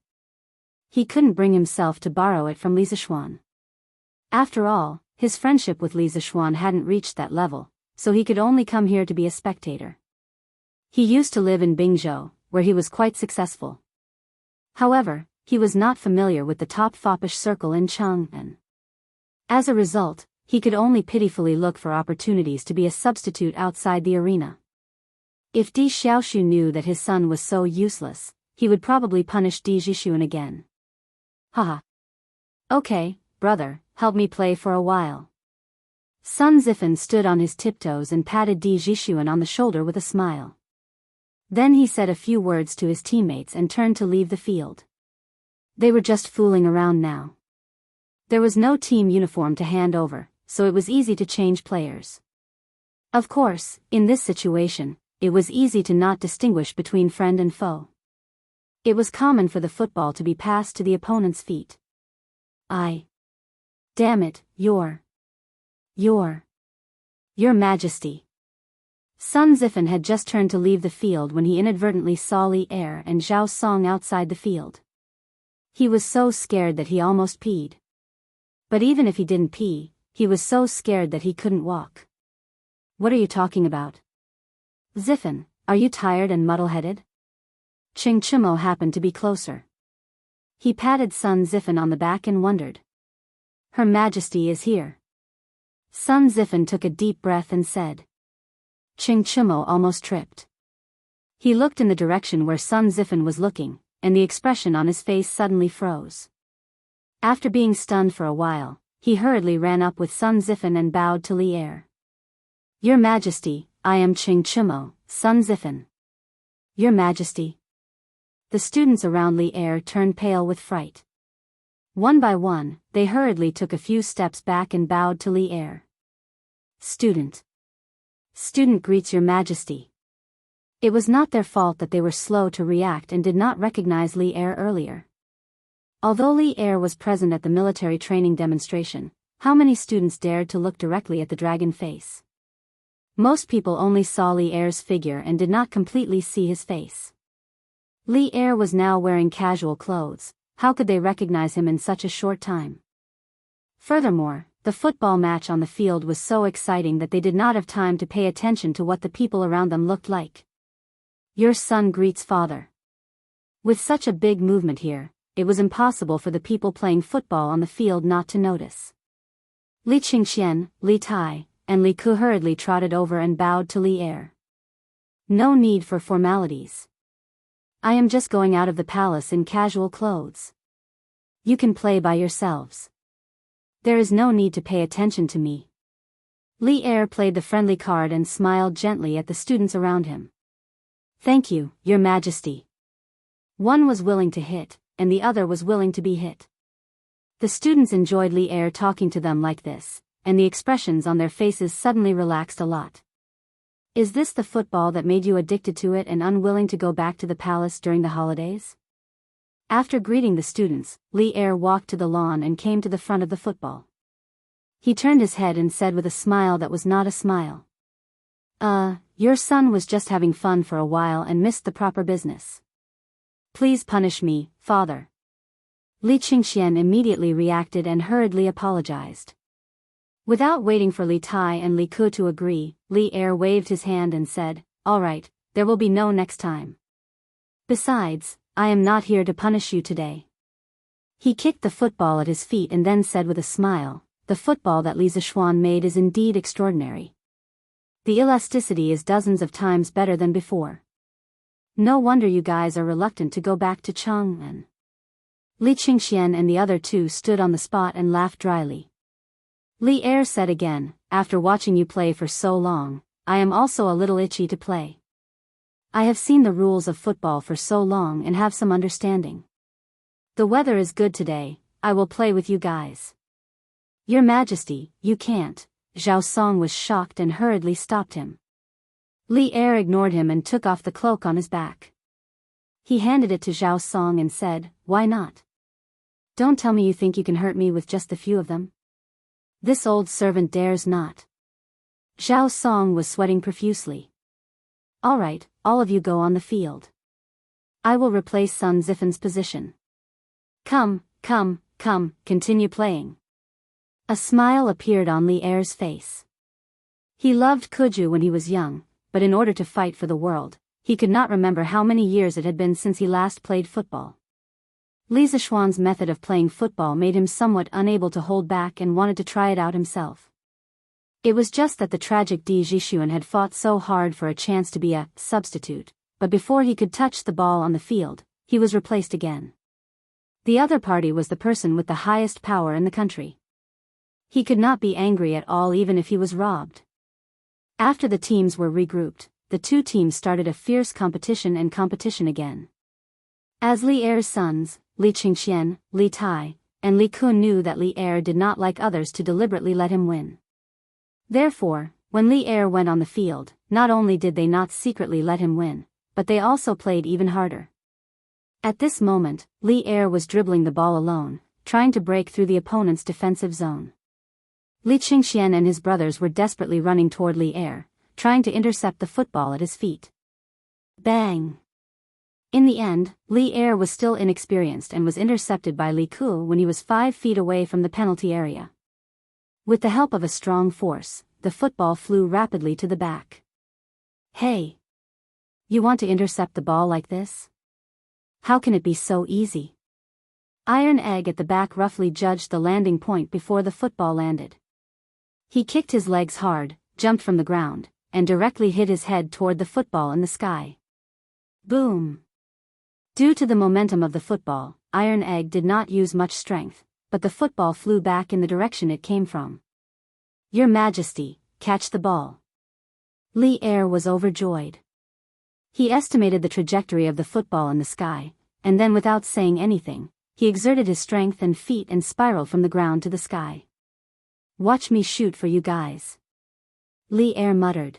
He couldn't bring himself to borrow it from Li Zishuan. After all, his friendship with Li Zishuan hadn't reached that level, so he could only come here to be a spectator. He used to live in Bingzhou, where he was quite successful. However, he was not familiar with the top foppish circle in Chang'an. As a result, he could only pitifully look for opportunities to be a substitute outside the arena. If Di Xiaoshu knew that his son was so useless, he would probably punish Di Jishuan again. Haha. Okay, brother, help me play for a while. Sun Zifan stood on his tiptoes and patted Di Jishuan on the shoulder with a smile. Then he said a few words to his teammates and turned to leave the field. They were just fooling around now. There was no team uniform to hand over, so it was easy to change players. Of course, in this situation, it was easy to not distinguish between friend and foe. It was common for the football to be passed to the opponent's feet. Damn it, Your Majesty. Sun Zifan had just turned to leave the field when he inadvertently saw Li Er and Zhao Song outside the field. He was so scared that he almost peed. But even if he didn't pee, he was so scared that he couldn't walk. What are you talking about? Zifan, are you tired and muddle-headed? Ching Chumo happened to be closer. He patted Sun Zifan on the back and wondered. Her Majesty is here. Sun Zifan took a deep breath and said. Ching Chumo almost tripped. He looked in the direction where Sun Zifan was looking, and the expression on his face suddenly froze. After being stunned for a while, he hurriedly ran up with Sun Zifan and bowed to Li Er. Your Majesty, I am Ching Chumo, Sun Zifan. Your Majesty. The students around Li Er turned pale with fright. One by one, they hurriedly took a few steps back and bowed to Li Er. Student greets Your Majesty. It was not their fault that they were slow to react and did not recognize Li Er earlier. Although Li Er was present at the military training demonstration, how many students dared to look directly at the dragon face? Most people only saw Li Er's figure and did not completely see his face. Li Er was now wearing casual clothes. How could they recognize him in such a short time? Furthermore, the football match on the field was so exciting that they did not have time to pay attention to what the people around them looked like. Your son greets father. With such a big movement here, it was impossible for the people playing football on the field not to notice. Li Qingxian, Li Tai, and Li Ku hurriedly trotted over and bowed to Li Er. No need for formalities. I am just going out of the palace in casual clothes. You can play by yourselves. There is no need to pay attention to me. Li Er played the friendly card and smiled gently at the students around him. Thank you, Your Majesty. One was willing to hit, and the other was willing to be hit. The students enjoyed Li Er talking to them like this, and the expressions on their faces suddenly relaxed a lot. Is this the football that made you addicted to it and unwilling to go back to the palace during the holidays? After greeting the students, Li Er walked to the lawn and came to the front of the football. He turned his head and said with a smile that was not a smile. Your son was just having fun for a while and missed the proper business. Please punish me, father. Li Qingxian immediately reacted and hurriedly apologized. Without waiting for Li Tai and Li Ku to agree, Li Er waved his hand and said, All right, there will be no next time. Besides, I am not here to punish you today. He kicked the football at his feet and then said with a smile, The football that Li Zishuan made is indeed extraordinary. The elasticity is dozens of times better than before. No wonder you guys are reluctant to go back to Chang'an. Li Qingxian and the other two stood on the spot and laughed dryly. Li Er said again, after watching you play for so long, I am also a little itchy to play. I have seen the rules of football for so long and have some understanding. The weather is good today, I will play with you guys. Your Majesty, you can't. Zhao Song was shocked and hurriedly stopped him. Li Er ignored him and took off the cloak on his back. He handed it to Zhao Song and said, why not? Don't tell me you think you can hurt me with just a few of them. This old servant dares not. Zhao Song was sweating profusely. All right, all of you go on the field. I will replace Sun Zifen's position. Come, continue playing. A smile appeared on Li Er's face. He loved Kuju when he was young, but in order to fight for the world, he could not remember how many years it had been since he last played football. Li Zishuan's method of playing football made him somewhat unable to hold back and wanted to try it out himself. It was just that the tragic Di Zhishuan had fought so hard for a chance to be a substitute, but before he could touch the ball on the field, he was replaced again. The other party was the person with the highest power in the country. He could not be angry at all even if he was robbed. After the teams were regrouped, the two teams started a fierce competition again. As Li Er's sons, Li Qingxian, Li Tai, and Li Kun knew that Li Er did not like others to deliberately let him win. Therefore, when Li Er went on the field, not only did they not secretly let him win, but they also played even harder. At this moment, Li Er was dribbling the ball alone, trying to break through the opponent's defensive zone. Li Qingxian and his brothers were desperately running toward Li Er, trying to intercept the football at his feet. Bang! In the end, Li Er was still inexperienced and was intercepted by Li Ku when he was 5 feet away from the penalty area. With the help of a strong force, the football flew rapidly to the back. Hey! You want to intercept the ball like this? How can it be so easy? Iron Egg at the back roughly judged the landing point before the football landed. He kicked his legs hard, jumped from the ground, and directly hit his head toward the football in the sky. Boom! Due to the momentum of the football, Iron Egg did not use much strength, but the football flew back in the direction it came from. Your Majesty, catch the ball. Li Er was overjoyed. He estimated the trajectory of the football in the sky, and then without saying anything, he exerted his strength and feet and spiraled from the ground to the sky. Watch me shoot for you guys. Li Er muttered.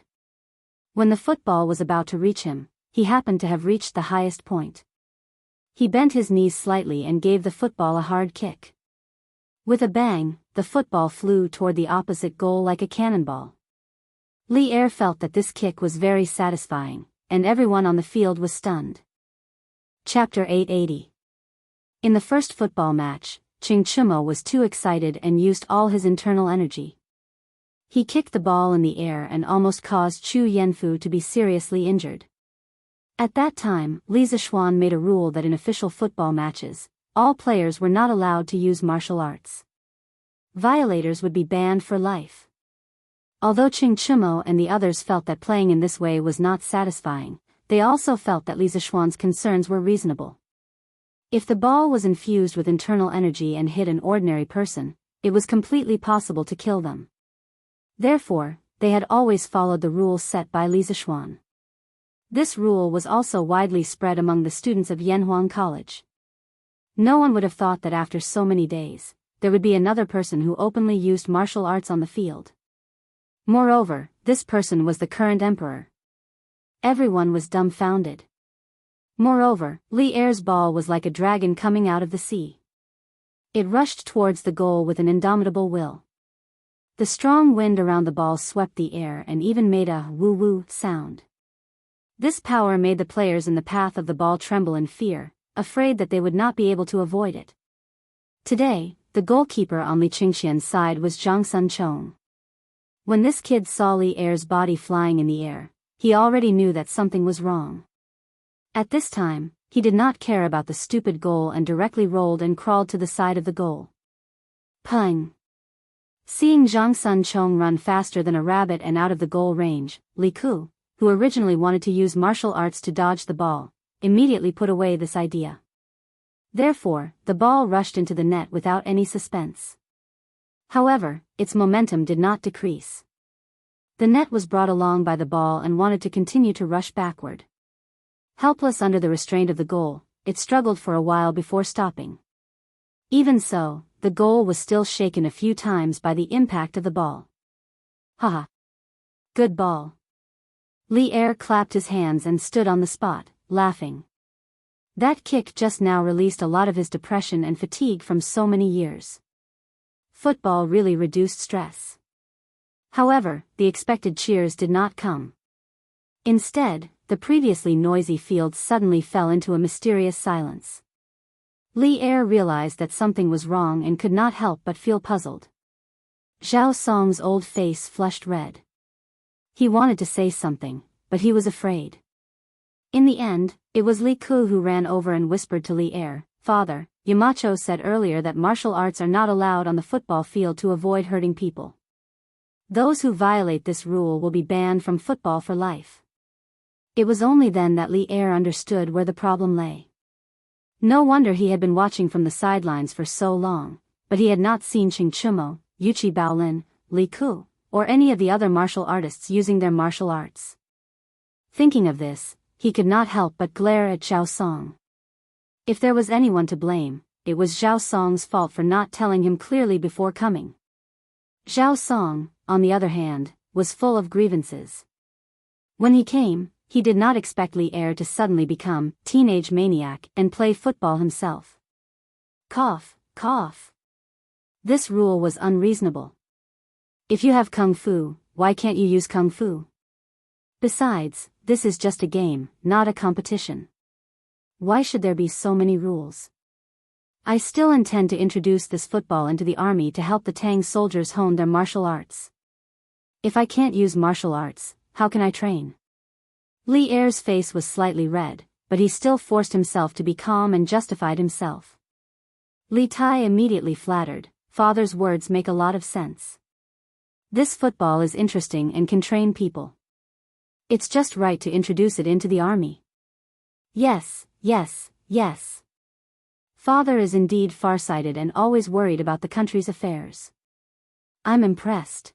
When the football was about to reach him, he happened to have reached the highest point. He bent his knees slightly and gave the football a hard kick. With a bang, the football flew toward the opposite goal like a cannonball. Li Er felt that this kick was very satisfying, and everyone on the field was stunned. Chapter 880. In the first football match, Qing Chumo was too excited and used all his internal energy. He kicked the ball in the air and almost caused Chu Yanfu to be seriously injured. At that time, Li Zishuan made a rule that in official football matches, all players were not allowed to use martial arts. Violators would be banned for life. Although Qing Chumo and the others felt that playing in this way was not satisfying, they also felt that Li Zishuan's concerns were reasonable. If the ball was infused with internal energy and hit an ordinary person, it was completely possible to kill them. Therefore, they had always followed the rules set by Li Zishuan. This rule was also widely spread among the students of Yanhuang College. No one would have thought that after so many days, there would be another person who openly used martial arts on the field. Moreover, this person was the current emperor. Everyone was dumbfounded. Moreover, Li Er's ball was like a dragon coming out of the sea. It rushed towards the goal with an indomitable will. The strong wind around the ball swept the air and even made a woo-woo sound. This power made the players in the path of the ball tremble in fear, afraid that they would not be able to avoid it. Today, the goalkeeper on Li Qingxian's side was Zhang Sunchong. When this kid saw Li Er's body flying in the air, he already knew that something was wrong. At this time, he did not care about the stupid goal and directly rolled and crawled to the side of the goal. Pung! Seeing Zhang Sunchong run faster than a rabbit and out of the goal range, Li Ku, who originally wanted to use martial arts to dodge the ball, immediately put away this idea. Therefore, the ball rushed into the net without any suspense. However, its momentum did not decrease. The net was brought along by the ball and wanted to continue to rush backward. Helpless under the restraint of the goal, it struggled for a while before stopping. Even so, the goal was still shaken a few times by the impact of the ball. Haha. Good ball. Li Er clapped his hands and stood on the spot, laughing. That kick just now released a lot of his depression and fatigue from so many years. Football really reduced stress. However, the expected cheers did not come. Instead, the previously noisy field suddenly fell into a mysterious silence. Li Er realized that something was wrong and could not help but feel puzzled. Zhao Song's old face flushed red. He wanted to say something, but he was afraid. In the end, it was Li Ku who ran over and whispered to Li Er, "Father, Yamacho said earlier that martial arts are not allowed on the football field to avoid hurting people. Those who violate this rule will be banned from football for life." It was only then that Li Er understood where the problem lay. No wonder he had been watching from the sidelines for so long, but he had not seen Xing Chumo, Yuchi Baolin, Li Ku, or any of the other martial artists using their martial arts. Thinking of this, he could not help but glare at Zhao Song. If there was anyone to blame, it was Zhao Song's fault for not telling him clearly before coming. Zhao Song, on the other hand, was full of grievances. When he came, he did not expect Li Er to suddenly become teenage maniac and play football himself. Cough, cough. This rule was unreasonable. If you have kung fu, why can't you use kung fu? Besides, this is just a game, not a competition. Why should there be so many rules? I still intend to introduce this football into the army to help the Tang soldiers hone their martial arts. If I can't use martial arts, how can I train? Li Er's face was slightly red, but he still forced himself to be calm and justified himself. Li Tai immediately flattered, "Father's words make a lot of sense. This football is interesting and can train people. It's just right to introduce it into the army." Yes, yes, yes. Father is indeed farsighted and always worried about the country's affairs. I'm impressed.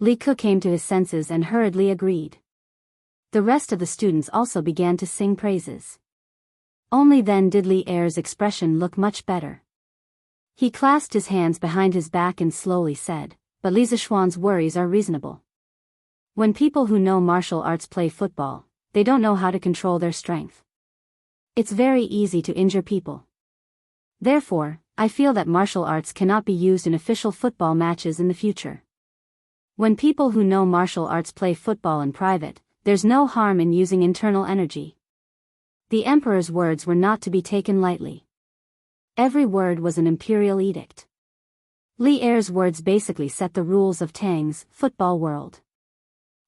Li Ku came to his senses and hurriedly agreed. The rest of the students also began to sing praises. Only then did Li Er's expression look much better. He clasped his hands behind his back and slowly said, "But Li Zishuan's worries are reasonable. When people who know martial arts play football, they don't know how to control their strength. It's very easy to injure people. Therefore, I feel that martial arts cannot be used in official football matches in the future. When people who know martial arts play football in private, there's no harm in using internal energy." The emperor's words were not to be taken lightly. Every word was an imperial edict. Li Er's words basically set the rules of Tang's football world.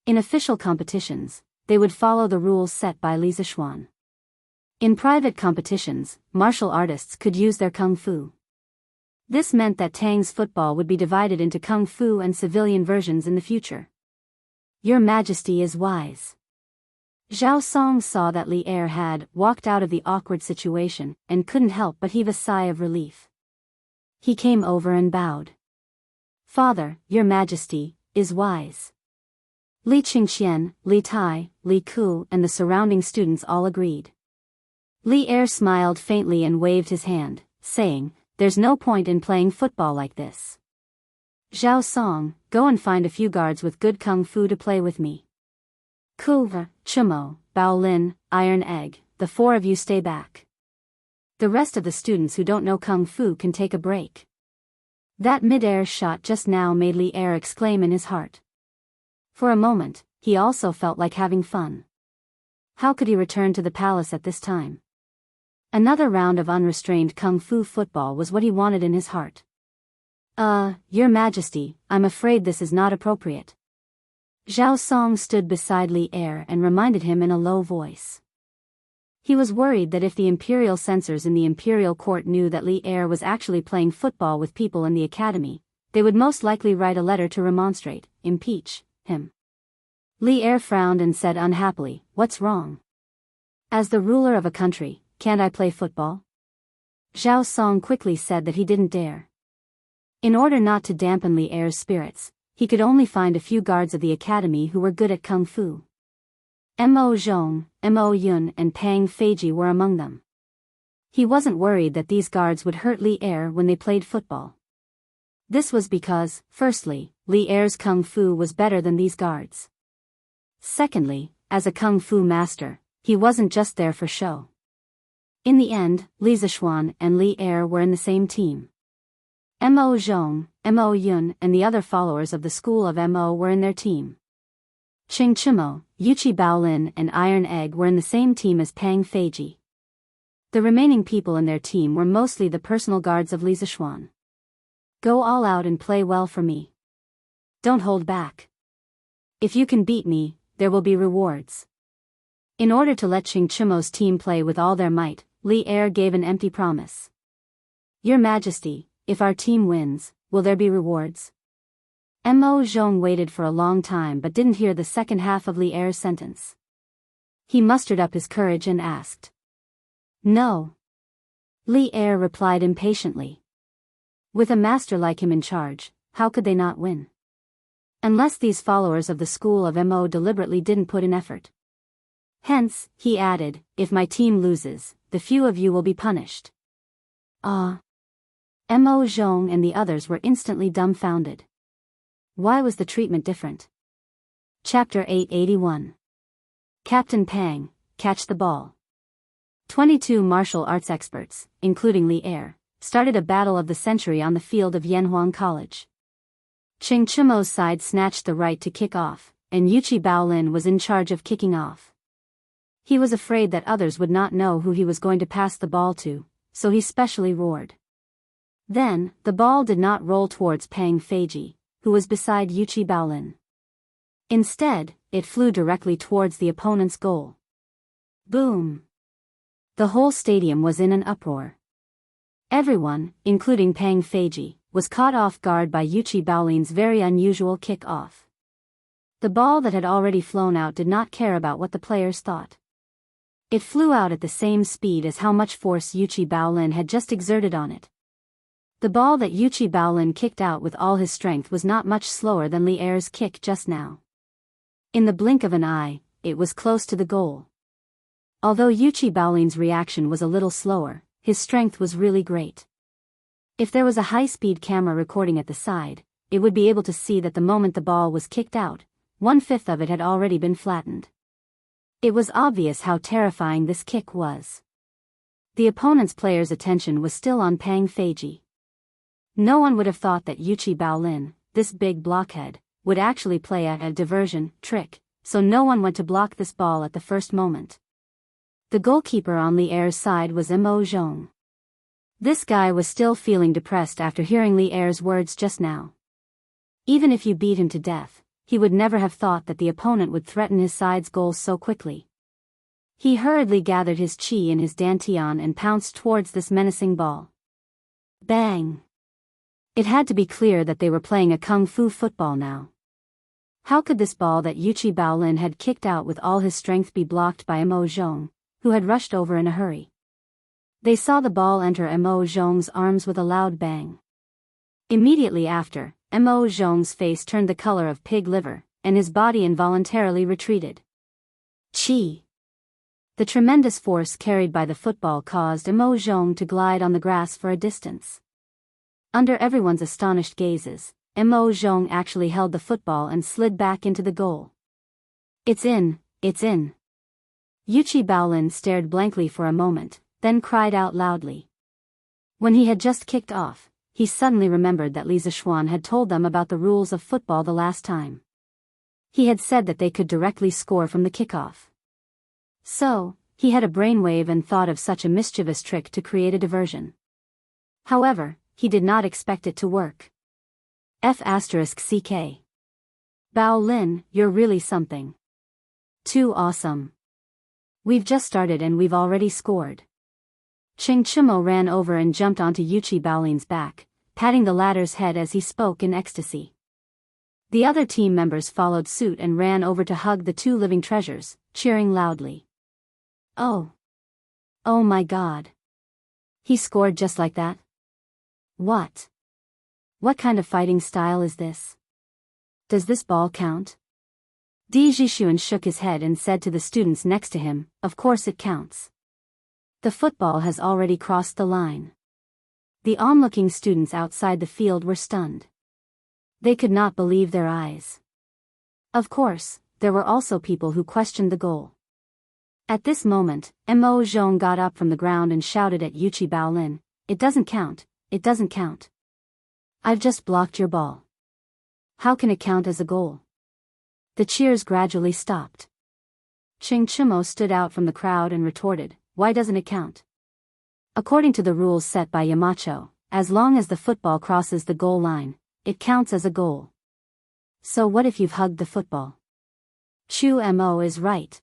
In official competitions, they would follow the rules set by Li Zishuan. In private competitions, martial artists could use their kung fu. This meant that Tang's football would be divided into kung fu and civilian versions in the future. Your Majesty is wise. Zhao Song saw that Li Er had walked out of the awkward situation and couldn't help but heave a sigh of relief. He came over and bowed. "Father, Your Majesty, is wise." Li Qingqian, Li Tai, Li Ku and the surrounding students all agreed. Li Er smiled faintly and waved his hand, saying, "There's no point in playing football like this. Zhao Song, go and find a few guards with good kung fu to play with me. Ku, Chumo, Baolin, Iron Egg, the four of you stay back. The rest of the students who don't know kung fu can take a break." That mid-air shot just now made Li Er exclaim in his heart. For a moment, he also felt like having fun. How could he return to the palace at this time? Another round of unrestrained kung fu football was what he wanted in his heart. Your Majesty, I'm afraid this is not appropriate." Zhao Song stood beside Li Er and reminded him in a low voice. He was worried that if the imperial censors in the imperial court knew that Li Er was actually playing football with people in the academy, they would most likely write a letter to remonstrate, impeach him. Li Er frowned and said unhappily, "What's wrong? As the ruler of a country, can't I play football?" Zhao Song quickly said that he didn't dare. In order not to dampen Li Er's spirits, he could only find a few guards of the academy who were good at kung fu. Mo Zhong, Mo Yun and Pang Feiji were among them. He wasn't worried that these guards would hurt Li Er when they played football. This was because, firstly, Li Er's kung fu was better than these guards. Secondly, as a kung fu master, he wasn't just there for show. In the end, Li Zishuan and Li Er were in the same team. Mo Zhong, Mo Yun and the other followers of the school of Mo were in their team. Qing Chimo, Yuchi Baolin and Iron Egg were in the same team as Pang Feiji. The remaining people in their team were mostly the personal guards of Li Zishuan. Go all out and play well for me. Don't hold back. If you can beat me, there will be rewards. In order to let Qing Chimo's team play with all their might, Li Er gave an empty promise. Your Majesty, if our team wins, will there be rewards? Mo Zhong waited for a long time but didn't hear the second half of Li Er's sentence. He mustered up his courage and asked. No. Li Er replied impatiently. With a master like him in charge, how could they not win? Unless these followers of the school of Mo deliberately didn't put in effort. Hence, he added, if my team loses, the few of you will be punished. Mo Zhong and the others were instantly dumbfounded. Why was the treatment different? Chapter 881. Captain Pang, catch the ball. 22 martial arts experts, including Li Er, started a battle of the century on the field of Yanhuang College. Qing Chimo's side snatched the right to kick off, and Yuchi Baolin was in charge of kicking off. He was afraid that others would not know who he was going to pass the ball to, so he specially roared. Then, the ball did not roll towards Pang Feiji, who was beside Yuchi Baolin. Instead, it flew directly towards the opponent's goal. Boom! The whole stadium was in an uproar. Everyone, including Pang Feiji, was caught off guard by Yuchi Baolin's very unusual kick-off. The ball that had already flown out did not care about what the players thought. It flew out at the same speed as how much force Yuchi Baolin had just exerted on it. The ball that Yuchi Baolin kicked out with all his strength was not much slower than Li Er's kick just now. In the blink of an eye, it was close to the goal. Although Yuchi Baolin's reaction was a little slower, his strength was really great. If there was a high-speed camera recording at the side, it would be able to see that the moment the ball was kicked out, 1/5 of it had already been flattened. It was obvious how terrifying this kick was. The opponent's player's attention was still on Pang Feiji. No one would have thought that Yuchi Baolin, this big blockhead, would actually play a diversion trick, so no one went to block this ball at the first moment. The goalkeeper on Li Er's side was Mo Zhong. This guy was still feeling depressed after hearing Li Er's words just now. Even if you beat him to death, he would never have thought that the opponent would threaten his side's goals so quickly. He hurriedly gathered his chi in his dantian and pounced towards this menacing ball. Bang! It had to be clear that they were playing a kung fu football now. How could this ball that Yuchi Baolin had kicked out with all his strength be blocked by Mo Zhong, who had rushed over in a hurry? They saw the ball enter Mo Zhong's arms with a loud bang. Immediately after, Mo Zhong's face turned the color of pig liver, and his body involuntarily retreated. Chi! The tremendous force carried by the football caused Mo Zhong to glide on the grass for a distance. Under everyone's astonished gazes, Mo Zhong actually held the football and slid back into the goal. It's in, it's in. Yuchi Baolin stared blankly for a moment, then cried out loudly. When he had just kicked off, he suddenly remembered that Li Zishuan had told them about the rules of football the last time. He had said that they could directly score from the kickoff. So, he had a brainwave and thought of such a mischievous trick to create a diversion. However, he did not expect it to work. F***CK. Baolin, you're really something. Too awesome. We've just started and we've already scored. Qing Chimo ran over and jumped onto Yuchi Baolin's back, patting the latter's head as he spoke in ecstasy. The other team members followed suit and ran over to hug the two living treasures, cheering loudly. Oh! Oh my God! He scored just like that? What? What kind of fighting style is this? Does this ball count? Di Jixuan shook his head and said to the students next to him, of course it counts. The football has already crossed the line. The onlooking students outside the field were stunned. They could not believe their eyes. Of course, there were also people who questioned the goal. At this moment, Mo Zhong got up from the ground and shouted at Yuchi Baolin, it doesn't count, it doesn't count. I've just blocked your ball. How can it count as a goal? The cheers gradually stopped. Ching Chimo stood out from the crowd and retorted, why doesn't it count? According to the rules set by Yamacho, as long as the football crosses the goal line, it counts as a goal. So what if you've hugged the football? Chu Mo is right.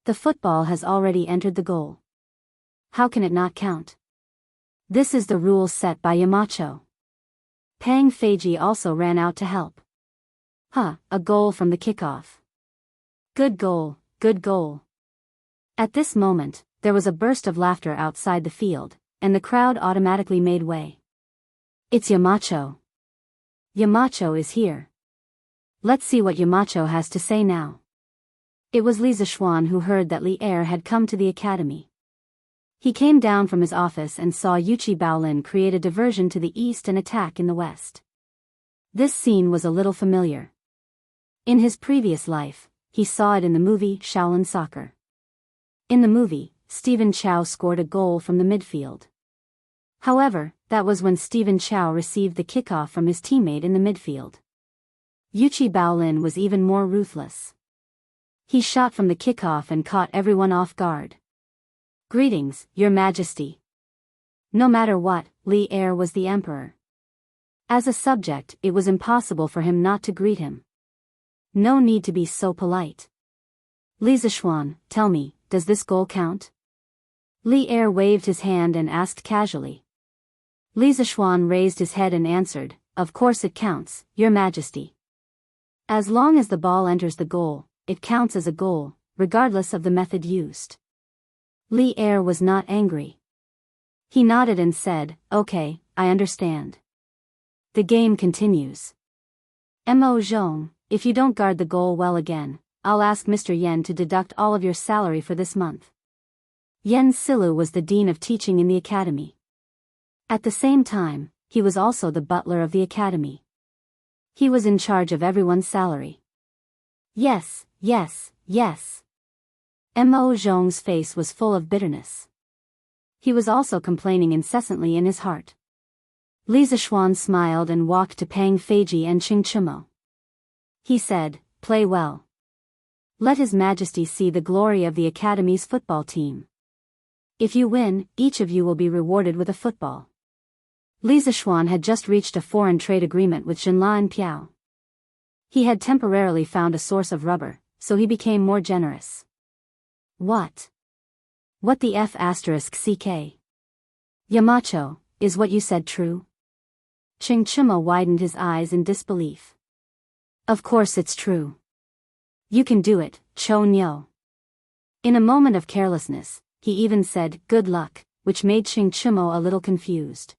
The football has already entered the goal. How can it not count? This is the rule set by Yamacho. Pang Feiji also ran out to help. A goal from the kickoff. Good goal, good goal. At this moment, there was a burst of laughter outside the field, and the crowd automatically made way. It's Yamacho. Yamacho is here. Let's see what Yamacho has to say now. It was Li Zixuan who heard that Li Er had come to the academy. He came down from his office and saw Yuchi Baolin create a diversion to the east and attack in the west. This scene was a little familiar. In his previous life, he saw it in the movie Shaolin Soccer. In the movie, Stephen Chow scored a goal from the midfield. However, that was when Stephen Chow received the kickoff from his teammate in the midfield. Yuchi Baolin was even more ruthless. He shot from the kickoff and caught everyone off guard. Greetings, Your Majesty. No matter what, Li Er was the emperor. As a subject, it was impossible for him not to greet him. No need to be so polite. Li Zixuan, tell me, does this goal count? Li Er waved his hand and asked casually. Li Zixuan raised his head and answered, of course it counts, Your Majesty. As long as the ball enters the goal, it counts as a goal, regardless of the method used. Li Er was not angry. He nodded and said, okay, I understand. The game continues. Mo Zhong, if you don't guard the goal well again, I'll ask Mr. Yen to deduct all of your salary for this month. Yen Silu was the dean of teaching in the academy. At the same time, he was also the butler of the academy. He was in charge of everyone's salary. Yes, yes, yes. Mo Zhong's face was full of bitterness. He was also complaining incessantly in his heart. Li Zixuan smiled and walked to Pang Feiji and Ching Chimo. He said, play well. Let His Majesty see the glory of the Academy's football team. If you win, each of you will be rewarded with a football. Li Zixuan had just reached a foreign trade agreement with Jinla and Piao. He had temporarily found a source of rubber, so he became more generous. What? What the F***CK? Yamacho, is what you said true? Ching Chimo widened his eyes in disbelief. Of course it's true. You can do it, Cho Nyo. In a moment of carelessness, he even said, good luck, which made Ching Chimo a little confused.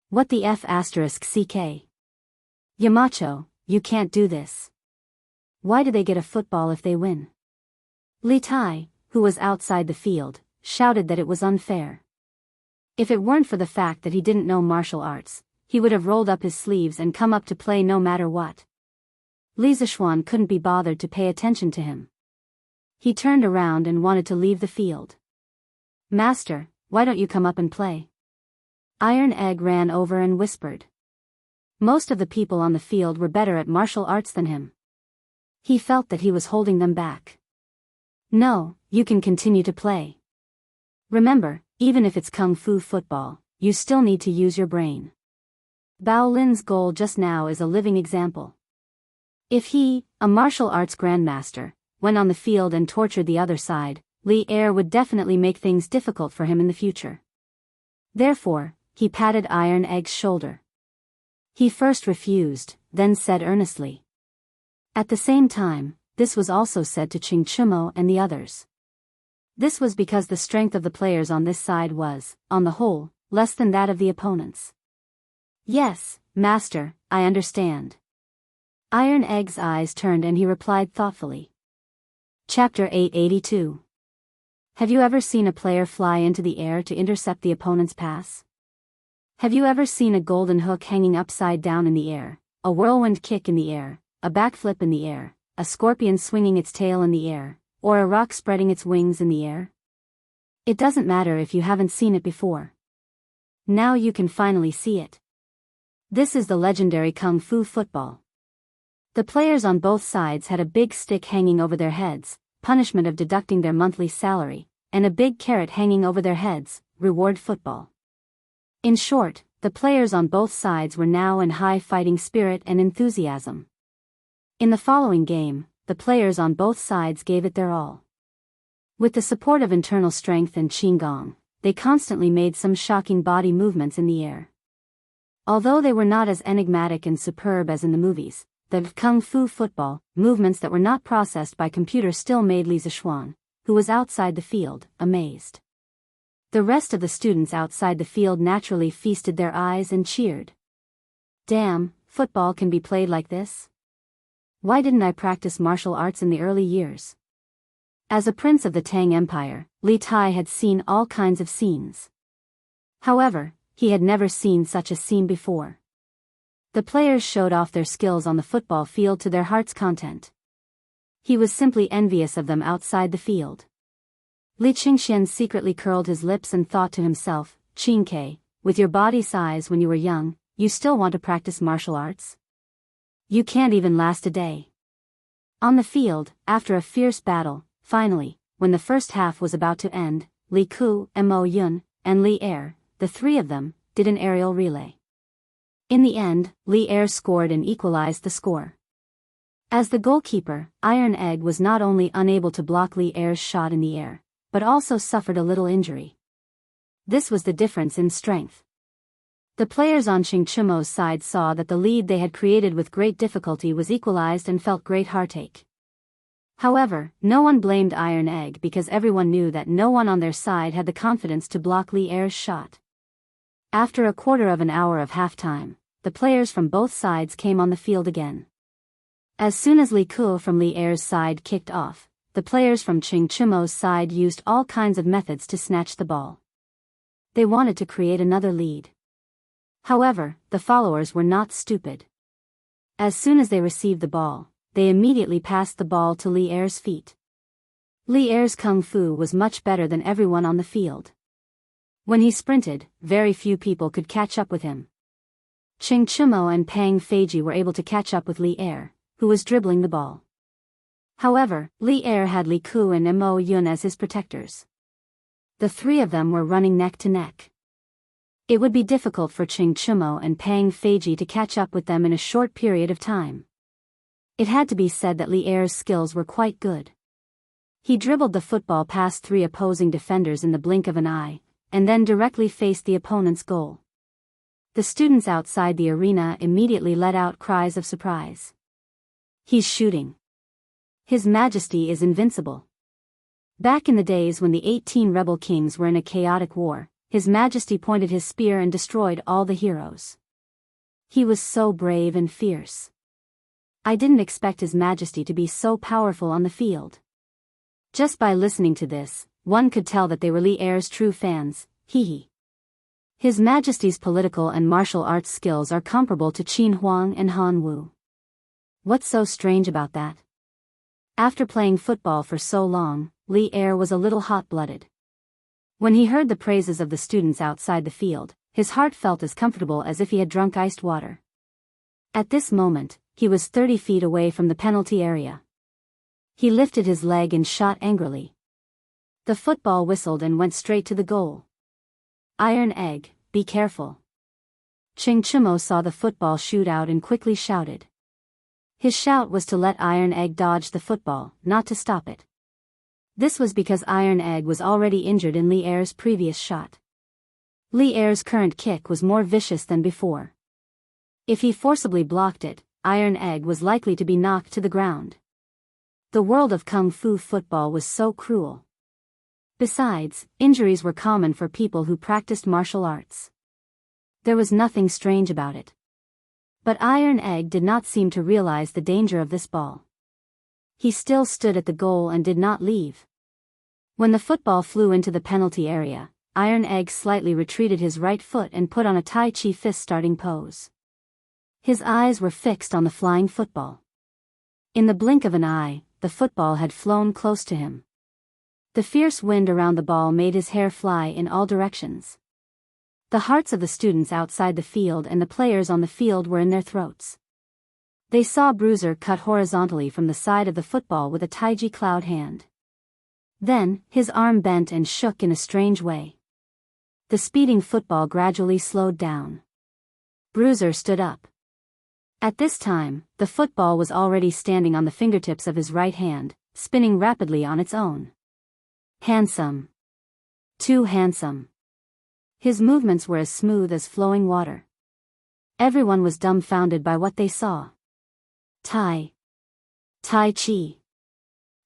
What the F***CK? Yamacho, you can't do this. Why do they get a football if they win? Li Tai, who was outside the field, shouted that it was unfair. If it weren't for the fact that he didn't know martial arts, he would have rolled up his sleeves and come up to play no matter what. Li Zixuan couldn't be bothered to pay attention to him. He turned around and wanted to leave the field. Master, why don't you come up and play? Iron Egg ran over and whispered. Most of the people on the field were better at martial arts than him. He felt that he was holding them back. No, you can continue to play. Remember, even if it's kung fu football, you still need to use your brain. Bao Lin's goal just now is a living example. If he, a martial arts grandmaster, went on the field and tortured the other side, Li Er would definitely make things difficult for him in the future. Therefore, he patted Iron Egg's shoulder. He first refused, then said earnestly. At the same time, this was also said to Ching Chimo and the others. This was because the strength of the players on this side was, on the whole, less than that of the opponents. Yes, master, I understand. Iron Egg's eyes turned and he replied thoughtfully. Chapter 882. Have you ever seen a player fly into the air to intercept the opponent's pass? Have you ever seen a golden hook hanging upside down in the air, a whirlwind kick in the air, a backflip in the air, a scorpion swinging its tail in the air, or a rock spreading its wings in the air? It doesn't matter if you haven't seen it before. Now you can finally see it. This is the legendary Kung Fu football. The players on both sides had a big stick hanging over their heads, punishment of deducting their monthly salary, and a big carrot hanging over their heads, reward football. In short, the players on both sides were now in high fighting spirit and enthusiasm. In the following game, the players on both sides gave it their all. With the support of internal strength and qigong, they constantly made some shocking body movements in the air. Although they were not as enigmatic and superb as in the movies, the Kung Fu football movements that were not processed by computer still made Li Zixuan, who was outside the field, amazed. The rest of the students outside the field naturally feasted their eyes and cheered. Damn, football can be played like this? Why didn't I practice martial arts in the early years? As a prince of the Tang Empire, Li Tai had seen all kinds of scenes. However, he had never seen such a scene before. The players showed off their skills on the football field to their heart's content. He was simply envious of them outside the field. Li Qingxian secretly curled his lips and thought to himself, Qingke, with your body size when you were young, you still want to practice martial arts? You can't even last a day. On the field, after a fierce battle, finally, when the first half was about to end, Li Ku, Mo Yun, and Li Er, the three of them, did an aerial relay. In the end, Li Er scored and equalized the score. As the goalkeeper, Iron Egg was not only unable to block Li Er's shot in the air, but also suffered a little injury. This was the difference in strength. The players on Xing Chimo's side saw that the lead they had created with great difficulty was equalized and felt great heartache. However, no one blamed Iron Egg because everyone knew that no one on their side had the confidence to block Li Er's shot. After a quarter of an hour of halftime, the players from both sides came on the field again. As soon as Li Ku from Li Er's side kicked off, the players from Xing Chimo's side used all kinds of methods to snatch the ball. They wanted to create another lead. However, the followers were not stupid. As soon as they received the ball, they immediately passed the ball to Li Er's feet. Li Er's kung fu was much better than everyone on the field. When he sprinted, very few people could catch up with him. Xing Chimo and Pang Feiji were able to catch up with Li Er, who was dribbling the ball. However, Li Er had Li Ku and Mo Yun as his protectors. The three of them were running neck to neck. It would be difficult for Xing Chimo and Pang Feiji to catch up with them in a short period of time. It had to be said that Li Er's skills were quite good. He dribbled the football past three opposing defenders in the blink of an eye, and then directly faced the opponent's goal. The students outside the arena immediately let out cries of surprise. He's shooting. His Majesty is invincible. Back in the days when the 18 rebel kings were in a chaotic war, His Majesty pointed his spear and destroyed all the heroes. He was so brave and fierce. I didn't expect His Majesty to be so powerful on the field. Just by listening to this, one could tell that they were Li Er's true fans, hee. His Majesty's political and martial arts skills are comparable to Qin Huang and Han Wu. What's so strange about that? After playing football for so long, Li Er was a little hot-blooded. When he heard the praises of the students outside the field, his heart felt as comfortable as if he had drunk iced water. At this moment, he was 30 feet away from the penalty area. He lifted his leg and shot angrily. The football whistled and went straight to the goal. Iron Egg, be careful. Xing Chimo saw the football shoot out and quickly shouted. His shout was to let Iron Egg dodge the football, not to stop it. This was because Iron Egg was already injured in Li Er's previous shot. Li Er's current kick was more vicious than before. If he forcibly blocked it, Iron Egg was likely to be knocked to the ground. The world of Kung Fu football was so cruel. Besides, injuries were common for people who practiced martial arts. There was nothing strange about it. But Iron Egg did not seem to realize the danger of this ball. He still stood at the goal and did not leave. When the football flew into the penalty area, Iron Egg slightly retreated his right foot and put on a Tai Chi fist starting pose. His eyes were fixed on the flying football. In the blink of an eye, the football had flown close to him. The fierce wind around the ball made his hair fly in all directions. The hearts of the students outside the field and the players on the field were in their throats. They saw Bruiser cut horizontally from the side of the football with a Taiji cloud hand. Then, his arm bent and shook in a strange way. The speeding football gradually slowed down. Bruiser stood up. At this time, the football was already standing on the fingertips of his right hand, spinning rapidly on its own. Handsome. Too handsome. His movements were as smooth as flowing water. Everyone was dumbfounded by what they saw. Tai Chi.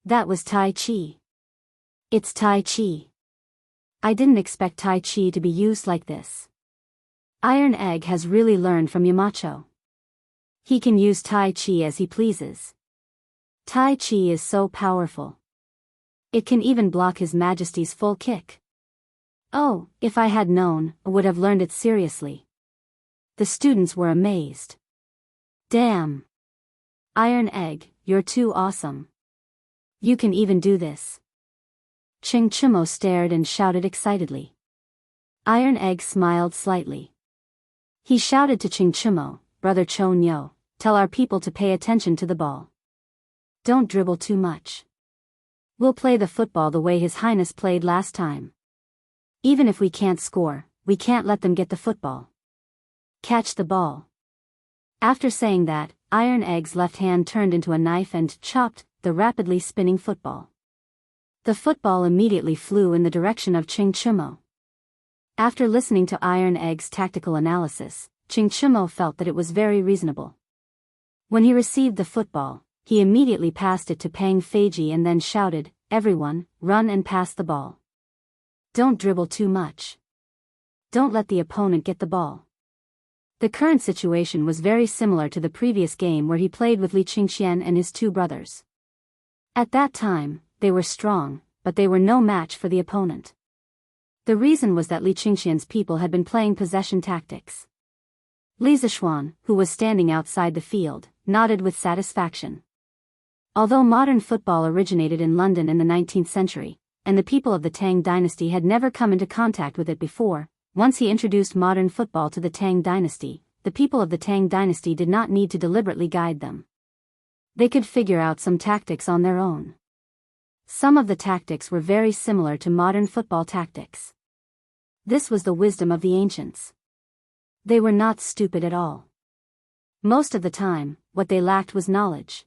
That was Tai Chi. It's Tai Chi. I didn't expect Tai Chi to be used like this. Iron Egg has really learned from Yamacho. He can use Tai Chi as he pleases. Tai Chi is so powerful. It can even block His Majesty's full kick. Oh, if I had known, I would have learned it seriously. The students were amazed. Damn! Iron Egg, you're too awesome. You can even do this. Ching Chimo stared and shouted excitedly. Iron Egg smiled slightly. He shouted to Ching Chimo, Brother Chon Yo, tell our people to pay attention to the ball. Don't dribble too much. We'll play the football the way His Highness played last time. Even if we can't score, we can't let them get the football. Catch the ball. After saying that, Iron Egg's left hand turned into a knife and chopped the rapidly spinning football. The football immediately flew in the direction of Ching Chimo. After listening to Iron Egg's tactical analysis, Ching Chimo felt that it was very reasonable. When he received the football, he immediately passed it to Pang Feiji and then shouted, "Everyone, run and pass the ball. Don't dribble too much. Don't let the opponent get the ball." The current situation was very similar to the previous game where he played with Li Qingxian and his two brothers. At that time, they were strong, but they were no match for the opponent. The reason was that Li Qingxian's people had been playing possession tactics. Li Zishuan, who was standing outside the field, nodded with satisfaction. Although modern football originated in London in the 19th century, and the people of the Tang dynasty had never come into contact with it before, once he introduced modern football to the Tang dynasty, the people of the Tang dynasty did not need to deliberately guide them. They could figure out some tactics on their own. Some of the tactics were very similar to modern football tactics. This was the wisdom of the ancients. They were not stupid at all. Most of the time, what they lacked was knowledge.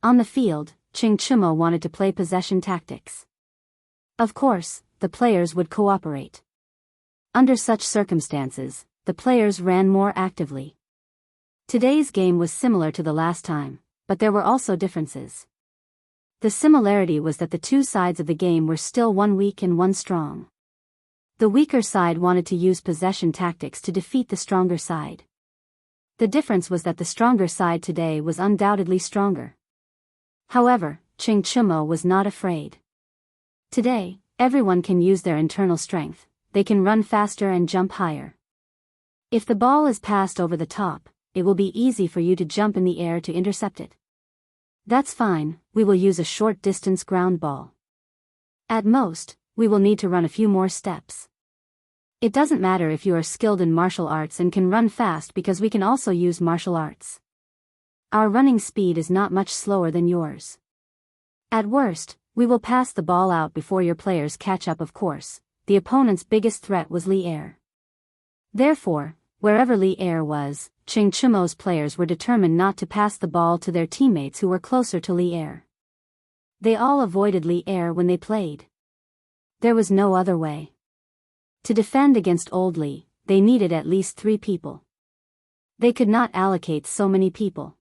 On the field, Ching Chimo wanted to play possession tactics. Of course, the players would cooperate. Under such circumstances, the players ran more actively. Today's game was similar to the last time, but there were also differences. The similarity was that the two sides of the game were still one weak and one strong. The weaker side wanted to use possession tactics to defeat the stronger side. The difference was that the stronger side today was undoubtedly stronger. However, Ching Chimo was not afraid. Today, everyone can use their internal strength. They can run faster and jump higher. If the ball is passed over the top, it will be easy for you to jump in the air to intercept it. That's fine, we will use a short distance ground ball. At most, we will need to run a few more steps. It doesn't matter if you are skilled in martial arts and can run fast because we can also use martial arts. Our running speed is not much slower than yours. At worst, we will pass the ball out before your players catch up. Of course, the opponent's biggest threat was Li Er. Therefore, wherever Li Er was, Ching Chimo's players were determined not to pass the ball to their teammates who were closer to Li Er. They all avoided Li Er when they played. There was no other way. To defend against Old Li, they needed at least 3 people. They could not allocate so many people.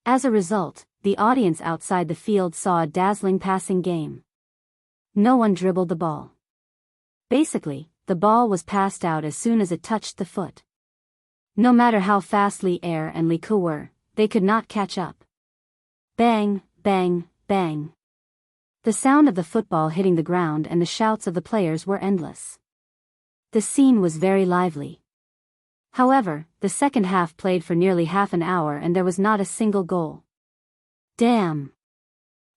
As a result, the audience outside the field saw a dazzling passing game. No one dribbled the ball. Basically, the ball was passed out as soon as it touched the foot. No matter how fast Li Er and Li Ke were, they could not catch up. Bang, bang, bang. The sound of the football hitting the ground and the shouts of the players were endless. The scene was very lively. However, the second half played for nearly half an hour and there was not a single goal. Damn.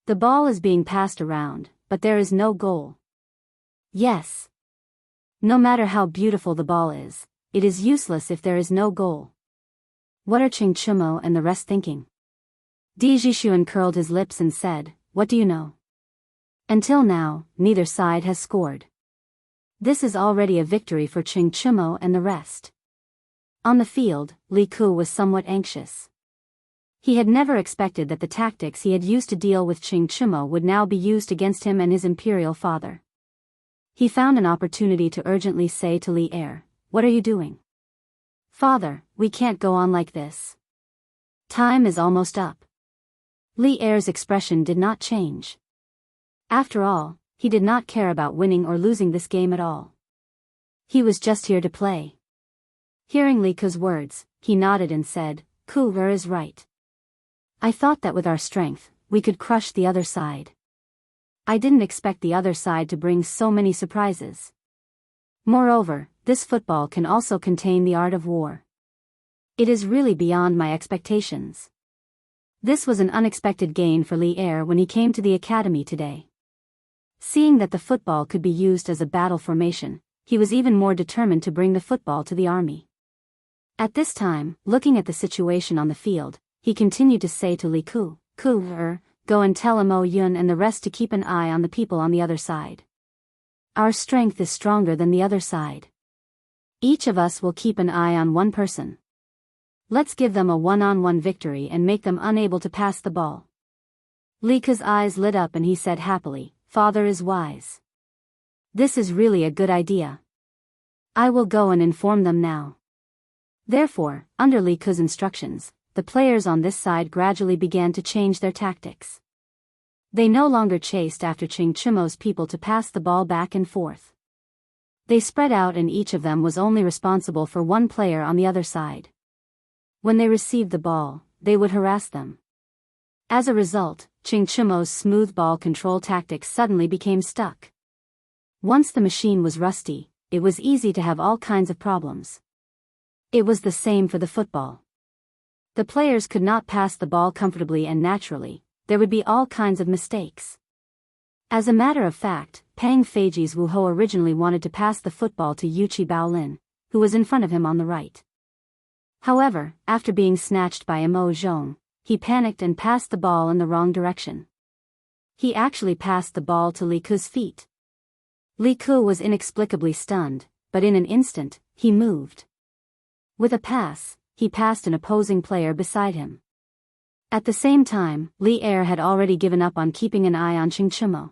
The ball is being passed around, but there is no goal. Yes. No matter how beautiful the ball is, it is useless if there is no goal. What are Ching Chumo and the rest thinking? Di Jishuan curled his lips and said, "What do you know?" Until now, neither side has scored. This is already a victory for Ching Chumo and the rest. On the field, Li Ke was somewhat anxious. He had never expected that the tactics he had used to deal with Ching Chumo would now be used against him and his imperial father. He found an opportunity to urgently say to Li Er, "What are you doing?" "Father, we can't go on like this. Time is almost up." Li Er's expression did not change. After all, he did not care about winning or losing this game at all. He was just here to play. Hearing Li Ke's words, he nodded and said, "Ku Er is right. I thought that with our strength, we could crush the other side. I didn't expect the other side to bring so many surprises. Moreover, this football can also contain the art of war. It is really beyond my expectations." This was an unexpected gain for Li Er when he came to the academy today. Seeing that the football could be used as a battle formation, he was even more determined to bring the football to the army. At this time, looking at the situation on the field, he continued to say to Li Ke, "Ku Er, go and tell Mo Yun and the rest to keep an eye on the people on the other side. Our strength is stronger than the other side. Each of us will keep an eye on one person. Let's give them a one-on-one victory and make them unable to pass the ball." Li Ke's eyes lit up and he said happily, "Father is wise. This is really a good idea. I will go and inform them now." Therefore, under Li Ke's instructions, the players on this side gradually began to change their tactics. They no longer chased after Ching Chumo's people to pass the ball back and forth. They spread out and each of them was only responsible for one player on the other side. When they received the ball, they would harass them. As a result, Ching Chumo's smooth ball control tactics suddenly became stuck. Once the machine was rusty, it was easy to have all kinds of problems. It was the same for the football. The players could not pass the ball comfortably and naturally, there would be all kinds of mistakes. As a matter of fact, Pang Feiji's Wu Ho originally wanted to pass the football to Yuchi Baolin, who was in front of him on the right. However, after being snatched by Mo Zhong, he panicked and passed the ball in the wrong direction. He actually passed the ball to Li Ke's feet. Li Ke was inexplicably stunned, but in an instant, he moved. With a pass, he passed an opposing player beside him. At the same time, Li Er had already given up on keeping an eye on Ching Chumo.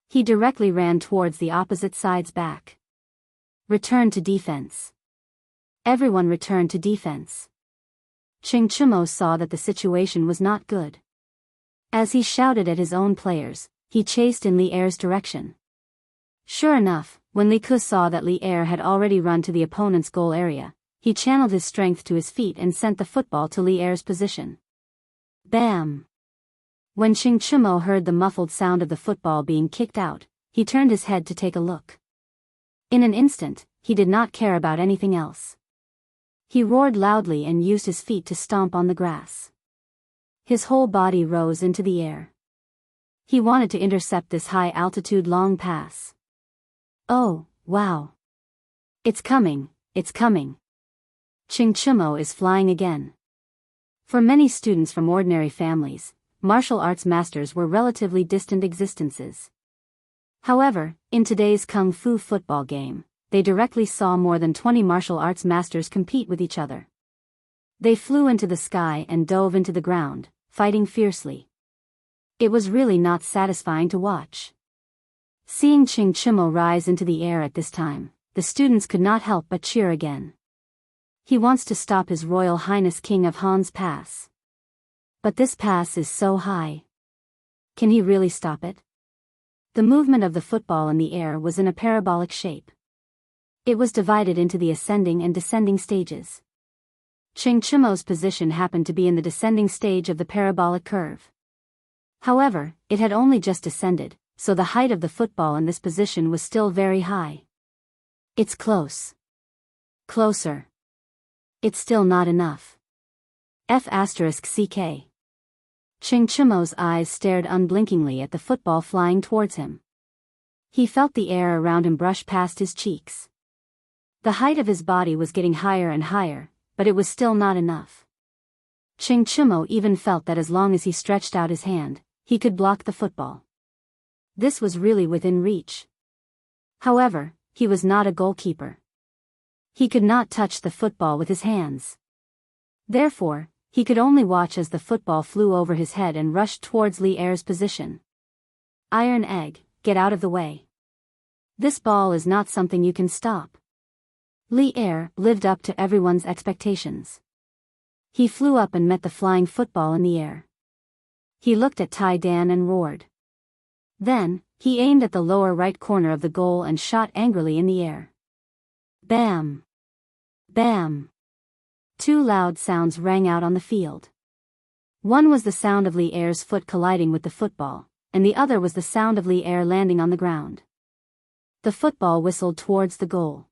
He directly ran towards the opposite side's back. Return to defense. Everyone returned to defense. Ching Chumo saw that the situation was not good. As he shouted at his own players, he chased in Li Er's direction. Sure enough, when Li Ke saw that Li Er had already run to the opponent's goal area, he channeled his strength to his feet and sent the football to Li Er's position. Bam! When Ching Chumo heard the muffled sound of the football being kicked out, he turned his head to take a look. In an instant, he did not care about anything else. He roared loudly and used his feet to stomp on the grass. His whole body rose into the air. He wanted to intercept this high-altitude long pass. Oh, wow! It's coming, it's coming. Ching Chumo is flying again. For many students from ordinary families, martial arts masters were relatively distant existences. However, in today's Kung Fu football game, they directly saw more than 20 martial arts masters compete with each other. They flew into the sky and dove into the ground, fighting fiercely. It was really not satisfying to watch. Seeing Ching Chumo rise into the air at this time, the students could not help but cheer again. He wants to stop His Royal Highness King of Han's pass. But this pass is so high. Can he really stop it? The movement of the football in the air was in a parabolic shape. It was divided into the ascending and descending stages. Chingchimo's position happened to be in the descending stage of the parabolic curve. However, it had only just descended, so the height of the football in this position was still very high. It's close. Closer. It's still not enough. F***ck. Chingchimo's eyes stared unblinkingly at the football flying towards him. He felt the air around him brush past his cheeks. The height of his body was getting higher and higher, but it was still not enough. Chingchimo even felt that as long as he stretched out his hand, he could block the football. This was really within reach. However, he was not a goalkeeper. He could not touch the football with his hands. Therefore, he could only watch as the football flew over his head and rushed towards Li Er's position. Iron Egg, get out of the way. This ball is not something you can stop. Li Er lived up to everyone's expectations. He flew up and met the flying football in the air. He looked at Tai Dan and roared. Then, he aimed at the lower right corner of the goal and shot angrily in the air. Bam! Bam! Two loud sounds rang out on the field. One was the sound of Li Er's foot colliding with the football, and the other was the sound of Li Er landing on the ground. The football whistled towards the goal.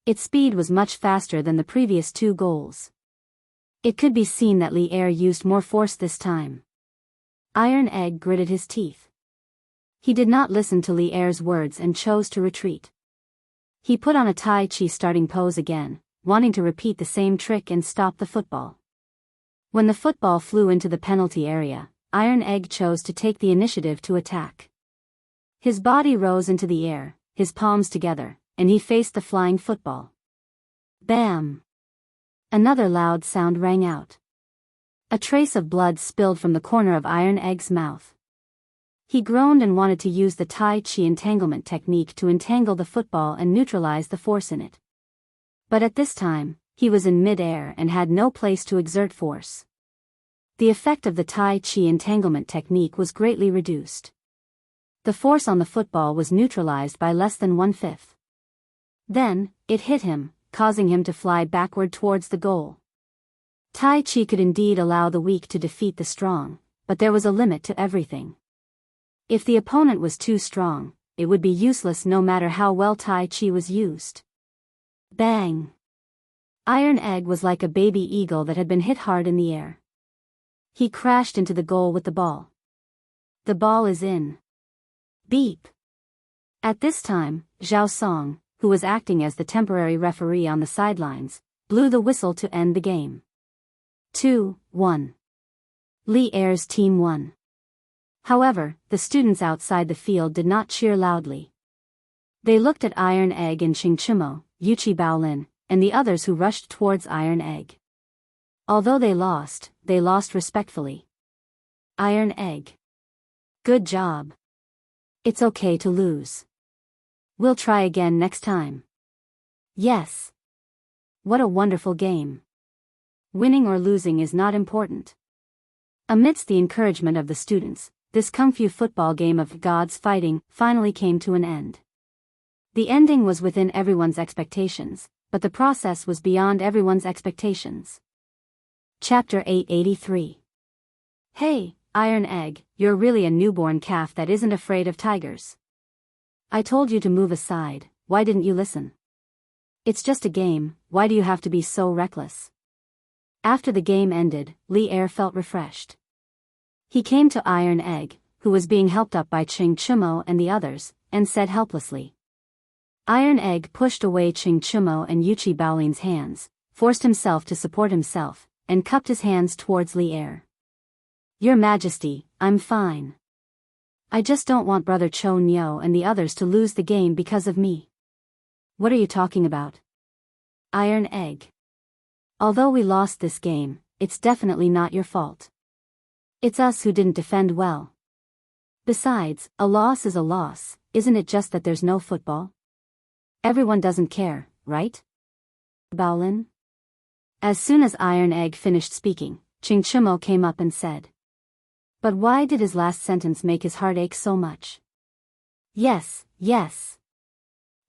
Its speed was much faster than the previous two goals. It could be seen that Li Er used more force this time. Iron Egg gritted his teeth. He did not listen to Li Er's words and chose to retreat. He put on a Tai Chi starting pose again, wanting to repeat the same trick and stop the football. When the football flew into the penalty area, Iron Egg chose to take the initiative to attack. His body rose into the air, his palms together, and he faced the flying football. Bam! Another loud sound rang out. A trace of blood spilled from the corner of Iron Egg's mouth. He groaned and wanted to use the Tai Chi entanglement technique to entangle the football and neutralize the force in it. But at this time, he was in mid-air and had no place to exert force. The effect of the Tai Chi entanglement technique was greatly reduced. The force on the football was neutralized by less than 1/5. Then, it hit him, causing him to fly backward towards the goal. Tai Chi could indeed allow the weak to defeat the strong, but there was a limit to everything. If the opponent was too strong, it would be useless no matter how well Tai Chi was used. Bang! Iron Egg was like a baby eagle that had been hit hard in the air. He crashed into the goal with the ball. The ball is in. Beep! At this time, Zhao Song, who was acting as the temporary referee on the sidelines, blew the whistle to end the game. 2-1. Li Er's team won. However, the students outside the field did not cheer loudly. They looked at Iron Egg and Chingchimo, Yuchi Baolin, and the others who rushed towards Iron Egg. Although they lost respectfully. Iron Egg. Good job. It's okay to lose. We'll try again next time. Yes. What a wonderful game. Winning or losing is not important. Amidst the encouragement of the students, this kung fu football game of gods fighting finally came to an end. The ending was within everyone's expectations, but the process was beyond everyone's expectations. Chapter 883. Hey, Iron Egg, you're really a newborn calf that isn't afraid of tigers. I told you to move aside, why didn't you listen? It's just a game, why do you have to be so reckless? After the game ended, Li Er felt refreshed. He came to Iron Egg, who was being helped up by Chingchimo and the others, and said helplessly. Iron Egg pushed away Chingchimo and Yuchi Baolin's hands, forced himself to support himself, and cupped his hands towards Li Er. Your Majesty, I'm fine. I just don't want Brother Cho Nyo and the others to lose the game because of me. What are you talking about? Iron Egg. Although we lost this game, it's definitely not your fault. It's us who didn't defend well. Besides, a loss is a loss, isn't it just that there's no football? Everyone doesn't care, right? Baolin? As soon as Iron Egg finished speaking, Chingchimo came up and said. But why did his last sentence make his heart ache so much? Yes, yes.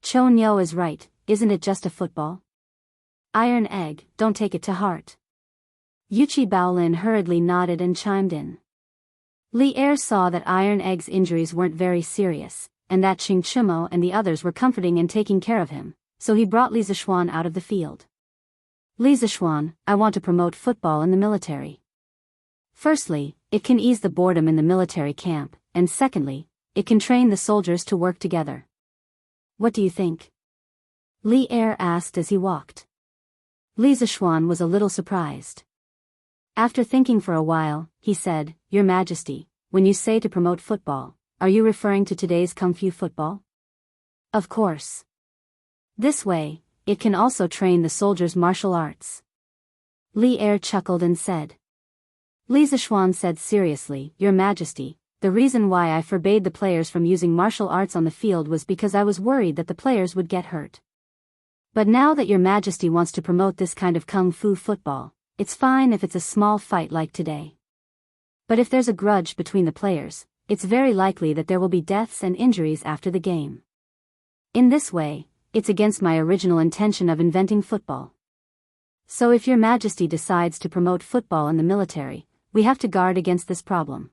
Cho Nyo is right, isn't it just a football? Iron egg, don't take it to heart. Yuchi Baolin hurriedly nodded and chimed in. Li Er saw that Iron Egg's injuries weren't very serious, and that Xing Chumo and the others were comforting and taking care of him, so he brought Li Zishuan out of the field. Li Zishuan, I want to promote football in the military. Firstly, it can ease the boredom in the military camp, and secondly, it can train the soldiers to work together. What do you think? Li Er asked as he walked. Li Zishuan was a little surprised. After thinking for a while, he said, Your Majesty, when you say to promote football, are you referring to today's Kung Fu football? Of course. This way, it can also train the soldiers' martial arts. Li Er chuckled and said. Li Zishuan said seriously, Your Majesty, the reason why I forbade the players from using martial arts on the field was because I was worried that the players would get hurt. But now that Your Majesty wants to promote this kind of Kung Fu football, it's fine if it's a small fight like today. But if there's a grudge between the players, it's very likely that there will be deaths and injuries after the game. In this way, it's against my original intention of inventing football. So if Your Majesty decides to promote football in the military, we have to guard against this problem.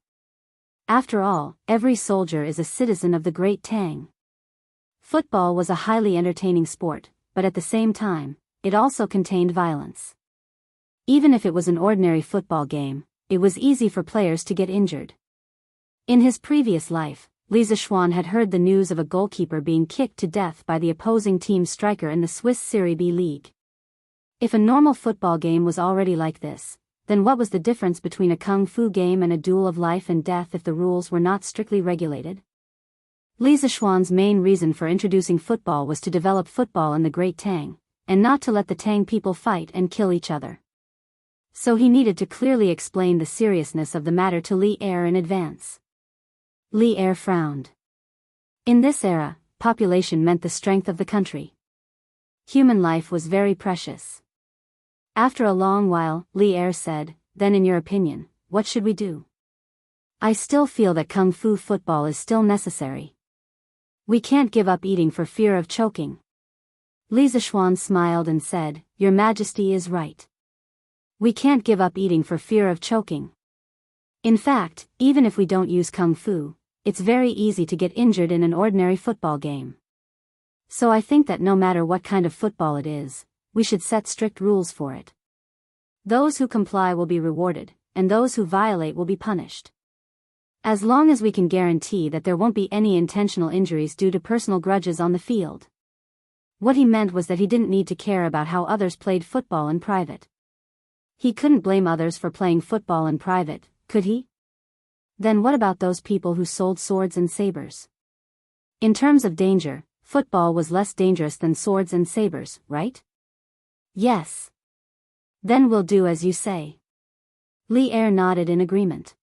After all, every soldier is a citizen of the Great Tang. Football was a highly entertaining sport, but at the same time, it also contained violence. Even if it was an ordinary football game, it was easy for players to get injured. In his previous life, Li Zishuan had heard the news of a goalkeeper being kicked to death by the opposing team's striker in the Swiss Serie B league. If a normal football game was already like this, then what was the difference between a kung fu game and a duel of life and death if the rules were not strictly regulated? Li Zishuan's main reason for introducing football was to develop football in the Great Tang, and not to let the Tang people fight and kill each other. So he needed to clearly explain the seriousness of the matter to Li Er in advance. Li Er frowned. In this era, population meant the strength of the country. Human life was very precious. After a long while, Li Er said, Then in your opinion, what should we do? I still feel that Kung Fu football is still necessary. We can't give up eating for fear of choking. Li Zishuan smiled and said, Your Majesty is right. We can't give up eating for fear of choking. In fact, even if we don't use Kung Fu, it's very easy to get injured in an ordinary football game. So I think that no matter what kind of football it is, we should set strict rules for it. Those who comply will be rewarded, and those who violate will be punished. As long as we can guarantee that there won't be any intentional injuries due to personal grudges on the field. What he meant was that he didn't need to care about how others played football in private. He couldn't blame others for playing football in private, could he? Then what about those people who sold swords and sabers? In terms of danger, football was less dangerous than swords and sabers, right? Yes. Then we'll do as you say. Li Er nodded in agreement.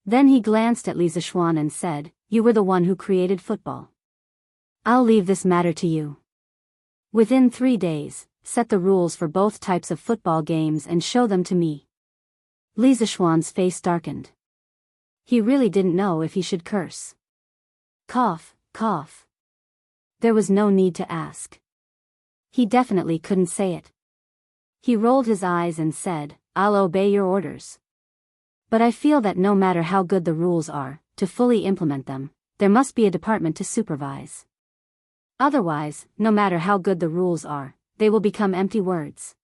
Then he glanced at Li Zishuan and said, You were the one who created football. I'll leave this matter to you. Within 3 days, set the rules for both types of football games and show them to me. Li Zishuan's face darkened. He really didn't know if he should curse. Cough, cough. There was no need to ask. He definitely couldn't say it. He rolled his eyes and said, I'll obey your orders. But I feel that no matter how good the rules are, to fully implement them, there must be a department to supervise. Otherwise, no matter how good the rules are, they will become empty words.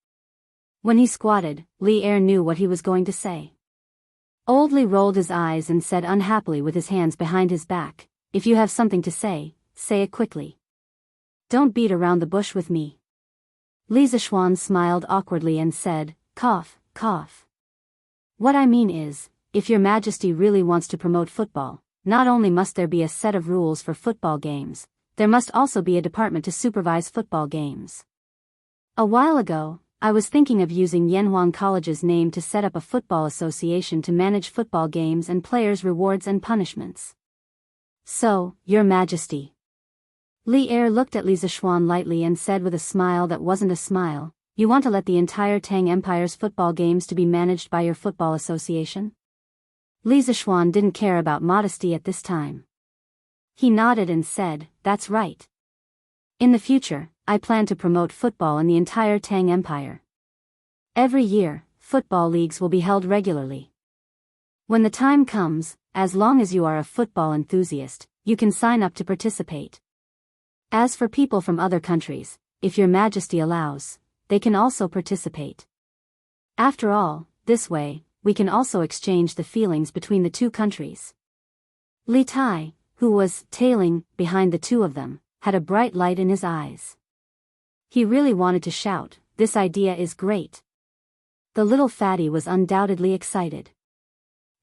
When he squatted, Li Er knew what he was going to say. Old Li rolled his eyes and said unhappily with his hands behind his back, If you have something to say it quickly. Don't beat around the bush with me. Li Zishuan smiled awkwardly and said, Cough, cough. What I mean is, if Your Majesty really wants to promote football, not only must there be a set of rules for football games, there must also be a department to supervise football games. A while ago, I was thinking of using Yanhuang College's name to set up a football association to manage football games and players' rewards and punishments. So, Your Majesty. Li Er looked at Li Zishuan lightly and said with a smile that wasn't a smile, You want to let the entire Tang Empire's football games to be managed by your football association? Li Zishuan didn't care about modesty at this time. He nodded and said, "That's right. In the future, I plan to promote football in the entire Tang Empire. Every year, football leagues will be held regularly. When the time comes, as long as you are a football enthusiast, you can sign up to participate. As for people from other countries, if your Majesty allows, they can also participate. After all, this way, we can also exchange the feelings between the two countries." Li Tai, who was tailing behind the two of them, had a bright light in his eyes. He really wanted to shout, "This idea is great." The little fatty was undoubtedly excited.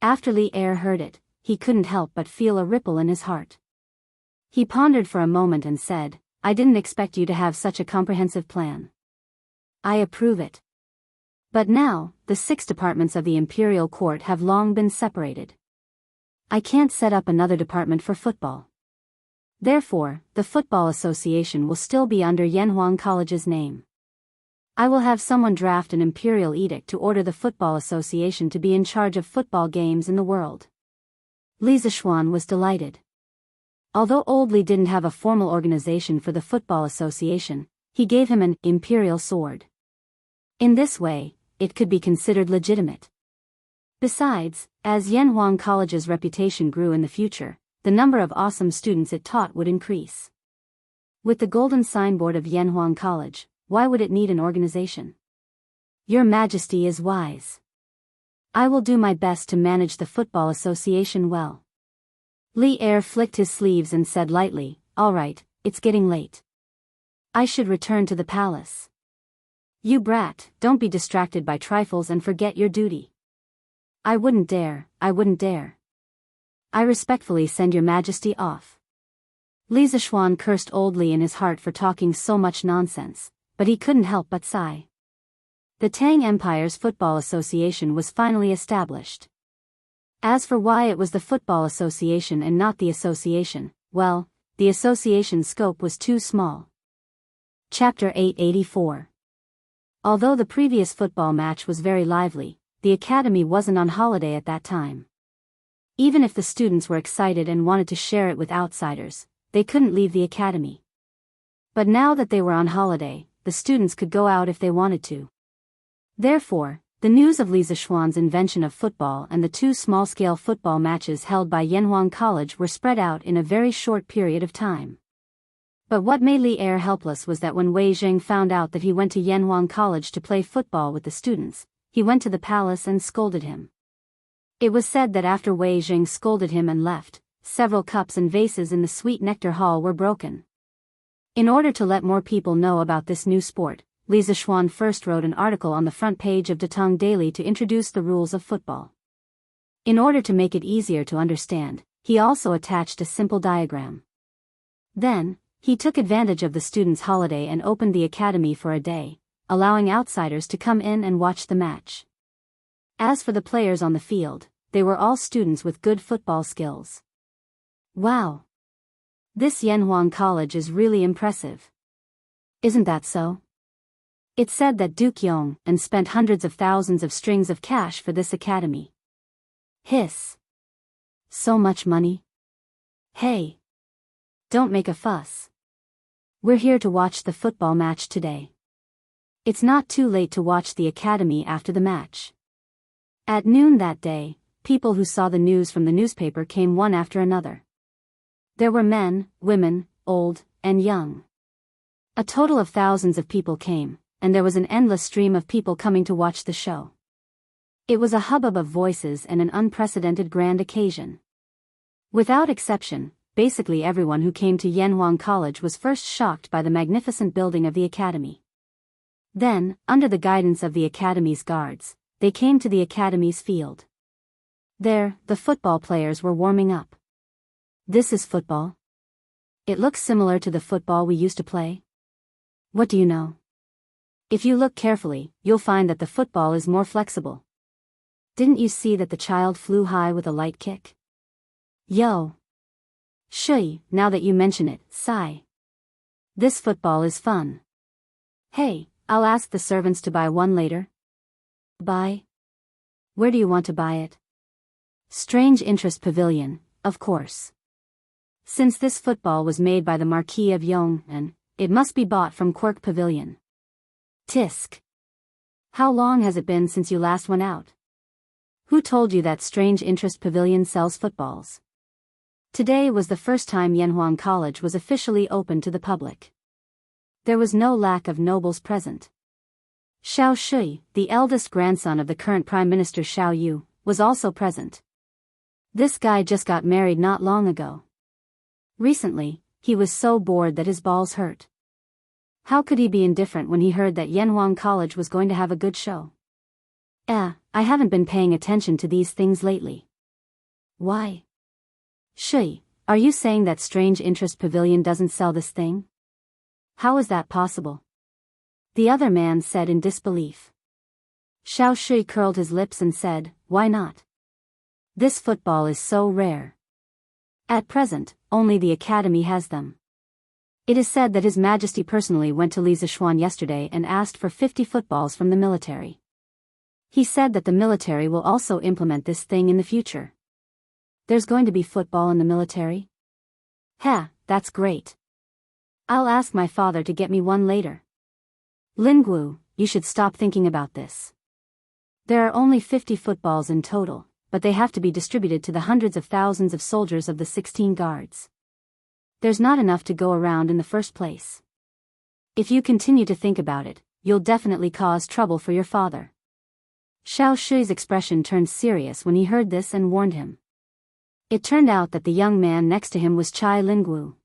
After Li Er heard it, he couldn't help but feel a ripple in his heart. He pondered for a moment and said, "I didn't expect you to have such a comprehensive plan. I approve it. But now, the 6 departments of the imperial court have long been separated. I can't set up another department for football. Therefore, the Football Association will still be under Yanhuang College's name. I will have someone draft an imperial edict to order the Football Association to be in charge of football games in the world." Li Zishuan was delighted. Although Old Li didn't have a formal organization for the Football Association, he gave him an imperial sword. In this way, it could be considered legitimate. Besides, as Yanhuang College's reputation grew in the future, the number of awesome students it taught would increase. With the golden signboard of Yanhuang College, why would it need an organization? Your Majesty is wise. I will do my best to manage the Football Association well. Li Er flicked his sleeves and said lightly, "All right, it's getting late. I should return to the palace. You brat, don't be distracted by trifles and forget your duty." I wouldn't dare. I respectfully send your Majesty off." Li Zishuan cursed Old Li in his heart for talking so much nonsense, but he couldn't help but sigh. The Tang Empire's Football Association was finally established. As for why it was the Football Association and not the association, well, the association's scope was too small. Chapter 884. Although the previous football match was very lively, the academy wasn't on holiday at that time. Even if the students were excited and wanted to share it with outsiders, they couldn't leave the academy. But now that they were on holiday, the students could go out if they wanted to. Therefore, the news of Li Zishuan's invention of football and the 2 small-scale football matches held by Yanhuang College were spread out in a very short period of time. But what made Li Er helpless was that when Wei Jing found out that he went to Yanhuang College to play football with the students, he went to the palace and scolded him. It was said that after Wei Jing scolded him and left, several cups and vases in the Sweet Nectar Hall were broken. In order to let more people know about this new sport, Li Zishuan first wrote an article on the front page of Datong Daily to introduce the rules of football. In order to make it easier to understand, he also attached a simple diagram. Then, he took advantage of the students' holiday and opened the academy for a day, allowing outsiders to come in and watch the match. As for the players on the field, they were all students with good football skills. Wow! This Yanhuang College is really impressive. Isn't that so? It said that Duke Yong and spent hundreds of thousands of strings of cash for this academy. Hiss. So much money? Hey! Don't make a fuss. We're here to watch the football match today. It's not too late to watch the academy after the match. At noon that day, people who saw the news from the newspaper came one after another. There were men, women, old, and young. A total of thousands of people came, and there was an endless stream of people coming to watch the show. It was a hubbub of voices and an unprecedented grand occasion. Without exception, basically everyone who came to Yanhuang College was first shocked by the magnificent building of the academy. Then, under the guidance of the academy's guards, they came to the academy's field. There, the football players were warming up. This is football? It looks similar to the football we used to play. What do you know? If you look carefully, you'll find that the football is more flexible. Didn't you see that the child flew high with a light kick? Yo! Shui, now that you mention it, sigh. This football is fun. Hey, I'll ask the servants to buy one later. Buy? Where do you want to buy it? Strange Interest Pavilion, of course. Since this football was made by the Marquis of Yong'an, it must be bought from Quirk Pavilion. Tisk. How long has it been since you last went out? Who told you that strange interest pavilion sells footballs? Today was the first time Yanhuang College was officially open to the public. There was no lack of nobles present. Xiao Shui, the eldest grandson of the current Prime Minister Xiao Yu, was also present. This guy just got married not long ago. Recently, he was so bored that his balls hurt. How could he be indifferent when he heard that Yanhuang College was going to have a good show? I haven't been paying attention to these things lately. Why? Shui, are you saying that strange interest pavilion doesn't sell this thing? How is that possible? The other man said in disbelief. Xiao Shui curled his lips and said, why not? This football is so rare. At present, only the academy has them. It is said that His Majesty personally went to Li Zishuan yesterday and asked for 50 footballs from the military. He said that the military will also implement this thing in the future. There's going to be football in the military? That's great. I'll ask my father to get me one later. Lingwu, you should stop thinking about this. There are only 50 footballs in total, but they have to be distributed to the hundreds of thousands of soldiers of the 16 guards. There's not enough to go around in the first place. If you continue to think about it, you'll definitely cause trouble for your father. Xiao Shui's expression turned serious when he heard this and warned him. It turned out that the young man next to him was Chai Lingwu.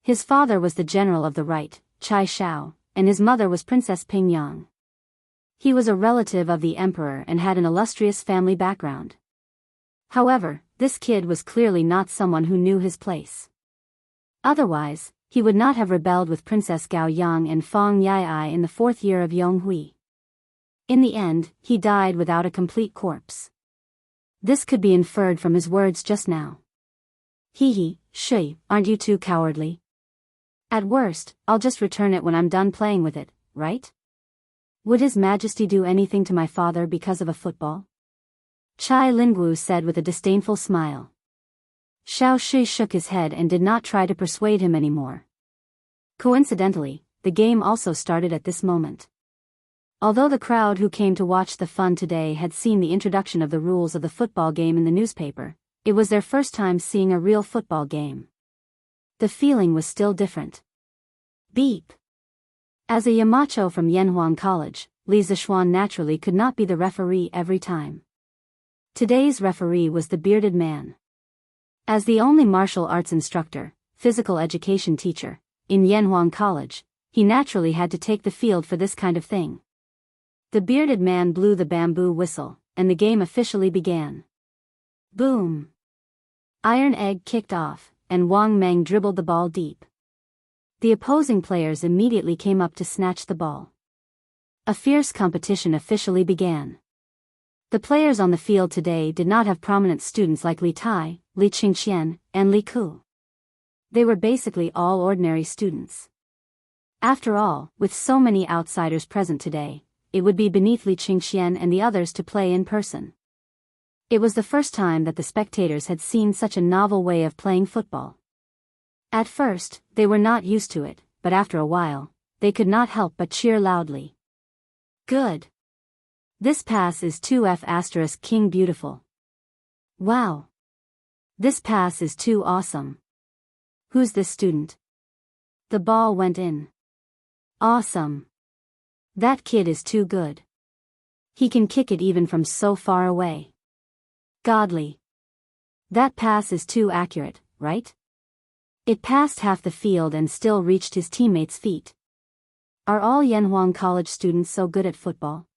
His father was the general of the right, Chai Shao, and his mother was Princess Pingyang. He was a relative of the emperor and had an illustrious family background. However, this kid was clearly not someone who knew his place. Otherwise, he would not have rebelled with Princess Gao Yang and Feng Yai in the 4th year of Yonghui. In the end, he died without a complete corpse. This could be inferred from his words just now. Shui, aren't you too cowardly? At worst, I'll just return it when I'm done playing with it, right? Would His Majesty do anything to my father because of a football? Chai Lingwu said with a disdainful smile. Xiao Shui shook his head and did not try to persuade him anymore. Coincidentally, the game also started at this moment. Although the crowd who came to watch the fun today had seen the introduction of the rules of the football game in the newspaper, it was their first time seeing a real football game. The feeling was still different. Beep. As a Yamacho from Yanhuang College, Li Zishuan naturally could not be the referee every time. Today's referee was the bearded man. As the only martial arts instructor, physical education teacher, in Yanhuang College, he naturally had to take the field for this kind of thing. The bearded man blew the bamboo whistle, and the game officially began. Boom! Iron Egg kicked off, and Wang Meng dribbled the ball deep. The opposing players immediately came up to snatch the ball. A fierce competition officially began. The players on the field today did not have prominent students like Li Tai, Li Qingqian, and Li Ku. They were basically all ordinary students. After all, with so many outsiders present today, it would be beneath Li Qingqian and the others to play in person. It was the first time that the spectators had seen such a novel way of playing football. At first, they were not used to it, but after a while, they could not help but cheer loudly. Good! This pass is 2F** King beautiful. Wow! This pass is too awesome. Who's this student? The ball went in. Awesome! That kid is too good. He can kick it even from so far away. Godly. That pass is too accurate, right? It passed half the field and still reached his teammates' feet. Are all Yanhuang College students so good at football?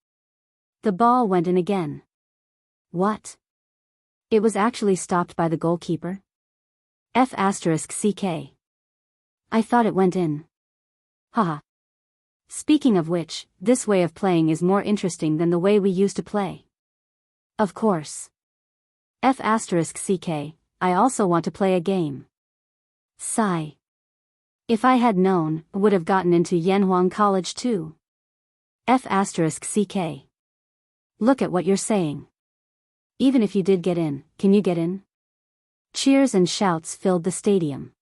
The ball went in again. What? It was actually stopped by the goalkeeper? F***ck. I thought it went in. Haha. Speaking of which, this way of playing is more interesting than the way we used to play. Of course. F***ck, I also want to play a game. Sigh. If I had known, I would have gotten into Yanhuang College too. F***ck. Look at what you're saying. Even if you did get in, can you get in? Cheers and shouts filled the stadium.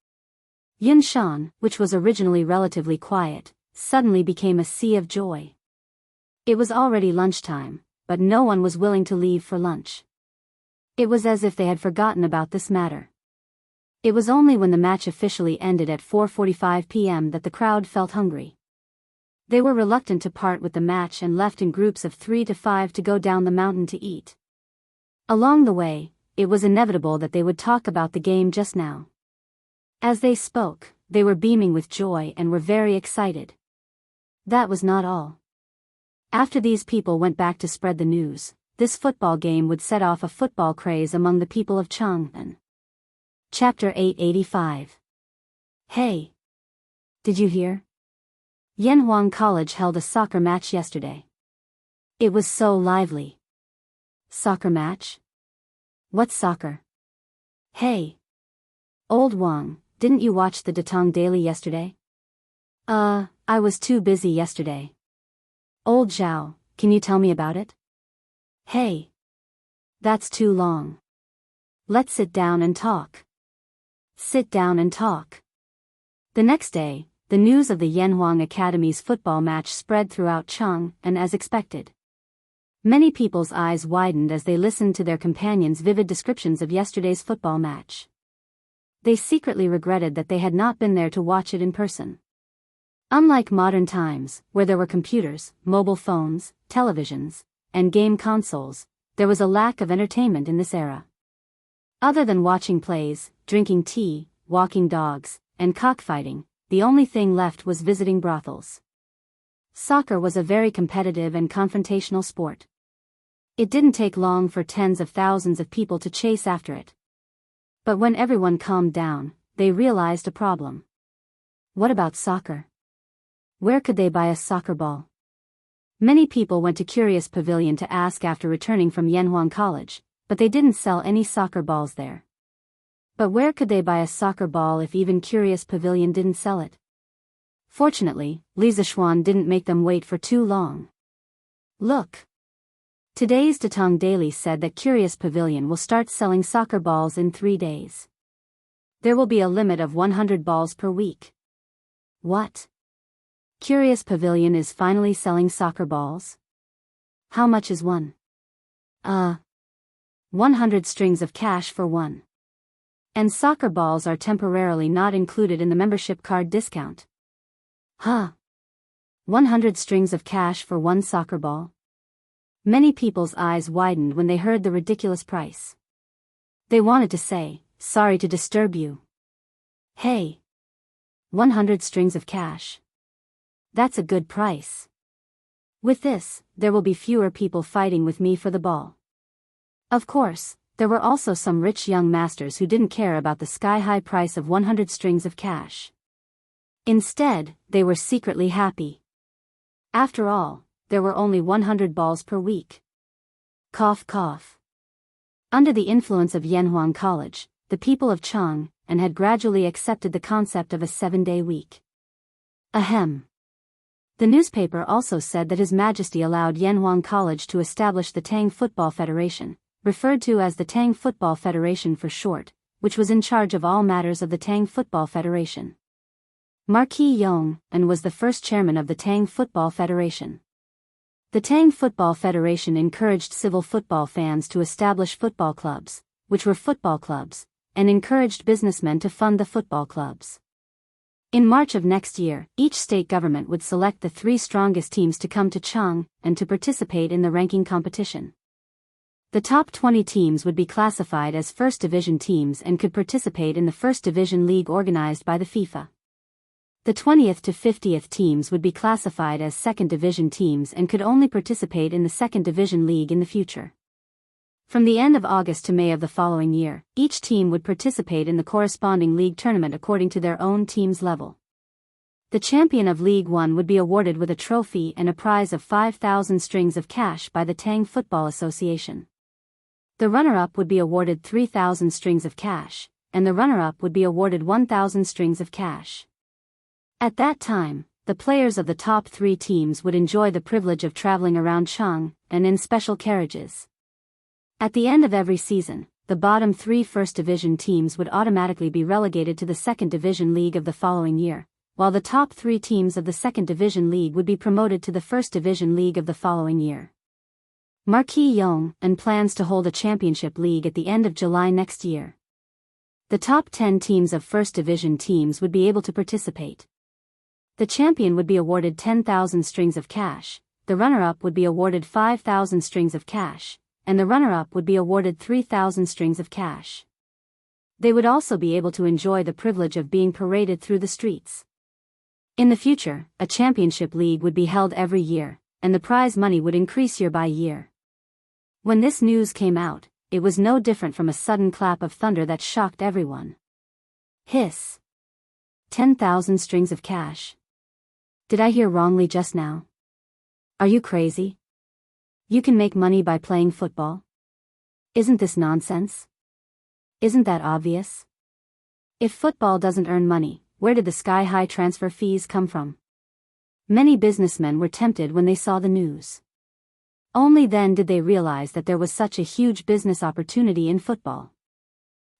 Yunshan, which was originally relatively quiet, suddenly became a sea of joy. It was already lunchtime, but no one was willing to leave for lunch. It was as if they had forgotten about this matter. It was only when the match officially ended at 4:45 p.m. that the crowd felt hungry. They were reluctant to part with the match and left in groups of 3 to 5 to go down the mountain to eat. Along the way, it was inevitable that they would talk about the game just now. As they spoke, they were beaming with joy and were very excited. That was not all. After these people went back to spread the news, this football game would set off a football craze among the people of Jianghu. Chapter 885. Hey! Did you hear? Yanhuang College held a soccer match yesterday. It was so lively. Soccer match? What's soccer? Hey! Old Wang, didn't you watch the Datong Daily yesterday? I was too busy yesterday. Old Zhao, can you tell me about it? Hey! That's too long. Let's sit down and talk. Sit down and talk. The next day, the news of the Yanhuang Academy's football match spread throughout Chang, and as expected. Many people's eyes widened as they listened to their companions' vivid descriptions of yesterday's football match. They secretly regretted that they had not been there to watch it in person. Unlike modern times, where there were computers, mobile phones, televisions, and game consoles, there was a lack of entertainment in this era. Other than watching plays, drinking tea, walking dogs, and cockfighting, the only thing left was visiting brothels. Soccer was a very competitive and confrontational sport. It didn't take long for tens of thousands of people to chase after it. But when everyone calmed down, they realized a problem. What about soccer? Where could they buy a soccer ball? Many people went to Curious Pavilion to ask after returning from Yanhuang College, but they didn't sell any soccer balls there. But where could they buy a soccer ball if even Curious Pavilion didn't sell it? Fortunately, Li Zishuan didn't make them wait for too long. Look! Today's Datong Daily said that Curious Pavilion will start selling soccer balls in 3 days. There will be a limit of 100 balls per week. What? Curious Pavilion is finally selling soccer balls? How much is one? 100 strings of cash for one. And soccer balls are temporarily not included in the membership card discount. 100 strings of cash for one soccer ball? Many people's eyes widened when they heard the ridiculous price. They wanted to say, sorry to disturb you. Hey! 100 strings of cash. That's a good price. With this, there will be fewer people fighting with me for the ball. Of course, there were also some rich young masters who didn't care about the sky-high price of 100 strings of cash. Instead, they were secretly happy. After all, there were only 100 balls per week. Cough cough. Under the influence of Yanhuang College, the people of Chang, and had gradually accepted the concept of a 7-day week. Ahem. The newspaper also said that His Majesty allowed Yanhuang College to establish the Tang Football Federation, referred to as the Tang Football Federation for short, which was in charge of all matters of the Tang Football Federation. Marquis Yong and was the first chairman of the Tang Football Federation. The Tang Football Federation encouraged civil football fans to establish football clubs, which were football clubs, and encouraged businessmen to fund the football clubs. In March of next year, each state government would select the 3 strongest teams to come to Chang and to participate in the ranking competition. The top 20 teams would be classified as First Division teams and could participate in the First Division League organized by the FIFA. The 20th to 50th teams would be classified as Second Division teams and could only participate in the Second Division League in the future. From the end of August to May of the following year, each team would participate in the corresponding league tournament according to their own team's level. The champion of League 1 would be awarded with a trophy and a prize of 5,000 strings of cash by the Tang Football Association. The runner-up would be awarded 3,000 strings of cash, and the runner-up would be awarded 1,000 strings of cash. At that time, the players of the top 3 teams would enjoy the privilege of traveling around Chang, and in special carriages. At the end of every season, the bottom 3 First Division teams would automatically be relegated to the Second Division League of the following year, while the top 3 teams of the Second Division League would be promoted to the First Division League of the following year. Marquis Yong and plans to hold a championship league at the end of July next year. The top 10 teams of First Division teams would be able to participate. The champion would be awarded 10,000 strings of cash, the runner-up would be awarded 5,000 strings of cash, and the runner-up would be awarded 3,000 strings of cash. They would also be able to enjoy the privilege of being paraded through the streets. In the future, a championship league would be held every year, and the prize money would increase year by year. When this news came out, it was no different from a sudden clap of thunder that shocked everyone. Hiss. 10,000 strings of cash. Did I hear wrongly just now? Are you crazy? You can make money by playing football? Isn't this nonsense? Isn't that obvious? If football doesn't earn money, where did the sky-high transfer fees come from? Many businessmen were tempted when they saw the news. Only then did they realize that there was such a huge business opportunity in football.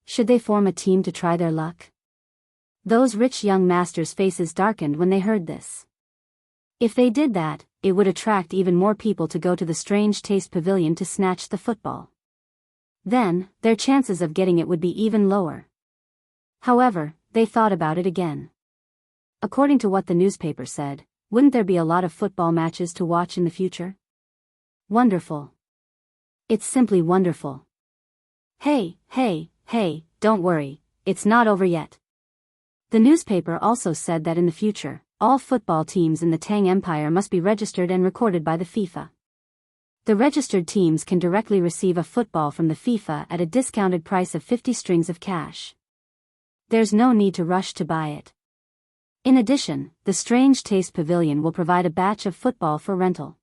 Should they form a team to try their luck? Those rich young masters' faces darkened when they heard this. If they did that, it would attract even more people to go to the Strange Taste Pavilion to snatch the football. Then, their chances of getting it would be even lower. However, they thought about it again. According to what the newspaper said, wouldn't there be a lot of football matches to watch in the future? Wonderful. It's simply wonderful. Hey, don't worry, it's not over yet. The newspaper also said that in the future, all football teams in the Tang Empire must be registered and recorded by the FIFA. The registered teams can directly receive a football from the FIFA at a discounted price of 50 strings of cash. There's no need to rush to buy it. In addition, the Strange Taste Pavilion will provide a batch of football for rental.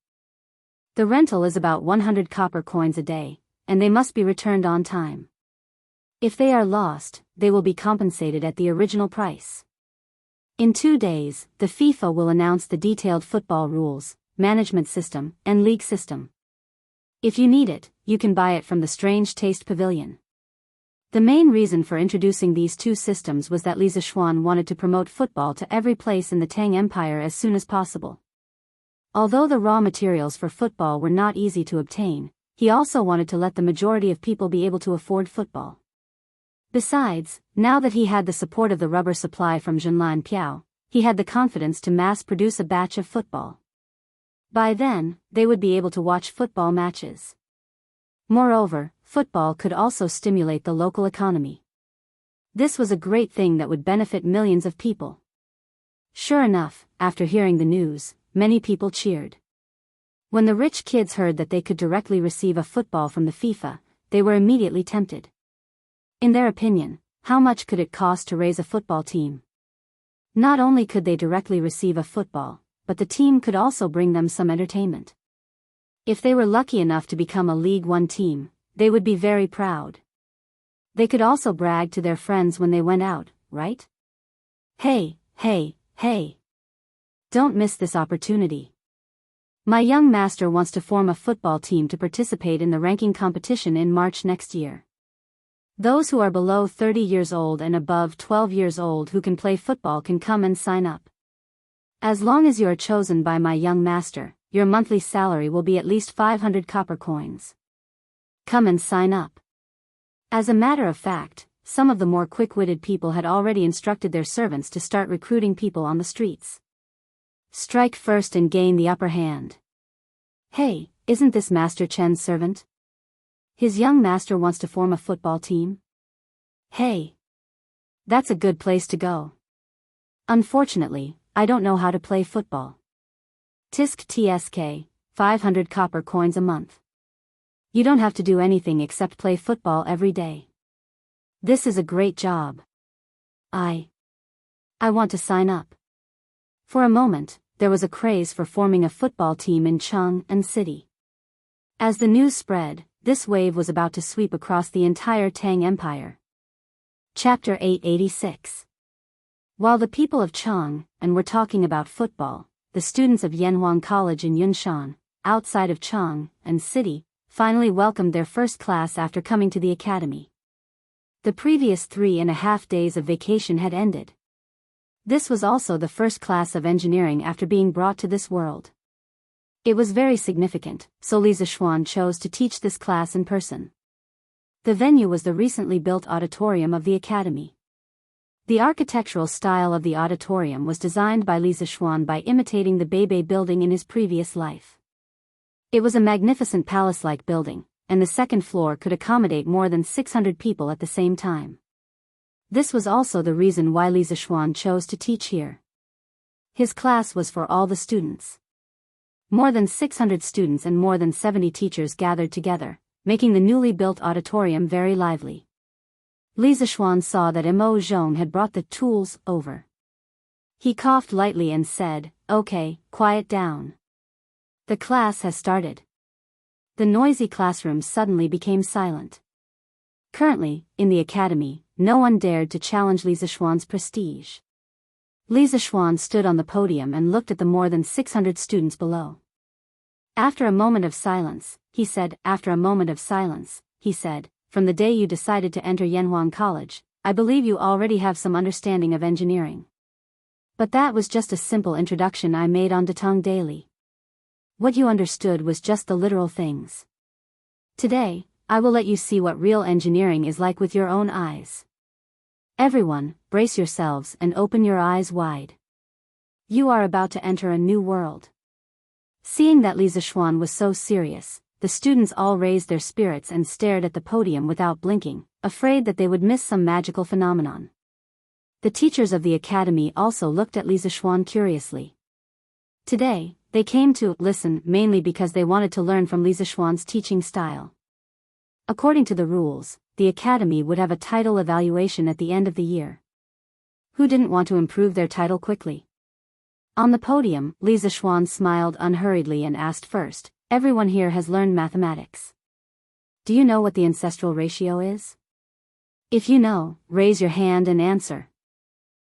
The rental is about 100 copper coins a day, and they must be returned on time. If they are lost, they will be compensated at the original price. In 2 days, the FIFA will announce the detailed football rules, management system, and league system. If you need it, you can buy it from the Strange Taste Pavilion. The main reason for introducing these 2 systems was that Li Zishuan wanted to promote football to every place in the Tang Empire as soon as possible. Although the raw materials for football were not easy to obtain, he also wanted to let the majority of people be able to afford football. Besides, now that he had the support of the rubber supply from Zhenlan Piao, he had the confidence to mass-produce a batch of football. By then, they would be able to watch football matches. Moreover, football could also stimulate the local economy. This was a great thing that would benefit millions of people. Sure enough, after hearing the news, many people cheered. When the rich kids heard that they could directly receive a football from the FIFA, they were immediately tempted. In their opinion, how much could it cost to raise a football team? Not only could they directly receive a football, but the team could also bring them some entertainment. If they were lucky enough to become a League One team, they would be very proud. They could also brag to their friends when they went out, right? Hey! Don't miss this opportunity. My young master wants to form a football team to participate in the ranking competition in March next year. Those who are below 30 years old and above 12 years old who can play football can come and sign up. As long as you are chosen by my young master, your monthly salary will be at least 500 copper coins. Come and sign up. As a matter of fact, some of the more quick-witted people had already instructed their servants to start recruiting people on the streets. Strike first and gain the upper hand. Hey, isn't this Master Chen's servant? His young master wants to form a football team? Hey! That's a good place to go. Unfortunately, I don't know how to play football. Tisk TSK, 500 copper coins a month. You don't have to do anything except play football every day. This is a great job. I want to sign up. For a moment, there was a craze for forming a football team in Chang'an City. As the news spread, this wave was about to sweep across the entire Tang Empire. Chapter 886. While the people of Chang'an were talking about football, the students of Yanhuang College in Yunshan, outside of Chang'an City, finally welcomed their first class after coming to the academy. The previous 3.5 days of vacation had ended. This was also the first class of engineering after being brought to this world. It was very significant, so Li Zishuan chose to teach this class in person. The venue was the recently built auditorium of the academy. The architectural style of the auditorium was designed by Li Zishuan by imitating the Beibei building in his previous life. It was a magnificent palace-like building, and the second floor could accommodate more than 600 people at the same time. This was also the reason why Li Zishuan chose to teach here. His class was for all the students. More than 600 students and more than 70 teachers gathered together, making the newly built auditorium very lively. Li Zishuan saw that Mo Zhong had brought the tools over. He coughed lightly and said, "Okay, quiet down. The class has started." The noisy classroom suddenly became silent. Currently, in the academy, no one dared to challenge Li Zishuan's prestige. Li Zishuan stood on the podium and looked at the more than 600 students below. After a moment of silence, he said, "From the day you decided to enter Yanhuang College, I believe you already have some understanding of engineering. But that was just a simple introduction I made on Datong Daily. What you understood was just the literal things. Today, I will let you see what real engineering is like with your own eyes. Everyone, brace yourselves and open your eyes wide. You are about to enter a new world." Seeing that Li Zishuan was so serious, the students all raised their spirits and stared at the podium without blinking, afraid that they would miss some magical phenomenon. The teachers of the academy also looked at Li Zishuan curiously. Today, they came to listen mainly because they wanted to learn from Li Zishuan's teaching style. According to the rules, the academy would have a title evaluation at the end of the year. Who didn't want to improve their title quickly? On the podium, Li Zishuan smiled unhurriedly and asked first, "Everyone here has learned mathematics. Do you know what the ancestral ratio is? If you know, raise your hand and answer."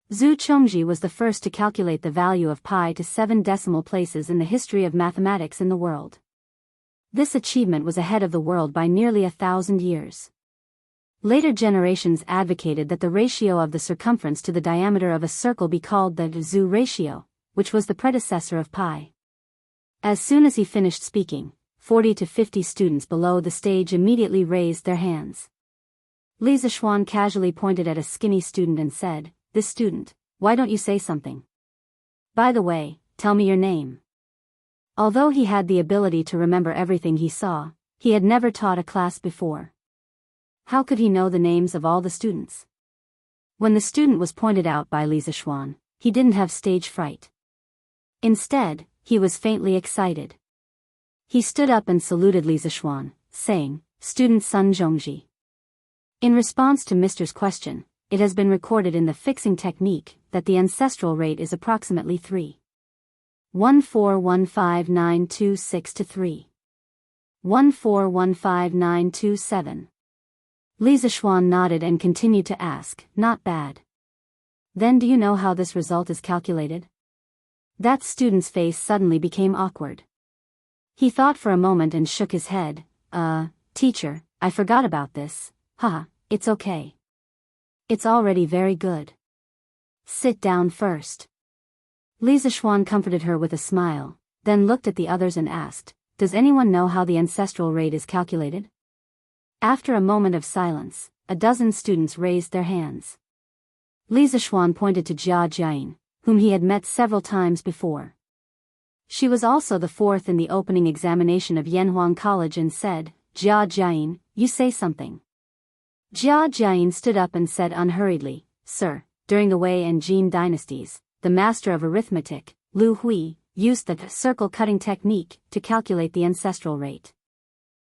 Zhu Chongji was the first to calculate the value of pi to 7 decimal places in the history of mathematics in the world. This achievement was ahead of the world by nearly 1,000 years. Later generations advocated that the ratio of the circumference to the diameter of a circle be called the Zhu ratio, which was the predecessor of pi. As soon as he finished speaking, 40 to 50 students below the stage immediately raised their hands. Li Zishuan casually pointed at a skinny student and said, "This student, why don't you say something? By the way, tell me your name." Although he had the ability to remember everything he saw, he had never taught a class before. How could he know the names of all the students? When the student was pointed out by Li Zishuan, he didn't have stage fright. Instead, he was faintly excited. He stood up and saluted Li Zishuan, saying, "Student Sun Zhongji." In response to Mr.'s question, it has been recorded in the fixing technique that the ancestral rate is approximately 3.1415926 to 3.1415927. Li Zishuan nodded and continued to ask, "Not bad. Then do you know how this result is calculated?" That student's face suddenly became awkward. He thought for a moment and shook his head. Teacher, I forgot about this. Haha, it's okay. It's already very good. Sit down first." Li Zishuan comforted her with a smile, then looked at the others and asked, "Does anyone know how the ancestral rate is calculated?" After a moment of silence, a dozen students raised their hands. Li Zishuan pointed to Jia Jiang, whom he had met several times before. She was also the fourth in the opening examination of Yanhuang College and said, "Jia Jiang, you say something." Jia Jiang stood up and said unhurriedly, "Sir, during the Wei and Jin dynasties, the master of arithmetic, Lu Hui, used the circle-cutting technique to calculate the ancestral rate.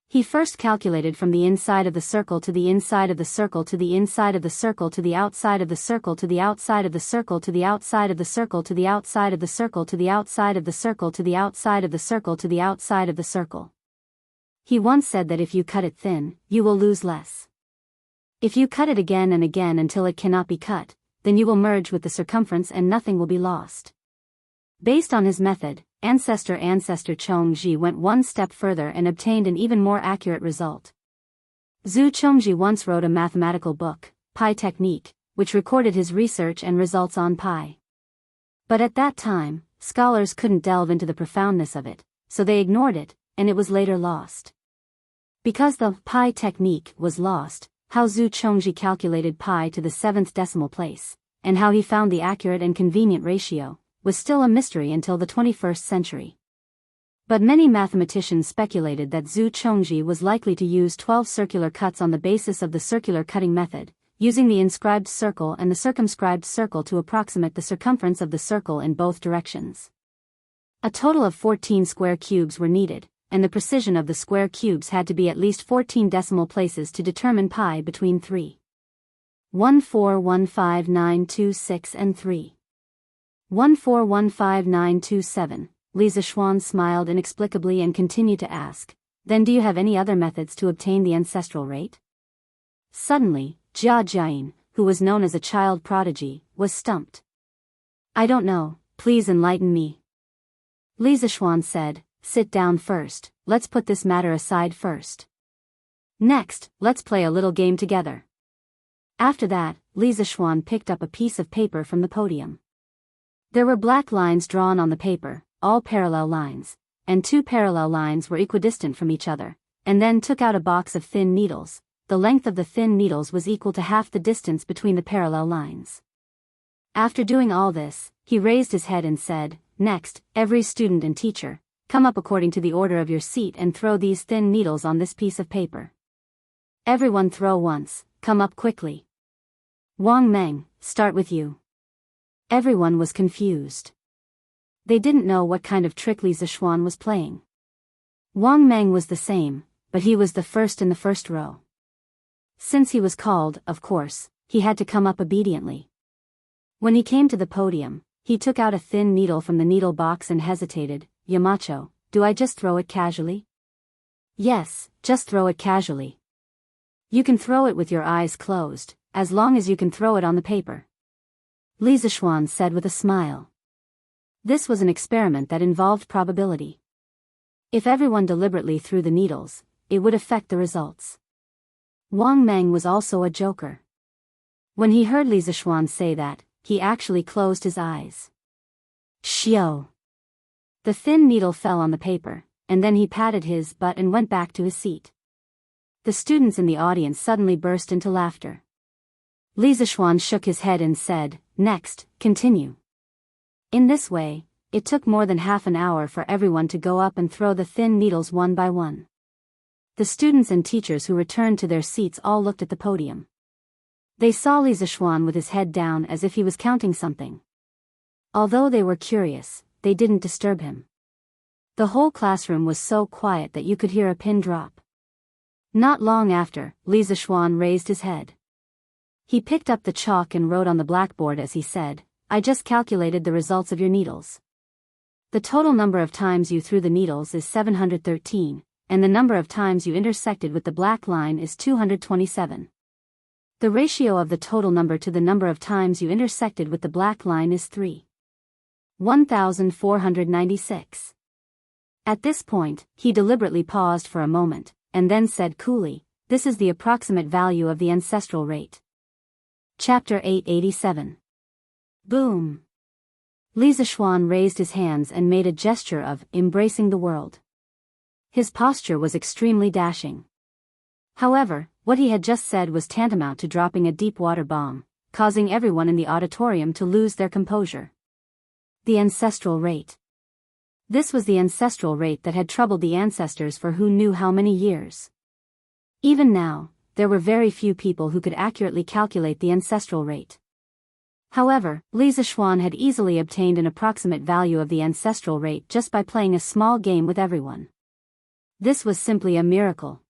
He first calculated from the inside of the circle to the inside of the circle to the inside of the circle to the outside of the circle to the outside of the circle to the outside of the circle to the outside of the circle to the outside of the circle to the outside of the circle to the outside of the circle. He once said that if you cut it thin, you will lose less. If you cut it again and again until it cannot be cut, then you will merge with the circumference and nothing will be lost." Based on his method, Ancestor Chong Ji went one step further and obtained an even more accurate result. Zhu Chongji once wrote a mathematical book, Pi Technique, which recorded his research and results on pi. But at that time, scholars couldn't delve into the profoundness of it, so they ignored it, and it was later lost. Because the pi technique was lost, how Zhu Chongji calculated pi to the 7th decimal place, and how he found the accurate and convenient ratio, was still a mystery until the 21st century. But many mathematicians speculated that Zhu Chongji was likely to use 12 circular cuts on the basis of the circular cutting method, using the inscribed circle and the circumscribed circle to approximate the circumference of the circle in both directions. A total of 14 square cubes were needed, and the precision of the square cubes had to be at least 14 decimal places to determine pi between 3.1415926 and 3.1415927. Li Zixuan smiled inexplicably and continued to ask, "Then do you have any other methods to obtain the ancestral rate?" Suddenly, Jia Jiayin, who was known as a child prodigy, was stumped. "I don't know, please enlighten me." Li Zixuan said, "Sit down first, let's put this matter aside first. Next, let's play a little game together." After that, Li Zixuan picked up a piece of paper from the podium. There were black lines drawn on the paper, all parallel lines, and 2 parallel lines were equidistant from each other, and then took out a box of thin needles. The length of the thin needles was equal to half the distance between the parallel lines. After doing all this, he raised his head and said, "Next, every student and teacher, come up according to the order of your seat and throw these thin needles on this piece of paper. Everyone throw once, come up quickly. Wang Meng, start with you." Everyone was confused. They didn't know what kind of trick Li Zixuan was playing. Wang Meng was the same, but he was the first in the first row. Since he was called, of course, he had to come up obediently. When he came to the podium, he took out a thin needle from the needle box and hesitated. "Yamacho, do I just throw it casually?" "Yes, just throw it casually. You can throw it with your eyes closed, as long as you can throw it on the paper," Li Zixuan said with a smile. This was an experiment that involved probability. If everyone deliberately threw the needles, it would affect the results. Wang Meng was also a joker. When he heard Li Zixuan say that, he actually closed his eyes. Shio! The thin needle fell on the paper, and then he patted his butt and went back to his seat. The students in the audience suddenly burst into laughter. Li Zixuan shook his head and said, "Next, continue." In this way, it took more than half an hour for everyone to go up and throw the thin needles one by one. The students and teachers who returned to their seats all looked at the podium. They saw Li Zixuan with his head down as if he was counting something. Although they were curious, they didn't disturb him. The whole classroom was so quiet that you could hear a pin drop. Not long after, Li Zixuan raised his head. He picked up the chalk and wrote on the blackboard as he said, "I just calculated the results of your needles. The total number of times you threw the needles is 713, and the number of times you intersected with the black line is 227. The ratio of the total number to the number of times you intersected with the black line is 3.1496. At this point, he deliberately paused for a moment, and then said coolly, "This is the approximate value of the ancestral rate." Chapter 887. Boom! Li Zixuan raised his hands and made a gesture of embracing the world. His posture was extremely dashing. However, what he had just said was tantamount to dropping a deep-water bomb, causing everyone in the auditorium to lose their composure. The ancestral rate. This was the ancestral rate that had troubled the ancestors for who knew how many years. Even now, there were very few people who could accurately calculate the ancestral rate. However, Li Zixuan had easily obtained an approximate value of the ancestral rate just by playing a small game with everyone. This was simply a miracle.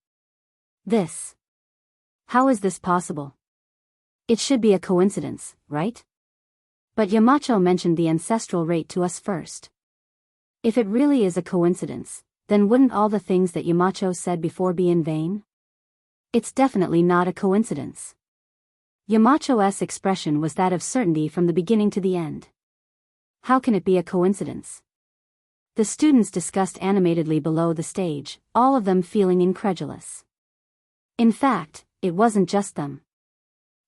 How is this possible? It should be a coincidence, right? But Yamacho mentioned the ancestral rate to us first. If it really is a coincidence, then wouldn't all the things that Yamacho said before be in vain? It's definitely not a coincidence. Yamacho's expression was that of certainty from the beginning to the end. How can it be a coincidence? The students discussed animatedly below the stage, all of them feeling incredulous. In fact, it wasn't just them.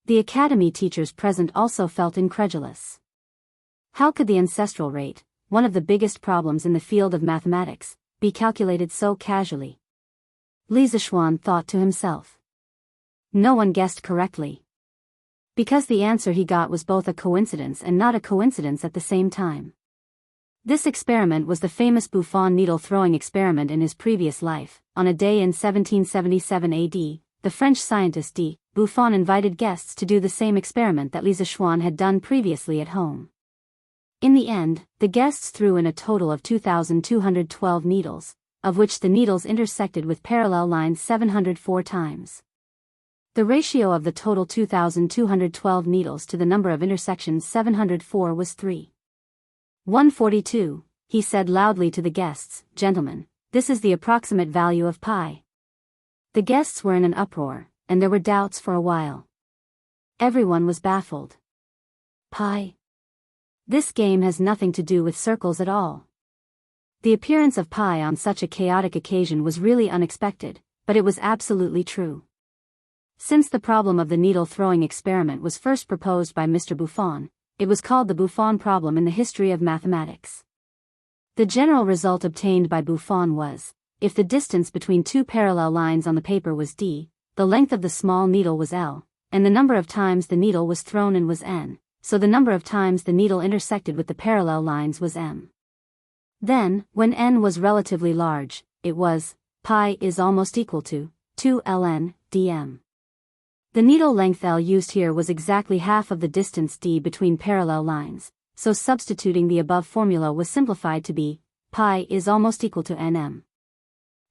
The academy teachers present also felt incredulous. How could the ancestral rate, one of the biggest problems in the field of mathematics, be calculated so casually? Li Zishuan thought to himself. No one guessed correctly. Because the answer he got was both a coincidence and not a coincidence at the same time. This experiment was the famous Buffon needle-throwing experiment in his previous life. On a day in 1777 AD, the French scientist Buffon invited guests to do the same experiment that Li Zishuan had done previously at home. In the end, the guests threw in a total of 2,212 needles, of which the needles intersected with parallel lines 704 times. The ratio of the total 2,212 needles to the number of intersections 704 was 3:142. He said loudly to the guests, "Gentlemen, this is the approximate value of pi." The guests were in an uproar, and there were doubts for a while. Everyone was baffled. Pi? This game has nothing to do with circles at all. The appearance of pi on such a chaotic occasion was really unexpected, but it was absolutely true. Since the problem of the needle-throwing experiment was first proposed by Mr. Buffon, it was called the Buffon problem in the history of mathematics. The general result obtained by Buffon was, if the distance between two parallel lines on the paper was d, the length of the small needle was l, and the number of times the needle was thrown in was n, so the number of times the needle intersected with the parallel lines was m. Then, when n was relatively large, it was, pi is almost equal to 2 ln dm. The needle length L used here was exactly half of the distance d between parallel lines, so substituting the above formula was simplified to be, pi is almost equal to nm.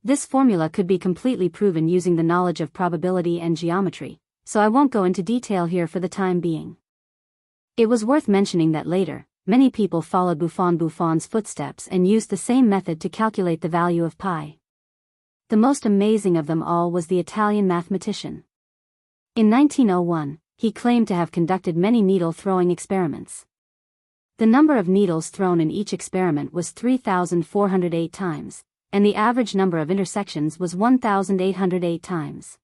This formula could be completely proven using the knowledge of probability and geometry, so I won't go into detail here for the time being. It was worth mentioning that later, many people followed Buffon's footsteps and used the same method to calculate the value of pi. The most amazing of them all was the Italian mathematician. In 1901, he claimed to have conducted many needle-throwing experiments. The number of needles thrown in each experiment was 3,408 times, and the average number of intersections was 1,808 times.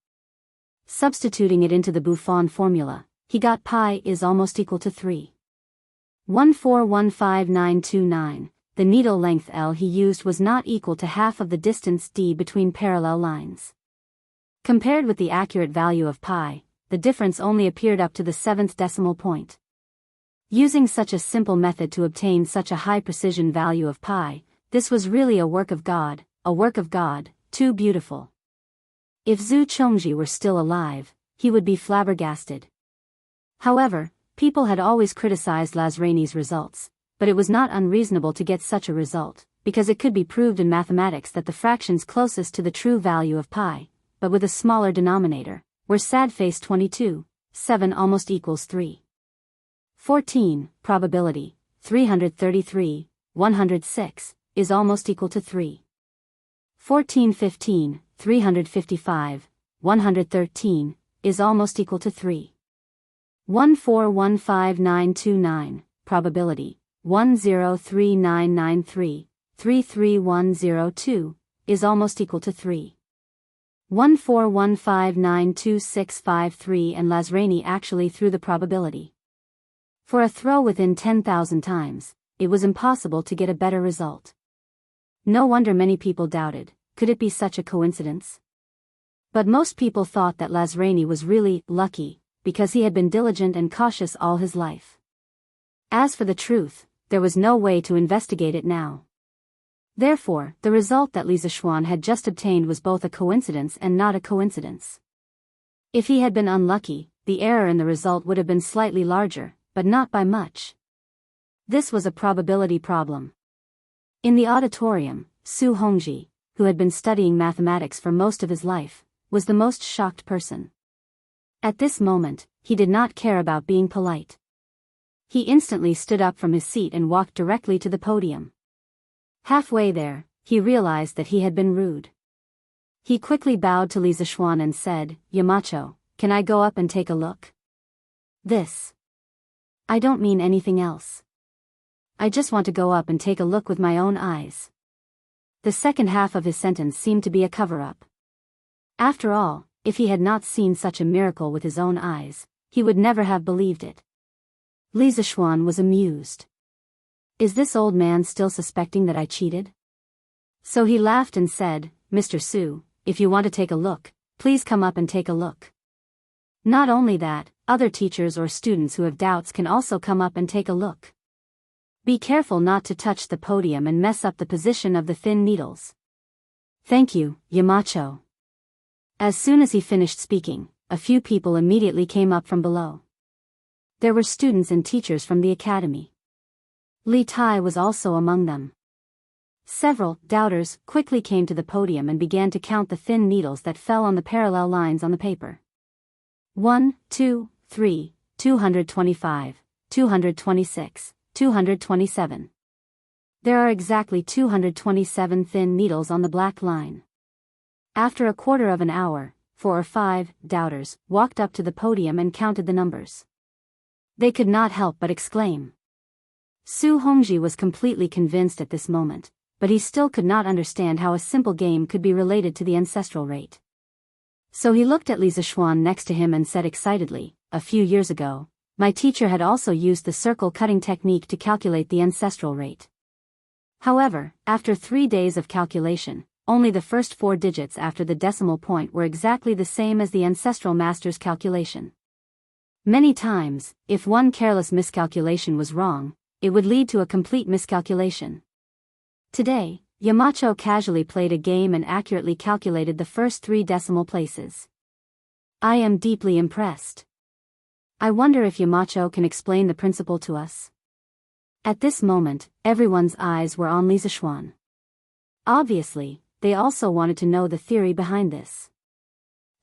Substituting it into the Buffon formula, he got pi is almost equal to 3.1415929. The needle length L he used was not equal to half of the distance d between parallel lines. Compared with the accurate value of pi, the difference only appeared up to the 7th decimal point. Using such a simple method to obtain such a high precision value of pi, this was really a work of God, too beautiful. If Zhu Chongji were still alive, he would be flabbergasted. However, people had always criticized Lazrani's results, but it was not unreasonable to get such a result, because it could be proved in mathematics that the fractions closest to the true value of pi, but with a smaller denominator, were sad face 22, 7 almost equals 3.14, probability, 333, 106, is almost equal to 3.1415, 355, 113, is almost equal to 3.1415929, probability, 1039933, 33102, is almost equal to 3.141592653, and Lazrani actually threw the probability. For a throw within 10,000 times, it was impossible to get a better result. No wonder many people doubted, could it be such a coincidence? But most people thought that Lazrani was really lucky, because he had been diligent and cautious all his life. As for the truth, there was no way to investigate it now. Therefore, the result that Li Zishuan had just obtained was both a coincidence and not a coincidence. If he had been unlucky, the error in the result would have been slightly larger, but not by much. This was a probability problem. In the auditorium, Su Hongji, who had been studying mathematics for most of his life, was the most shocked person. At this moment, he did not care about being polite. He instantly stood up from his seat and walked directly to the podium. Halfway there, he realized that he had been rude. He quickly bowed to Li Zishuan and said, "Yamacho, can I go up and take a look?" "This. I don't mean anything else. I just want to go up and take a look with my own eyes." The second half of his sentence seemed to be a cover-up. After all, if he had not seen such a miracle with his own eyes, he would never have believed it. Li Zishuan was amused. Is this old man still suspecting that I cheated? So he laughed and said, Mr. Su, if you want to take a look, please come up and take a look. Not only that, other teachers or students who have doubts can also come up and take a look. Be careful not to touch the podium and mess up the position of the thin needles. Thank you, Yamacho. As soon as he finished speaking, a few people immediately came up from below. There were students and teachers from the academy. Li Tai was also among them. Several doubters quickly came to the podium and began to count the thin needles that fell on the parallel lines on the paper. 1, 2, 3, 225, 226, 227. There are exactly 227 thin needles on the black line. After a quarter of an hour, 4 or 5 doubters walked up to the podium and counted the numbers. They could not help but exclaim. Su Hongji was completely convinced at this moment, but he still could not understand how a simple game could be related to the ancestral rate. So he looked at Li Zishuan next to him and said excitedly, a few years ago, my teacher had also used the circle cutting technique to calculate the ancestral rate. However, after 3 days of calculation, only the first 4 digits after the decimal point were exactly the same as the ancestral master's calculation. Many times, if one careless miscalculation was wrong, it would lead to a complete miscalculation. Today, Yamacho casually played a game and accurately calculated the first 3 decimal places. I am deeply impressed. I wonder if Yamacho can explain the principle to us. At this moment, everyone's eyes were on Li Zishuan. Obviously, they also wanted to know the theory behind this.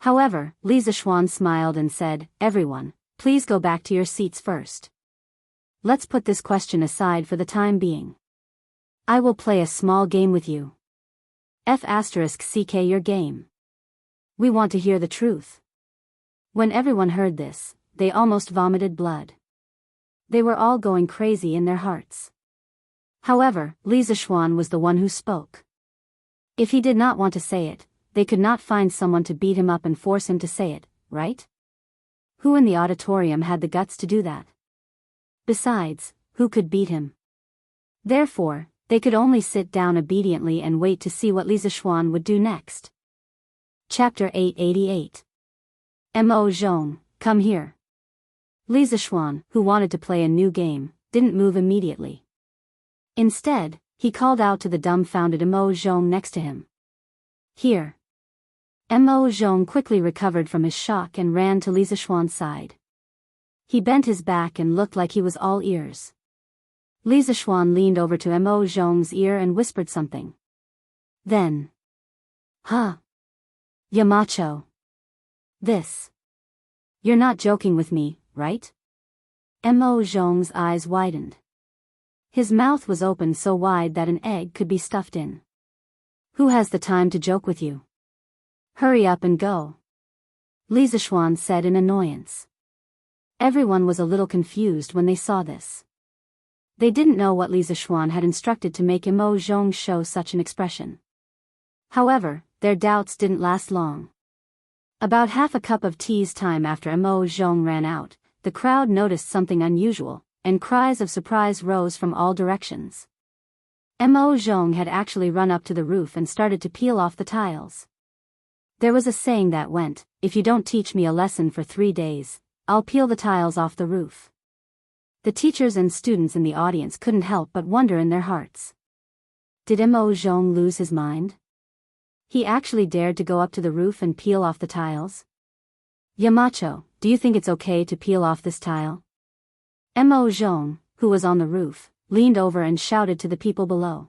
However, Li Zishuan smiled and said, everyone, please go back to your seats first. Let's put this question aside for the time being. I will play a small game with you. F***ck your game. We want to hear the truth. When everyone heard this, they almost vomited blood. They were all going crazy in their hearts. However, Li Zishuan was the one who spoke. If he did not want to say it, they could not find someone to beat him up and force him to say it, right? Who in the auditorium had the guts to do that? Besides, who could beat him? Therefore, they could only sit down obediently and wait to see what Li Zishuan would do next. Chapter 888. Mo Zhong, come here. Li Zishuan, who wanted to play a new game, didn't move immediately. Instead, he called out to the dumbfounded Mo Zhong next to him. Here. Mo Zhong quickly recovered from his shock and ran to Li Zishuan's side. He bent his back and looked like he was all ears. Li Zishuan leaned over to Mo Zhong's ear and whispered something. Then. Huh. Yamacho. This. You're not joking with me, right? Mo Zhong's eyes widened. His mouth was open so wide that an egg could be stuffed in. Who has the time to joke with you? Hurry up and go. Li Zishuan said in annoyance. Everyone was a little confused when they saw this. They didn't know what Li Zishuan had instructed to make Mo Zhong show such an expression. However, their doubts didn't last long. About half a cup of tea's time after Mo Zhong ran out, the crowd noticed something unusual, and cries of surprise rose from all directions. Mo Zhong had actually run up to the roof and started to peel off the tiles. There was a saying that went, if you don't teach me a lesson for 3 days, I'll peel the tiles off the roof. The teachers and students in the audience couldn't help but wonder in their hearts. Did Mo Zhong lose his mind? He actually dared to go up to the roof and peel off the tiles? Yamacho, do you think it's okay to peel off this tile? Mo Zhong, who was on the roof, leaned over and shouted to the people below.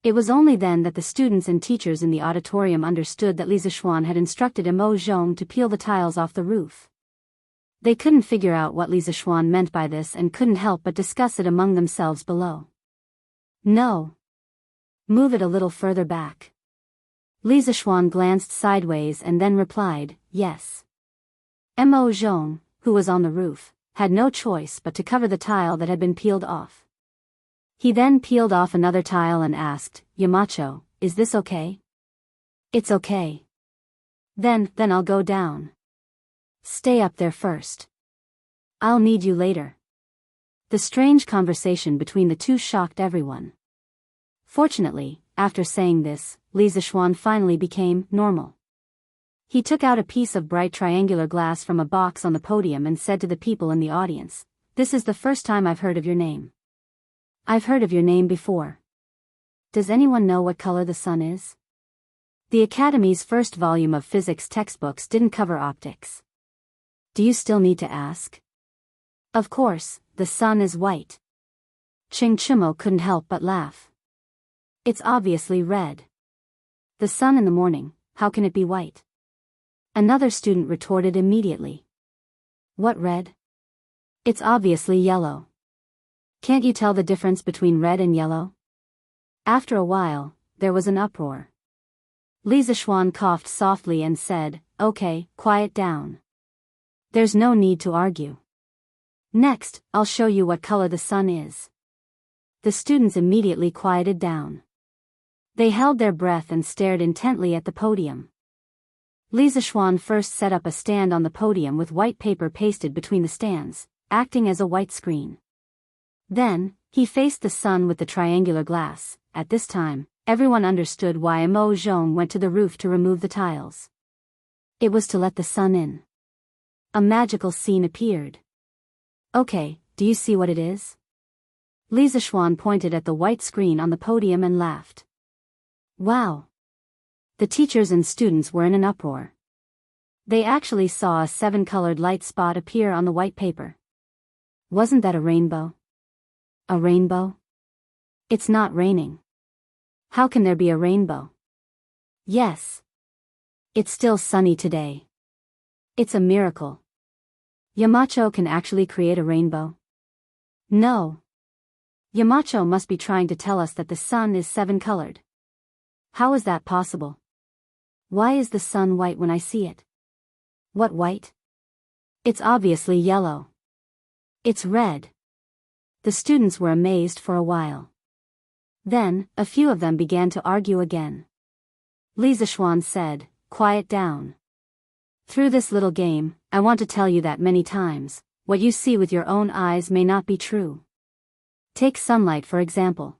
It was only then that the students and teachers in the auditorium understood that Li Zishuan had instructed Mo Zhong to peel the tiles off the roof. They couldn't figure out what Li Zishuan meant by this and couldn't help but discuss it among themselves below. No. Move it a little further back. Li Zishuan glanced sideways and then replied, yes. Mo Zhong, who was on the roof, had no choice but to cover the tile that had been peeled off. He then peeled off another tile and asked, Yamacho, is this okay? It's okay. Then I'll go down. Stay up there first. I'll need you later. The strange conversation between the two shocked everyone. Fortunately, after saying this, Li Zixuan finally became normal. He took out a piece of bright triangular glass from a box on the podium and said to the people in the audience, "This is the first time I've heard of your name. I've heard of your name before. Does anyone know what color the sun is?" The Academy's first volume of physics textbooks didn't cover optics. Do you still need to ask? Of course, the sun is white. Ching Chimo couldn't help but laugh. It's obviously red. The sun in the morning, how can it be white? Another student retorted immediately. What red? It's obviously yellow. Can't you tell the difference between red and yellow? After a while, there was an uproar. Li Zixuan coughed softly and said, "Okay, quiet down. There's no need to argue. Next, I'll show you what color the sun is." The students immediately quieted down. They held their breath and stared intently at the podium. Li Zixuan first set up a stand on the podium with white paper pasted between the stands, acting as a white screen. Then, he faced the sun with the triangular glass. At this time, everyone understood why Mo Zhong went to the roof to remove the tiles. It was to let the sun in. A magical scene appeared. Okay, do you see what it is? Li Zixuan pointed at the white screen on the podium and laughed. Wow! The teachers and students were in an uproar. They actually saw a 7-colored light spot appear on the white paper. Wasn't that a rainbow? A rainbow? It's not raining. How can there be a rainbow? Yes. It's still sunny today. It's a miracle. Yamacho can actually create a rainbow? No. Yamacho must be trying to tell us that the sun is 7-colored. How is that possible? Why is the sun white when I see it? What white? It's obviously yellow. It's red. The students were amazed for a while. Then, a few of them began to argue again. Li Zixuan said, "Quiet down. Through this little game, I want to tell you that many times, what you see with your own eyes may not be true. Take sunlight for example.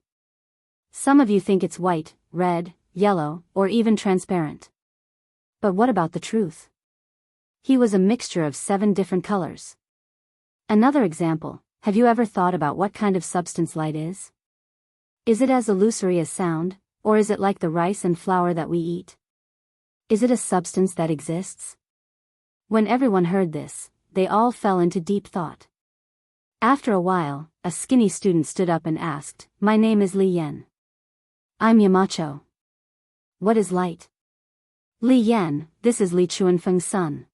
Some of you think it's white, red, yellow, or even transparent. But what about the truth? He was a mixture of 7 different colors. Another example, have you ever thought about what kind of substance light is? Is it as illusory as sound, or is it like the rice and flour that we eat? Is it a substance that exists?" When everyone heard this, they all fell into deep thought. After a while, a skinny student stood up and asked, "My name is Li Yan. I'm Yamacho. What is light?" "Li Yan, this is Li Chuanfeng's son."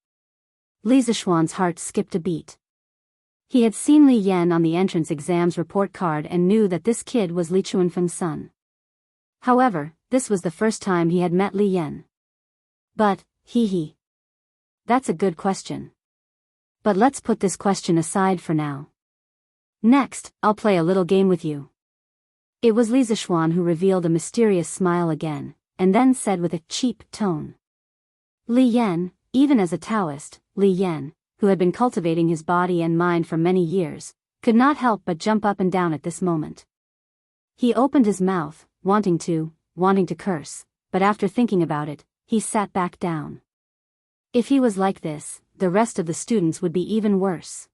Li Zixuan's heart skipped a beat. He had seen Li Yan on the entrance exams report card and knew that this kid was Li Chuanfeng's son. However, this was the first time he had met Li Yan. But, hee. That's a good question. But let's put this question aside for now. Next, I'll play a little game with you. It was Li Zixuan who revealed a mysterious smile again, and then said with a cheap tone. Li Yan, even as a Taoist, Li Yan, who had been cultivating his body and mind for many years, could not help but jump up and down at this moment. He opened his mouth, wanting to curse, but after thinking about it, he sat back down. If he was like this, the rest of the students would be even worse.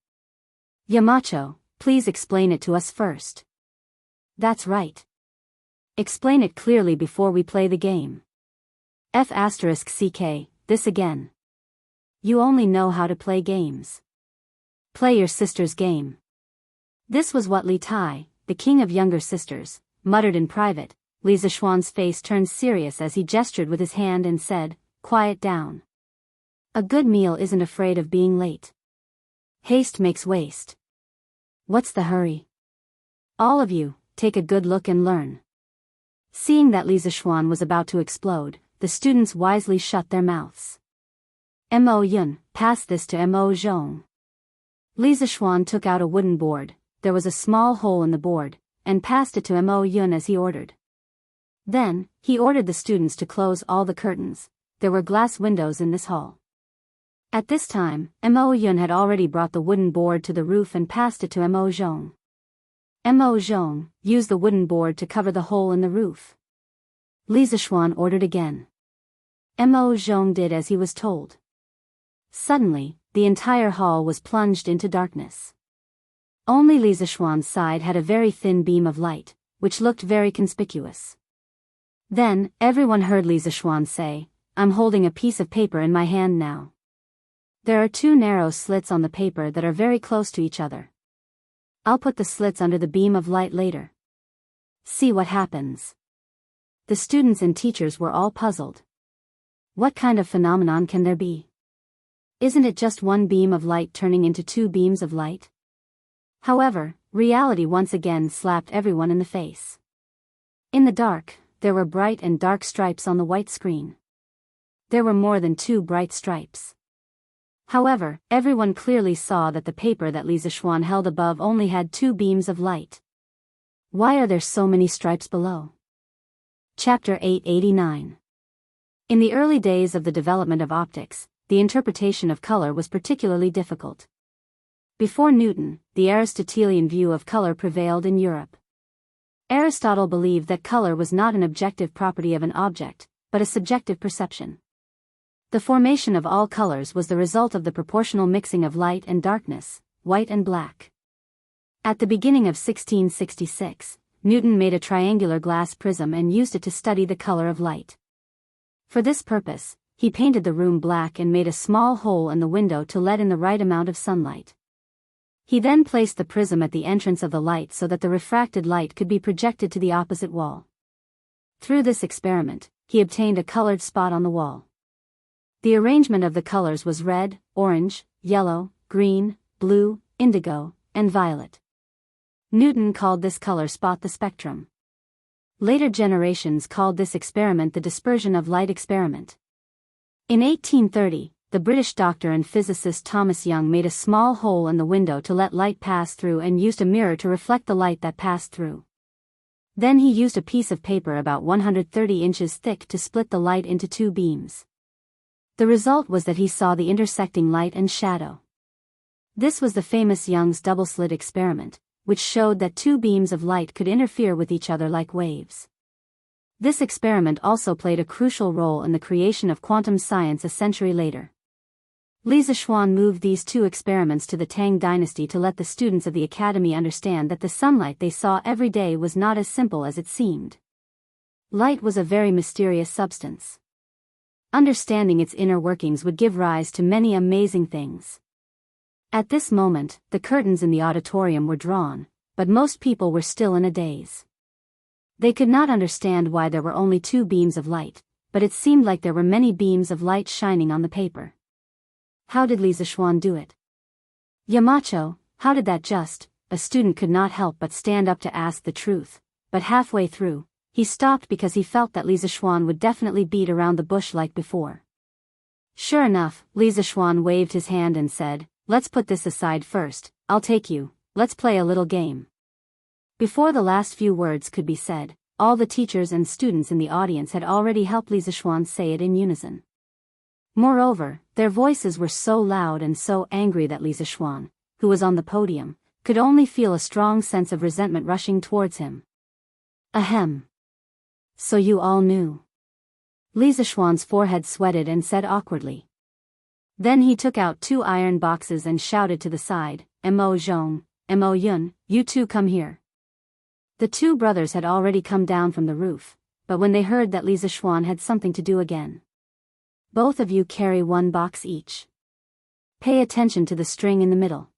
"Yamacho, please explain it to us first." "That's right. Explain it clearly before we play the game." F***ck, this again. You only know how to play games. Play your sister's game. This was what Li Tai, the king of younger sisters, muttered in private. Li Zixuan's face turned serious as he gestured with his hand and said, "Quiet down. A good meal isn't afraid of being late. Haste makes waste. What's the hurry? All of you, take a good look and learn." Seeing that Li Zixuan was about to explode, the students wisely shut their mouths. Mo Yun, pass this to Mo Zhong. Li Zixuan took out a wooden board, there was a small hole in the board, and passed it to Mo Yun as he ordered. Then, he ordered the students to close all the curtains, there were glass windows in this hall. At this time, Mo Yun had already brought the wooden board to the roof and passed it to Mo Zhong. Mo Zhong used the wooden board to cover the hole in the roof. Li Zishuan ordered again. Mo Zhong did as he was told. Suddenly, the entire hall was plunged into darkness. Only Li Zishuan's side had a very thin beam of light, which looked very conspicuous. Then, everyone heard Li Zishuan say, "I'm holding a piece of paper in my hand now. There are two narrow slits on the paper that are very close to each other. I'll put the slits under the beam of light later. See what happens." The students and teachers were all puzzled. What kind of phenomenon can there be? Isn't it just one beam of light turning into two beams of light? However, reality once again slapped everyone in the face. In the dark, there were bright and dark stripes on the white screen. There were more than two bright stripes. However, everyone clearly saw that the paper that Li Zishuan held above only had two beams of light. Why are there so many stripes below? Chapter 889. In the early days of the development of optics, the interpretation of color was particularly difficult. Before Newton, the Aristotelian view of color prevailed in Europe. Aristotle believed that color was not an objective property of an object, but a subjective perception. The formation of all colors was the result of the proportional mixing of light and darkness, white and black. At the beginning of 1666, Newton made a triangular glass prism and used it to study the color of light. For this purpose, he painted the room black and made a small hole in the window to let in the right amount of sunlight. He then placed the prism at the entrance of the light so that the refracted light could be projected to the opposite wall. Through this experiment, he obtained a colored spot on the wall. The arrangement of the colors was red, orange, yellow, green, blue, indigo, and violet. Newton called this color spot the spectrum. Later generations called this experiment the dispersion of light experiment. In 1830, the British doctor and physicist Thomas Young made a small hole in the window to let light pass through and used a mirror to reflect the light that passed through. Then he used a piece of paper about 130 inches thick to split the light into two beams. The result was that he saw the intersecting light and shadow. This was the famous Young's double-slit experiment, which showed that two beams of light could interfere with each other like waves. This experiment also played a crucial role in the creation of quantum science a century later. Li Zishuan moved these two experiments to the Tang dynasty to let the students of the academy understand that the sunlight they saw every day was not as simple as it seemed. Light was a very mysterious substance. Understanding its inner workings would give rise to many amazing things. At this moment, the curtains in the auditorium were drawn, but most people were still in a daze. They could not understand why there were only two beams of light, but it seemed like there were many beams of light shining on the paper. How did Li Zishuan do it? Yamacho, how did that just? A student could not help but stand up to ask the truth, but halfway through, he stopped because he felt that Li Zishuan would definitely beat around the bush like before. Sure enough, Li Zishuan waved his hand and said, "Let's put this aside first, I'll take you, let's play a little game." Before the last few words could be said, all the teachers and students in the audience had already helped Li Zishuan say it in unison. Moreover, their voices were so loud and so angry that Li Zishuan, who was on the podium, could only feel a strong sense of resentment rushing towards him. Ahem. So you all knew. Li Zishuan's forehead sweated and said awkwardly. Then he took out two iron boxes and shouted to the side, "Mo Zhong, Mo Yun, you two come here." The two brothers had already come down from the roof, but when they heard that Li Zishuan had something to do again. "Both of you carry one box each. Pay attention to the string in the middle.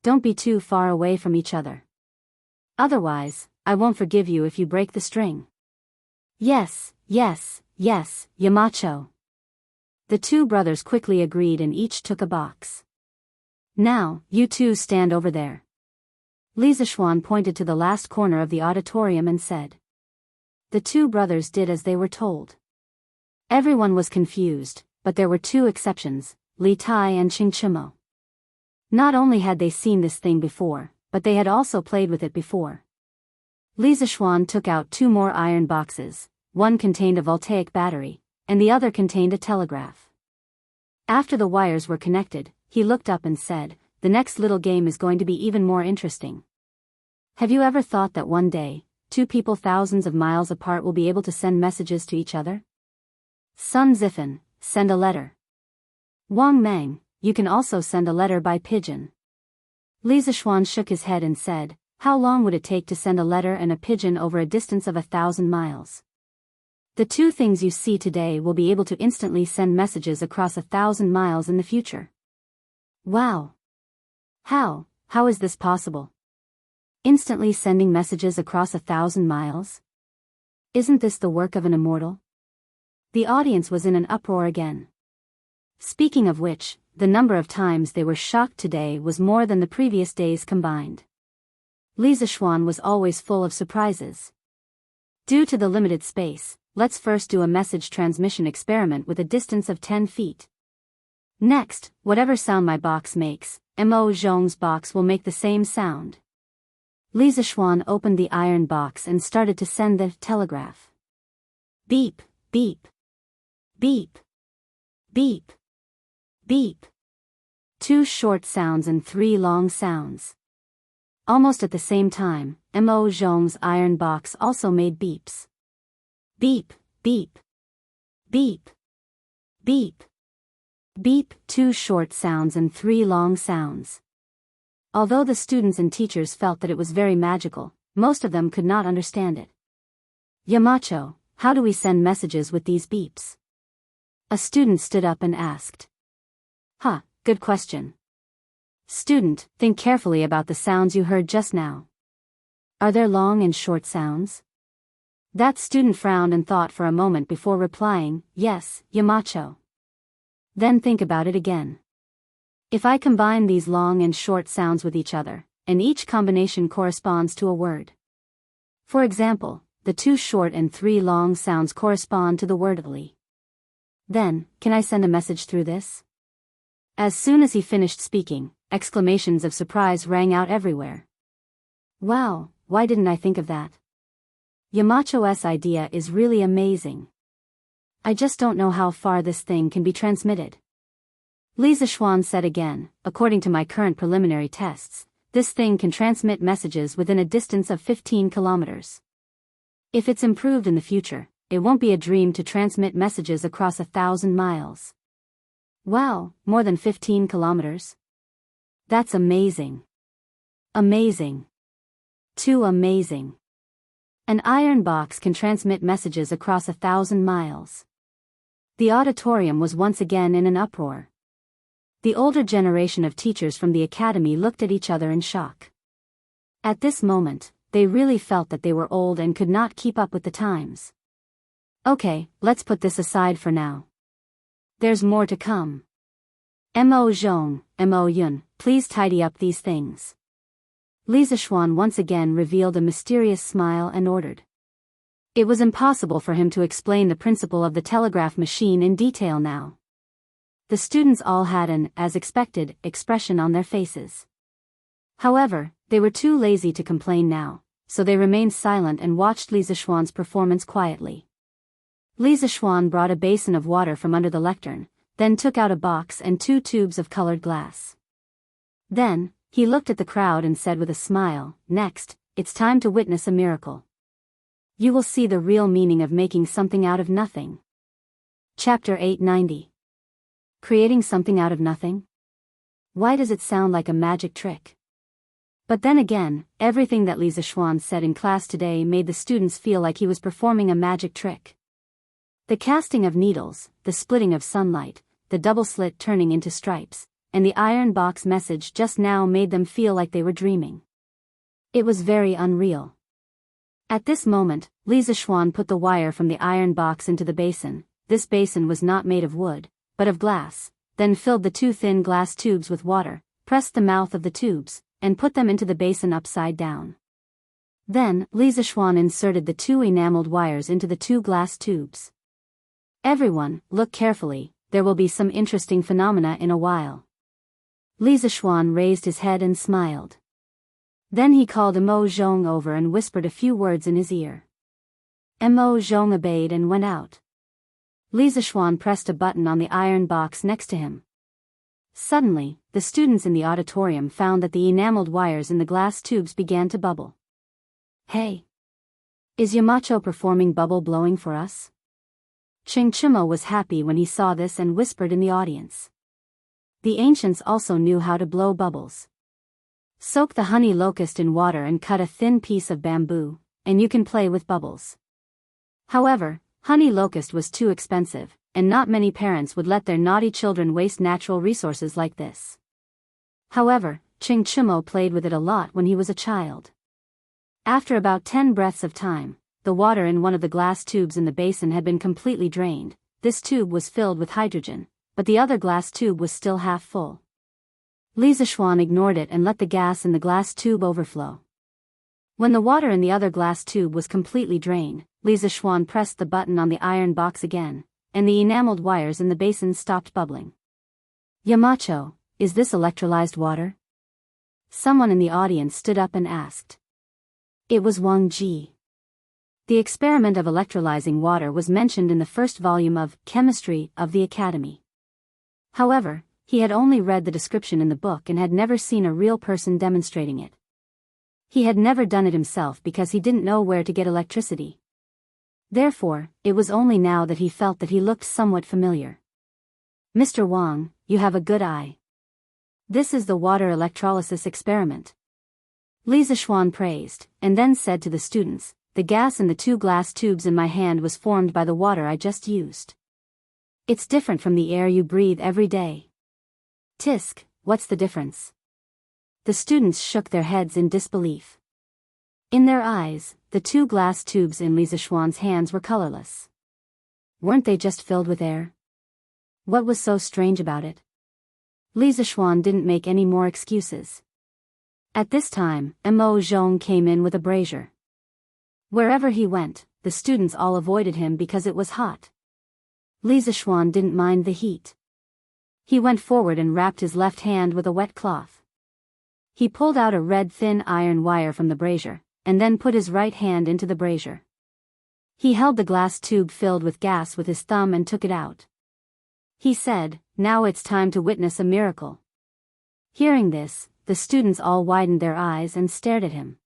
Don't be too far away from each other. Otherwise, I won't forgive you if you break the string." "Yes, yes, yes, Yamacho." The two brothers quickly agreed and each took a box. "Now, you two stand over there." Li Zishuan pointed to the last corner of the auditorium and said. The two brothers did as they were told. Everyone was confused, but there were two exceptions, Li Tai and Qing Chimo. Not only had they seen this thing before, but they had also played with it before. Li Zishuan took out two more iron boxes, one contained a voltaic battery, and the other contained a telegraph. After the wires were connected, he looked up and said, "The next little game is going to be even more interesting. Have you ever thought that one day, two people thousands of miles apart will be able to send messages to each other? Sun Zifan, send a letter. Wang Meng, you can also send a letter by pigeon." Li Zishuan shook his head and said, "How long would it take to send a letter and a pigeon over a distance of 1,000 miles? The two things you see today will be able to instantly send messages across 1,000 miles in the future." Wow! How is this possible? Instantly sending messages across 1,000 miles? Isn't this the work of an immortal? The audience was in an uproar again. Speaking of which, the number of times they were shocked today was more than the previous days combined. Li Zishuan was always full of surprises. Due to the limited space, let's first do a message transmission experiment with a distance of 10 feet. Next, whatever sound my box makes, Mo Zhong's box will make the same sound. Li Zishuan opened the iron box and started to send the telegraph. Beep, beep. Beep. Beep. Beep. 2 short sounds and 3 long sounds. Almost at the same time, Mo Zhong's iron box also made beeps. Beep, beep. Beep. Beep. Beep, 2 short sounds and 3 long sounds. Although the students and teachers felt that it was very magical, most of them could not understand it. "Yamacho, how do we send messages with these beeps?" A student stood up and asked. Good question. Student, think carefully about the sounds you heard just now. Are there long and short sounds? That student frowned and thought for a moment before replying, "Yes, Yamacho." Then think about it again. If I combine these long and short sounds with each other, and each combination corresponds to a word. For example, the 2 short and 3 long sounds correspond to the word "li." Then, can I send a message through this? As soon as he finished speaking, exclamations of surprise rang out everywhere. Wow, why didn't I think of that? Yamacho's idea is really amazing. I just don't know how far this thing can be transmitted. Li Zishuan said again, "According to my current preliminary tests, this thing can transmit messages within a distance of 15 kilometers. If it's improved in the future, it won't be a dream to transmit messages across 1,000 miles. Wow, more than 15 kilometers? That's amazing. Amazing. Too amazing. An iron box can transmit messages across 1,000 miles. The auditorium was once again in an uproar. The older generation of teachers from the academy looked at each other in shock. At this moment, they really felt that they were old and could not keep up with the times. Okay, let's put this aside for now. There's more to come. Mo Zhong, Mo Yun, please tidy up these things. Li Zishuan once again revealed a mysterious smile and ordered. It was impossible for him to explain the principle of the telegraph machine in detail now. The students all had an, as expected, expression on their faces. However, they were too lazy to complain now, so they remained silent and watched Li Zishuan's performance quietly. Li Zishuan brought a basin of water from under the lectern, then took out a box and 2 tubes of colored glass. Then, he looked at the crowd and said with a smile, "Next, it's time to witness a miracle. You will see the real meaning of making something out of nothing." Chapter 890. Creating something out of nothing? Why does it sound like a magic trick? But then again, everything that Li Zishuan said in class today made the students feel like he was performing a magic trick. The casting of needles, the splitting of sunlight, the double slit turning into stripes, and the iron box message just now made them feel like they were dreaming. It was very unreal. At this moment, Li Zishuan put the wire from the iron box into the basin. This basin was not made of wood, but of glass, then filled the 2 thin glass tubes with water, pressed the mouth of the tubes, and put them into the basin upside down. Then, Li Zishuan inserted the 2 enameled wires into the 2 glass tubes. Everyone, look carefully, there will be some interesting phenomena in a while. Li Zishuan raised his head and smiled. Then he called Mo Zhong over and whispered a few words in his ear. Mo Zhong obeyed and went out. Li Zishuan pressed a button on the iron box next to him. Suddenly, the students in the auditorium found that the enameled wires in the glass tubes began to bubble. Hey! Is Yamacho performing bubble blowing for us? Ching Chimo was happy when he saw this and whispered in the audience. The ancients also knew how to blow bubbles. Soak the honey locust in water and cut a thin piece of bamboo, and you can play with bubbles. However, honey locust was too expensive, and not many parents would let their naughty children waste natural resources like this. However, Ching Chimo played with it a lot when he was a child. After about 10 breaths of time, the water in one of the glass tubes in the basin had been completely drained. This tube was filled with hydrogen, but the other glass tube was still half full. Li Zishuan ignored it and let the gas in the glass tube overflow. When the water in the other glass tube was completely drained, Li Zishuan pressed the button on the iron box again, and the enameled wires in the basin stopped bubbling. Yamacho, is this electrolyzed water? Someone in the audience stood up and asked. It was Wang Ji. The experiment of electrolyzing water was mentioned in the first volume of Chemistry of the Academy. However, he had only read the description in the book and had never seen a real person demonstrating it. He had never done it himself because he didn't know where to get electricity. Therefore, it was only now that he felt that he looked somewhat familiar. Mr. Wang, you have a good eye. This is the water electrolysis experiment. Li Zishuan praised, and then said to the students, the gas in the 2 glass tubes in my hand was formed by the water I just used. It's different from the air you breathe every day. Tisk, what's the difference? The students shook their heads in disbelief. In their eyes, the 2 glass tubes in Li Zishuan's hands were colorless. Weren't they just filled with air? What was so strange about it? Li Zishuan didn't make any more excuses. At this time, Mo Zhong came in with a brazier. Wherever he went, the students all avoided him because it was hot. Li Zishuan didn't mind the heat. He went forward and wrapped his left hand with a wet cloth. He pulled out a red thin iron wire from the brazier, and then put his right hand into the brazier. He held the glass tube filled with gas with his thumb and took it out. He said, now it's time to witness a miracle. Hearing this, the students all widened their eyes and stared at him.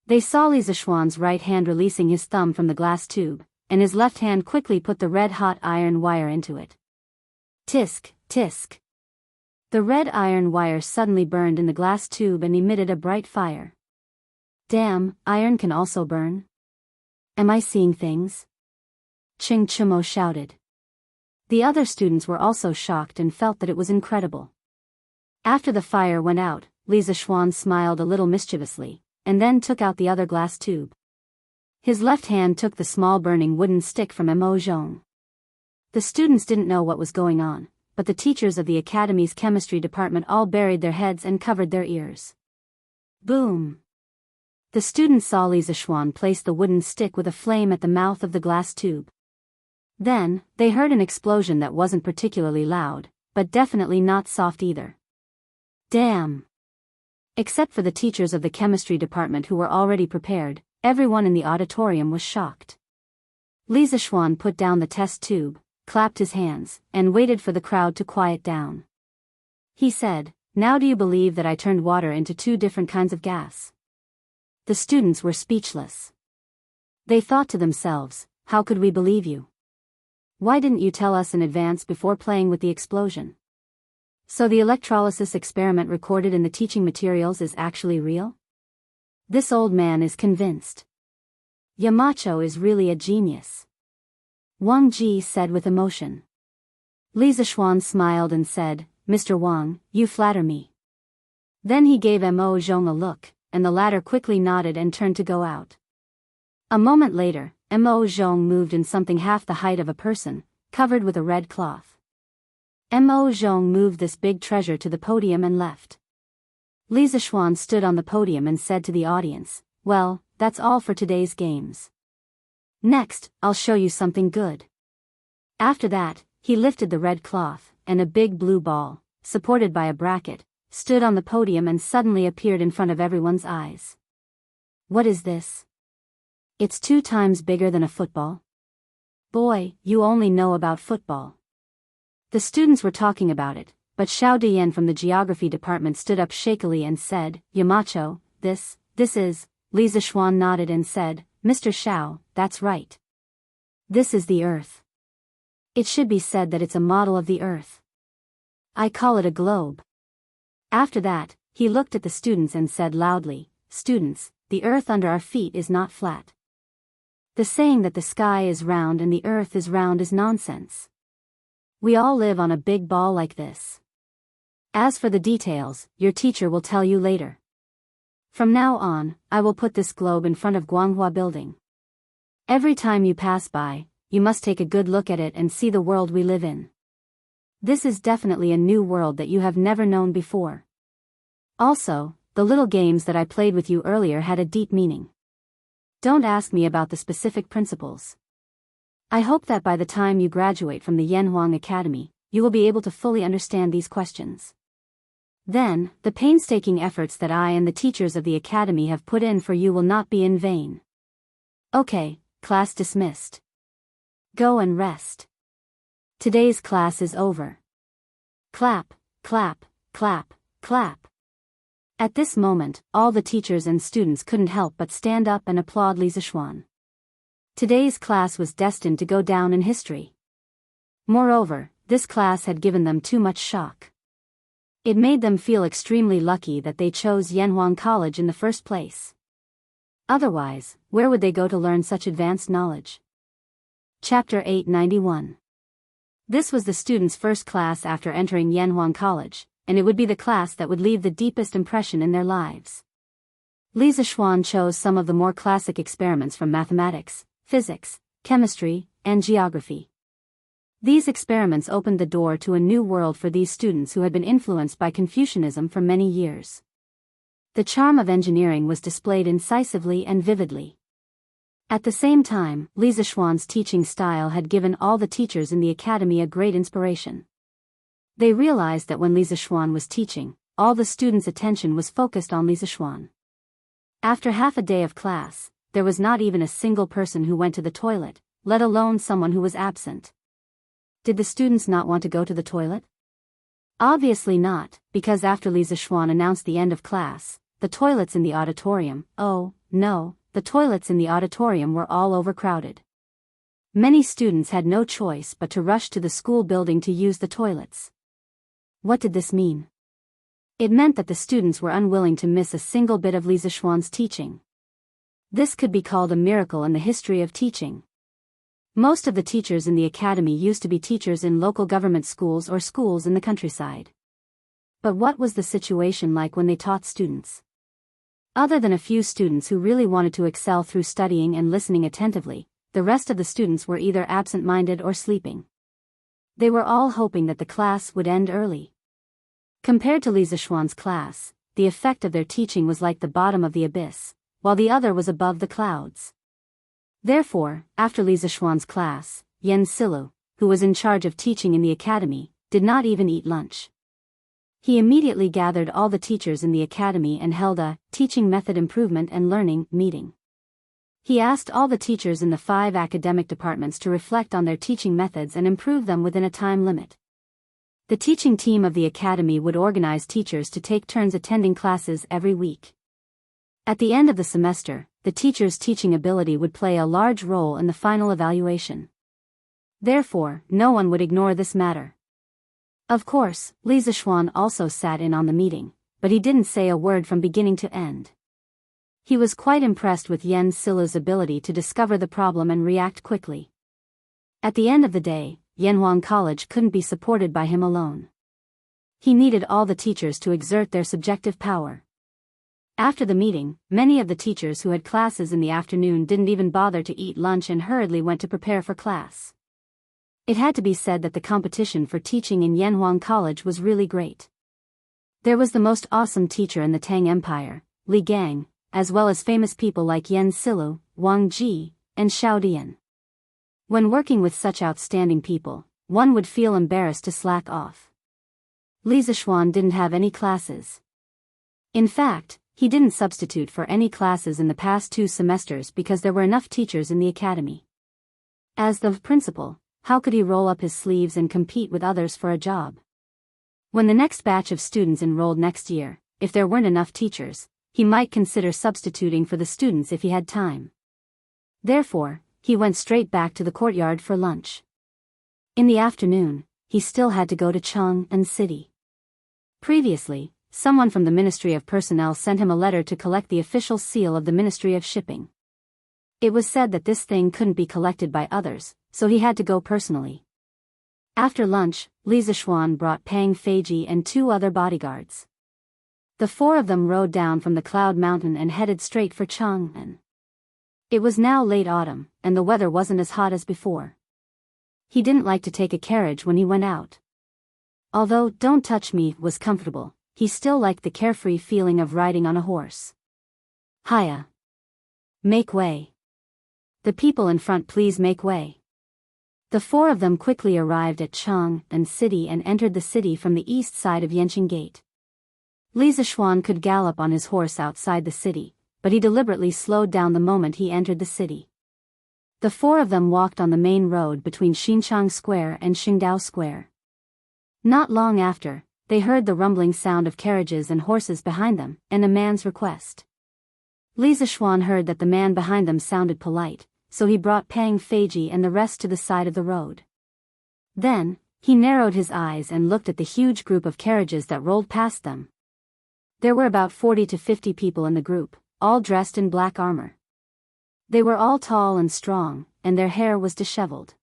They saw Li Zishuan's right hand releasing his thumb from the glass tube, and his left hand quickly put the red-hot iron wire into it. Tisk, tisk. The red iron wire suddenly burned in the glass tube and emitted a bright fire. Damn, iron can also burn? Am I seeing things? Ching Chimo shouted. The other students were also shocked and felt that it was incredible. After the fire went out, Li Zishuan smiled a little mischievously, and then took out the other glass tube. His left hand took the small burning wooden stick from Mo Zhong. The students didn't know what was going on, but the teachers of the Academy's chemistry department all buried their heads and covered their ears. Boom! The students saw Li Zishuan place the wooden stick with a flame at the mouth of the glass tube. Then, they heard an explosion that wasn't particularly loud, but definitely not soft either. Damn! Except for the teachers of the chemistry department who were already prepared, everyone in the auditorium was shocked. Li Zishuan put down the test tube, clapped his hands, and waited for the crowd to quiet down. He said, now do you believe that I turned water into 2 different kinds of gas? The students were speechless. They thought to themselves, how could we believe you? Why didn't you tell us in advance before playing with the explosion? So the electrolysis experiment recorded in the teaching materials is actually real? This old man is convinced. Yamacho is really a genius. Wang Ji said with emotion. Li Zishuan smiled and said, Mr. Wang, you flatter me. Then he gave Mo Zhong a look, and the latter quickly nodded and turned to go out. A moment later, Mo Zhong moved in something half the height of a person, covered with a red cloth. Mo Zhong moved this big treasure to the podium and left. Li Zishuan stood on the podium and said to the audience, well, that's all for today's games. Next, I'll show you something good. After that, he lifted the red cloth, and a big blue ball, supported by a bracket, stood on the podium and suddenly appeared in front of everyone's eyes. What is this? It's 2 times bigger than a football. Boy, you only know about football. The students were talking about it, but Xiao Diyan from the geography department stood up shakily and said, Yamacho, this is, Li Zixuan nodded and said, Mr. Xiao, that's right. This is the Earth. It should be said that it's a model of the Earth. I call it a globe. After that, he looked at the students and said loudly, Students, the Earth under our feet is not flat. The saying that the sky is round and the Earth is round is nonsense. We all live on a big ball like this. As for the details, your teacher will tell you later. From now on, I will put this globe in front of Guanghua building. Every time you pass by, you must take a good look at it and see the world we live in. This is definitely a new world that you have never known before. Also, the little games that I played with you earlier had a deep meaning. Don't ask me about the specific principles. I hope that by the time you graduate from the Yanhuang Academy, you will be able to fully understand these questions. Then, the painstaking efforts that I and the teachers of the academy have put in for you will not be in vain. Okay, class dismissed. Go and rest. Today's class is over. Clap, clap, clap, clap. At this moment, all the teachers and students couldn't help but stand up and applaud Li Zixuan. Today's class was destined to go down in history. Moreover, this class had given them too much shock. It made them feel extremely lucky that they chose Yanhuang College in the first place. Otherwise, where would they go to learn such advanced knowledge? Chapter 891. This was the students' first class after entering Yanhuang College, and it would be the class that would leave the deepest impression in their lives. Li Zixuan chose some of the more classic experiments from mathematics, physics, chemistry, and geography. These experiments opened the door to a new world for these students who had been influenced by Confucianism for many years. The charm of engineering was displayed incisively and vividly. At the same time, Li Zixuan's teaching style had given all the teachers in the academy a great inspiration. They realized that when Li Zixuan was teaching, all the students' attention was focused on Li Zixuan. After half a day of class, there was not even a single person who went to the toilet, let alone someone who was absent. Did the students not want to go to the toilet? Obviously not, because after Li Zixuan announced the end of class, the toilets in the auditorium, oh, no, the toilets in the auditorium were all overcrowded. Many students had no choice but to rush to the school building to use the toilets. What did this mean? It meant that the students were unwilling to miss a single bit of Li Zixuan's teaching. This could be called a miracle in the history of teaching. Most of the teachers in the academy used to be teachers in local government schools or schools in the countryside. But what was the situation like when they taught students? Other than a few students who really wanted to excel through studying and listening attentively, the rest of the students were either absent-minded or sleeping. They were all hoping that the class would end early. Compared to Li Zixuan's class, the effect of their teaching was like the bottom of the abyss, while the other was above the clouds. Therefore, after Li Zixuan's class, Yan Silu, who was in charge of teaching in the academy, did not even eat lunch. He immediately gathered all the teachers in the academy and held a teaching method improvement and learning meeting. He asked all the teachers in the 5 academic departments to reflect on their teaching methods and improve them within a time limit. The teaching team of the academy would organize teachers to take turns attending classes every week. At the end of the semester, the teacher's teaching ability would play a large role in the final evaluation. Therefore, no one would ignore this matter. Of course, Li Zixuan also sat in on the meeting, but he didn't say a word from beginning to end. He was quite impressed with Yan Silu's ability to discover the problem and react quickly. At the end of the day, Yanhuang College couldn't be supported by him alone. He needed all the teachers to exert their subjective power. After the meeting, many of the teachers who had classes in the afternoon didn't even bother to eat lunch and hurriedly went to prepare for class. It had to be said that the competition for teaching in Yanhuang College was really great. There was the most awesome teacher in the Tang Empire, Li Gang, as well as famous people like Yan Silu, Wang Ji, and Xiao Diyan. When working with such outstanding people, one would feel embarrassed to slack off. Li Zixuan didn't have any classes. In fact, he didn't substitute for any classes in the past 2 semesters because there were enough teachers in the academy. As the principal, how could he roll up his sleeves and compete with others for a job? When the next batch of students enrolled next year, if there weren't enough teachers, he might consider substituting for the students if he had time. Therefore, he went straight back to the courtyard for lunch. In the afternoon, he still had to go to Jianghu City. Previously, someone from the Ministry of Personnel sent him a letter to collect the official seal of the Ministry of Shipping. It was said that this thing couldn't be collected by others, so he had to go personally. After lunch, Li Zishuan brought Pang Feiji and 2 other bodyguards. The 4 of them rode down from the Cloud Mountain and headed straight for Jianghu. It was now late autumn, and the weather wasn't as hot as before. He didn't like to take a carriage when he went out. Although "Don't Touch Me" was comfortable, he still liked the carefree feeling of riding on a horse. Hiya! Make way! The people in front, please make way! The 4 of them quickly arrived at Jianghu City and entered the city from the east side of Yanqing Gate. Li Zishuan could gallop on his horse outside the city, but he deliberately slowed down the moment he entered the city. The 4 of them walked on the main road between Xinchang Square and Qingdao Square. Not long after, they heard the rumbling sound of carriages and horses behind them, and a man's request. Li Zishuan heard that the man behind them sounded polite, so he brought Pang Feiji and the rest to the side of the road. Then, he narrowed his eyes and looked at the huge group of carriages that rolled past them. There were about 40 to 50 people in the group, all dressed in black armor. They were all tall and strong, and their hair was disheveled.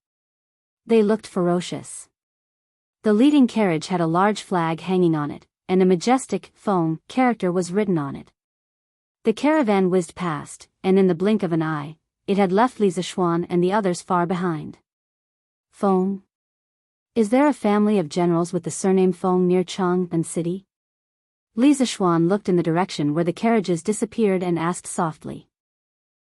They looked ferocious. The leading carriage had a large flag hanging on it, and a majestic "Feng" character was written on it. The caravan whizzed past, and in the blink of an eye, it had left Li Zishuan and the others far behind. Feng? Is there a family of generals with the surname Feng near Jianghu City? Li Zishuan looked in the direction where the carriages disappeared and asked softly.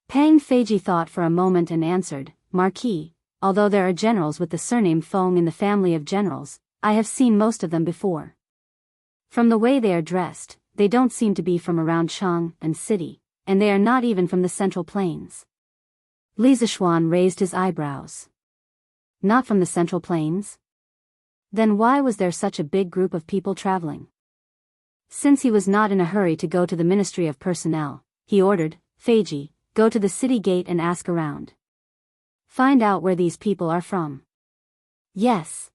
Pang Feiji thought for a moment and answered, "Marquis, although there are generals with the surname Feng in the family of generals, I have seen most of them before. From the way they are dressed, they don't seem to be from around Jianghu City, and they are not even from the Central Plains." Li Zishuan raised his eyebrows. Not from the Central Plains? Then why was there such a big group of people traveling? Since he was not in a hurry to go to the Ministry of Personnel, he ordered, "Feiji, go to the city gate and ask around. Find out where these people are from." "Yes."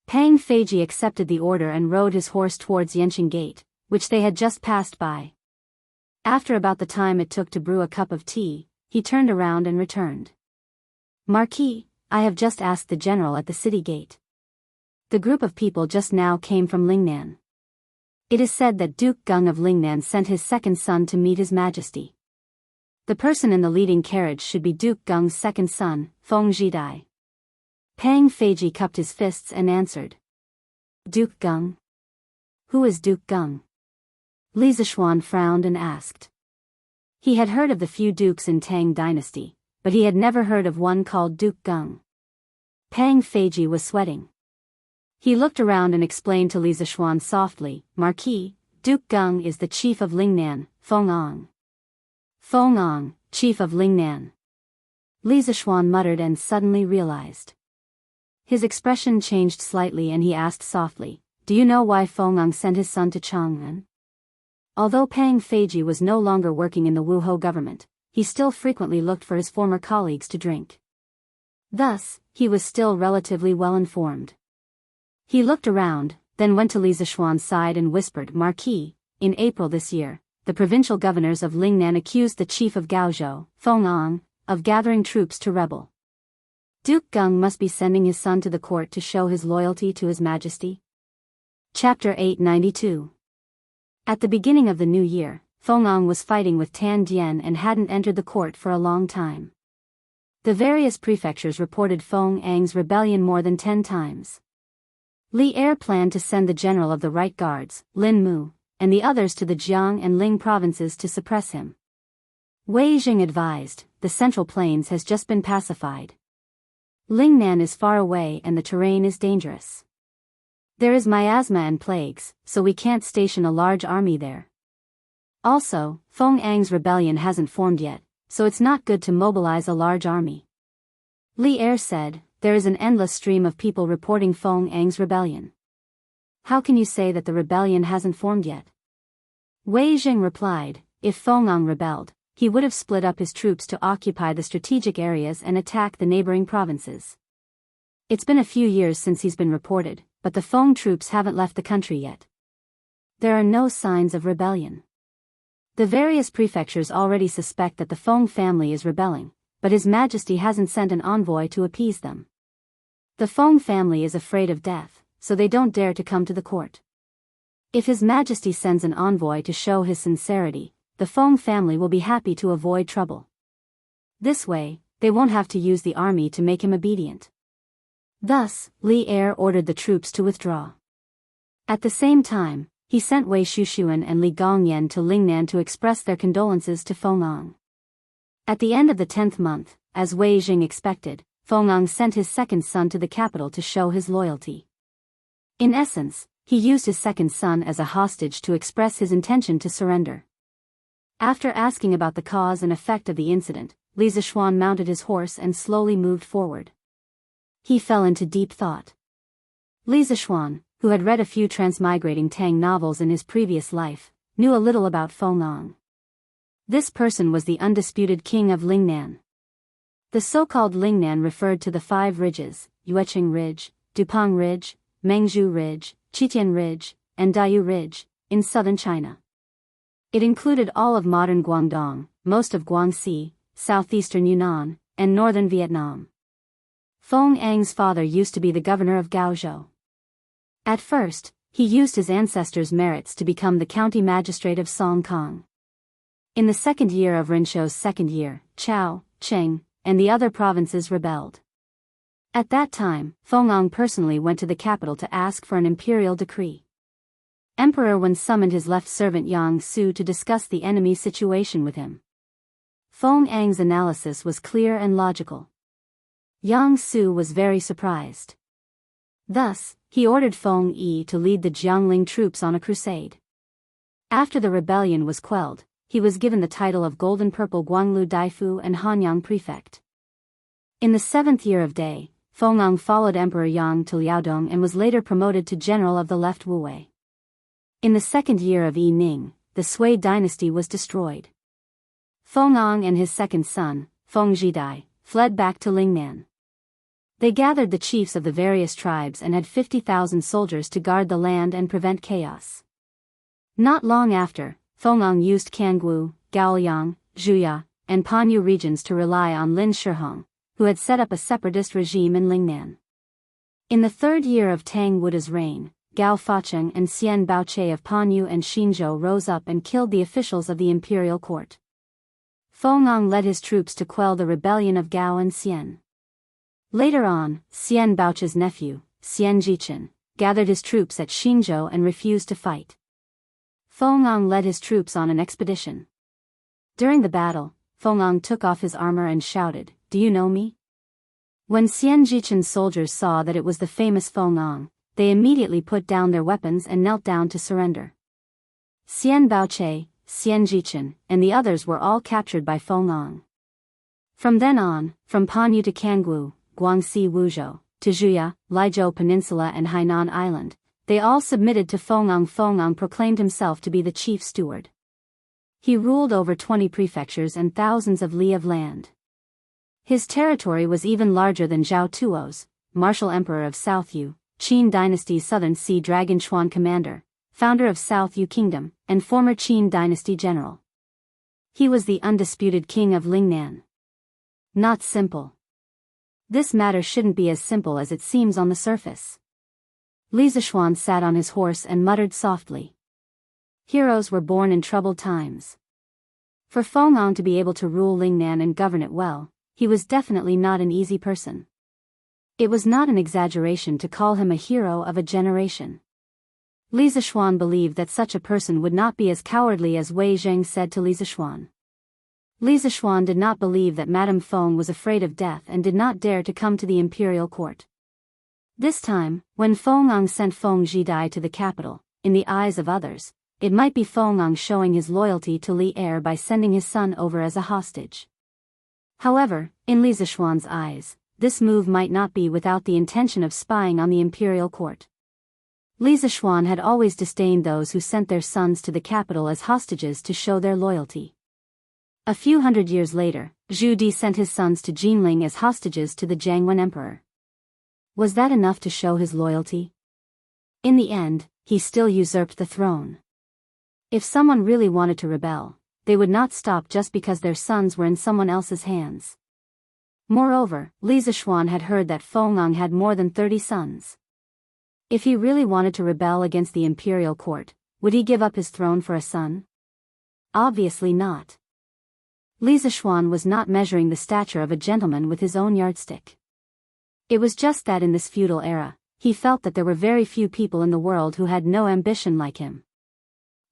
Pang Feiji accepted the order and rode his horse towards Yanqing Gate, which they had just passed by. After about the time it took to brew a cup of tea, he turned around and returned. "Marquis, I have just asked the general at the city gate. The group of people just now came from Lingnan. It is said that Duke Gung of Lingnan sent his second son to meet His Majesty. The person in the leading carriage should be Duke Gung's second son, Feng Zhidai." Pang Feiji cupped his fists and answered. "Duke Gung? Who is Duke Gung?" Li Zishuan frowned and asked. He had heard of the few dukes in Tang dynasty, but he had never heard of one called Duke Gung. Pang Feiji was sweating. He looked around and explained to Li Zishuan softly, "Marquis, Duke Gung is the chief of Lingnan, Feng Ang." "Feng Ang, chief of Lingnan." Li Zishuan muttered and suddenly realized. His expression changed slightly and he asked softly, "Do you know why Feng Ang sent his son to Jianghu?" Although Pang Feiji was no longer working in the Wuhou government, he still frequently looked for his former colleagues to drink. Thus, he was still relatively well informed. He looked around, then went to Li Zishuan's side and whispered, "Marquis, in April this year, the provincial governors of Lingnan accused the chief of Gaozhou, Feng Ang, of gathering troops to rebel. Duke Gung must be sending his son to the court to show his loyalty to His Majesty." Chapter 892. At the beginning of the new year, Feng Ang was fighting with Tan Dian and hadn't entered the court for a long time. The various prefectures reported Feng Ang's rebellion more than 10 times. Li Er planned to send the general of the Right Guards, Lin Mu, and the others to the Jiang and Ling provinces to suppress him. Wei Jing advised, "The Central Plains has just been pacified. Lingnan is far away and the terrain is dangerous. There is miasma and plagues, so we can't station a large army there. Also, Feng Ang's rebellion hasn't formed yet, so it's not good to mobilize a large army." Li Er said, "There is an endless stream of people reporting Feng Ang's rebellion. How can you say that the rebellion hasn't formed yet?" Wei Jing replied, "If Feng Ang rebelled, he would have split up his troops to occupy the strategic areas and attack the neighboring provinces. It's been a few years since he's been reported, but the Feng troops haven't left the country yet. There are no signs of rebellion. The various prefectures already suspect that the Feng family is rebelling, but His Majesty hasn't sent an envoy to appease them. The Feng family is afraid of death, so they don't dare to come to the court. If His Majesty sends an envoy to show his sincerity, the Feng family will be happy to avoid trouble. This way, they won't have to use the army to make him obedient." Thus, Li Er ordered the troops to withdraw. At the same time, he sent Wei Shushuan and Li Gongyan to Lingnan to express their condolences to Feng Ang. At the end of the 10th month, as Wei Jing expected, Feng Ang sent his second son to the capital to show his loyalty. In essence, he used his second son as a hostage to express his intention to surrender. After asking about the cause and effect of the incident, Li Zishuan mounted his horse and slowly moved forward. He fell into deep thought. Li Zishuan, who had read a few transmigrating Tang novels in his previous life, knew a little about Feng Ang. This person was the undisputed king of Lingnan. The so-called Lingnan referred to the 5 ridges, Yueqing Ridge, Dupang Ridge, Mengzhu Ridge, Qitian Ridge, and Dayu Ridge, in southern China. It included all of modern Guangdong, most of Guangxi, southeastern Yunnan, and northern Vietnam. Feng Ang's father used to be the governor of Gaozhou. At first, he used his ancestors' merits to become the county magistrate of Song Kong. In the second year of Rinshou's second year, Chao, Cheng, and the other provinces rebelled. At that time, Feng Ang personally went to the capital to ask for an imperial decree. Emperor Wen summoned his left servant Yang Su to discuss the enemy's situation with him. Feng Ang's analysis was clear and logical. Yang Su was very surprised. Thus, he ordered Feng Yi to lead the Jiangling troops on a crusade. After the rebellion was quelled, he was given the title of Golden Purple Guanglu Daifu and Hanyang Prefect. In the 7th year of Dai, Feng Ang followed Emperor Yang to Liaodong and was later promoted to general of the left Wuwei. In the 2nd year of Yi Ning, the Sui dynasty was destroyed. Feng Ang and his second son, Feng Zhidai, fled back to Lingnan. They gathered the chiefs of the various tribes and had 50,000 soldiers to guard the land and prevent chaos. Not long after, Feng Ang used Kangwu, Gaoliang, Zhuya, and Panyu regions to rely on Lin Shihong, who had set up a separatist regime in Lingnan. In the 3rd year of Tang Wuda's reign, Gao Facheng and Xian Baoche of Panyu and Xinzhou rose up and killed the officials of the imperial court. Feng Ang led his troops to quell the rebellion of Gao and Xian. Later on, Xian Baoche's nephew, Xian Jichen, gathered his troops at Xinzhou and refused to fight. Feng Ang led his troops on an expedition. During the battle, Feng Ang took off his armor and shouted, "Do you know me?" When Xian Jichen's soldiers saw that it was the famous Feng Ang, they immediately put down their weapons and knelt down to surrender. Xian Baoche, Xian Jichen, and the others were all captured by Feng Ang. From then on, from Panyu to Kangwu, Guangxi Wuzhou, to Zhuya, Liezhou Peninsula and Hainan Island, they all submitted to Feng Ang. Feng Ang proclaimed himself to be the chief steward. He ruled over 20 prefectures and thousands of li of land. His territory was even larger than Zhao Tuo's, martial emperor of South Yu, Qin dynasty's southern sea dragon Xuan commander, founder of South Yu Kingdom, and former Qin dynasty general. He was the undisputed king of Lingnan. Not simple. This matter shouldn't be as simple as it seems on the surface. Li Zishuan sat on his horse and muttered softly. Heroes were born in troubled times. For Feng Ang to be able to rule Lingnan and govern it well, he was definitely not an easy person. It was not an exaggeration to call him a hero of a generation. Li Zishuan believed that such a person would not be as cowardly as Wei Zheng said to Li Zishuan. Li Zishuan did not believe that Madame Feng was afraid of death and did not dare to come to the imperial court. This time, when Feng Ang sent Feng Zhidai to the capital, in the eyes of others, it might be Feng Ang showing his loyalty to Li Er by sending his son over as a hostage. However, in Li Zishuan's eyes, this move might not be without the intention of spying on the imperial court. Li Zishuan had always disdained those who sent their sons to the capital as hostages to show their loyalty. A few hundred years later, Zhu Di sent his sons to Jinling as hostages to the Jianghu emperor. Was that enough to show his loyalty? In the end, he still usurped the throne. If someone really wanted to rebel, they would not stop just because their sons were in someone else's hands. Moreover, Li Zishuan had heard that Feng had more than 30 sons. If he really wanted to rebel against the imperial court, would he give up his throne for a son? Obviously not. Li Zishuan was not measuring the stature of a gentleman with his own yardstick. It was just that in this feudal era, he felt that there were very few people in the world who had no ambition like him.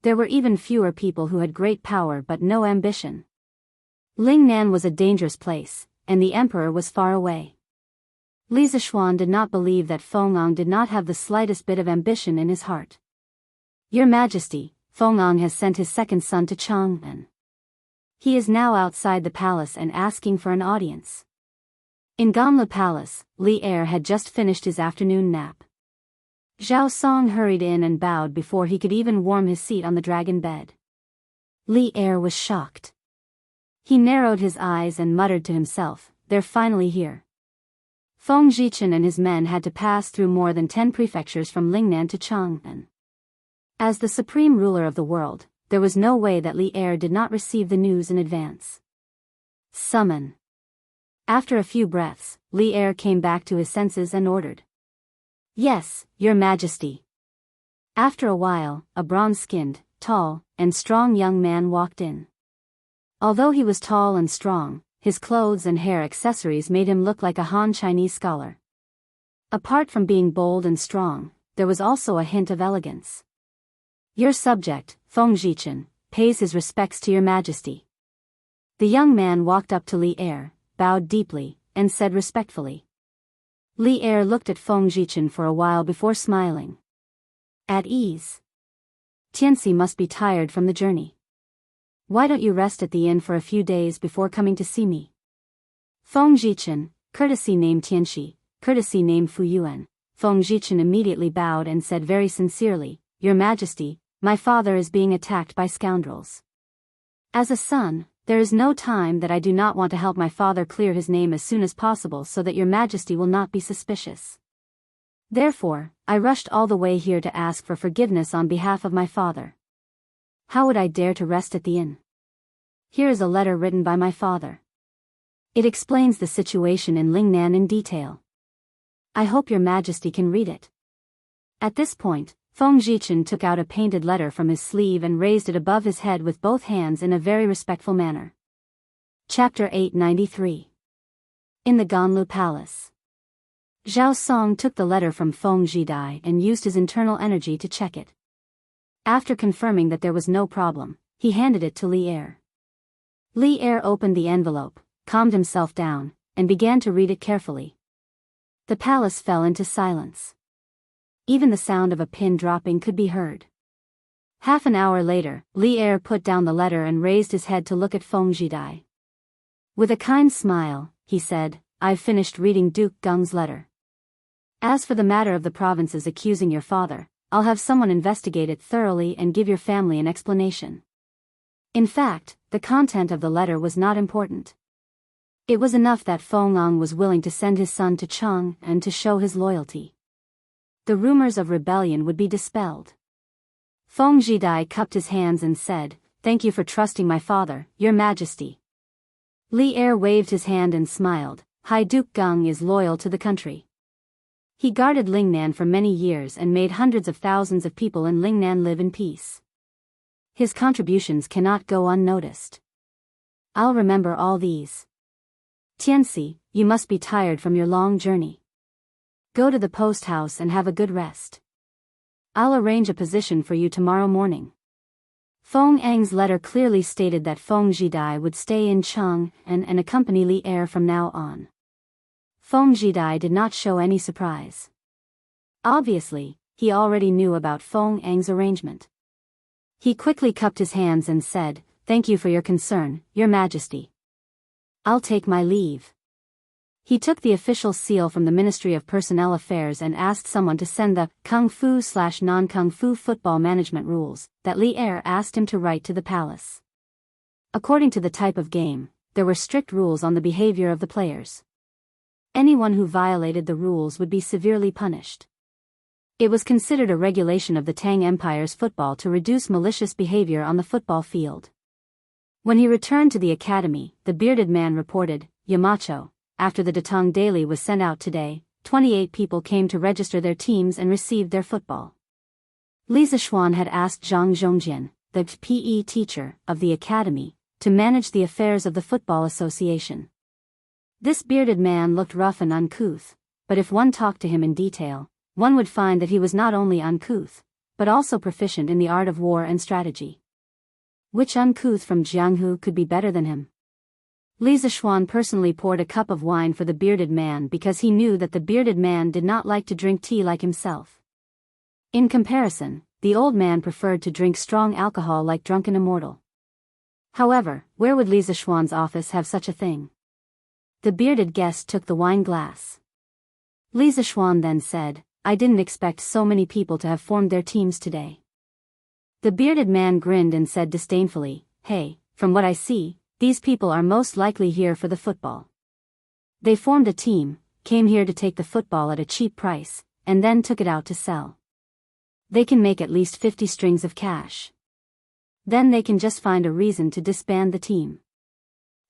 There were even fewer people who had great power but no ambition. Lingnan was a dangerous place, and the emperor was far away. Li Zishuan did not believe that Feng did not have the slightest bit of ambition in his heart. Your Majesty, Feng has sent his second son to Chang'an. He is now outside the palace and asking for an audience. In Ganlu Palace, Li Er had just finished his afternoon nap. Zhao Song hurried in and bowed before he could even warm his seat on the dragon bed. Li Er was shocked. He narrowed his eyes and muttered to himself, "They're finally here." Feng Zhichen and his men had to pass through more than 10 prefectures from Lingnan to Chang'an. As the supreme ruler of the world, there was no way that Li Er did not receive the news in advance. Summon. After a few breaths, Li Er came back to his senses and ordered. Yes, Your Majesty. After a while, a bronze-skinned, tall, and strong young man walked in. Although he was tall and strong, his clothes and hair accessories made him look like a Han Chinese scholar. Apart from being bold and strong, there was also a hint of elegance. Your subject, Feng Zhichen, pays his respects to Your Majesty. The young man walked up to Li Er, bowed deeply, and said respectfully. Li Er looked at Feng Zhichen for a while before smiling. At ease. Tianxi must be tired from the journey. Why don't you rest at the inn for a few days before coming to see me? Feng Zhichen, courtesy named Tianxi, courtesy named Fu Yuan. Feng Zhichen immediately bowed and said very sincerely, Your Majesty, my father is being attacked by scoundrels. As a son, there is no time that I do not want to help my father clear his name as soon as possible so that Your Majesty will not be suspicious. Therefore, I rushed all the way here to ask for forgiveness on behalf of my father. How would I dare to rest at the inn? Here is a letter written by my father. It explains the situation in Lingnan in detail. I hope Your Majesty can read it. At this point, Feng Zhichen took out a painted letter from his sleeve and raised it above his head with both hands in a very respectful manner. Chapter 893. In the Ganlu Palace. Zhao Song took the letter from Feng Zhidai and used his internal energy to check it. After confirming that there was no problem, he handed it to Li Er. Li Er opened the envelope, calmed himself down, and began to read it carefully. The palace fell into silence. Even the sound of a pin dropping could be heard. Half an hour later, Li Er put down the letter and raised his head to look at Feng Zhidai. With a kind smile, he said, I've finished reading Duke Geng's letter. As for the matter of the provinces accusing your father, I'll have someone investigate it thoroughly and give your family an explanation. In fact, the content of the letter was not important. It was enough that Feng was willing to send his son to Chang and to show his loyalty. The rumors of rebellion would be dispelled. Feng Zhidai cupped his hands and said, Thank you for trusting my father, Your Majesty. Li Er waved his hand and smiled. High Duke Geng is loyal to the country. He guarded Lingnan for many years and made hundreds of thousands of people in Lingnan live in peace. His contributions cannot go unnoticed. I'll remember all these. Tianxi, you must be tired from your long journey. Go to the post house and have a good rest. I'll arrange a position for you tomorrow morning. Feng Ang's letter clearly stated that Feng Zhidai would stay in Chang and accompany Li Er from now on. Feng Zhidai did not show any surprise. Obviously, he already knew about Feng Ang's arrangement. He quickly cupped his hands and said, Thank you for your concern, Your Majesty. I'll take my leave. He took the official seal from the Ministry of Personnel Affairs and asked someone to send the Kung Fu/non-Kung Fu football management rules that Li Er asked him to write to the palace. According to the type of game, there were strict rules on the behavior of the players. Anyone who violated the rules would be severely punished. It was considered a regulation of the Tang Empire's football to reduce malicious behavior on the football field. When he returned to the academy, the bearded man reported, "Yamacho, after the Datong Daily was sent out today, 28 people came to register their teams and received their football." Li Zishuan had asked Zhang Zhongjian, the PE teacher of the academy, to manage the affairs of the football association. This bearded man looked rough and uncouth, but if one talked to him in detail, one would find that he was not only uncouth, but also proficient in the art of war and strategy. Which uncouth from Jianghu could be better than him? Li Zishuan personally poured a cup of wine for the bearded man because he knew that the bearded man did not like to drink tea like himself. In comparison, the old man preferred to drink strong alcohol like drunken immortal. However, where would Li Zishuan's office have such a thing? The bearded guest took the wine glass. Li Zishuan then said, "I didn't expect so many people to have formed their teams today." The bearded man grinned and said disdainfully, "Hey, from what I see, these people are most likely here for the football. They formed a team, came here to take the football at a cheap price, and then took it out to sell. They can make at least 50 strings of cash. Then they can just find a reason to disband the team.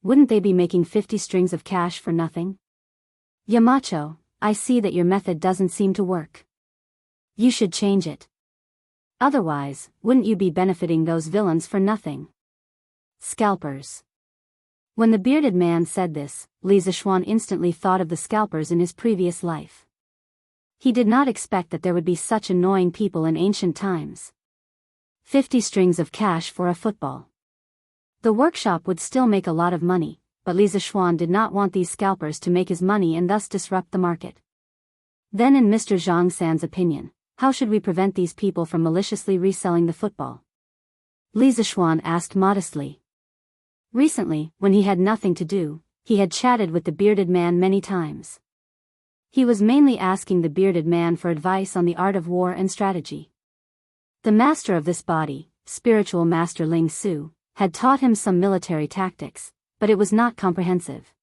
Wouldn't they be making 50 strings of cash for nothing? Yamacho, I see that your method doesn't seem to work. You should change it. Otherwise, wouldn't you be benefiting those villains for nothing? Scalpers." When the bearded man said this, Li Zishuan instantly thought of the scalpers in his previous life. He did not expect that there would be such annoying people in ancient times. 50 strings of cash for a football. The workshop would still make a lot of money, but Li Zishuan did not want these scalpers to make his money and thus disrupt the market. Then in Mr. Zhang San's opinion, how should we prevent these people from maliciously reselling the football? Li Zishuan asked modestly. Recently, when he had nothing to do, he had chatted with the bearded man many times. He was mainly asking the bearded man for advice on the art of war and strategy. The master of this body, spiritual master Ling Su, had taught him some military tactics, but it was not comprehensive.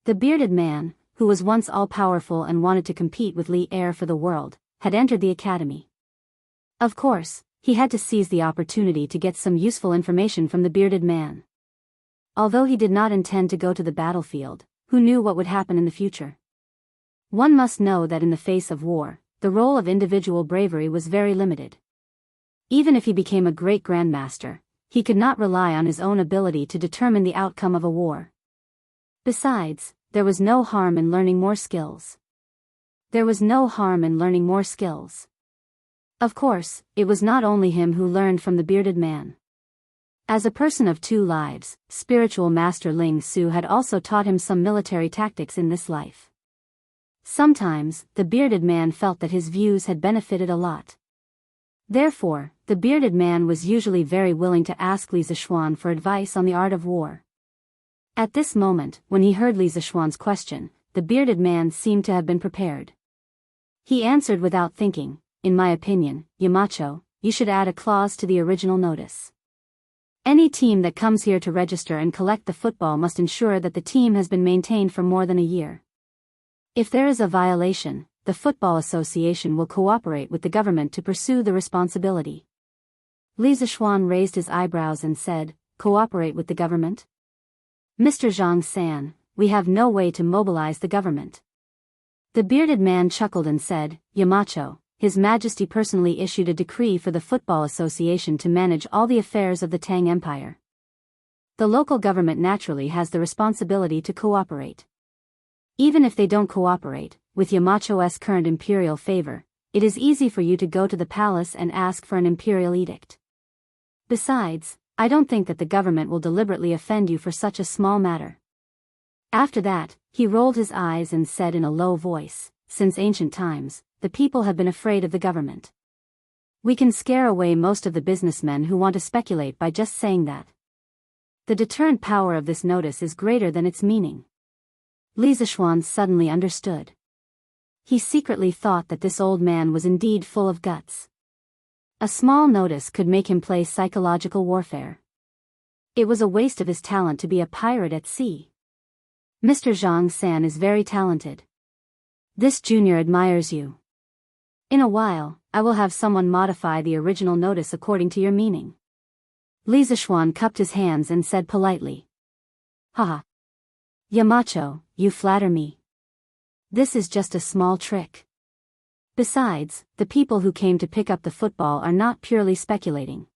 The bearded man, who was once all-powerful and wanted to compete with Li Er for the world, had entered the academy. Of course, he had to seize the opportunity to get some useful information from the bearded man. Although he did not intend to go to the battlefield, who knew what would happen in the future? One must know that in the face of war, the role of individual bravery was very limited. Even if he became a great grandmaster, he could not rely on his own ability to determine the outcome of a war. Besides, there was no harm in learning more skills. There was no harm in learning more skills. Of course, it was not only him who learned from the bearded man. As a person of two lives, spiritual master Ling Su had also taught him some military tactics in this life. Sometimes, the bearded man felt that his views had benefited a lot. Therefore, the bearded man was usually very willing to ask Li Zishuan for advice on the art of war. At this moment, when he heard Li Zishuan's question, the bearded man seemed to have been prepared. He answered without thinking, "In my opinion, Yamacho, you should add a clause to the original notice. Any team that comes here to register and collect the football must ensure that the team has been maintained for more than a year. If there is a violation, the Football Association will cooperate with the government to pursue the responsibility." Li Zishuan raised his eyebrows and said, "Cooperate with the government? Mr. Zhang San, we have no way to mobilize the government." The bearded man chuckled and said, "Yamacho, His Majesty personally issued a decree for the Football Association to manage all the affairs of the Tang Empire. The local government naturally has the responsibility to cooperate. Even if they don't cooperate, with Yamacho's current imperial favor, it is easy for you to go to the palace and ask for an imperial edict. Besides, I don't think that the government will deliberately offend you for such a small matter." After that, he rolled his eyes and said in a low voice, "Since ancient times, the people have been afraid of the government. We can scare away most of the businessmen who want to speculate by just saying that. The deterrent power of this notice is greater than its meaning. Li Zishuan suddenly understood. He secretly thought that this old man was indeed full of guts. A small notice could make him play psychological warfare. It was a waste of his talent to be a pirate at sea. Mr. Zhang San is very talented. This junior admires you. In a while, I will have someone modify the original notice according to your meaning. Li Zishuan cupped his hands and said politely. Haha. Yamacho, you flatter me. This is just a small trick. Besides, the people who came to pick up the football are not purely speculating.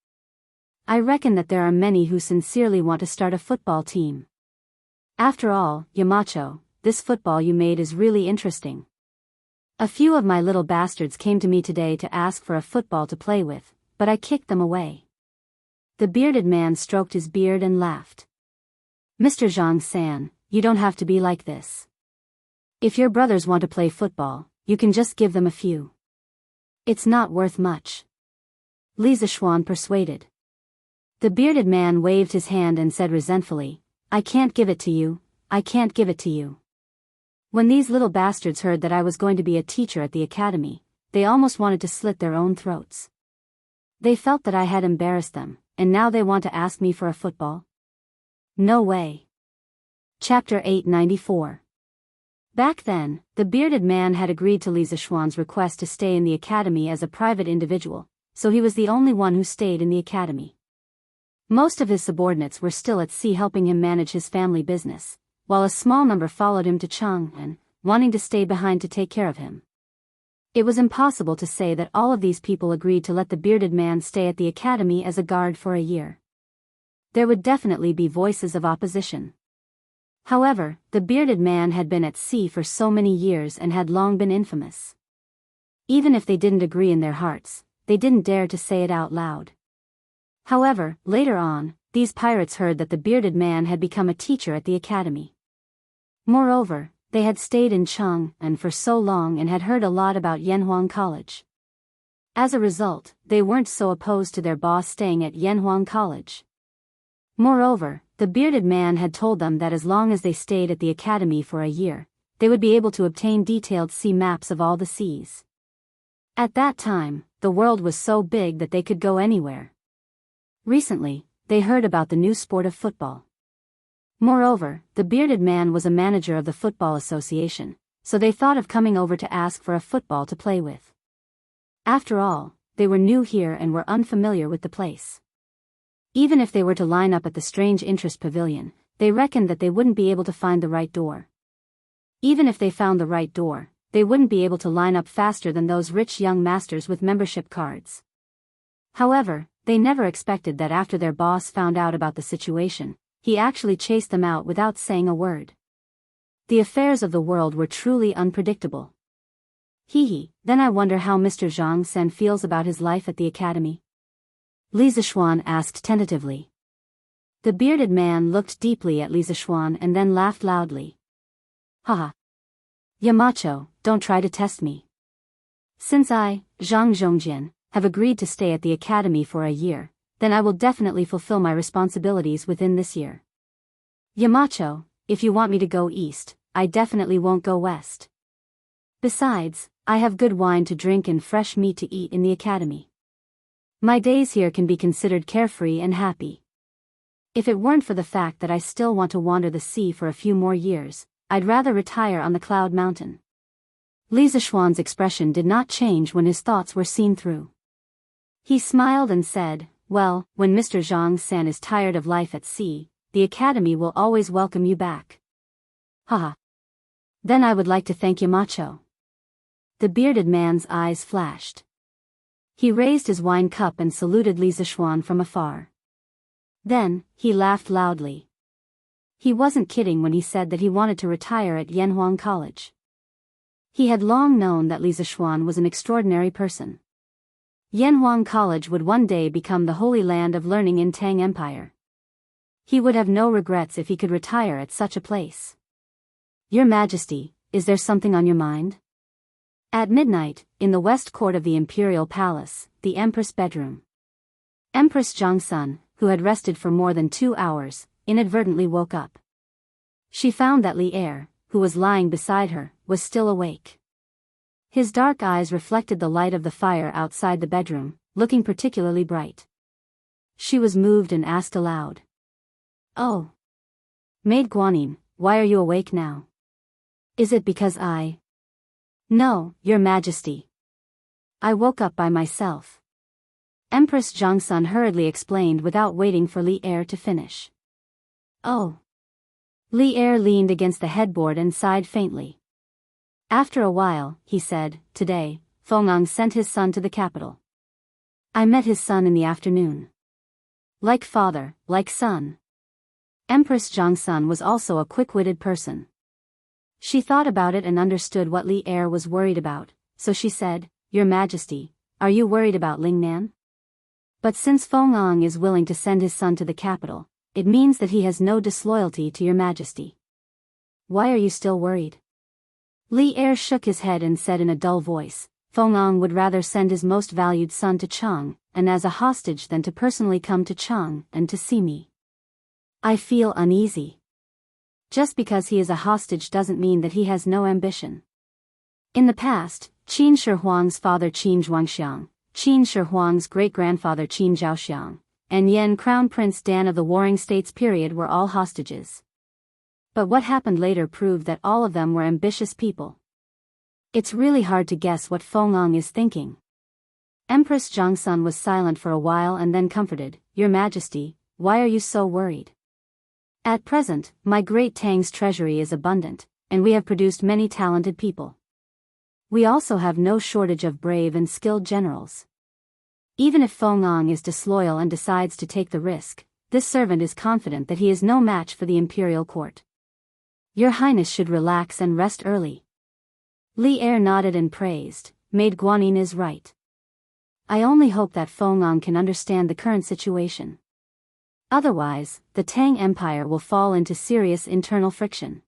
I reckon that there are many who sincerely want to start a football team. After all, Yamacho, this football you made is really interesting. A few of my little bastards came to me today to ask for a football to play with, but I kicked them away. The bearded man stroked his beard and laughed. Mr. Zhang San, you don't have to be like this. If your brothers want to play football, you can just give them a few. It's not worth much. Li Zishuan persuaded. The bearded man waved his hand and said resentfully, I can't give it to you, I can't give it to you. When these little bastards heard that I was going to be a teacher at the academy, they almost wanted to slit their own throats. They felt that I had embarrassed them, and now they want to ask me for a football? No way. Chapter 894. Back then, the bearded man had agreed to Li Zishuan's request to stay in the academy as a private individual, so he was the only one who stayed in the academy. Most of his subordinates were still at sea helping him manage his family business, while a small number followed him to Jianghu, wanting to stay behind to take care of him. It was impossible to say that all of these people agreed to let the bearded man stay at the academy as a guard for a year. There would definitely be voices of opposition. However, the bearded man had been at sea for so many years and had long been infamous. Even if they didn't agree in their hearts, they didn't dare to say it out loud. However, later on, these pirates heard that the bearded man had become a teacher at the academy. Moreover, they had stayed in Jianghu for so long and had heard a lot about Yanhuang College. As a result, they weren't so opposed to their boss staying at Yanhuang College. Moreover, the bearded man had told them that as long as they stayed at the academy for a year, they would be able to obtain detailed sea maps of all the seas. At that time, the world was so big that they could go anywhere. Recently, they heard about the new sport of football. Moreover, the bearded man was a manager of the football association, so they thought of coming over to ask for a football to play with. After all, they were new here and were unfamiliar with the place. Even if they were to line up at the Strange Interest Pavilion, they reckoned that they wouldn't be able to find the right door. Even if they found the right door, they wouldn't be able to line up faster than those rich young masters with membership cards. However, they never expected that after their boss found out about the situation, he actually chased them out without saying a word. The affairs of the world were truly unpredictable. Then I wonder how Mr. Zhang San feels about his life at the academy? Li Zishuan asked tentatively. The bearded man looked deeply at Li Zishuan and then laughed loudly. Haha. Yamacho, don't try to test me. Since I, Zhang Zhongjian, have agreed to stay at the academy for a year, then I will definitely fulfill my responsibilities within this year. Yamacho, if you want me to go east, I definitely won't go west. Besides, I have good wine to drink and fresh meat to eat in the academy. My days here can be considered carefree and happy. If it weren't for the fact that I still want to wander the sea for a few more years, I'd rather retire on the Cloud Mountain. Li Zishuan's expression did not change when his thoughts were seen through. He smiled and said, well, when Mr. Zhang San is tired of life at sea, the academy will always welcome you back. Haha. Then I would like to thank Yamacho. The bearded man's eyes flashed. He raised his wine cup and saluted Li Zishuan from afar. Then, he laughed loudly. He wasn't kidding when he said that he wanted to retire at Yanhuang College. He had long known that Li Zishuan was an extraordinary person. Yanhuang College would one day become the holy land of learning in Tang Empire. He would have no regrets if he could retire at such a place. Your Majesty, is there something on your mind? At midnight, in the west court of the Imperial Palace, the Empress' bedroom. Empress Jiangsun, who had rested for more than 2 hours, inadvertently woke up. She found that Li Er, who who was lying beside her, was still awake. His dark eyes reflected the light of the fire outside the bedroom, looking particularly bright. She was moved and asked aloud. "Oh. Maid Guanyin, why are you awake now? Is it because I—" "No, Your Majesty. I woke up by myself." Empress Jiangsun hurriedly explained without waiting for Li Er to finish. "Oh." Li Er leaned against the headboard and sighed faintly. After a while, he said, "Today, Feng'ang sent his son to the capital. I met his son in the afternoon. Like father, like son." Empress Jiangsun was also a quick-witted person. She thought about it and understood what Li Er was worried about, so she said, "Your Majesty, are you worried about Lingnan? But since Feng'ang is willing to send his son to the capital, it means that he has no disloyalty to Your Majesty. Why are you still worried?" Li Er shook his head and said in a dull voice, "Feng'ang would rather send his most valued son to Cheng, and as a hostage than to personally come to Cheng and to see me. I feel uneasy. Just because he is a hostage doesn't mean that he has no ambition. In the past, Qin Shi Huang's father Qin Zhuangxiang, Qin Shi Huang's great-grandfather Qin Zhaoxiang, and Yan Crown Prince Dan of the Warring States period were all hostages. But what happened later proved that all of them were ambitious people. It's really hard to guess what Feng'ang is thinking." Empress Jiangsun was silent for a while and then comforted, "Your Majesty, why are you so worried? At present, my great Tang's treasury is abundant, and we have produced many talented people. We also have no shortage of brave and skilled generals. Even if Feng'ang is disloyal and decides to take the risk, this servant is confident that he is no match for the imperial court. Your Highness should relax and rest early." Li Er nodded and praised, "Maid Guanyin is right. I only hope that Feng'ang can understand the current situation. Otherwise, the Tang Empire will fall into serious internal friction."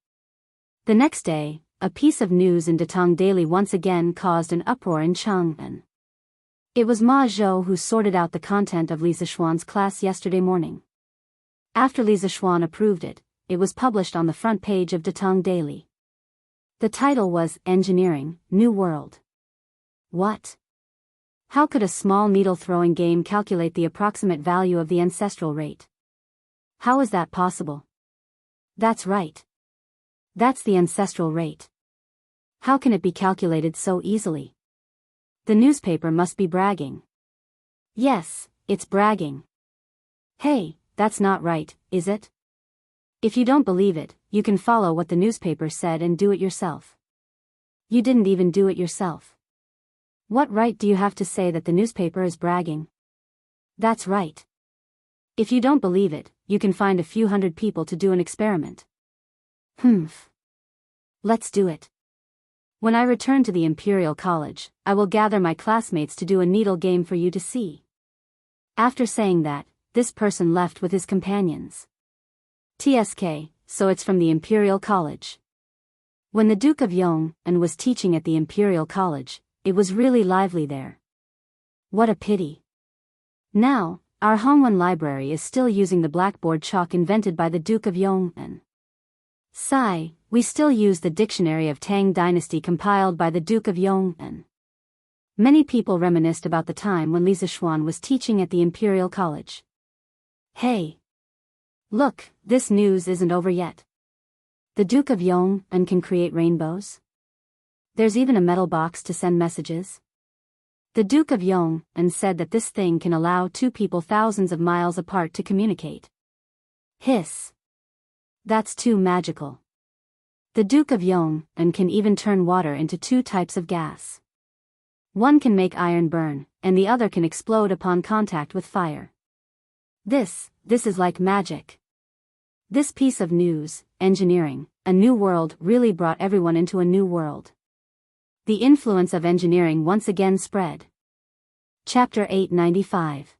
The next day, a piece of news in Datong Daily once again caused an uproar in Chang'an. It was Ma Zhou who sorted out the content of Li Zishuan's class yesterday morning. After Li Zishuan approved it, it was published on the front page of Datong Daily. The title was Engineering, New World. What? How could a small needle-throwing game calculate the approximate value of the ancestral rate? How is that possible? That's right. That's the ancestral rate. How can it be calculated so easily? The newspaper must be bragging. Yes, it's bragging. Hey, that's not right, is it? If you don't believe it, you can follow what the newspaper said and do it yourself. You didn't even do it yourself. What right do you have to say that the newspaper is bragging? That's right. If you don't believe it, you can find a few hundred people to do an experiment. Humph. Let's do it. When I return to the Imperial College, I will gather my classmates to do a needle game for you to see." After saying that, this person left with his companions. TSK, so it's from the Imperial College. When the Duke of Yong'an was teaching at the Imperial College, it was really lively there. What a pity. Now, our Hongwen Library is still using the blackboard chalk invented by the Duke of Yong'an. Sigh, we still use the dictionary of Tang Dynasty compiled by the Duke of Yong'an. Many people reminisced about the time when Li Zishuan was teaching at the Imperial College. Hey! Look, this news isn't over yet. The Duke of Yong'an can create rainbows. There's even a metal box to send messages. The Duke of Yong'an said that this thing can allow two people thousands of miles apart to communicate. Hiss. That's too magical. The Duke of Yong'an can even turn water into two types of gas. One can make iron burn, and the other can explode upon contact with fire. This is like magic. This piece of news, engineering, a new world, really brought everyone into a new world. The influence of engineering once again spread. Chapter 895.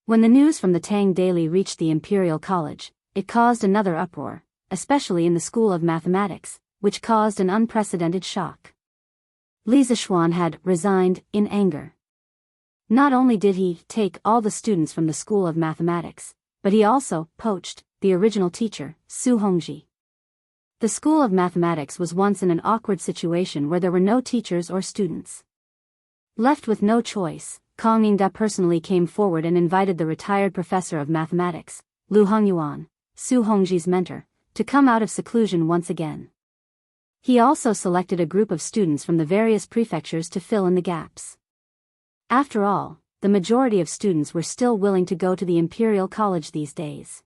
When the news from the Tang Daily reached the Imperial College, it caused another uproar, especially in the School of Mathematics, which caused an unprecedented shock. Li Zishuan had resigned in anger. Not only did he take all the students from the School of Mathematics, but he also poached the original teacher, Su Hongji. The School of Mathematics was once in an awkward situation where there were no teachers or students. Left with no choice, Kang Yingda personally came forward and invited the retired professor of mathematics, Lu Hongyuan, Su Hongji's mentor, to come out of seclusion once again. He also selected a group of students from the various prefectures to fill in the gaps. After all, the majority of students were still willing to go to the Imperial College these days.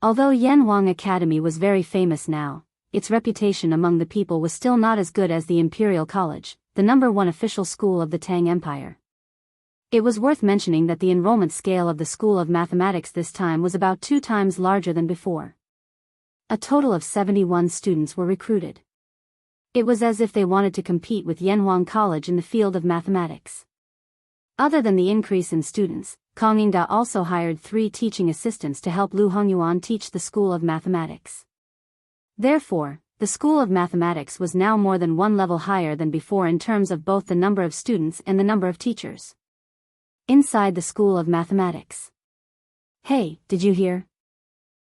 Although Yanhuang Academy was very famous now, its reputation among the people was still not as good as the Imperial College, the #1 official school of the Tang Empire. It was worth mentioning that the enrollment scale of the School of Mathematics this time was about 2 times larger than before. A total of 71 students were recruited. It was as if they wanted to compete with Yanhuang College in the field of mathematics. Other than the increase in students, Kang Yingda also hired 3 teaching assistants to help Lu Hongyuan teach the School of Mathematics. Therefore, the School of Mathematics was now more than 1 level higher than before in terms of both the number of students and the number of teachers. Inside the School of Mathematics. Hey, did you hear?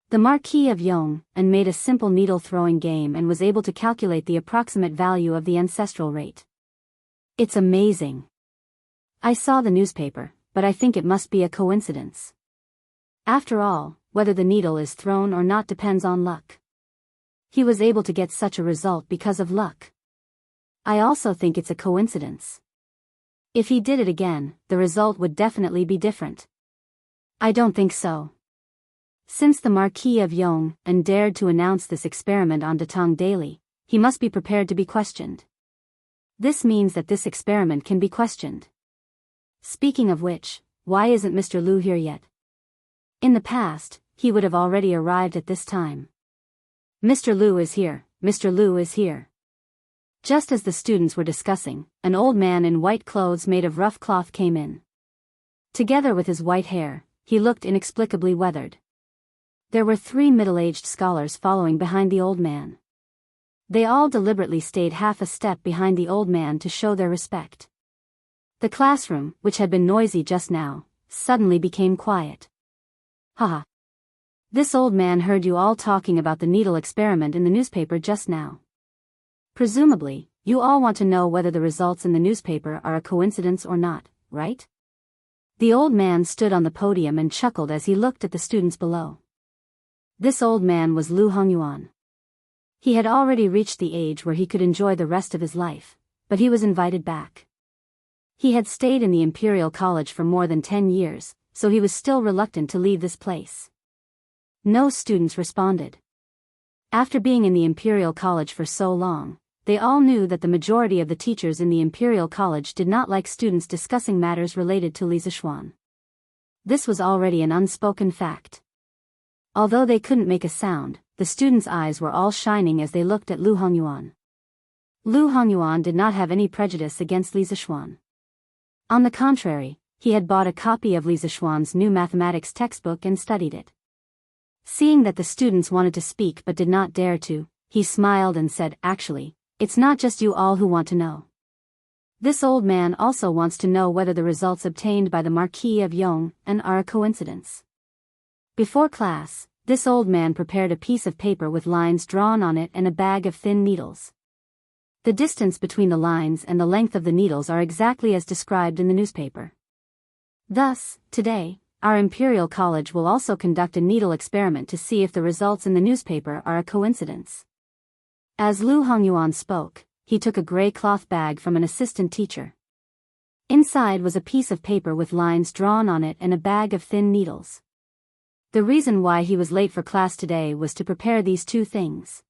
The Marquis of Yong made a simple needle-throwing game and was able to calculate the approximate value of the ancestral rate. It's amazing. I saw the newspaper, but I think it must be a coincidence. After all, whether the needle is thrown or not depends on luck. He was able to get such a result because of luck. I also think it's a coincidence. If he did it again, the result would definitely be different. I don't think so. Since the Marquis of Yong dared to announce this experiment on Datong Daily, he must be prepared to be questioned. This means that this experiment can be questioned. Speaking of which, why isn't Mr. Lu here yet? In the past, he would have already arrived at this time. Mr. Lu is here, Mr. Lu is here. Just as the students were discussing, an old man in white clothes made of rough cloth came in. Together with his white hair, he looked inexplicably weathered. There were 3 middle-aged scholars following behind the old man. They all deliberately stayed half a step behind the old man to show their respect. The classroom, which had been noisy just now, suddenly became quiet. Haha. This old man heard you all talking about the needle experiment in the newspaper just now. Presumably, you all want to know whether the results in the newspaper are a coincidence or not, right? The old man stood on the podium and chuckled as he looked at the students below. This old man was Lu Hongyuan. He had already reached the age where he could enjoy the rest of his life, but he was invited back. He had stayed in the Imperial College for more than 10 years, so he was still reluctant to leave this place. No students responded. After being in the Imperial College for so long, they all knew that the majority of the teachers in the Imperial College did not like students discussing matters related to Li Zishuan. This was already an unspoken fact. Although they couldn't make a sound, the students' eyes were all shining as they looked at Lu Hongyuan. Lu Hongyuan did not have any prejudice against Li Zishuan. On the contrary, he had bought a copy of Li Zishuan's new mathematics textbook and studied it. Seeing that the students wanted to speak but did not dare to, he smiled and said, "Actually, it's not just you all who want to know. This old man also wants to know whether the results obtained by the Marquis of Yong are a coincidence." Before class, this old man prepared a piece of paper with lines drawn on it and a bag of thin needles. The distance between the lines and the length of the needles are exactly as described in the newspaper. Thus, today, our Imperial College will also conduct a needle experiment to see if the results in the newspaper are a coincidence. As Lu Hongyuan spoke, he took a gray cloth bag from an assistant teacher. Inside was a piece of paper with lines drawn on it and a bag of thin needles. The reason why he was late for class today was to prepare these 2 things.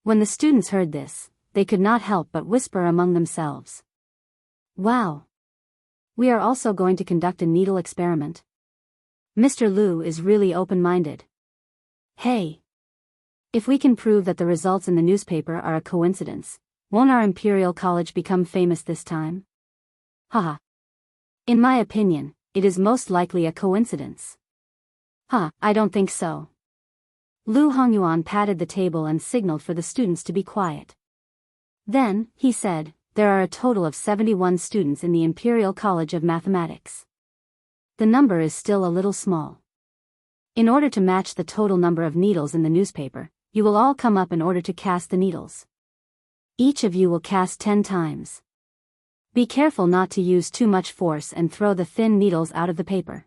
When the students heard this, they could not help but whisper among themselves. Wow! We are also going to conduct a needle experiment. Mr. Lu is really open-minded. Hey! If we can prove that the results in the newspaper are a coincidence, won't our Imperial College become famous this time? Haha. In my opinion, it is most likely a coincidence. I don't think so. Lu Hongyuan patted the table and signaled for the students to be quiet. Then, he said, there are a total of 71 students in the Imperial College of Mathematics. The number is still a little small. In order to match the total number of needles in the newspaper, you will all come up in order to cast the needles. Each of you will cast 10 times. Be careful not to use too much force and throw the thin needles out of the paper.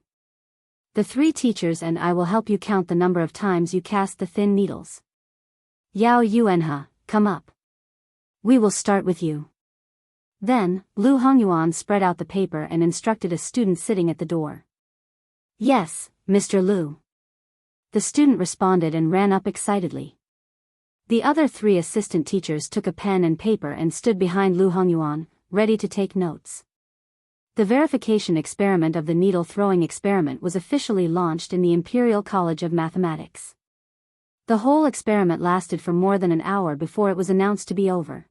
The 3 teachers and I will help you count the number of times you cast the thin needles. Yao Yuanhe, come up. We will start with you. Then, Lu Hongyuan spread out the paper and instructed a student sitting at the door. Yes, Mr. Lu. The student responded and ran up excitedly. The other 3 assistant teachers took a pen and paper and stood behind Lu Hongyuan, ready to take notes. The verification experiment of the needle-throwing experiment was officially launched in the Imperial College of Mathematics. The whole experiment lasted for more than an hour before it was announced to be over.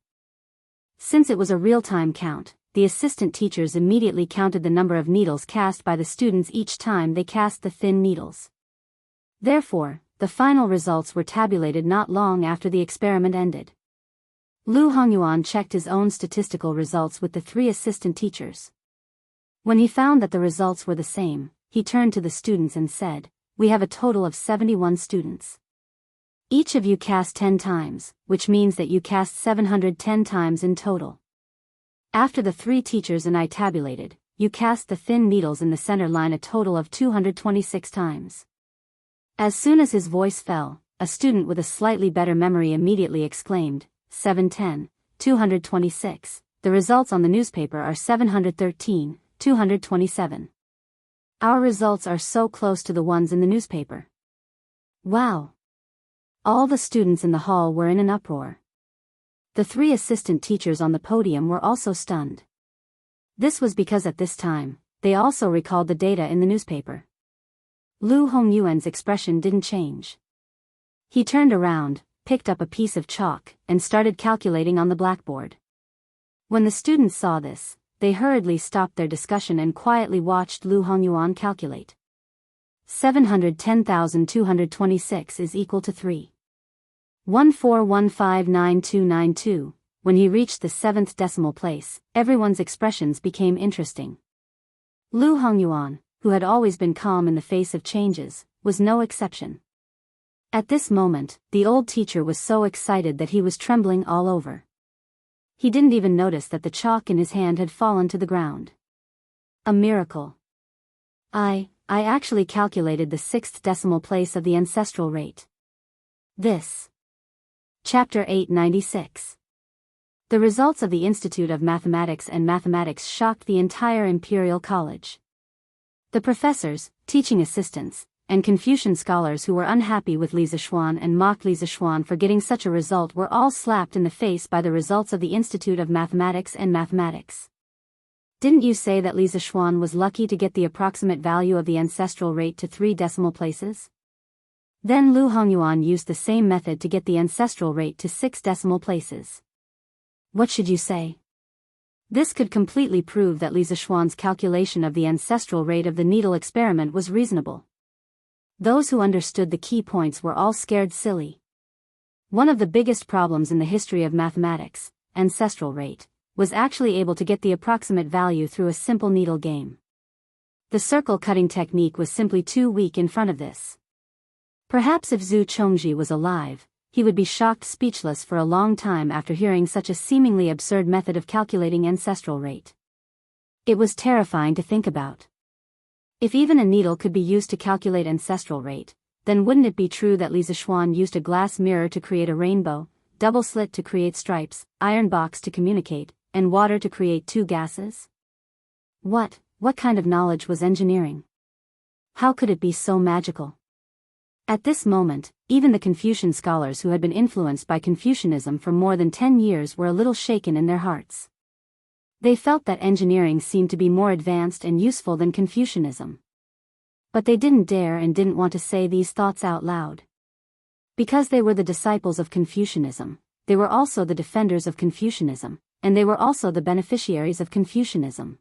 Since it was a real-time count, the assistant teachers immediately counted the number of needles cast by the students each time they cast the thin needles. Therefore, the final results were tabulated not long after the experiment ended. Lu Hongyuan checked his own statistical results with the 3 assistant teachers. When he found that the results were the same, he turned to the students and said, "We have a total of 71 students. Each of you cast 10 times, which means that you cast 710 times in total. After the 3 teachers and I tabulated, you cast the thin needles in the center line a total of 226 times." As soon as his voice fell, a student with a slightly better memory immediately exclaimed, 710, 226, the results on the newspaper are 713, 227. Our results are so close to the ones in the newspaper. Wow! All the students in the hall were in an uproar. The 3 assistant teachers on the podium were also stunned. This was because at this time, they also recalled the data in the newspaper. Lu Hongyuan's expression didn't change. He turned around, picked up a piece of chalk, and started calculating on the blackboard. When the students saw this, they hurriedly stopped their discussion and quietly watched Lu Hongyuan calculate. 710,226 is equal to 3.14159292. When he reached the 7th decimal place, everyone's expressions became interesting. Lu Hongyuan, who had always been calm in the face of changes, was no exception. At this moment, the old teacher was so excited that he was trembling all over. He didn't even notice that the chalk in his hand had fallen to the ground. A miracle. I actually calculated the 6th decimal place of the ancestral rate. This. Chapter 896. The results of the Institute of Mathematics and Mathematics shocked the entire Imperial College. The professors, teaching assistants, and Confucian scholars who were unhappy with Li Zishuan and mocked Li Zishuan for getting such a result were all slapped in the face by the results of the Institute of Mathematics and Mathematics. Didn't you say that Li Zishuan was lucky to get the approximate value of the ancestral rate to 3 decimal places? Then Lu Hongyuan used the same method to get the ancestral rate to 6 decimal places. What should you say? This could completely prove that Li Zishuan's calculation of the ancestral rate of the needle experiment was reasonable. Those who understood the key points were all scared silly. One of the biggest problems in the history of mathematics, ancestral rate, was actually able to get the approximate value through a simple needle game. The circle cutting technique was simply too weak in front of this. Perhaps if Zhu Chongji was alive, he would be shocked speechless for a long time after hearing such a seemingly absurd method of calculating ancestral rate. It was terrifying to think about. If even a needle could be used to calculate ancestral rate, then wouldn't it be true that Li Zishuan used a glass mirror to create a rainbow, double slit to create stripes, iron box to communicate, and water to create 2 gases? What kind of knowledge was engineering? How could it be so magical? At this moment, even the Confucian scholars who had been influenced by Confucianism for more than 10 years were a little shaken in their hearts. They felt that engineering seemed to be more advanced and useful than Confucianism. But they didn't dare and didn't want to say these thoughts out loud. Because they were the disciples of Confucianism, they were also the defenders of Confucianism, and they were also the beneficiaries of Confucianism.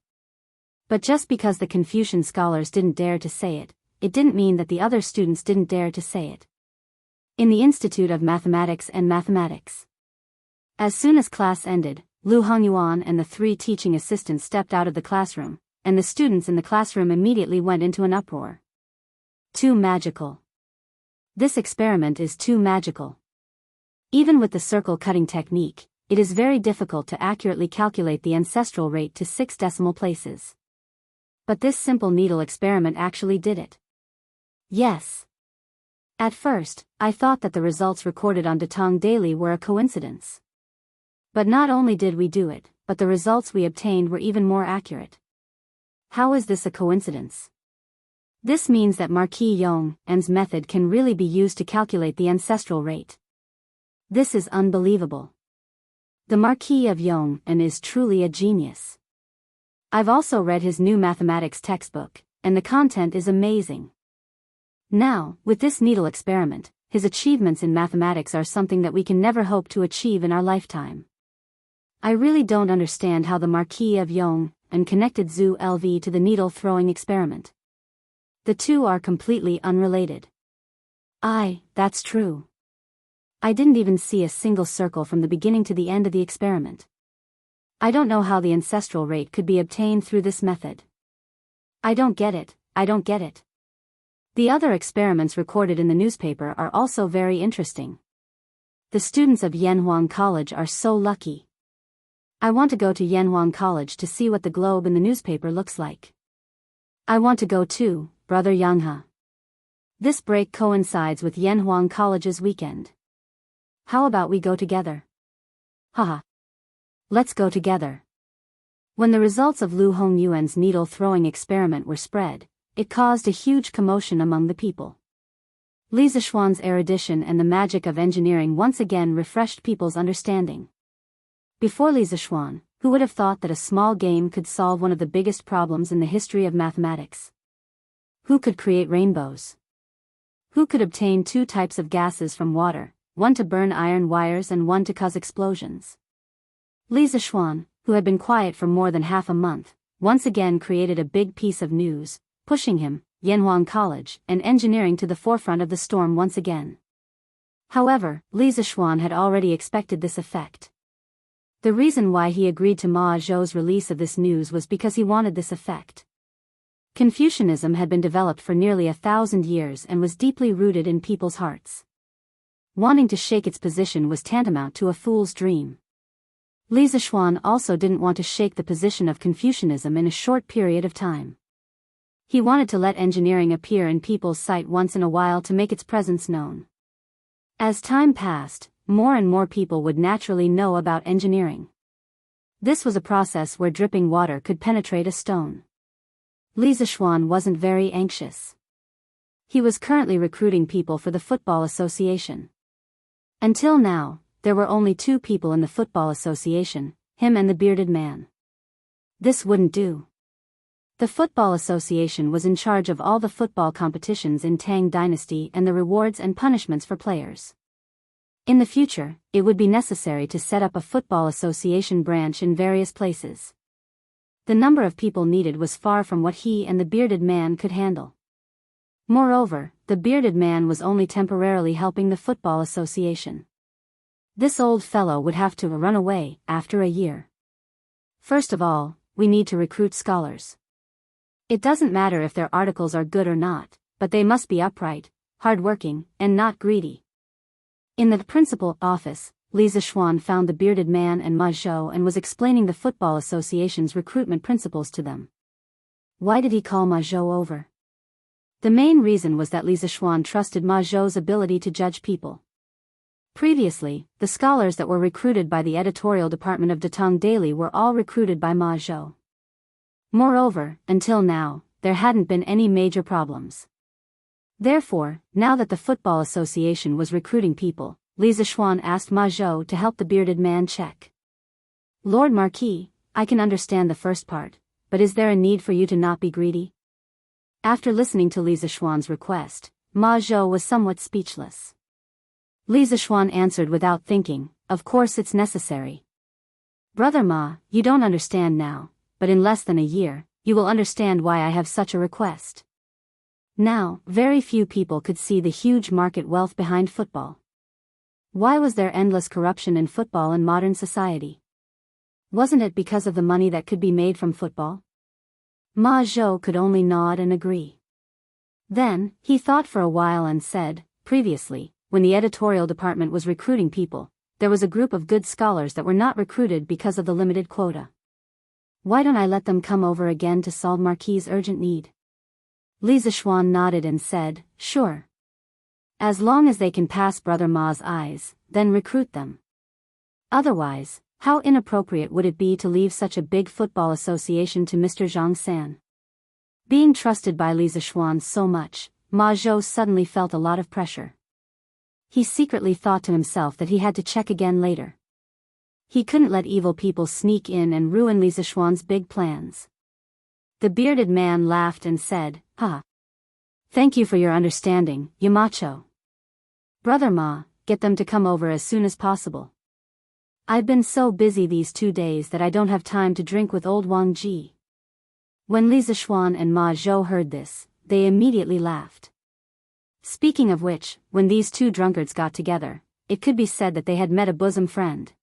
But just because the Confucian scholars didn't dare to say it, it didn't mean that the other students didn't dare to say it. In the Institute of Mathematics and Mathematics. As soon as class ended, Lu Hongyuan and the 3 teaching assistants stepped out of the classroom, and the students in the classroom immediately went into an uproar. Too magical. This experiment is too magical. Even with the circle cutting technique, it is very difficult to accurately calculate the ancestral rate to 6 decimal places. But this simple needle experiment actually did it. Yes. At first, I thought that the results recorded on Datong Daily were a coincidence. But not only did we do it, but the results we obtained were even more accurate. How is this a coincidence? This means that Marquis Yong's method can really be used to calculate the ancestral rate. This is unbelievable. The Marquis of Yong is truly a genius. I've also read his new mathematics textbook, and the content is amazing. Now, with this needle experiment, his achievements in mathematics are something that we can never hope to achieve in our lifetime. I really don't understand how the Marquis of Yong connected Zhu LV to the needle throwing experiment. The two are completely unrelated. That's true. I didn't even see a single circle from the beginning to the end of the experiment. I don't know how the ancestral rate could be obtained through this method. I don't get it. The other experiments recorded in the newspaper are also very interesting. The students of Yanhuang College are so lucky. I want to go to Yanhuang College to see what the globe in the newspaper looks like. I want to go too, brother Yanghe. This break coincides with Yanhuang College's weekend. How about we go together? Haha. Let's go together. When the results of Lu Hongyuan's needle throwing experiment were spread, it caused a huge commotion among the people. Li Zishuan's erudition and the magic of engineering once again refreshed people's understanding. Before Li Zishuan, who would have thought that a small game could solve one of the biggest problems in the history of mathematics? Who could create rainbows? Who could obtain 2 types of gases from water, one to burn iron wires and one to cause explosions? Li Zishuan, who had been quiet for more than half a month, once again created a big piece of news, pushing him, Yanhuang College, and engineering to the forefront of the storm once again. However, Li Zishuan had already expected this effect. The reason why he agreed to Ma Zhou's release of this news was because he wanted this effect. Confucianism had been developed for nearly 1,000 years and was deeply rooted in people's hearts. Wanting to shake its position was tantamount to a fool's dream. Li Zishuan also didn't want to shake the position of Confucianism in a short period of time. He wanted to let engineering appear in people's sight once in a while to make its presence known. As time passed, more and more people would naturally know about engineering. This was a process where dripping water could penetrate a stone. Li Zishuan wasn't very anxious. He was currently recruiting people for the Football Association. Until now, there were only 2 people in the Football Association, him and the bearded man. This wouldn't do. The Football Association was in charge of all the football competitions in Tang Dynasty and the rewards and punishments for players. In the future, it would be necessary to set up a football association branch in various places. The number of people needed was far from what he and the bearded man could handle. Moreover, the bearded man was only temporarily helping the football association. This old fellow would have to run away after a year. First of all, we need to recruit scholars. It doesn't matter if their articles are good or not, but they must be upright, hardworking, and not greedy. In the principal office, Li Zishuan found the bearded man and Ma Zhou and was explaining the Football Association's recruitment principles to them. Why did he call Ma Zhou over? The main reason was that Li Zishuan trusted Ma Zhou's ability to judge people. Previously, the scholars that were recruited by the editorial department of Datong Daily were all recruited by Ma Zhou. Moreover, until now, there hadn't been any major problems. Therefore, now that the Football Association was recruiting people, Li Zishuan asked Ma Zhou to help the bearded man check. Lord Marquis, I can understand the first part, but is there a need for you to not be greedy? After listening to Li Zishuan's request, Ma Zhou was somewhat speechless. Li Zishuan answered without thinking, of course it's necessary. Brother Ma, you don't understand now, but in less than a year, you will understand why I have such a request. Now, very few people could see the huge market wealth behind football. Why was there endless corruption in football in modern society? Wasn't it because of the money that could be made from football? Ma Zhou could only nod and agree. Then, he thought for a while and said, previously, when the editorial department was recruiting people, there was a group of good scholars that were not recruited because of the limited quota. Why don't I let them come over again to solve Marquis's urgent need? Li Zishuan nodded and said, sure. As long as they can pass Brother Ma's eyes, then recruit them. Otherwise, how inappropriate would it be to leave such a big football association to Mr. Zhang San? Being trusted by Li Zishuan so much, Ma Zhou suddenly felt a lot of pressure. He secretly thought to himself that he had to check again later. He couldn't let evil people sneak in and ruin Li Zishuan's big plans. The bearded man laughed and said, Thank you for your understanding, Yamacho. Brother Ma, get them to come over as soon as possible. I've been so busy these 2 days that I don't have time to drink with old Wang Ji. When Li Zishuan and Ma Zhou heard this, they immediately laughed. Speaking of which, when these two drunkards got together, it could be said that they had met a bosom friend.